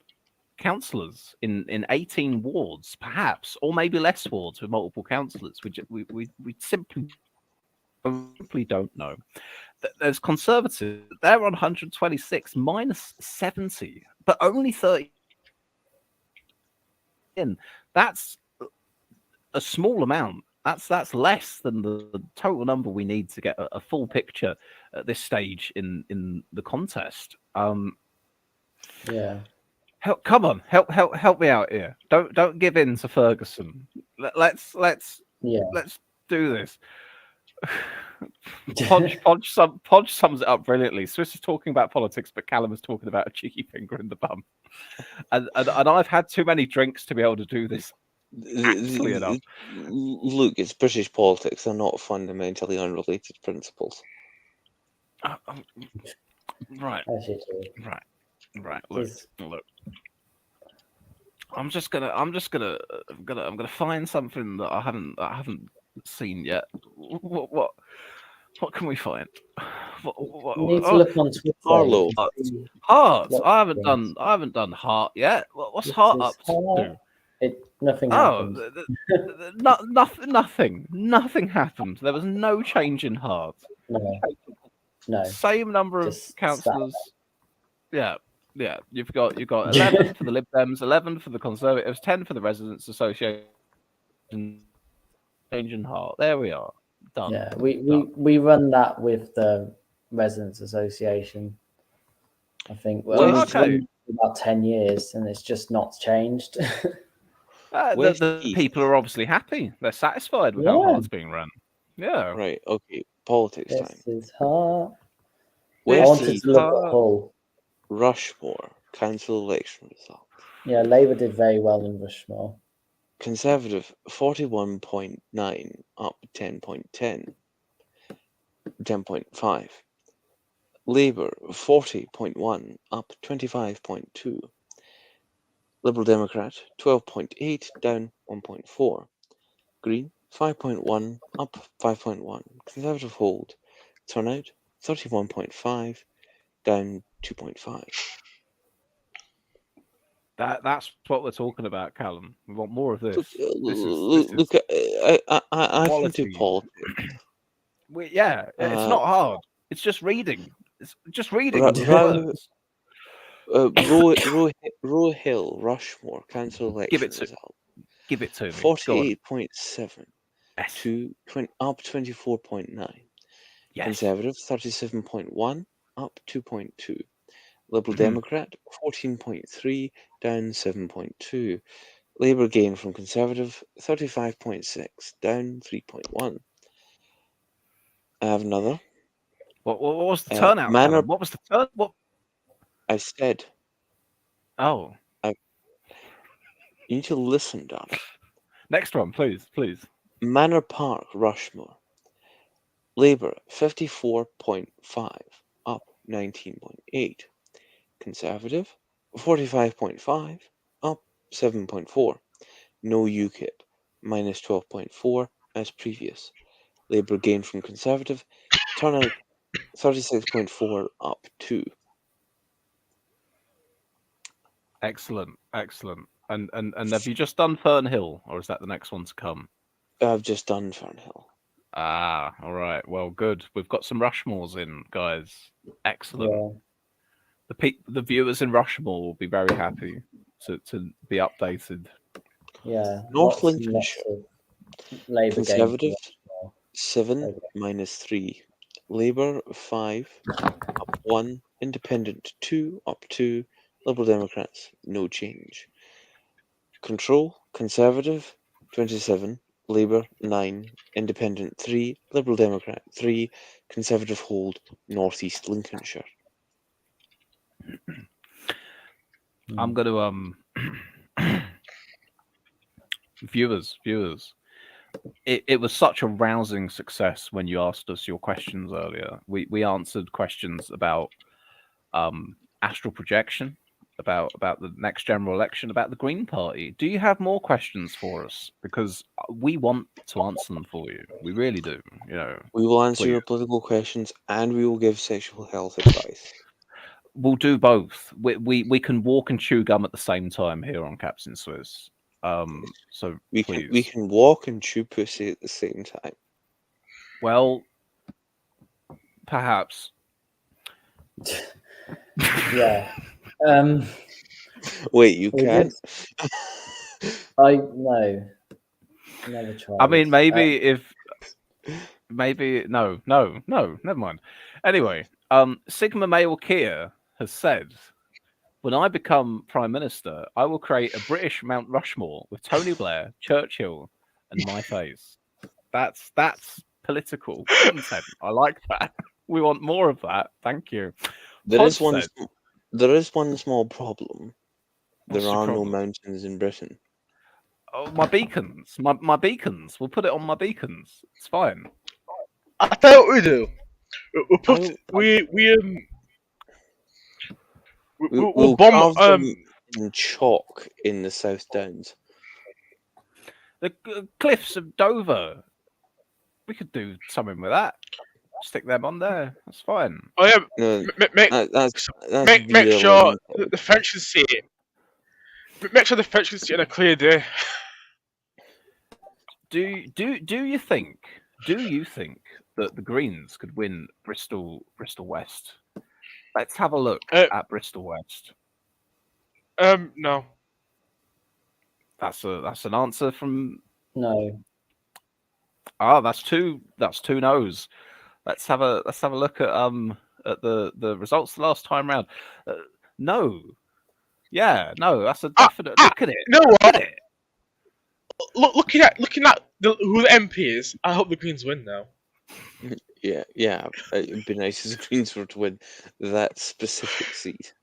councillors in 18 wards, perhaps, or maybe less wards with multiple councillors. We simply don't know. There's Conservatives. They're on 126 minus 70, but only 30 in. That's a small amount. That's less than the total number we need to get a full picture at this stage in the contest. Yeah. Come on, help me out here. Don't give in to Ferguson. Let's do this. Podge sums it up brilliantly. Swiss is talking about politics, but Callum is talking about a cheeky finger in the bum. And I've had too many drinks to be able to do this. Actually enough. Look, it's British politics. They're not fundamentally unrelated principles. Right. Right. Look. I'm gonna find something that I haven't seen yet. What can we find? You need to look on Twitter. Arlo. Heart. I haven't done Heart yet. What's Heart up to? Nothing happened. Nothing happened. There was no change in Heart. No. Same number of councillors. Yeah. You've got 11 for the Lib Dems, 11 for the Conservatives, 10 for the Residents Association. Change in Heart. There we are. Done. Yeah, we run that with the Residents Association. I think about 10 years, and it's just not changed. The people are obviously happy. They're satisfied with how Heart's being run. Yeah. Right. Okay. Politics time. This is Heart. I wanted to look at Hull. Rushmore council election result. Yeah, Labour did very well in Rushmore. Conservative 41.9 up 10.10. 10.5. Labour 40.1 up 25.2. Liberal Democrat 12.8 down 1.4. Green 5.1 up 5.1. Conservative hold. Turnout 31.5 down 2.5. That's what we're talking about, Callum. We want more of this. Look, I can do politics. It's not hard. It's just reading. It's just reading. Roe Hill, Rushmore, council election result. Give it to me. 48.7 to up 24.9. Yes. Conservative 37.1 up 2.2. Liberal Democrat 14.3 down 7.2. Labour gain from Conservative 35.6 down 3.1. I have another. What was the turnout? What was the turn? What I said. Oh. You need to listen, darling. Next one, please. Manor Park, Rushmore. Labour 54.5 up 19.8. Conservative 45.5 up 7.4. No UKIP minus 12.4 as previous. Labour gain from Conservative. Turnout 36.4 up 2. Excellent. And have you just done Fernhill, or is that the next one to come? I've just done Fernhill. Ah, all right. Well, good. We've got some Rushmores in, guys. Excellent. Yeah. The viewers in Rushmore will be very happy to be updated. Yeah. North Lincolnshire. Labour Conservative 7 minus 3. Labour 5 up 1. Independent 2 up 2. Liberal Democrats no change. Control Conservative 27. Labour 9, Independent 3, Liberal Democrat 3, Conservative hold North East Lincolnshire. I'm going to viewers. It was such a rousing success when you asked us your questions earlier. We answered questions about astral projection, about the next general election, about the Green Party. Do you have more questions for us? Because we want to answer them for you. We really do. We will answer your political questions and we will give sexual health advice. We'll do both. We can walk and chew gum at the same time here on Captain Swiss. So we can walk and chew pussy at the same time. Well, perhaps. Yeah. Wait, you can? No. Never tried. I mean, maybe no, never mind. Anyway, Sigma Male Kia has said when I become Prime Minister, I will create a British Mount Rushmore with Tony Blair, Churchill, and my face. That's political content. I like that. We want more of that. Thank you. There is Pod said- one small problem. What's There your are no problem? mountains in Britain. Oh, my beacons. My beacons. We'll put it on my beacons. It's fine. I tell you what we do. We'll put I'll- we'll We'll bomb carve them in chalk in the South Downs. The cliffs of Dover. We could do something with that. Stick them on there. That's fine. Oh yeah, No, make that's make really sure limited. the French can see it. Make sure the French can see it on a clear day. Do you think that the Greens could win Bristol West? Let's have a look at Bristol West. No. That's an answer from No. that's two no's. Let's have a look at the results the last time round. No. Yeah, no, that's a definite. Look at it. You know Look what? at it. Looking at who the MP is, I hope the Greens win now. Yeah. It'd be nice if the Greens were to win that specific seat.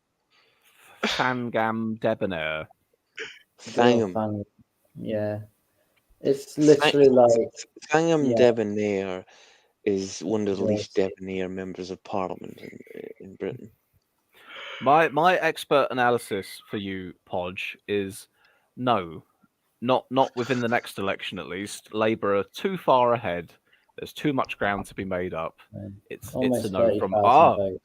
Sangam Debonair. Thangham. Yeah. It's literally like Thangham yeah. Debonair is one of the least Yes. debonair members of Parliament in Britain. My expert analysis for you, Podge, is no, not within the next election at least. Labour are too far ahead. There's too much ground to be made up. It's almost a no from 30,000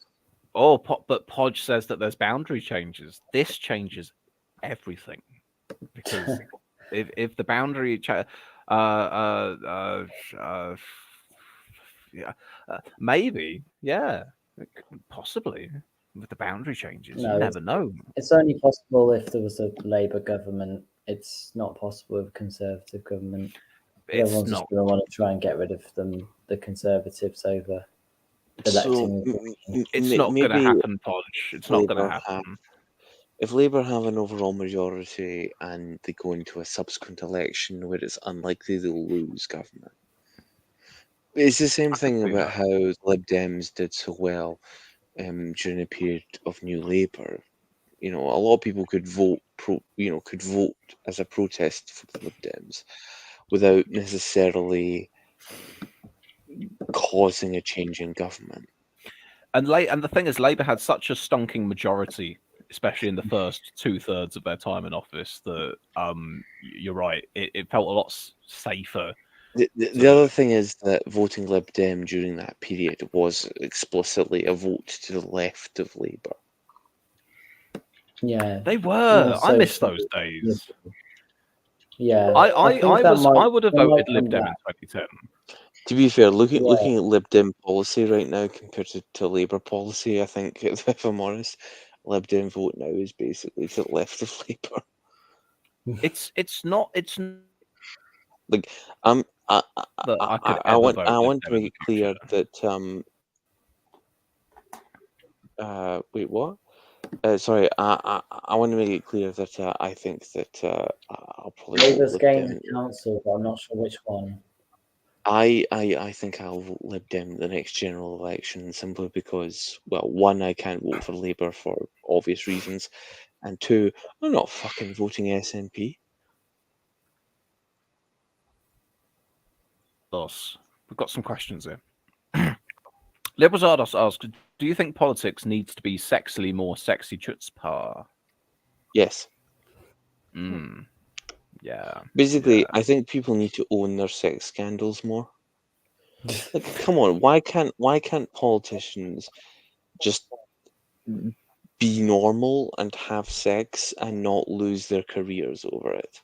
votes. but Podge says that there's boundary changes. This changes everything because if the boundary maybe possibly with the boundary changes. No, You never know. It's only possible if there was a Labour government. It's not possible with a Conservative government. It's Everyone's just not. going to want to try and get rid of them, the Conservatives, over electing. It's not going to maybe happen, Podge. It's not going to Labour happen. If Labour have an overall majority and they go into a subsequent election where it's unlikely they'll lose government, it's the same thing about how the Lib Dems did so well during a period of New Labour. You know, a lot of people could vote as a protest for the Lib Dems without necessarily causing a change in government. And the thing is, Labour had such a stonking majority, especially in the first 2/3 of their time in office, that you're right. It felt a lot safer. The other thing is that voting Lib Dem during that period was explicitly a vote to the left of Labour. Yeah, They were. I so- miss those days. Yeah, I would have voted Lib Dem Dem in 2010. To be fair, looking Yeah. at Lib Dem policy right now compared to Labour policy, I think, if I'm honest, Lib Dem vote now is basically to the left of Labour. It's not. Like That I could I ever want vote I Lib want to Dem in make it the clear future. that wait, what? Sorry, I want to make it clear that I think that I'll probably vote Labour's Lib gained Dem. the council, but I'm not sure which one. I think I'll vote Lib Dem in the next general election simply because, well, one, I can't vote for Labour for obvious reasons, and two, I'm not fucking voting SNP. We've got some questions here. Liberals Ardos asked, do you think politics needs to be sexily more sexy chutzpah? Yes. Yeah. Basically, I think people need to own their sex scandals more. Like, come on, why can't politicians just be normal and have sex and not lose their careers over it?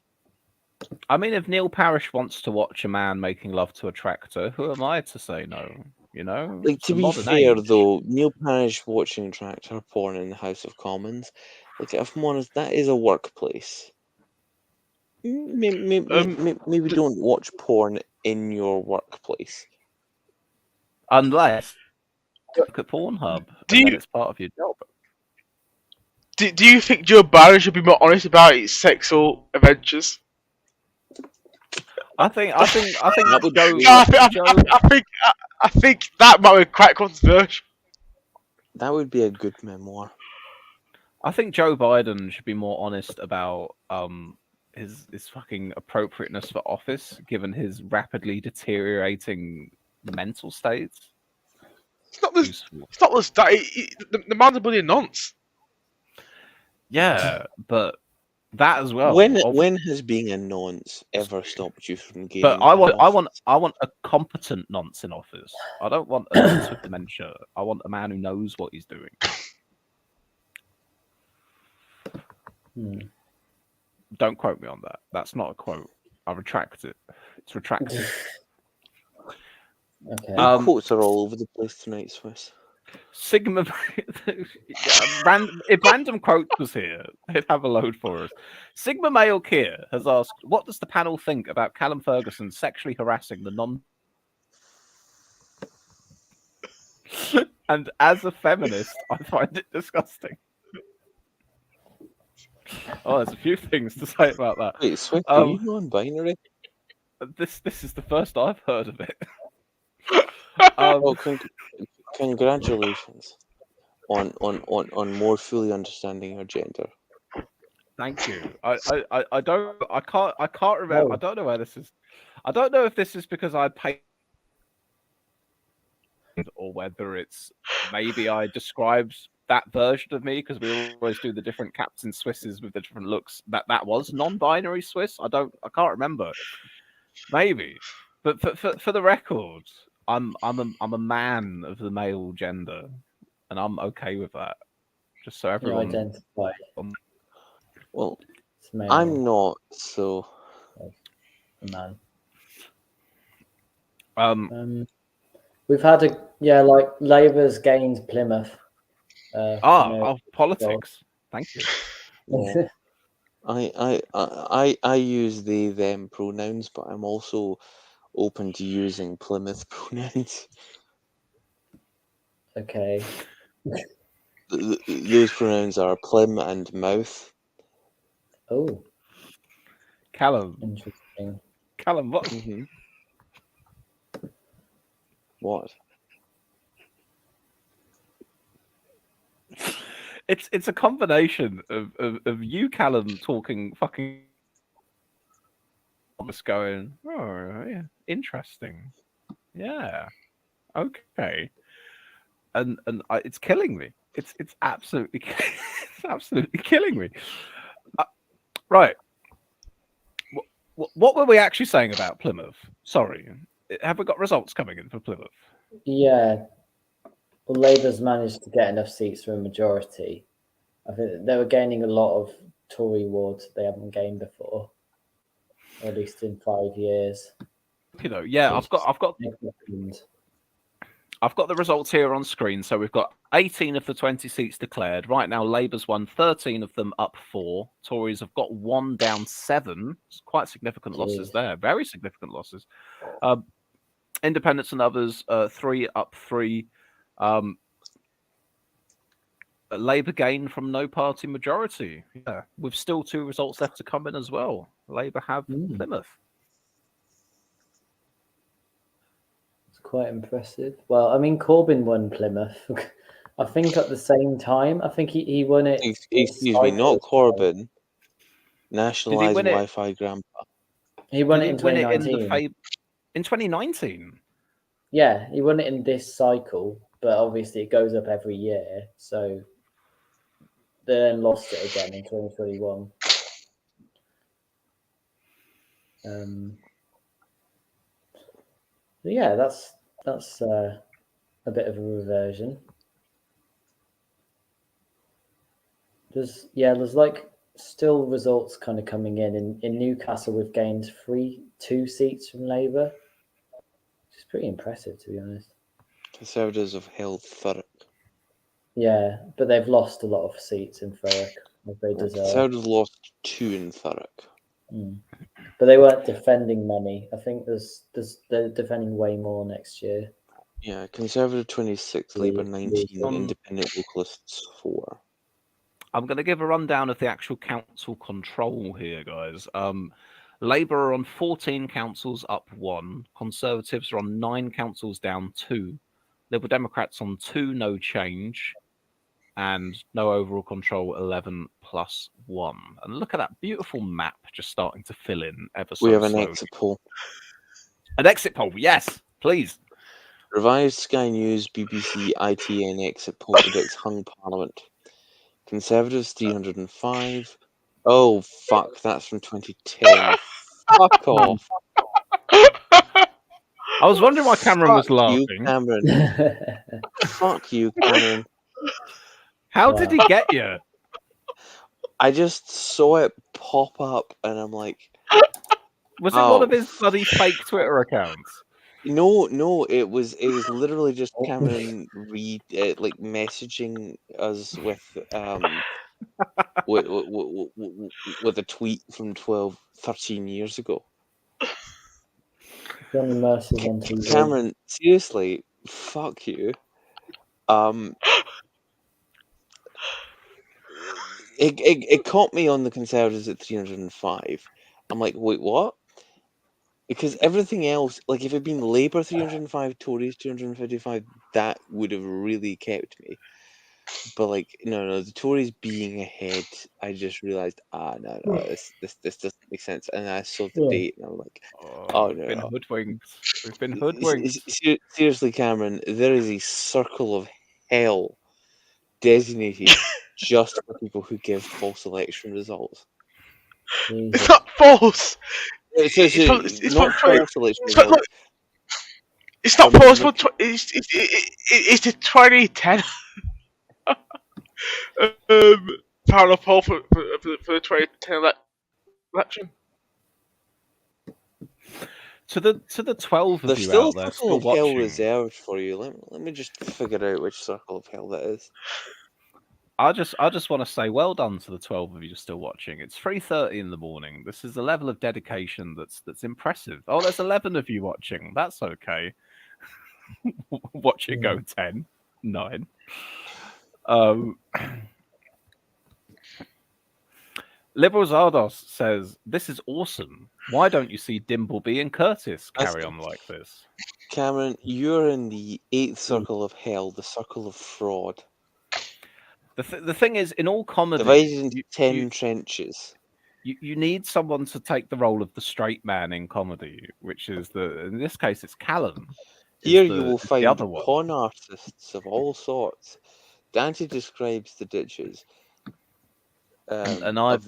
I mean, if Neil Parish wants to watch a man making love to a tractor, who am I to say no? You know, Like, It's to a be modern fair age. though, Neil Parish watching tractor porn in the House of Commons, like, if I'm honest, that is a workplace. Maybe don't watch porn in your workplace. Unless you look at Pornhub, and then it's part of your job. Do you think Joe Biden should be more honest about his sexual adventures? I think That would Joe. be- No, Joe I think that might be quite controversial. That would be a good memoir. I think Joe Biden should be more honest about his fucking appropriateness for office, given his rapidly deteriorating mental state. It's not this. It's not this. The man's a bloody nonce. Yeah, but that as well. When has being a nonce ever stopped you from gaining? But I want office? a competent nonce in office. I don't want a nonce with dementia. I want a man who knows what he's doing. Don't quote me on that. That's not a quote. I retract it. It's retracted. Okay. Your quotes are all over the place tonight, Swiss. Sigma. If random quote was here, they'd have a load for us. Sigma Male Kier has asked, "What does the panel think about Callum Ferguson sexually harassing the non?" And as a feminist, I find it disgusting. Oh, there's a few things to say about that. Wait, Swiss, are you non-binary? This is the first I've heard of it. Well, congratulations on more fully understanding your gender. Thank you. I can't remember. I don't know where this is. I don't know if this is because I paid or whether it's maybe I described that version of me, because we always do the different Captain Swisses with the different looks. That was non-binary Swiss. I can't remember. Maybe, but for the record, I'm a man of the male gender, and I'm okay with that. Just so everyone identify. Well, I'm not, so. Man. We've had like Labour's gained Plymouth. Politics. Thank you. Yeah. I use they them pronouns, but I'm also open to using Plymouth pronouns. Okay. Those pronouns are Plym and mouth. Oh. Callum. Interesting. Callum, what? Mm-hmm. What? It's a combination of you, Callum, talking fucking, just going, oh yeah, interesting, yeah, okay, and it's killing me. It's absolutely it's absolutely killing me. Right. What were we actually saying about Plymouth? Sorry, have we got results coming in for Plymouth? Yeah. Well, Labour's managed to get enough seats for a majority. I think they were gaining a lot of Tory wards they haven't gained before, or at least in 5 years. Yeah, I've got the results here on screen. So we've got 18 of the 20 seats declared. Right now, Labour's won 13 of them, up 4. Tories have got 1 down 7. It's quite significant losses there. Very significant losses. Independents and others, 3 up 3. Labour gain from no party majority. Yeah, with still 2 results left to come in as well. Labour have Plymouth. It's quite impressive. Well, I mean, Corbyn won Plymouth. I think at the same time. I think he won it. Excuse me, not Corbyn. Nationalised Wi-Fi grandpa. He won it in 2019. In 2019? Yeah, he won it in this cycle, but obviously it goes up every year. So they then lost it again in 2021. Yeah, that's a bit of a reversion. There's like still results kind of coming in Newcastle. We've gained 2 seats from Labour, which is pretty impressive, to be honest. Conservatives have held Thurrock. Yeah, but they've lost a lot of seats in Thurrock, as they deserve. Conservatives lost 2 in Thurrock. But they weren't defending many. I think they're defending way more next year. Yeah, Conservative 26, Labour 19, Independent Localists 4. I'm going to give a rundown of the actual council control here, guys. Labour are on 14 councils, up 1. Conservatives are on 9 councils, down 2. Liberal Democrats on 2, no change. And no overall control, 11 plus 1. And look at that beautiful map just starting to fill in ever so We have an slowly. exit poll. An exit poll, yes, please. Revised Sky News, BBC, ITN exit poll predicts hung Parliament. Conservatives 305. Oh fuck, that's from 2010. Fuck off. I was wondering why Cameron was Fuck you, laughing. Cameron. Fuck you, Cameron. How did he get you? I just saw it pop up and I'm like, Was it one of his bloody fake Twitter accounts? No, it was literally just Cameron like messaging us with with a tweet from 13 years ago. Johnny Mercer's on TV. Cameron, seriously, fuck you. It caught me on the Conservatives at 305. I'm like, wait, what? Because everything else, like if it had been Labour 305, Tories 255, that would have really kept me. But like, no, the Tories being ahead, I just realised, no, this doesn't make sense. And I saw the date, and I'm like, oh no, We've been hoodwinked. We've been hoodwinked. Seriously, Cameron, there is a circle of hell designated just for people who give false election results. It's not false. It's not false election it's not, results. It's not false. It's the 2010 parallel poll for the 2010 election. To the 12 of There's you still out a there circle still of hell watching. reserved for you. Let me just figure out which circle of hell that is. I just want to say well done to the 12 of you still watching. It's 3:30 in the morning. This is a level of dedication that's impressive. Oh, there's 11 of you watching. That's okay. Watch it go 10, 9. Liberal Zardos says, "This is awesome. Why don't you see Dimbleby and Curtis carry on like this?" Cameron, you're in the 8th circle of hell, the circle of fraud. The thing is, in all comedy, divided into 10 trenches. You need someone to take the role of the straight man in comedy, which is in this case, it's Callum. Here you will find other one. con artists of all sorts. Dante describes the ditches. And I've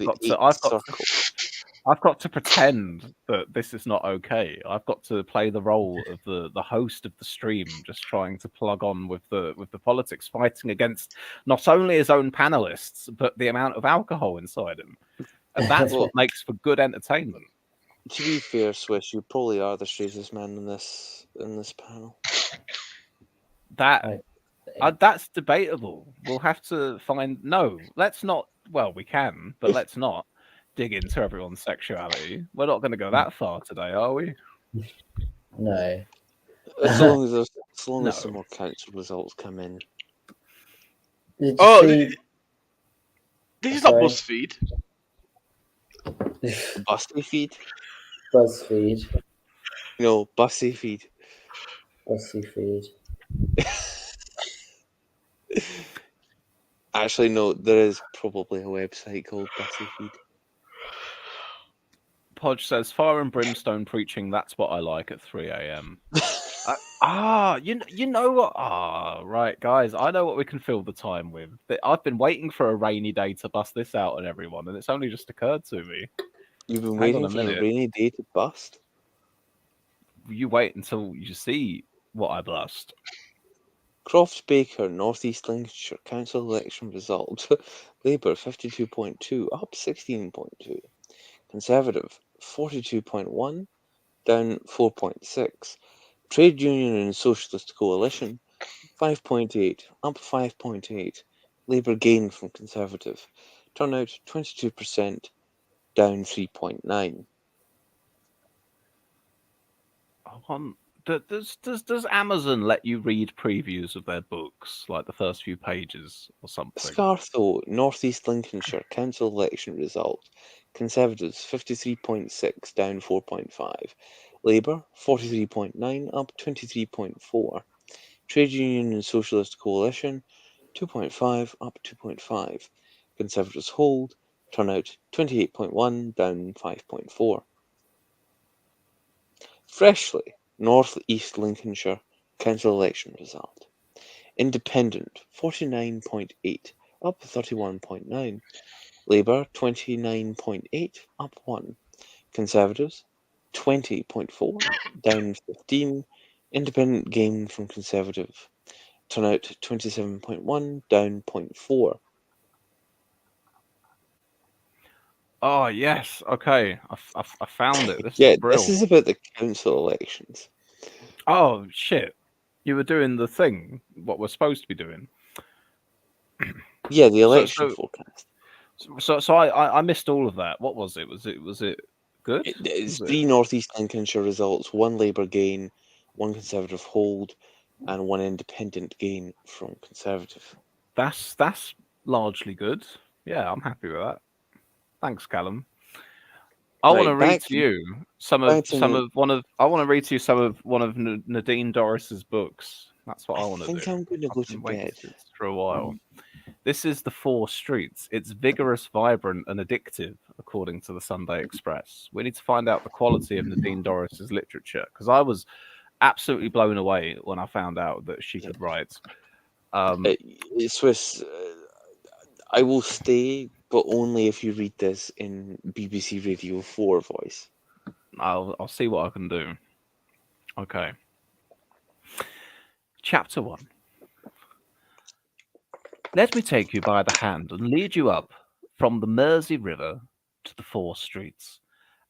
got to pretend that this is not okay. I've got to play the role of the host of the stream, just trying to plug on with the politics, fighting against not only his own panelists but the amount of alcohol inside him, and that's what makes for good entertainment. To be fair, Swish, you probably are the straightest man in this panel. That's debatable. We'll have to find. No, let's not. Well, we can, but let's not dig into everyone's sexuality. We're not going to go that far today, are we? No. As long as some more council results come in. This is not BuzzFeed. BuzzFeed? BuzzFeed. No, BuzzFeed. BuzzFeed. Actually, no, there is probably a website called BuzzFeed. Podge says, "Fire and brimstone preaching, that's what I like at 3 a.m. You know what? Right, guys, I know what we can fill the time with. I've been waiting for a rainy day to bust this out on everyone, and it's only just occurred to me. You've been Hang on waiting a for a minute. rainy day to bust? You wait until you see what I bust. Crofts Baker, North East Lincolnshire Council election result. Labour 52.2, up 16.2. Conservative 42.1, down 4.6. Trade Union and Socialist Coalition 5.8, up 5.8. Labour gained from Conservative. Turnout 22%, down 3.9. I want Does Amazon let you read previews of their books, like the first few pages or something? Scartho, North East Lincolnshire council election result. Conservatives 53.6, down 4.5. Labour 43.9, up 23.4. Trade Union and Socialist Coalition 2.5, up 2.5. Conservatives hold. Turnout 28.1, down 5.4. Freshly, North East Lincolnshire council election result. Independent 49.8, up 31.9. Labour 29.8, up 1. Conservatives 20.4, down 15. Independent gain from Conservative. Turnout 27.1, down 0.4. Oh yes, okay. I found it. This Yeah, is this brilliant. is about the council elections. Oh shit! You were doing the thing. What we're supposed to be doing. Yeah, the So- election so- forecast. So I missed all of that. What was it? Was it good? It's Was it- 3 North East Lincolnshire results, 1 Labour gain, 1 Conservative hold, and 1 independent gain from Conservative. That's largely good. Yeah, I'm happy with that. Thanks, Callum. I want to Right, read back- to you some back to of N- one of. I want to read to you some of one of Nadine Dorris's books. That's what I want to do. think I'm going to go I've to been waiting bed. for this for a while. This is The Four Streets. It's vigorous, vibrant, and addictive, according to the Sunday Express. We need to find out the quality of Nadine Dorris's literature because I was absolutely blown away when I found out that she could write. Swiss, I will stay, but only if you read this in BBC Radio 4 voice. I'll see what I can do. Okay. Chapter 1. Let me take you by the hand and lead you up from the Mersey River to the Four Streets,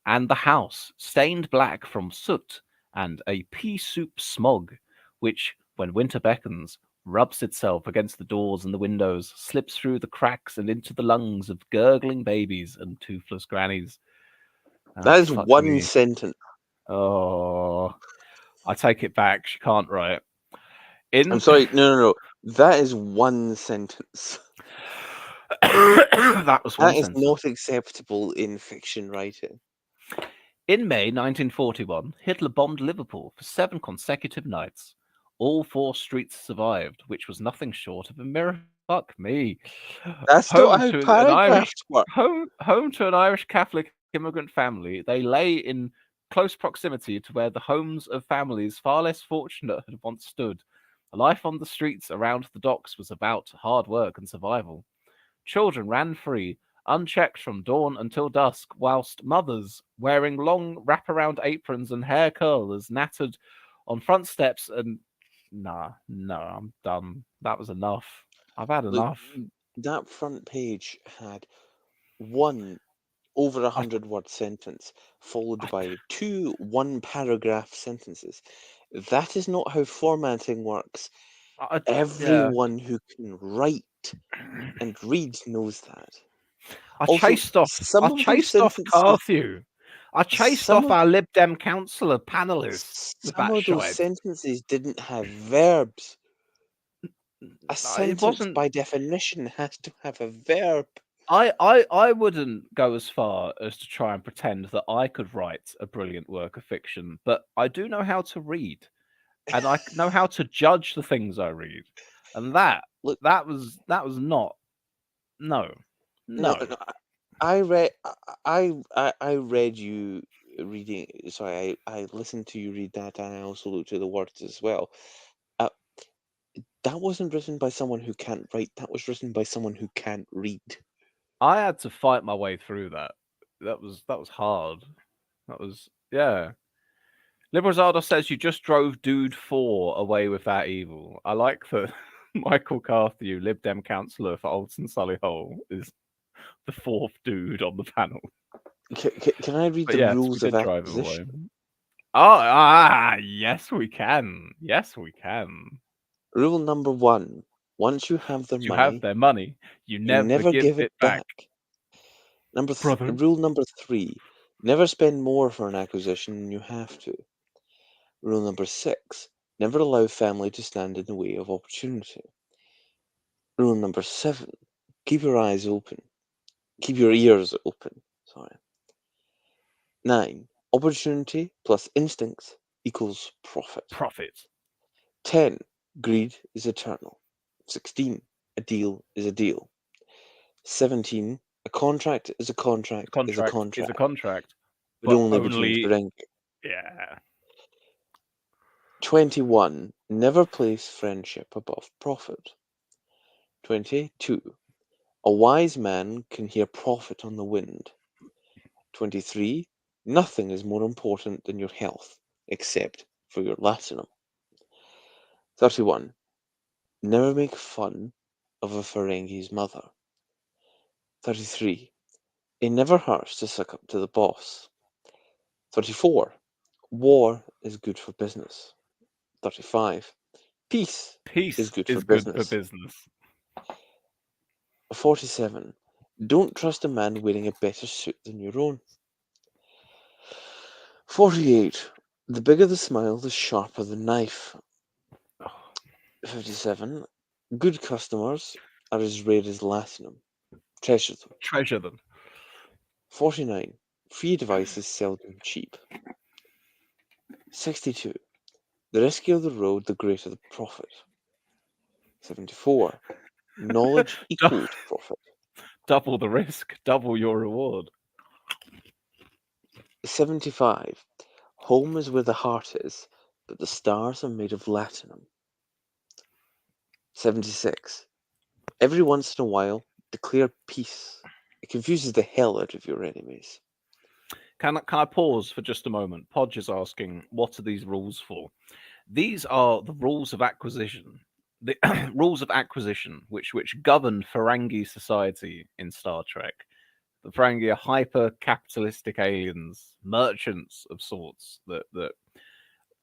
and the house stained black from soot and a pea-soup smog, which, when winter beckons, rubs itself against the doors and the windows, slips through the cracks and into the lungs of gurgling babies and toothless grannies. Oh, That is fuck one me. sentence. Oh, I take it back. She can't write. I'm sorry, no. That is one sentence. That was one That is sentence. not acceptable in fiction writing. In May 1941, Hitler bombed Liverpool for 7 consecutive nights. All 4 streets survived, which was nothing short of a miracle. Fuck me. That's not how paragraphs work. Home to an Irish Catholic immigrant family, they lay in close proximity to where the homes of families far less fortunate had once stood. Life on the streets around the docks was about hard work and survival. Children ran free, unchecked from dawn until dusk, whilst mothers, wearing long wraparound aprons and hair curlers, nattered on front steps and... No, I'm done. That was enough. I've had Look, enough. that front page had one over 100-word sentence followed by 2 one-paragraph sentences. That is not how formatting works. Everyone who can write and read knows that. I Also, chased off some of those sentences- Carthew. I chased some off of- our Lib Dem councillor panelists. with Some that of those shite. sentences didn't have verbs. A sentence, wasn't- by definition, has to have a verb. I wouldn't go as far as to try and pretend that I could write a brilliant work of fiction, but I do know how to read, and I know how to judge the things I read, and that was not. No. I read you reading. Sorry, I listened to you read that, and I also looked at the words as well. That wasn't written by someone who can't write. That was written by someone who can't read. I had to fight my way through that. That was hard. That was Liberalzado says you just drove Dude 4 away with that evil. I like that Michael Carthew, Lib Dem councillor for Alton Solihull, is the 4th dude on the panel. Can I read But the yes, rules we of did drive him away. acquisition? Yes, we can. Yes, we can. Rule number 1: once you have their You money, have their money. You never give it back. Rule number 3: never spend more for an acquisition than you have to. Rule number 6. Never allow family to stand in the way of opportunity. Rule number 7. Keep your eyes open. Keep your ears open. Sorry. 9. Opportunity plus instincts equals profit. Profit. 10. Greed is eternal. 16. A deal is a deal. 17. A contract is a contract, is a Contract contract. is a contract. But only between strangers. Yeah. 21. Never place friendship above profit. 22. A wise man can hear profit on the wind. 23. Nothing is more important than your health, except for your latinum. 31. Never make fun of a Ferengi's mother. 33. It never hurts to suck up to the boss. 34. War is good for business. 35. Peace is good for business. 47. Don't trust a man wearing a better suit than your own. 48. The bigger the smile, the sharper the knife. 57. Good customers are as rare as latinum. Treasure them. Treasure them. 49. Free advice is seldom cheap. 62. The riskier the road, the greater the profit. 74. Knowledge equals profit. Double the risk, double your reward. 75. Home is where the heart is, but the stars are made of latinum. 76. Every once in a while, declare peace. It confuses the hell out of your enemies. Can I pause for just a moment? Podge is asking, what are these rules for? These are the rules of acquisition. The rules of acquisition which govern Ferengi society in Star Trek. The Ferengi are hyper-capitalistic aliens, merchants of sorts that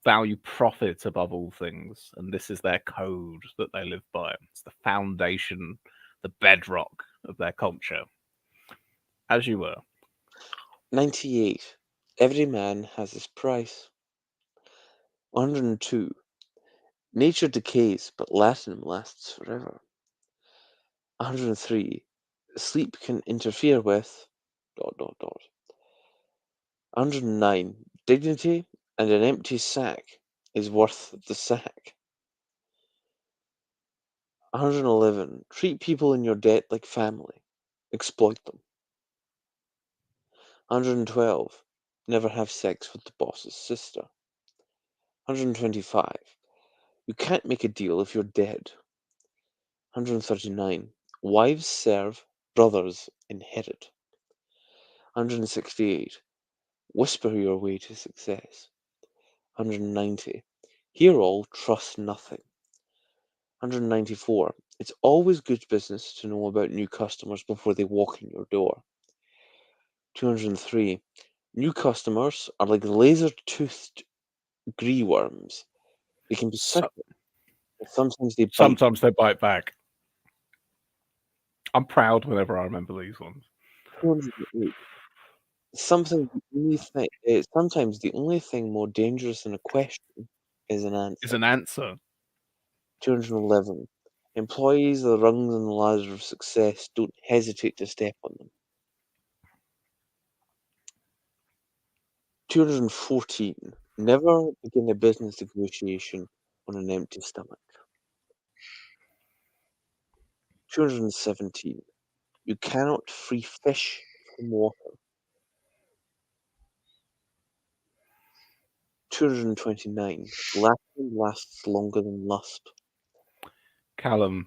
value profit above all things, and this is their code that they live by. It's the foundation, the bedrock of their culture. As you were. 98. Every man has his price. 102. Nature decays, but latinum lasts forever. 103. Sleep can interfere with... ... 109. Dignity and an empty sack is worth the sack. 111. Treat people in your debt like family. Exploit them. 112. Never have sex with the boss's sister. 125. You can't make a deal if you're dead. 139. Wives serve, brothers inherit. 168. Whisper your way to success. 190. Hear all, trust nothing. 194. It's always good business to know about new customers before they walk in your door. 203. New customers are like laser-toothed gree-worms. They can be subtle, but sometimes they bite. Sometimes they bite back. I'm proud whenever I remember these ones. 208. Sometimes the only thing more dangerous than a question is an answer. 211. Employees are the rungs on the ladder of success. Don't hesitate to step on them. 214. Never begin a business negotiation on an empty stomach. 217. You cannot free fish from water. 229. Laughter lasts longer than lust. Callum,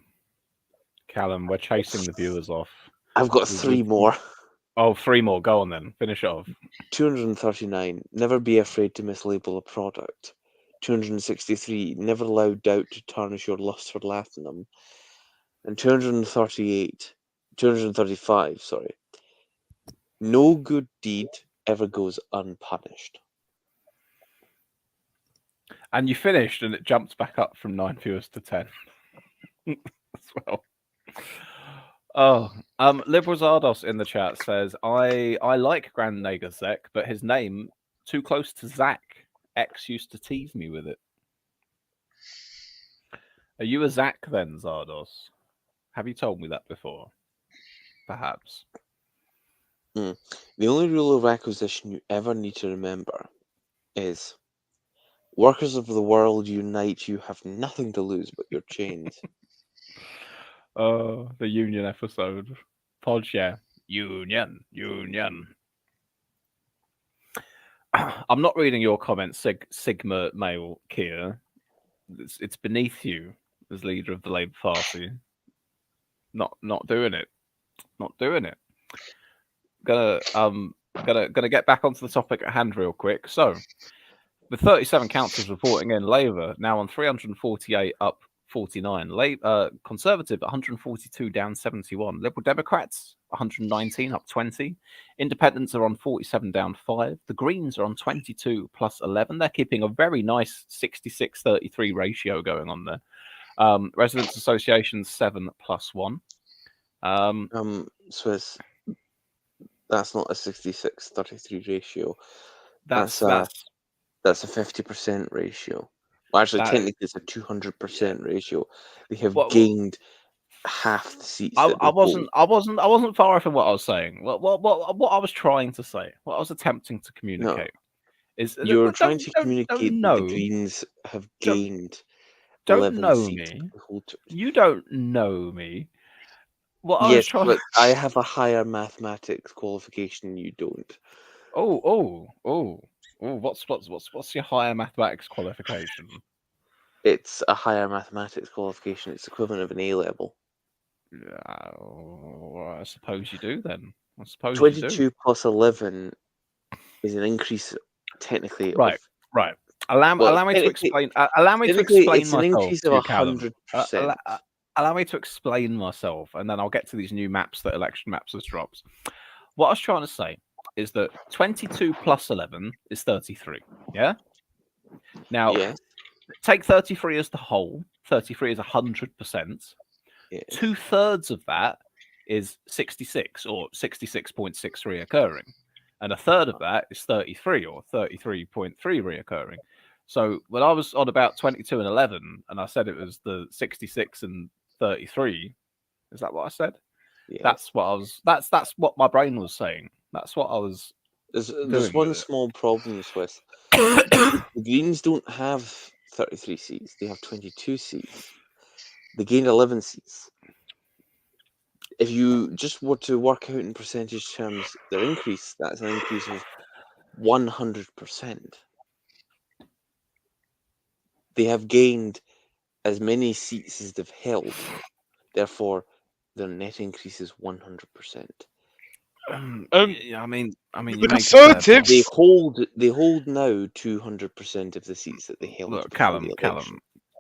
we're chasing the viewers off. I've got 3 more. Oh, 3 more. Go on then. Finish it off. 239. Never be afraid to mislabel a product. 263. Never allow doubt to tarnish your lust for latinum. And 235, sorry. No good deed ever goes unpunished. And you finished, and it jumped back up from 9 viewers to 10 as well. Oh, Liberal Zardos in the chat says, I like Grand Nagasek, but his name too close to Zach X used to tease me with it. Are you a Zach then, Zardos? Have you told me that before? Perhaps. The only rule of acquisition you ever need to remember is workers of the world unite, you have nothing to lose but your chains. The Union episode. Podge, yeah. Union. I'm not reading your comments, Sigma male Kia. It's beneath you as leader of the Labour Party. Not doing it. Not doing it. Gonna get back onto the topic at hand real quick. So, with 37 councils reporting in, Labour now on 348 up 49. Conservative 142 down 71. Liberal Democrats 119 up 20. Independents are on 47 down 5. The Greens are on 22 plus 11. They're keeping a very nice 66-33 ratio going on there. Residents Associations 7 plus 1. Swiss, that's not a 66-33 ratio. That's a 50% ratio. Well, actually, technically, it's a 200% ratio. They have gained half the seats. I wasn't far off in what I was saying. What I was trying to say, what I was attempting to communicate, is you're trying to communicate that the Greens have gained. Don't know me. You don't know me. What I was trying. But I have a higher mathematics qualification. You don't. What's your higher mathematics qualification? It's a higher mathematics qualification. It's equivalent of an A level. I suppose you do then. I suppose 22 plus 11 is an increase, technically. Right. Allow me to explain. Allow me to explain it's myself. An increase of 100%. Allow me to explain myself, and then I'll get to these new maps that Election Maps has dropped. What I was trying to say is that 22 plus 11 is 33. Yeah. Now, take 33 as the whole. 33 is 100%. 2/3 of that is 66 or 66.6 reoccurring, and 1/3 of that is 33 or 33.3 reoccurring. So when I was on about 22 and 11, and I said it was the 66 and 33, is that what I said? Yeah. That's what I was. That's what my brain was saying. That's what I was. There's one small problem, Swiss. The Greens don't have 33 seats; they have 22 seats. They gained 11 seats. If you just were to work out in percentage terms their increase, that's an increase of 100%. They have gained as many seats as they've held. Therefore, their net increase is 100%. I mean, the Conservatives they hold now 200% of the seats that they held. Look,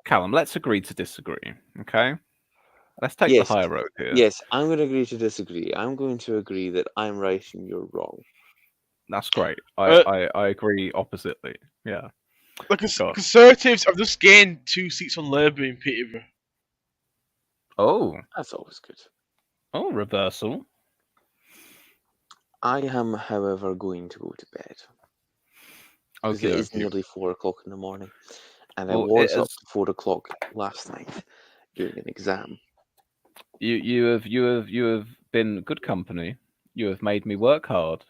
Callum, let's agree to disagree. Okay, let's take the higher road here. Yes, I'm going to agree to disagree. I'm going to agree that I'm right and you're wrong. That's great. I agree oppositely. Yeah. The Conservatives have just gained 2 seats on Labour in Peterborough. Oh, that's always good. Oh, reversal. I am, however, going to go to bed. Okay, it is nearly 4 o'clock in the morning, and I was up to 4 o'clock last night doing an exam. You have been good company. You have made me work hard.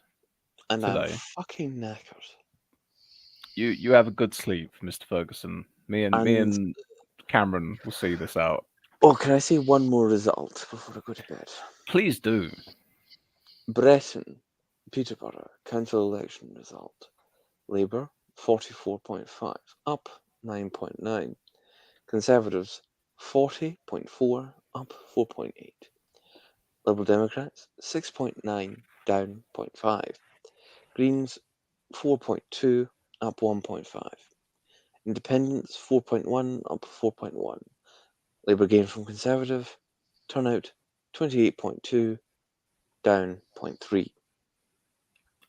And today. I'm fucking knackered. You have a good sleep, Mr. Ferguson. Me and Cameron will see this out. Oh, can I say one more result before I go to bed? Please do. Bretton, Peterborough, council election result. Labour, 44.5, up 9.9. Conservatives, 40.4, up 4.8. Liberal Democrats, 6.9, down 0.5. Greens, 4.2, up 1.5. Independents, 4.1, up 4.1. Labour gain from Conservative. Turnout, 28.2, down 0.3.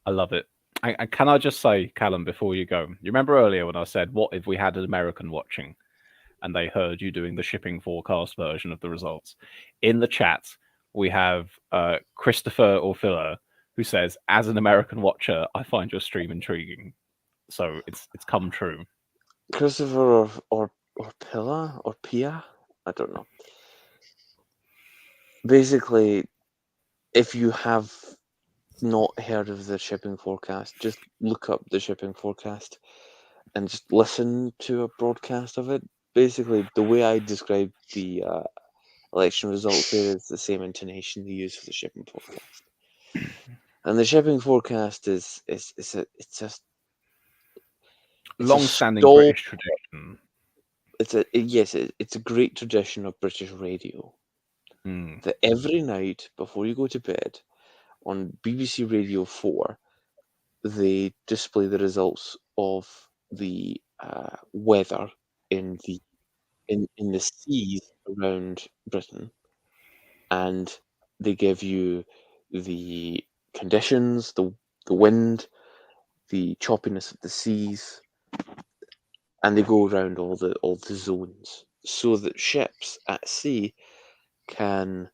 I love it. And can I just say, Callum, before you go, you remember earlier when I said, what if we had an American watching and they heard you doing the shipping forecast version of the results? In the chat, we have Christopher Orfila, who says, as an American watcher, I find your stream intriguing. so it's come true. Christopher or Pilla or Pia, I don't know. Basically, if you have not heard of the shipping forecast, just look up the shipping forecast and just listen to a broadcast of it. Basically, the way I described the election results there is the same intonation they use for the shipping forecast. And the shipping forecast is just long-standing British tradition. It's a great tradition of British radio. That every night before you go to bed on BBC Radio 4, they display the results of the weather in the seas around Britain, and they give you the conditions, the wind, the choppiness of the seas, and they go around all the zones so that ships at sea can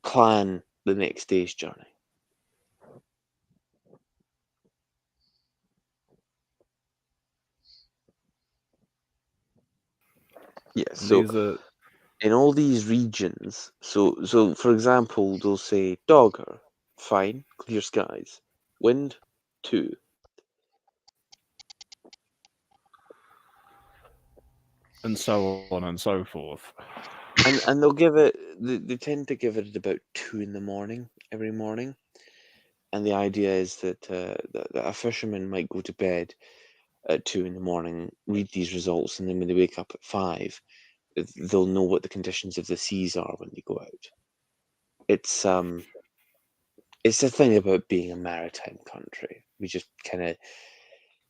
plan the next day's journey. Yeah, so in all these regions, so for example, they'll say Dogger, fine, clear skies, wind 2. And so on and so forth. And they'll give it, they tend to give it at about 2 in the morning, every morning. And the idea is that a fisherman might go to bed at 2 in the morning, read these results, and then when they wake up at 5, they'll know what the conditions of the seas are when they go out. It's the thing about being a maritime country. We just kind of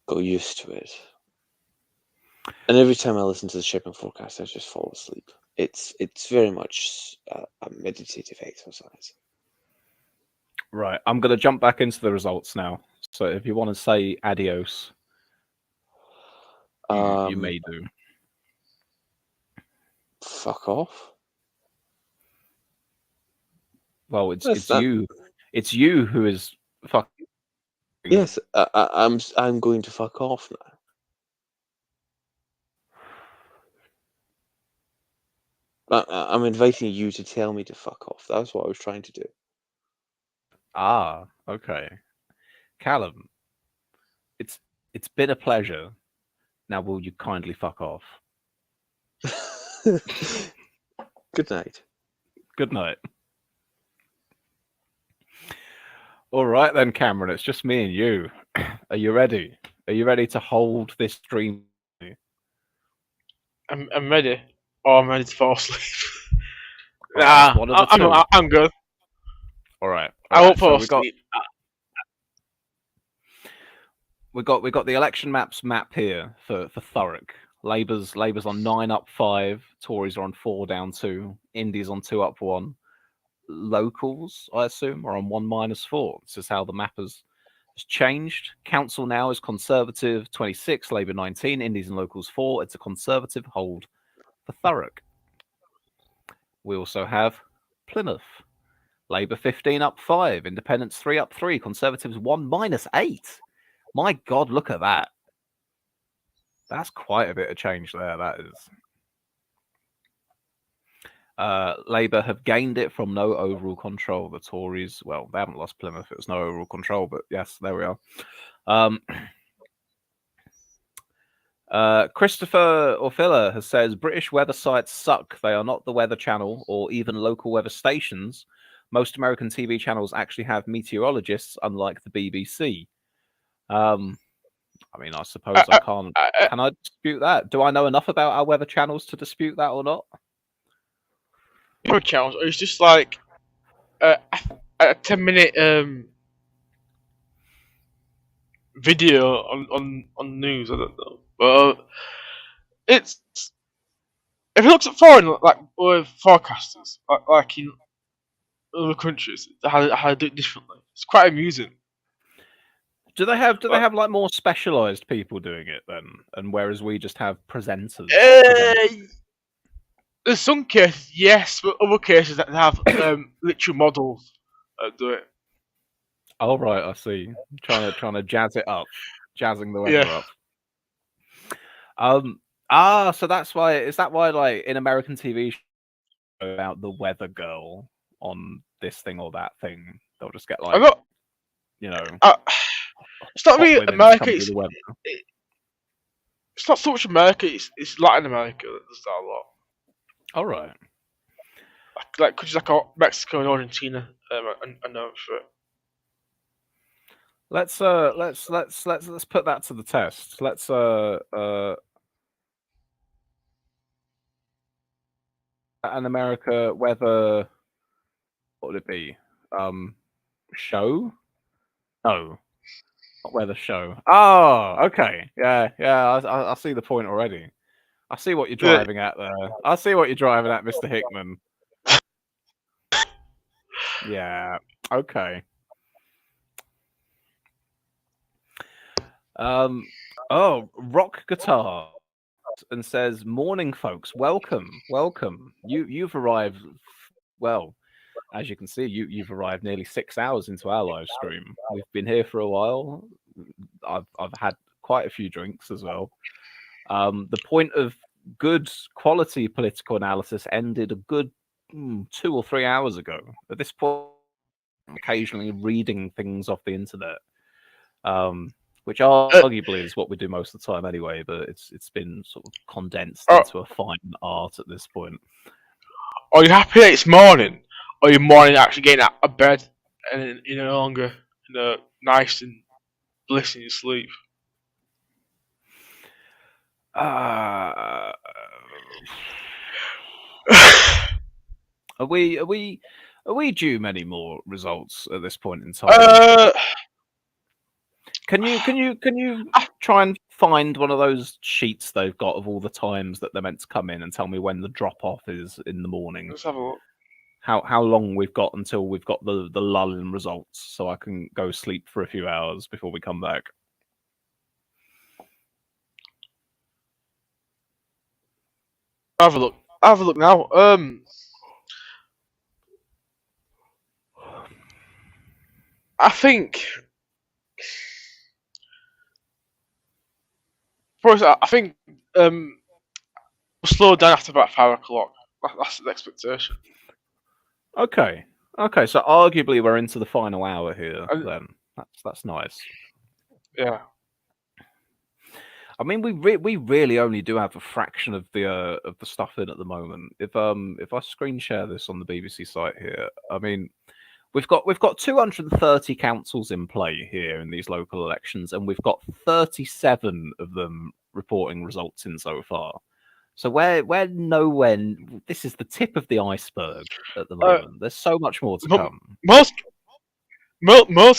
got used to it. And every time I listen to the shipping forecast, I just fall asleep. It's very much a meditative exercise. Right, I'm going to jump back into the results now. So if you want to say adios, you may do. Fuck off. Well, it's you. It's you who is fucking. Yes, I'm going to fuck off now. I'm inviting you to tell me to fuck off. That's what I was trying to do. Ah, okay. Callum, it's been a pleasure. Now will you kindly fuck off? Good night. Good night. All right then, Cameron, it's just me and you. Are you ready? Are you ready to hold this dream? I'm ready. Or I'm ready to fall asleep. Nah, I'm good. All right. I won't fall asleep. We got the election map here for Thurrock. Labour's on 9 up 5. Tories are on 4 down 2. Indies on 2 up 1. Locals, I assume, are on 1 minus 4. This is how the map has changed. Council now is Conservative 26, Labour 19, Indies and Locals 4. It's a Conservative hold for Thurrock. We also have Plymouth. Labour 15 up 5, Independents 3 up 3, Conservatives 1 minus 8. My God, look at that. That's quite a bit of change there, that is. Labour have gained it from no overall control. The Tories, well, they haven't lost Plymouth. It was no overall control, but yes, there we are. Christopher Orfila has says, British weather sites suck. They are not the Weather Channel or even local weather stations. Most American TV channels actually have meteorologists, unlike the BBC. I mean, I suppose I can't. Can I dispute that? Do I know enough about our weather channels to dispute that or not? Weather channels, it's just like a 10-minute video on news. I don't know, but it's if you look at foreign forecasters like in other countries, how they do it differently. It's quite amusing. Do they have like more specialized people doing it then, and whereas we just have presenters? In some cases, yes, but other cases that have literal models do it. Oh right, I see. Trying to jazz it up, jazzing the weather Yeah. up. So that's why. Is that why, like in American TV shows about the weather girl on this thing or that thing, they'll just get I like, got. you know, It's not hot really women to America. come do the weather. It's not so much America. It's Latin America that does that a lot. All right. Like countries like Mexico and Argentina. I know for it. Let's put that to the test. Let's an America weather, what would it be? Show? No, not weather show. Oh, okay. Yeah. I see the point already. I see what you're driving at there. I see what you're driving at, Mr. Hickman. Yeah. Okay. Oh, rock guitar and says, "Morning, folks. Welcome. You've arrived. Well, as you can see, you've arrived nearly 6 hours into our live stream. We've been here for a while. I've had quite a few drinks as well. The point of good quality political analysis ended a good 2 or 3 hours ago. At this point, I'm occasionally reading things off the internet, which arguably is what we do most of the time anyway. But it's been sort of condensed into a fine art at this point. Are you happy that it's morning? Or are you morning actually getting out of bed and you're no longer in a nice and blissing sleep? Are we due many more results at this point in time? Can you try and find one of those sheets they've got of all the times that they're meant to come in and tell me when the drop off is in the morning? Let's have a look. How long we've got until we've got the lull in results, so I can go sleep for a few hours before we come back. Have a look now. I think. First, I think we'll slow down after about 5 o'clock. That's the expectation. Okay. So arguably we're into the final hour here. Then that's nice. Yeah. I mean, we really only do have a fraction of the stuff in at the moment. If I screen share this on the BBC site here, I mean, we've got 230 councils in play here in these local elections, and we've got 37 of them reporting results in so far. So we're nowhere. This is the tip of the iceberg at the moment. There's so much more to come. Most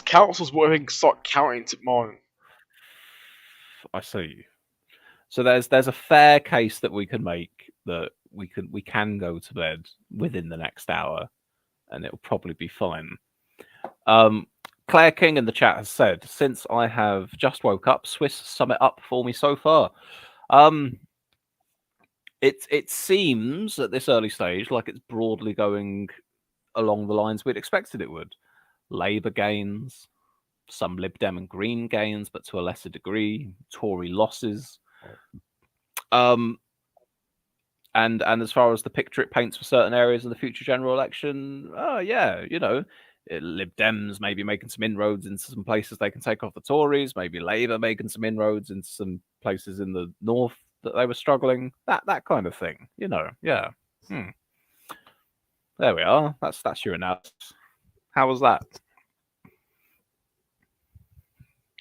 councils won't even start counting tomorrow. I see. So there's a fair case that we can make that we can go to bed within the next hour, and it'll probably be fine. Claire King in the chat has said, since I have just woke up, Swiss sum it up for me so far. It seems at this early stage like it's broadly going along the lines we'd expected it would. Labour gains, some Lib Dem and Green gains, but to a lesser degree. Tory losses. And as far as the picture it paints for certain areas in the future general election, yeah, you know, Lib Dems maybe making some inroads into some places they can take off the Tories, maybe Labour making some inroads into some places in the north that they were struggling, that kind of thing, you know. Yeah. There we are. That's your analysis. How was that?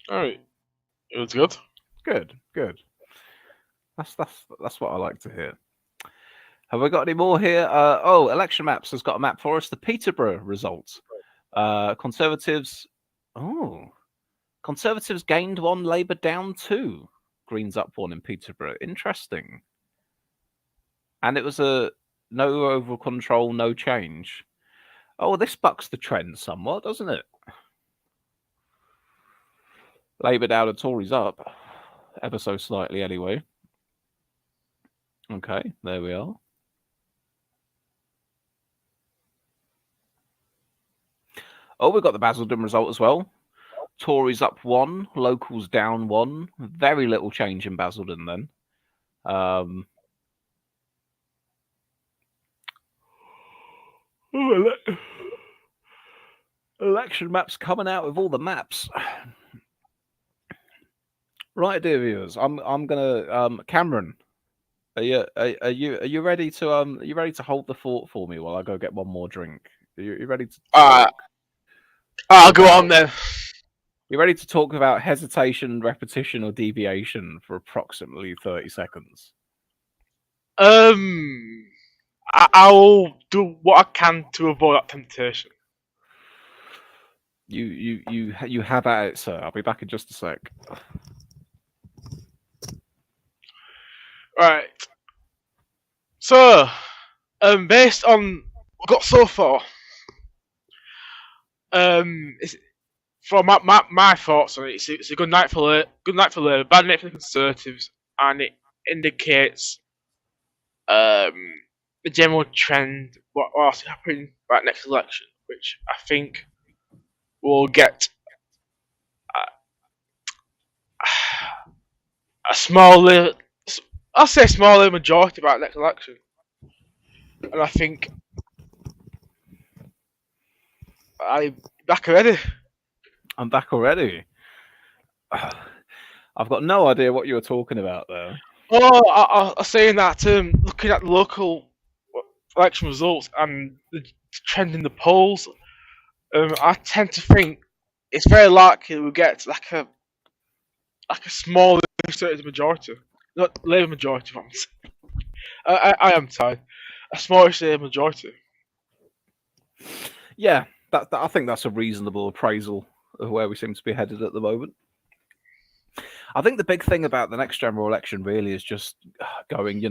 All right, it was good. Good. That's what I like to hear. Have we got any more here? Election Maps has got a map for us. The Peterborough results. Conservatives gained 1, Labour down 2. Greens up 1 in Peterborough. Interesting. And it was a no over control, no change. Oh, this bucks the trend somewhat, doesn't it? Labour down and Tories up. Ever so slightly anyway. Okay, there we are. Oh, we've got the Basildon result as well. Tories up 1, Locals down 1. Very little change in Basildon then. Election maps coming out with all the maps. Right, dear viewers, I'm gonna Cameron. Are you ready to hold the fort for me while I go get one more drink? Are you ready to talk? I'll go on then. You ready to talk about hesitation, repetition, or deviation for approximately 30 seconds? I'll do what I can to avoid that temptation. You have at it, sir. I'll be back in just a sec. Right. So, based on what I got so far, from my thoughts on it, it's a good night for Labour, bad night for the Conservatives, and it indicates the general trend what's happening right next election, which I think will get a smaller, I'll say smaller majority by next election, and I think I'm back already. I'm back already. I've got no idea what you were talking about there. Oh, I was saying that looking at the local election results and the trend in the polls, I tend to think it's very likely we'll get like a small Conservative majority, not Labour majority. I am tired. A small majority. Yeah, I think that's a reasonable appraisal of where we seem to be headed at the moment. I think the big thing about the next general election really is just going,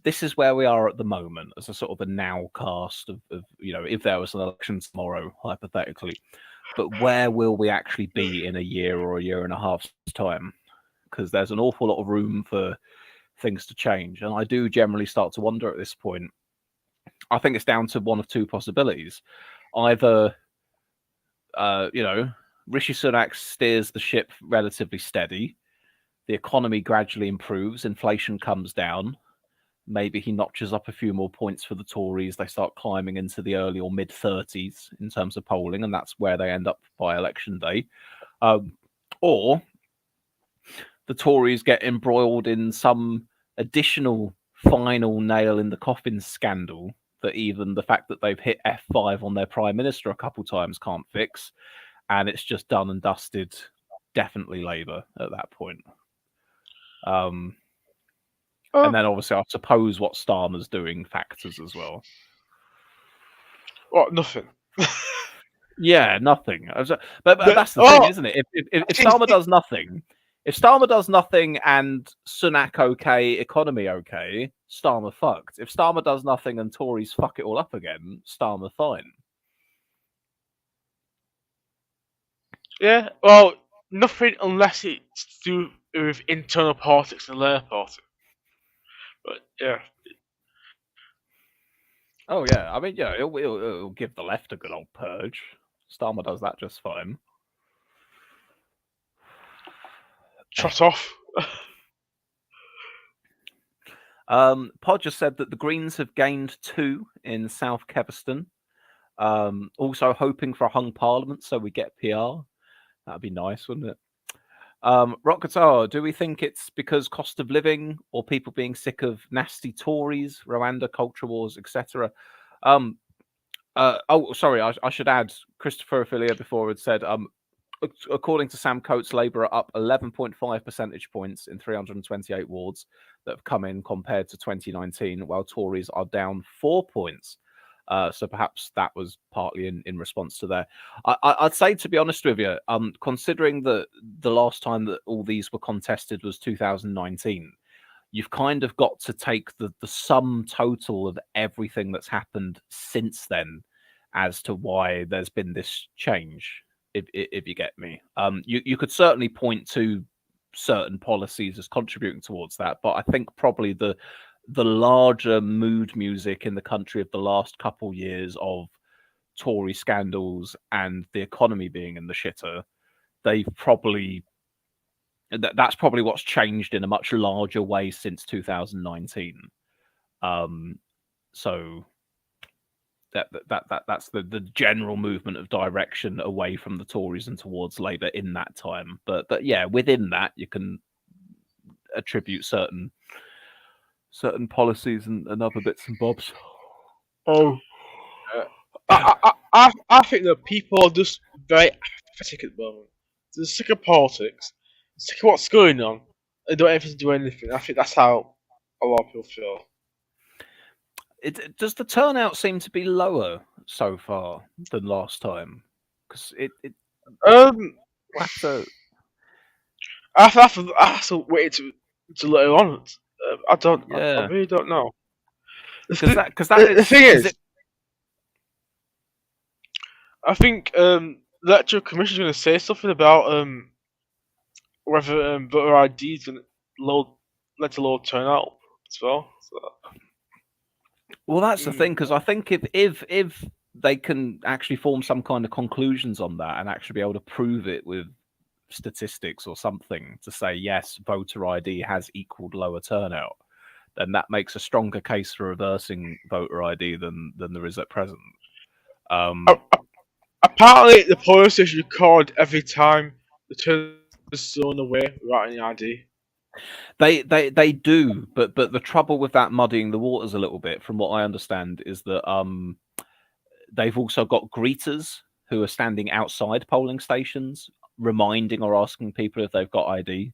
this is where we are at the moment as a sort of a now cast of if there was an election tomorrow, hypothetically. But where will we actually be in a year or a year and a half's time? Because there's an awful lot of room for things to change. And I do generally start to wonder at this point. I think it's down to one of two possibilities. Either, Rishi Sunak steers the ship relatively steady, the economy gradually improves, inflation comes down, maybe he notches up a few more points for the Tories, they start climbing into the early or mid-30s in terms of polling, and that's where they end up by election day. Or the Tories get embroiled in some additional final nail in the coffin scandal that even the fact that they've hit F5 on their Prime Minister a couple times can't fix, and it's just done and dusted, definitely Labour at that point. And then obviously I suppose what Starmer's doing factors as well. What, nothing? Yeah, nothing. But that's the thing, isn't it? If Starmer does nothing, if Starmer does nothing and Sunak okay, economy okay, Starmer fucked. If Starmer does nothing and Tories fuck it all up again, Starmer fine. Yeah, well, nothing unless it's to do with internal politics in the Labour Party. But yeah. Oh yeah, I mean, yeah, it'll give the left a good old purge. Starmer does that just fine. Trot off. Pod just said that the Greens have gained 2 in South Keviston. Also hoping for a hung parliament so we get PR. That'd be nice, wouldn't it? Rock Guitar, do we think it's because cost of living or people being sick of nasty Tories, Rwanda, culture wars, etc.? Sorry, I should add, Christopher Ophelia before had said, according to Sam Coates, Labour are up 11.5 percentage points in 328 wards that have come in compared to 2019, while Tories are down 4 points. So perhaps that was partly in response to there. I'd say, to be honest with you, considering that the last time that all these were contested was 2019, you've kind of got to take the sum total of everything that's happened since then as to why there's been this change, if you get me. You could certainly point to certain policies as contributing towards that, but I think probably the larger mood music in the country of the last couple years of Tory scandals and the economy being in the shitter, they've probably that's probably what's changed in a much larger way since 2019. So that's the general movement of direction away from the Tories and towards Labour in that time. But yeah, within that you can attribute certain policies and other bits and bobs. Oh, I think that people are just very apathetic at the moment. They're sick of politics, sick of what's going on. They don't have to do anything. I think that's how a lot of people feel. Does the turnout seem to be lower so far than last time? Because I have to wait to later on. I don't. Yeah. I really don't know. The thing is, I think the electoral commission is going to say something about whether voter ID is going to lead to low turnout as well. So. Well, that's the thing, because I think if they can actually form some kind of conclusions on that and actually be able to prove it with statistics or something to say yes, voter ID has equaled lower turnout, then that makes a stronger case for reversing voter ID than there is at present. Apparently, the polling station record every time the turn is thrown away without any ID. They do, but the trouble with that muddying the waters a little bit, from what I understand, is that they've also got greeters who are standing outside polling stations, reminding or asking people if they've got ID.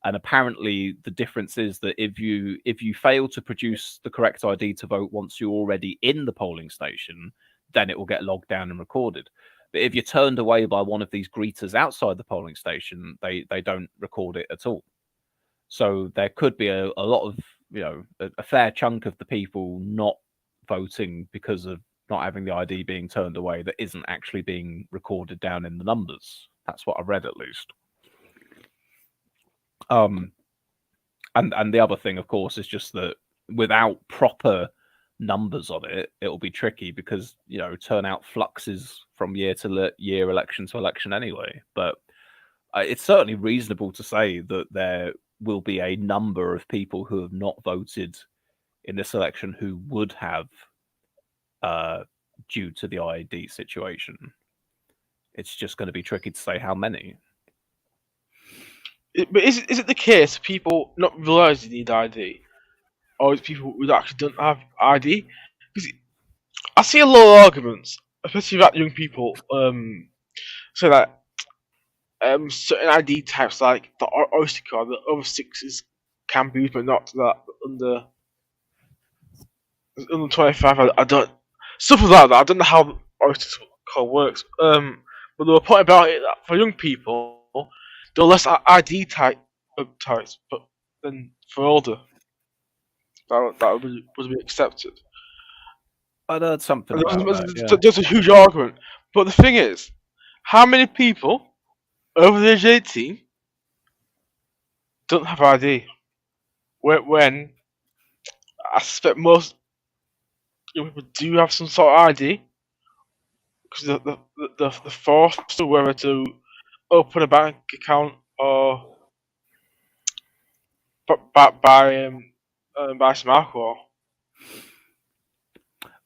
And apparently, the difference is that if you fail to produce the correct ID to vote once you're already in the polling station, then it will get logged down and recorded. But if you're turned away by one of these greeters outside the polling station, they don't record it at all. So there could be a lot of, a fair chunk of the people not voting because of not having the ID being turned away that isn't actually being recorded down in the numbers. That's what I read, at least. And the other thing, of course, is just that without proper numbers on it, it'll be tricky because, turnout fluxes from year to year, election to election anyway. But it's certainly reasonable to say that there will be a number of people who have not voted in this election who would have due to the ID situation. It's just going to be tricky to say how many. But is it the case of people not realise they need ID, or is it people who actually don't have ID? Because I see a lot of arguments, especially about young people, so that certain ID types like the Oyster card, the over 6s can be used, but not that under 25. I don't stuff like that. I don't know how the Oyster card works. But there were a point about it that for young people, there are less ID types, but then for older, that would be accepted. I'd heard something about that, yeah. There's a huge argument, but the thing is, how many people over the age of 18 don't have ID? When I suspect most young people do have some sort of ID, because they're forced to whether to open a bank account or buy some alcohol.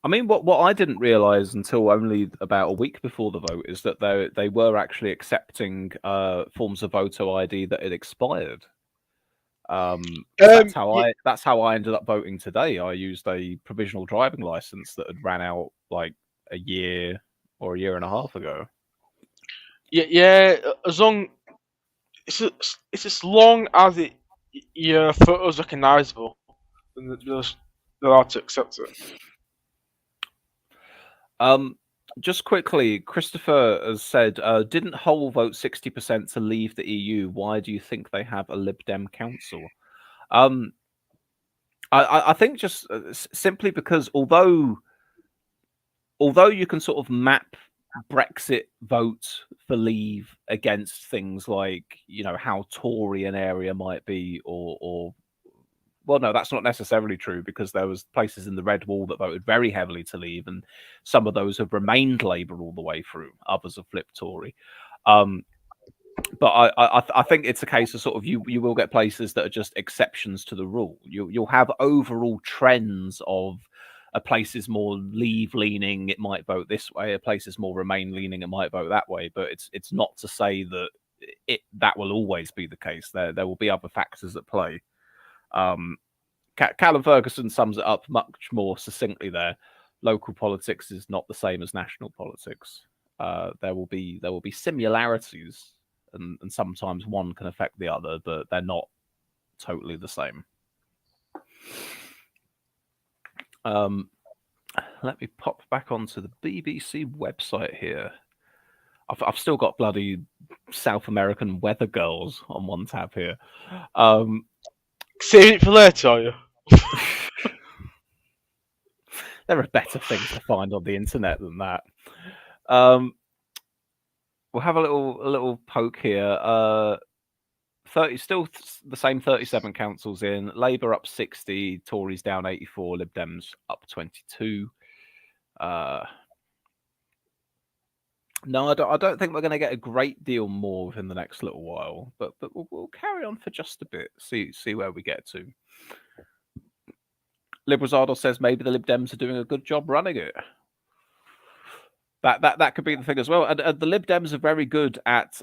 I mean, what I didn't realise until only about a week before the vote is that they were actually accepting forms of voter ID that had expired. That's how I ended up voting today. I used a provisional driving license that had ran out like a year or a year and a half ago. Yeah. As long it's as long as your photo's recognisable, then they're allowed to accept it. Just quickly, Christopher has said, didn't Hull vote 60% to leave the EU? Why do you think they have a Lib Dem council? I think just simply because although you can sort of map Brexit vote for leave against things like, how Tory an area might be or well, no, that's not necessarily true because there was places in the Red Wall that voted very heavily to leave, and some of those have remained Labour all the way through. Others have flipped Tory. But I think it's a case of sort of you will get places that are just exceptions to the rule. You'll have overall trends of a place is more leave leaning, it might vote this way. A place is more Remain leaning, it might vote that way. But it's not to say that that will always be the case. There will be other factors at play. Callum Ferguson sums it up much more succinctly there. Local politics is not the same as national politics. There will be similarities, and sometimes one can affect the other, but they're not totally the same. Let me pop back onto the BBC website here. I've still got bloody South American weather girls on one tab here. Saving it for later, are you? There are better things to find on the internet than that. We'll have a little poke here. 30, still the same 37 councils in. Labour up 60, Tories down 84, Lib Dems up 22. No, I don't think we're going to get a great deal more within the next little while, but we'll carry on for just a bit. See where we get to. Liberal says maybe the Lib Dems are doing a good job running it. That could be the thing as well. And the Lib Dems are very good at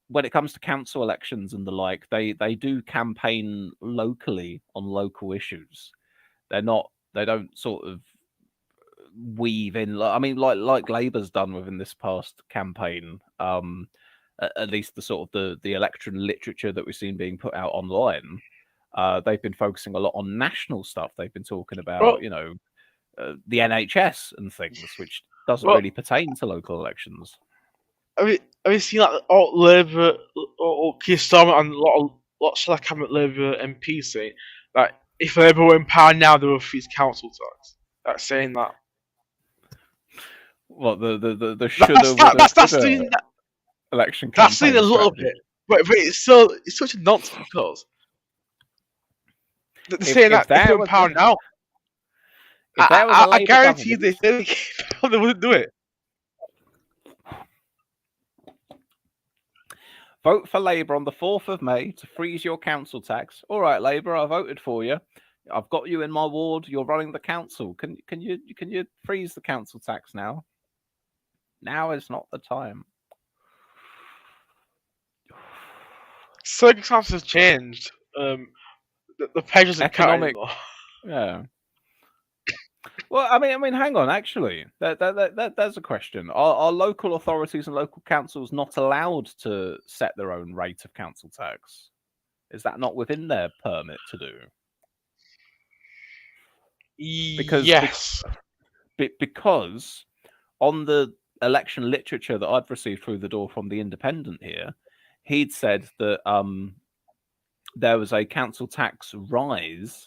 when it comes to council elections and the like. They do campaign locally on local issues. They don't sort of weave in. I mean, like Labour's done within this past campaign. At least the sort of the election literature that we've seen being put out online. They've been focusing a lot on national stuff. They've been talking about, the NHS and things, which doesn't really pertain to local elections. Have you seen like all Labour or Keir Starmer and lots of cabinet Labour MPs saying that if Labour were in power now, they would freeze council tax? That's saying that. What the shoulda election campaign? That's seen a little bit, but it's such a nonsense because they're saying that if they're in power now. I guarantee they wouldn't do it. Vote for Labour on the 4th of May to freeze your council tax. All right, Labour, I voted for you. I've got you in my ward. You're running the council. Can you freeze the council tax now? Now is not the time. Circumstances changed. The page isn't economic. Anymore. Yeah. Well, I mean, hang on. Actually, there's a question. Are local authorities and local councils not allowed to set their own rate of council tax? Is that not within their permit to do? Because yes, because on the election literature that I'd received through the door from the Independent here, he'd said that there was a council tax rise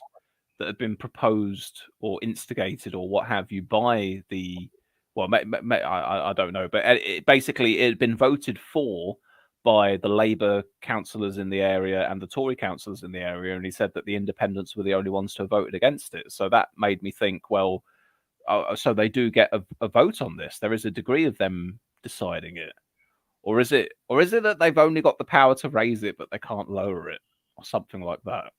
that had been proposed or instigated or what have you by the, well, I don't know, but it had been voted for by the Labour councillors in the area and the Tory councillors in the area, and he said that the Independents were the only ones to have voted against it. So that made me think, well, so they do get a vote on this. There is a degree of them deciding it, or is it that they've only got the power to raise it but they can't lower it, or something like that?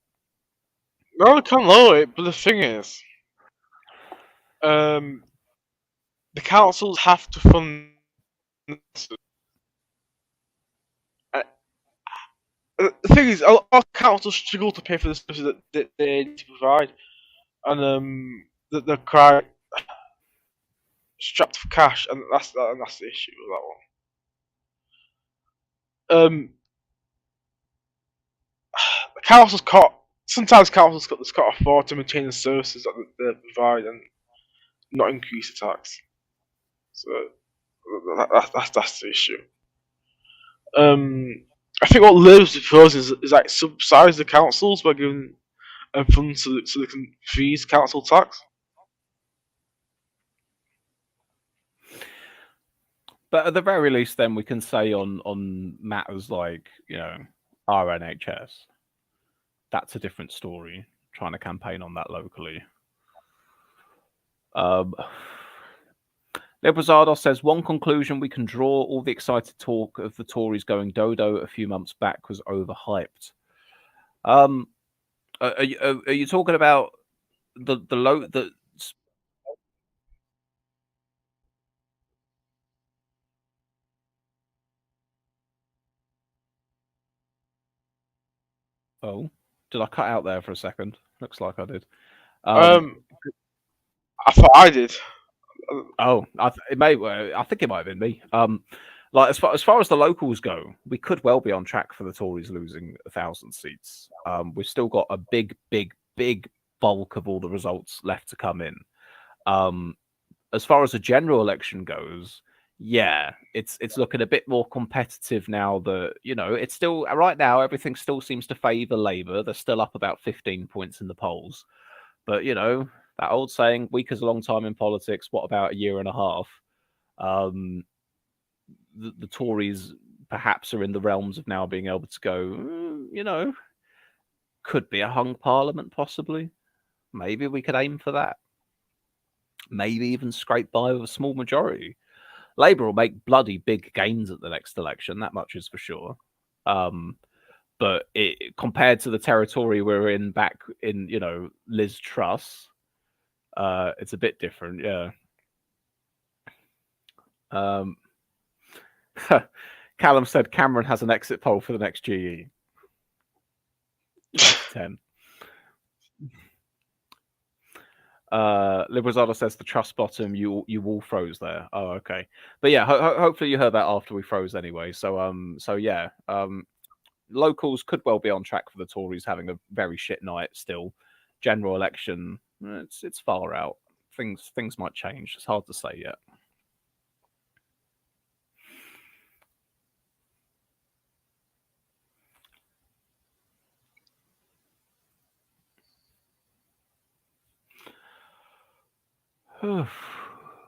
No, they can't lower it, but the thing is, the councils have to fund. The thing is, a lot of councils struggle to pay for the services that they need to provide, and they're quite strapped for cash, and that's the issue with that one. Sometimes councils can't afford to maintain the services that they provide and not increase the tax. So that's the issue. I think what Labour's proposes is like subsidise the councils by giving funds so they can freeze council tax. But at the very least, then we can say on matters like, our NHS, that's a different story. Trying to campaign on that locally. Lebrozardo says, one conclusion we can draw: all the excited talk of the Tories going dodo a few months back was overhyped. Are you talking about the low the? Oh, did I cut out there for a second? Looks like I did. I thought I did. Oh, I think it might have been me. Like as far as the locals go, we could well be on track for the Tories losing 1,000 seats. We've still got a big bulk of all the results left to come in. As far as the general election goes, yeah, it's looking a bit more competitive now. That it's still right now everything still seems to favour Labour. They're still up about 15 points in the polls, but that old saying, weak as a long time in politics, what about a year and a half? The Tories perhaps are in the realms of now being able to go, could be a hung parliament possibly. Maybe we could aim for that. Maybe even scrape by with a small majority. Labour will make bloody big gains at the next election, that much is for sure. But compared to the territory we're in back in, Liz Truss, it's a bit different, yeah. Callum said Cameron has an exit poll for the next GE. 10. Liberazado says the Truss bottom, you all froze there. Oh, okay. But yeah, hopefully you heard that after we froze anyway. So yeah, locals could well be on track for the Tories having a very shit night still. General election, it's far out. Things might change. It's hard to say yet.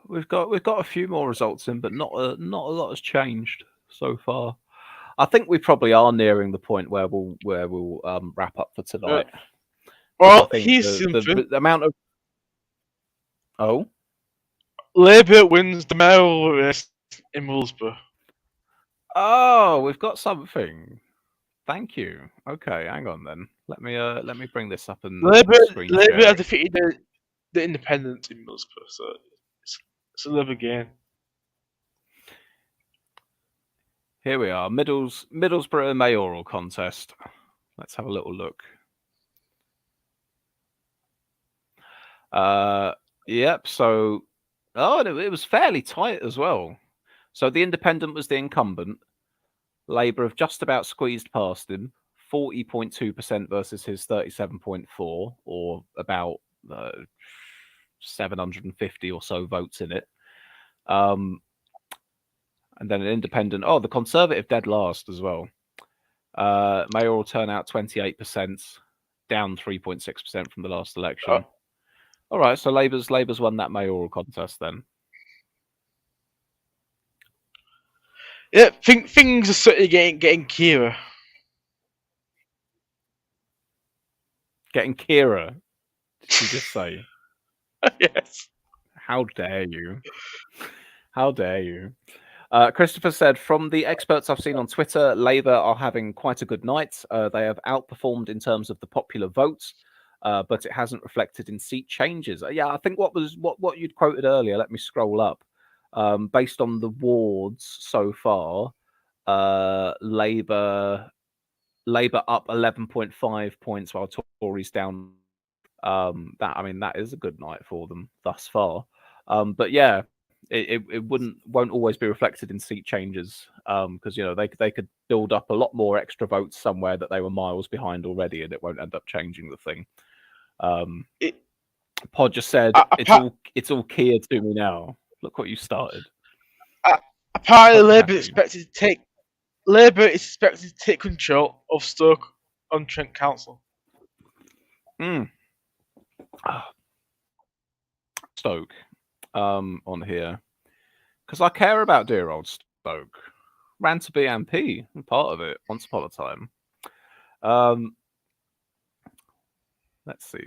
We've got a few more results in, but not a lot has changed so far. I think we probably are nearing the point where we'll wrap up for tonight. Well, here's something. The amount of Labour wins the mayoral race in Middlesbrough. Oh, we've got something. Thank you. Okay, hang on then. Let me bring this up and Labour have defeated the Independents in Middlesbrough, so it's a Labour game. Here we are, Middlesbrough mayoral contest. Let's have a little look. Yep. So, it was fairly tight as well. So the Independent was the incumbent. Labour have just about squeezed past him, 40.2% versus his 37.4, or about 750 or so votes in it. And then an Independent. Oh, the Conservative dead last as well. Mayoral turnout 28%, down 3.6% from the last election. All right, so Labour's won that mayoral contest then. Yeah, things are certainly getting clearer. Getting Kira, did you just say? Yes. How dare you? How dare you? Christopher said, from the experts I've seen on Twitter, Labour are having quite a good night. They have outperformed in terms of the popular vote, but it hasn't reflected in seat changes. Yeah, I think what you'd quoted earlier, let me scroll up. Based on the wards so far, Labour up 11.5 points while Tories down. That is a good night for them thus far. But yeah, it won't always be reflected in seat changes because they could build up a lot more extra votes somewhere that they were miles behind already, and it won't end up changing the thing. Pod just said it's all clear to me now. Look what you started. Apparently, Labour is expected to take control of Stoke-on-Trent Council. Stoke on here because I care about dear old Stoke. Ran to be MP, part of it once upon a time. Let's see,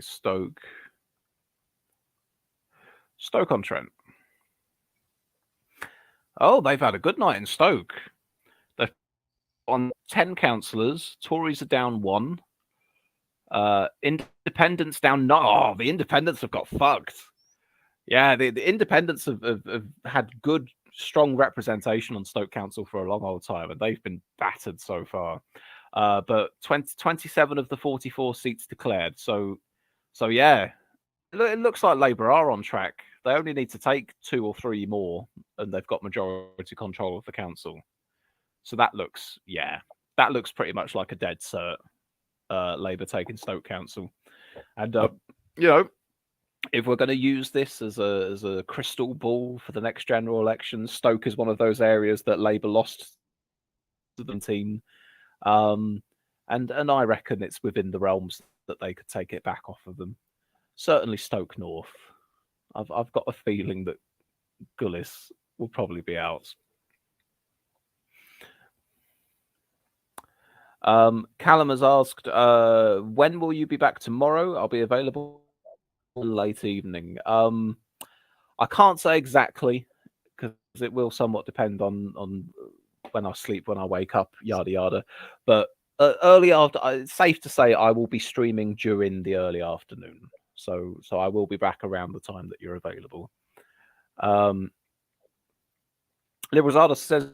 Stoke-on-Trent. Oh, they've had a good night in Stoke. They've on 10 councillors. Tories are down 1. Independents down 9. Oh, the Independents have got fucked. Yeah, the Independents have had good, strong representation on Stoke Council for a long old time, and they've been battered so far. But 27 of the 44 seats declared. So yeah, it looks like Labour are on track. They only need to take 2 or 3 more, and they've got majority control of the council. So that looks pretty much like a dead cert. Labour taking Stoke Council, and if we're going to use this as a crystal ball for the next general election, Stoke is one of those areas that Labour lost to the team, and I reckon it's within the realms that they could take it back off of them. Certainly Stoke North. I've got a feeling that Gullis will probably be out. Callum has asked, when will you be back tomorrow? I'll be available late evening. I can't say exactly because it will somewhat depend on when I sleep, when I wake up, yada yada. But early after, it's safe to say I will be streaming during the early afternoon. So I will be back around the time that you're available. Liberzada says,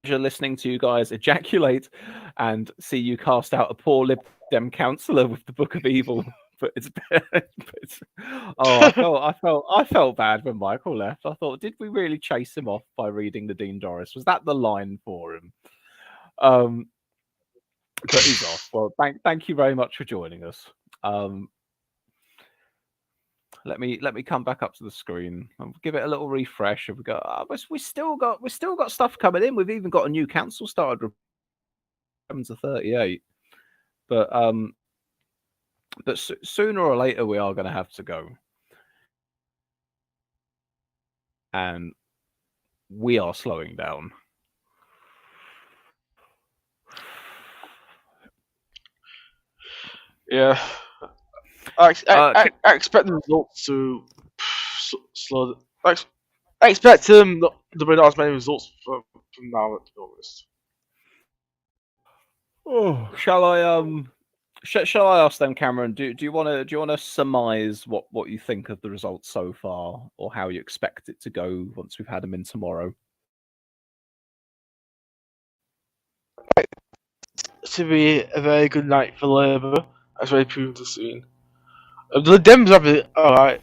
listening to you guys ejaculate and see you cast out a poor Lib Dem councillor with the Book of Evil. But I felt bad when Michael left. I thought, did we really chase him off by reading the Dean Doris? Was that the line for him? But he's off. Well, thank you very much for joining us. Let me come back up to the screen. I'll give it a little refresh. We still got stuff coming in. We've even got a new council started with 7 to 38. But sooner or later we are going to have to go, and we are slowing down. Yeah. I expect the results to slow. I expect there to be not as many results from now, to be honest. Oh, shall I ask them, Cameron? Do you want to surmise what you think of the results so far, or how you expect it to go once we've had them in tomorrow? To be a very good night for Labour, as very proven to see. The Dems have been alright.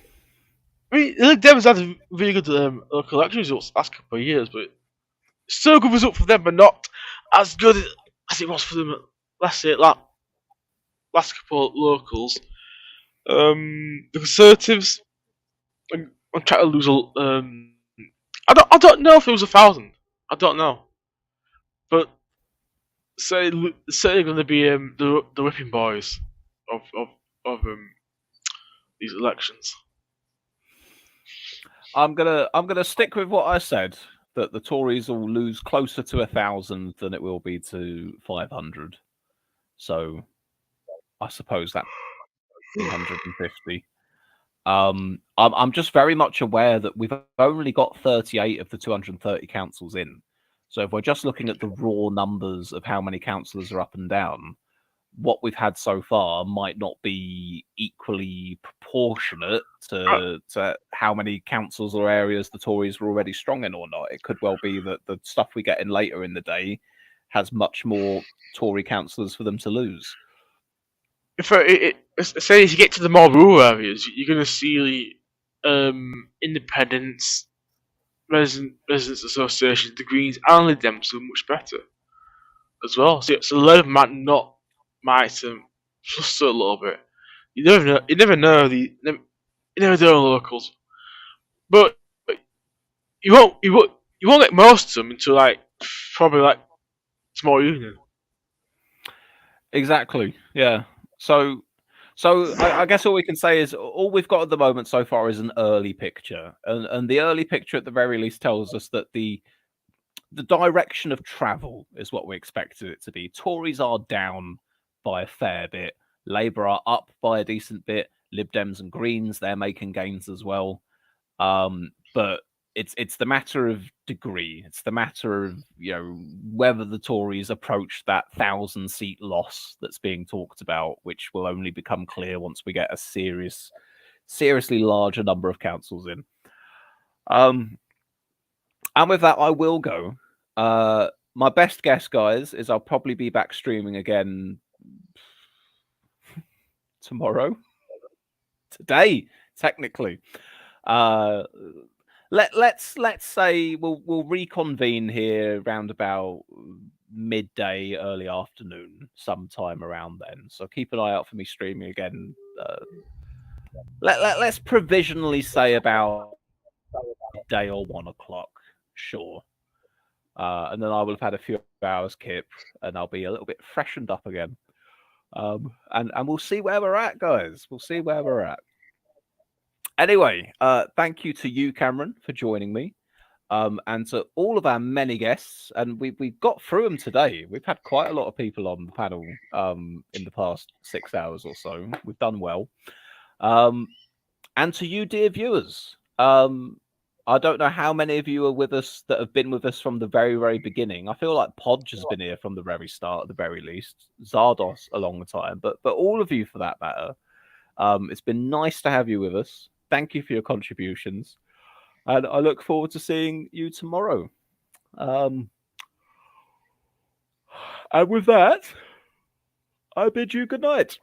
I mean, the Dems had really good local election results last couple of years, but still a good result for them, but not as good as it was for them last couple of locals. The Conservatives, I'm trying to lose I don't know if it was 1,000. I don't know, but certainly going to be the whipping boys of these elections. I'm gonna stick with what I said, that the Tories will lose closer to 1,000 than it will be to 500. So I suppose that's 250. I'm just very much aware that we've only got 38 of the 230 councils in. So if we're just looking at the raw numbers of how many councillors are up and down, what we've had so far might not be equally proportionate to how many councils or areas the Tories were already strong in or not. It could well be that the stuff we get in later in the day has much more Tory councillors for them to lose. Say if you get to the more rural areas, you're going to see independents, residents associations, the Greens, and the Dems do much better as well. So the Labour might just a little bit. You never know locals, but you won't get most of them until probably tomorrow evening. Exactly. Yeah. So I guess all we can say is all we've got at the moment so far is an early picture, and the early picture at the very least tells us that the direction of travel is what we expected it to be. Tories are down by a fair bit. Labour are up by a decent bit. Lib Dems and Greens, they're making gains as well. But it's the matter of degree. It's the matter of whether the Tories approach that 1,000-seat loss that's being talked about, which will only become clear once we get a seriously larger number of councils in. And with that, I will go. My best guess, guys, is I'll probably be back streaming again tomorrow. Today, technically. Let's say we'll reconvene here around about midday, early afternoon, sometime around then. So keep an eye out for me streaming again. Let's provisionally say about midday or 1 o'clock, sure. And then I will have had a few hours kip, and I'll be a little bit freshened up again. And we'll see where we're at, guys. We'll see where we're at. Anyway, thank you to you, Cameron, for joining me, and to all of our many guests. And we've got through them today. We've had quite a lot of people on the panel in the past 6 hours or so. We've done well. And to you, dear viewers, I don't know how many of you are with us that have been with us from the very, very beginning. I feel like Podge has been here from the very start, at the very least. Zardos a long time, but all of you for that matter. It's been nice to have you with us. Thank you for your contributions, and I look forward to seeing you tomorrow. And with that, I bid you good night.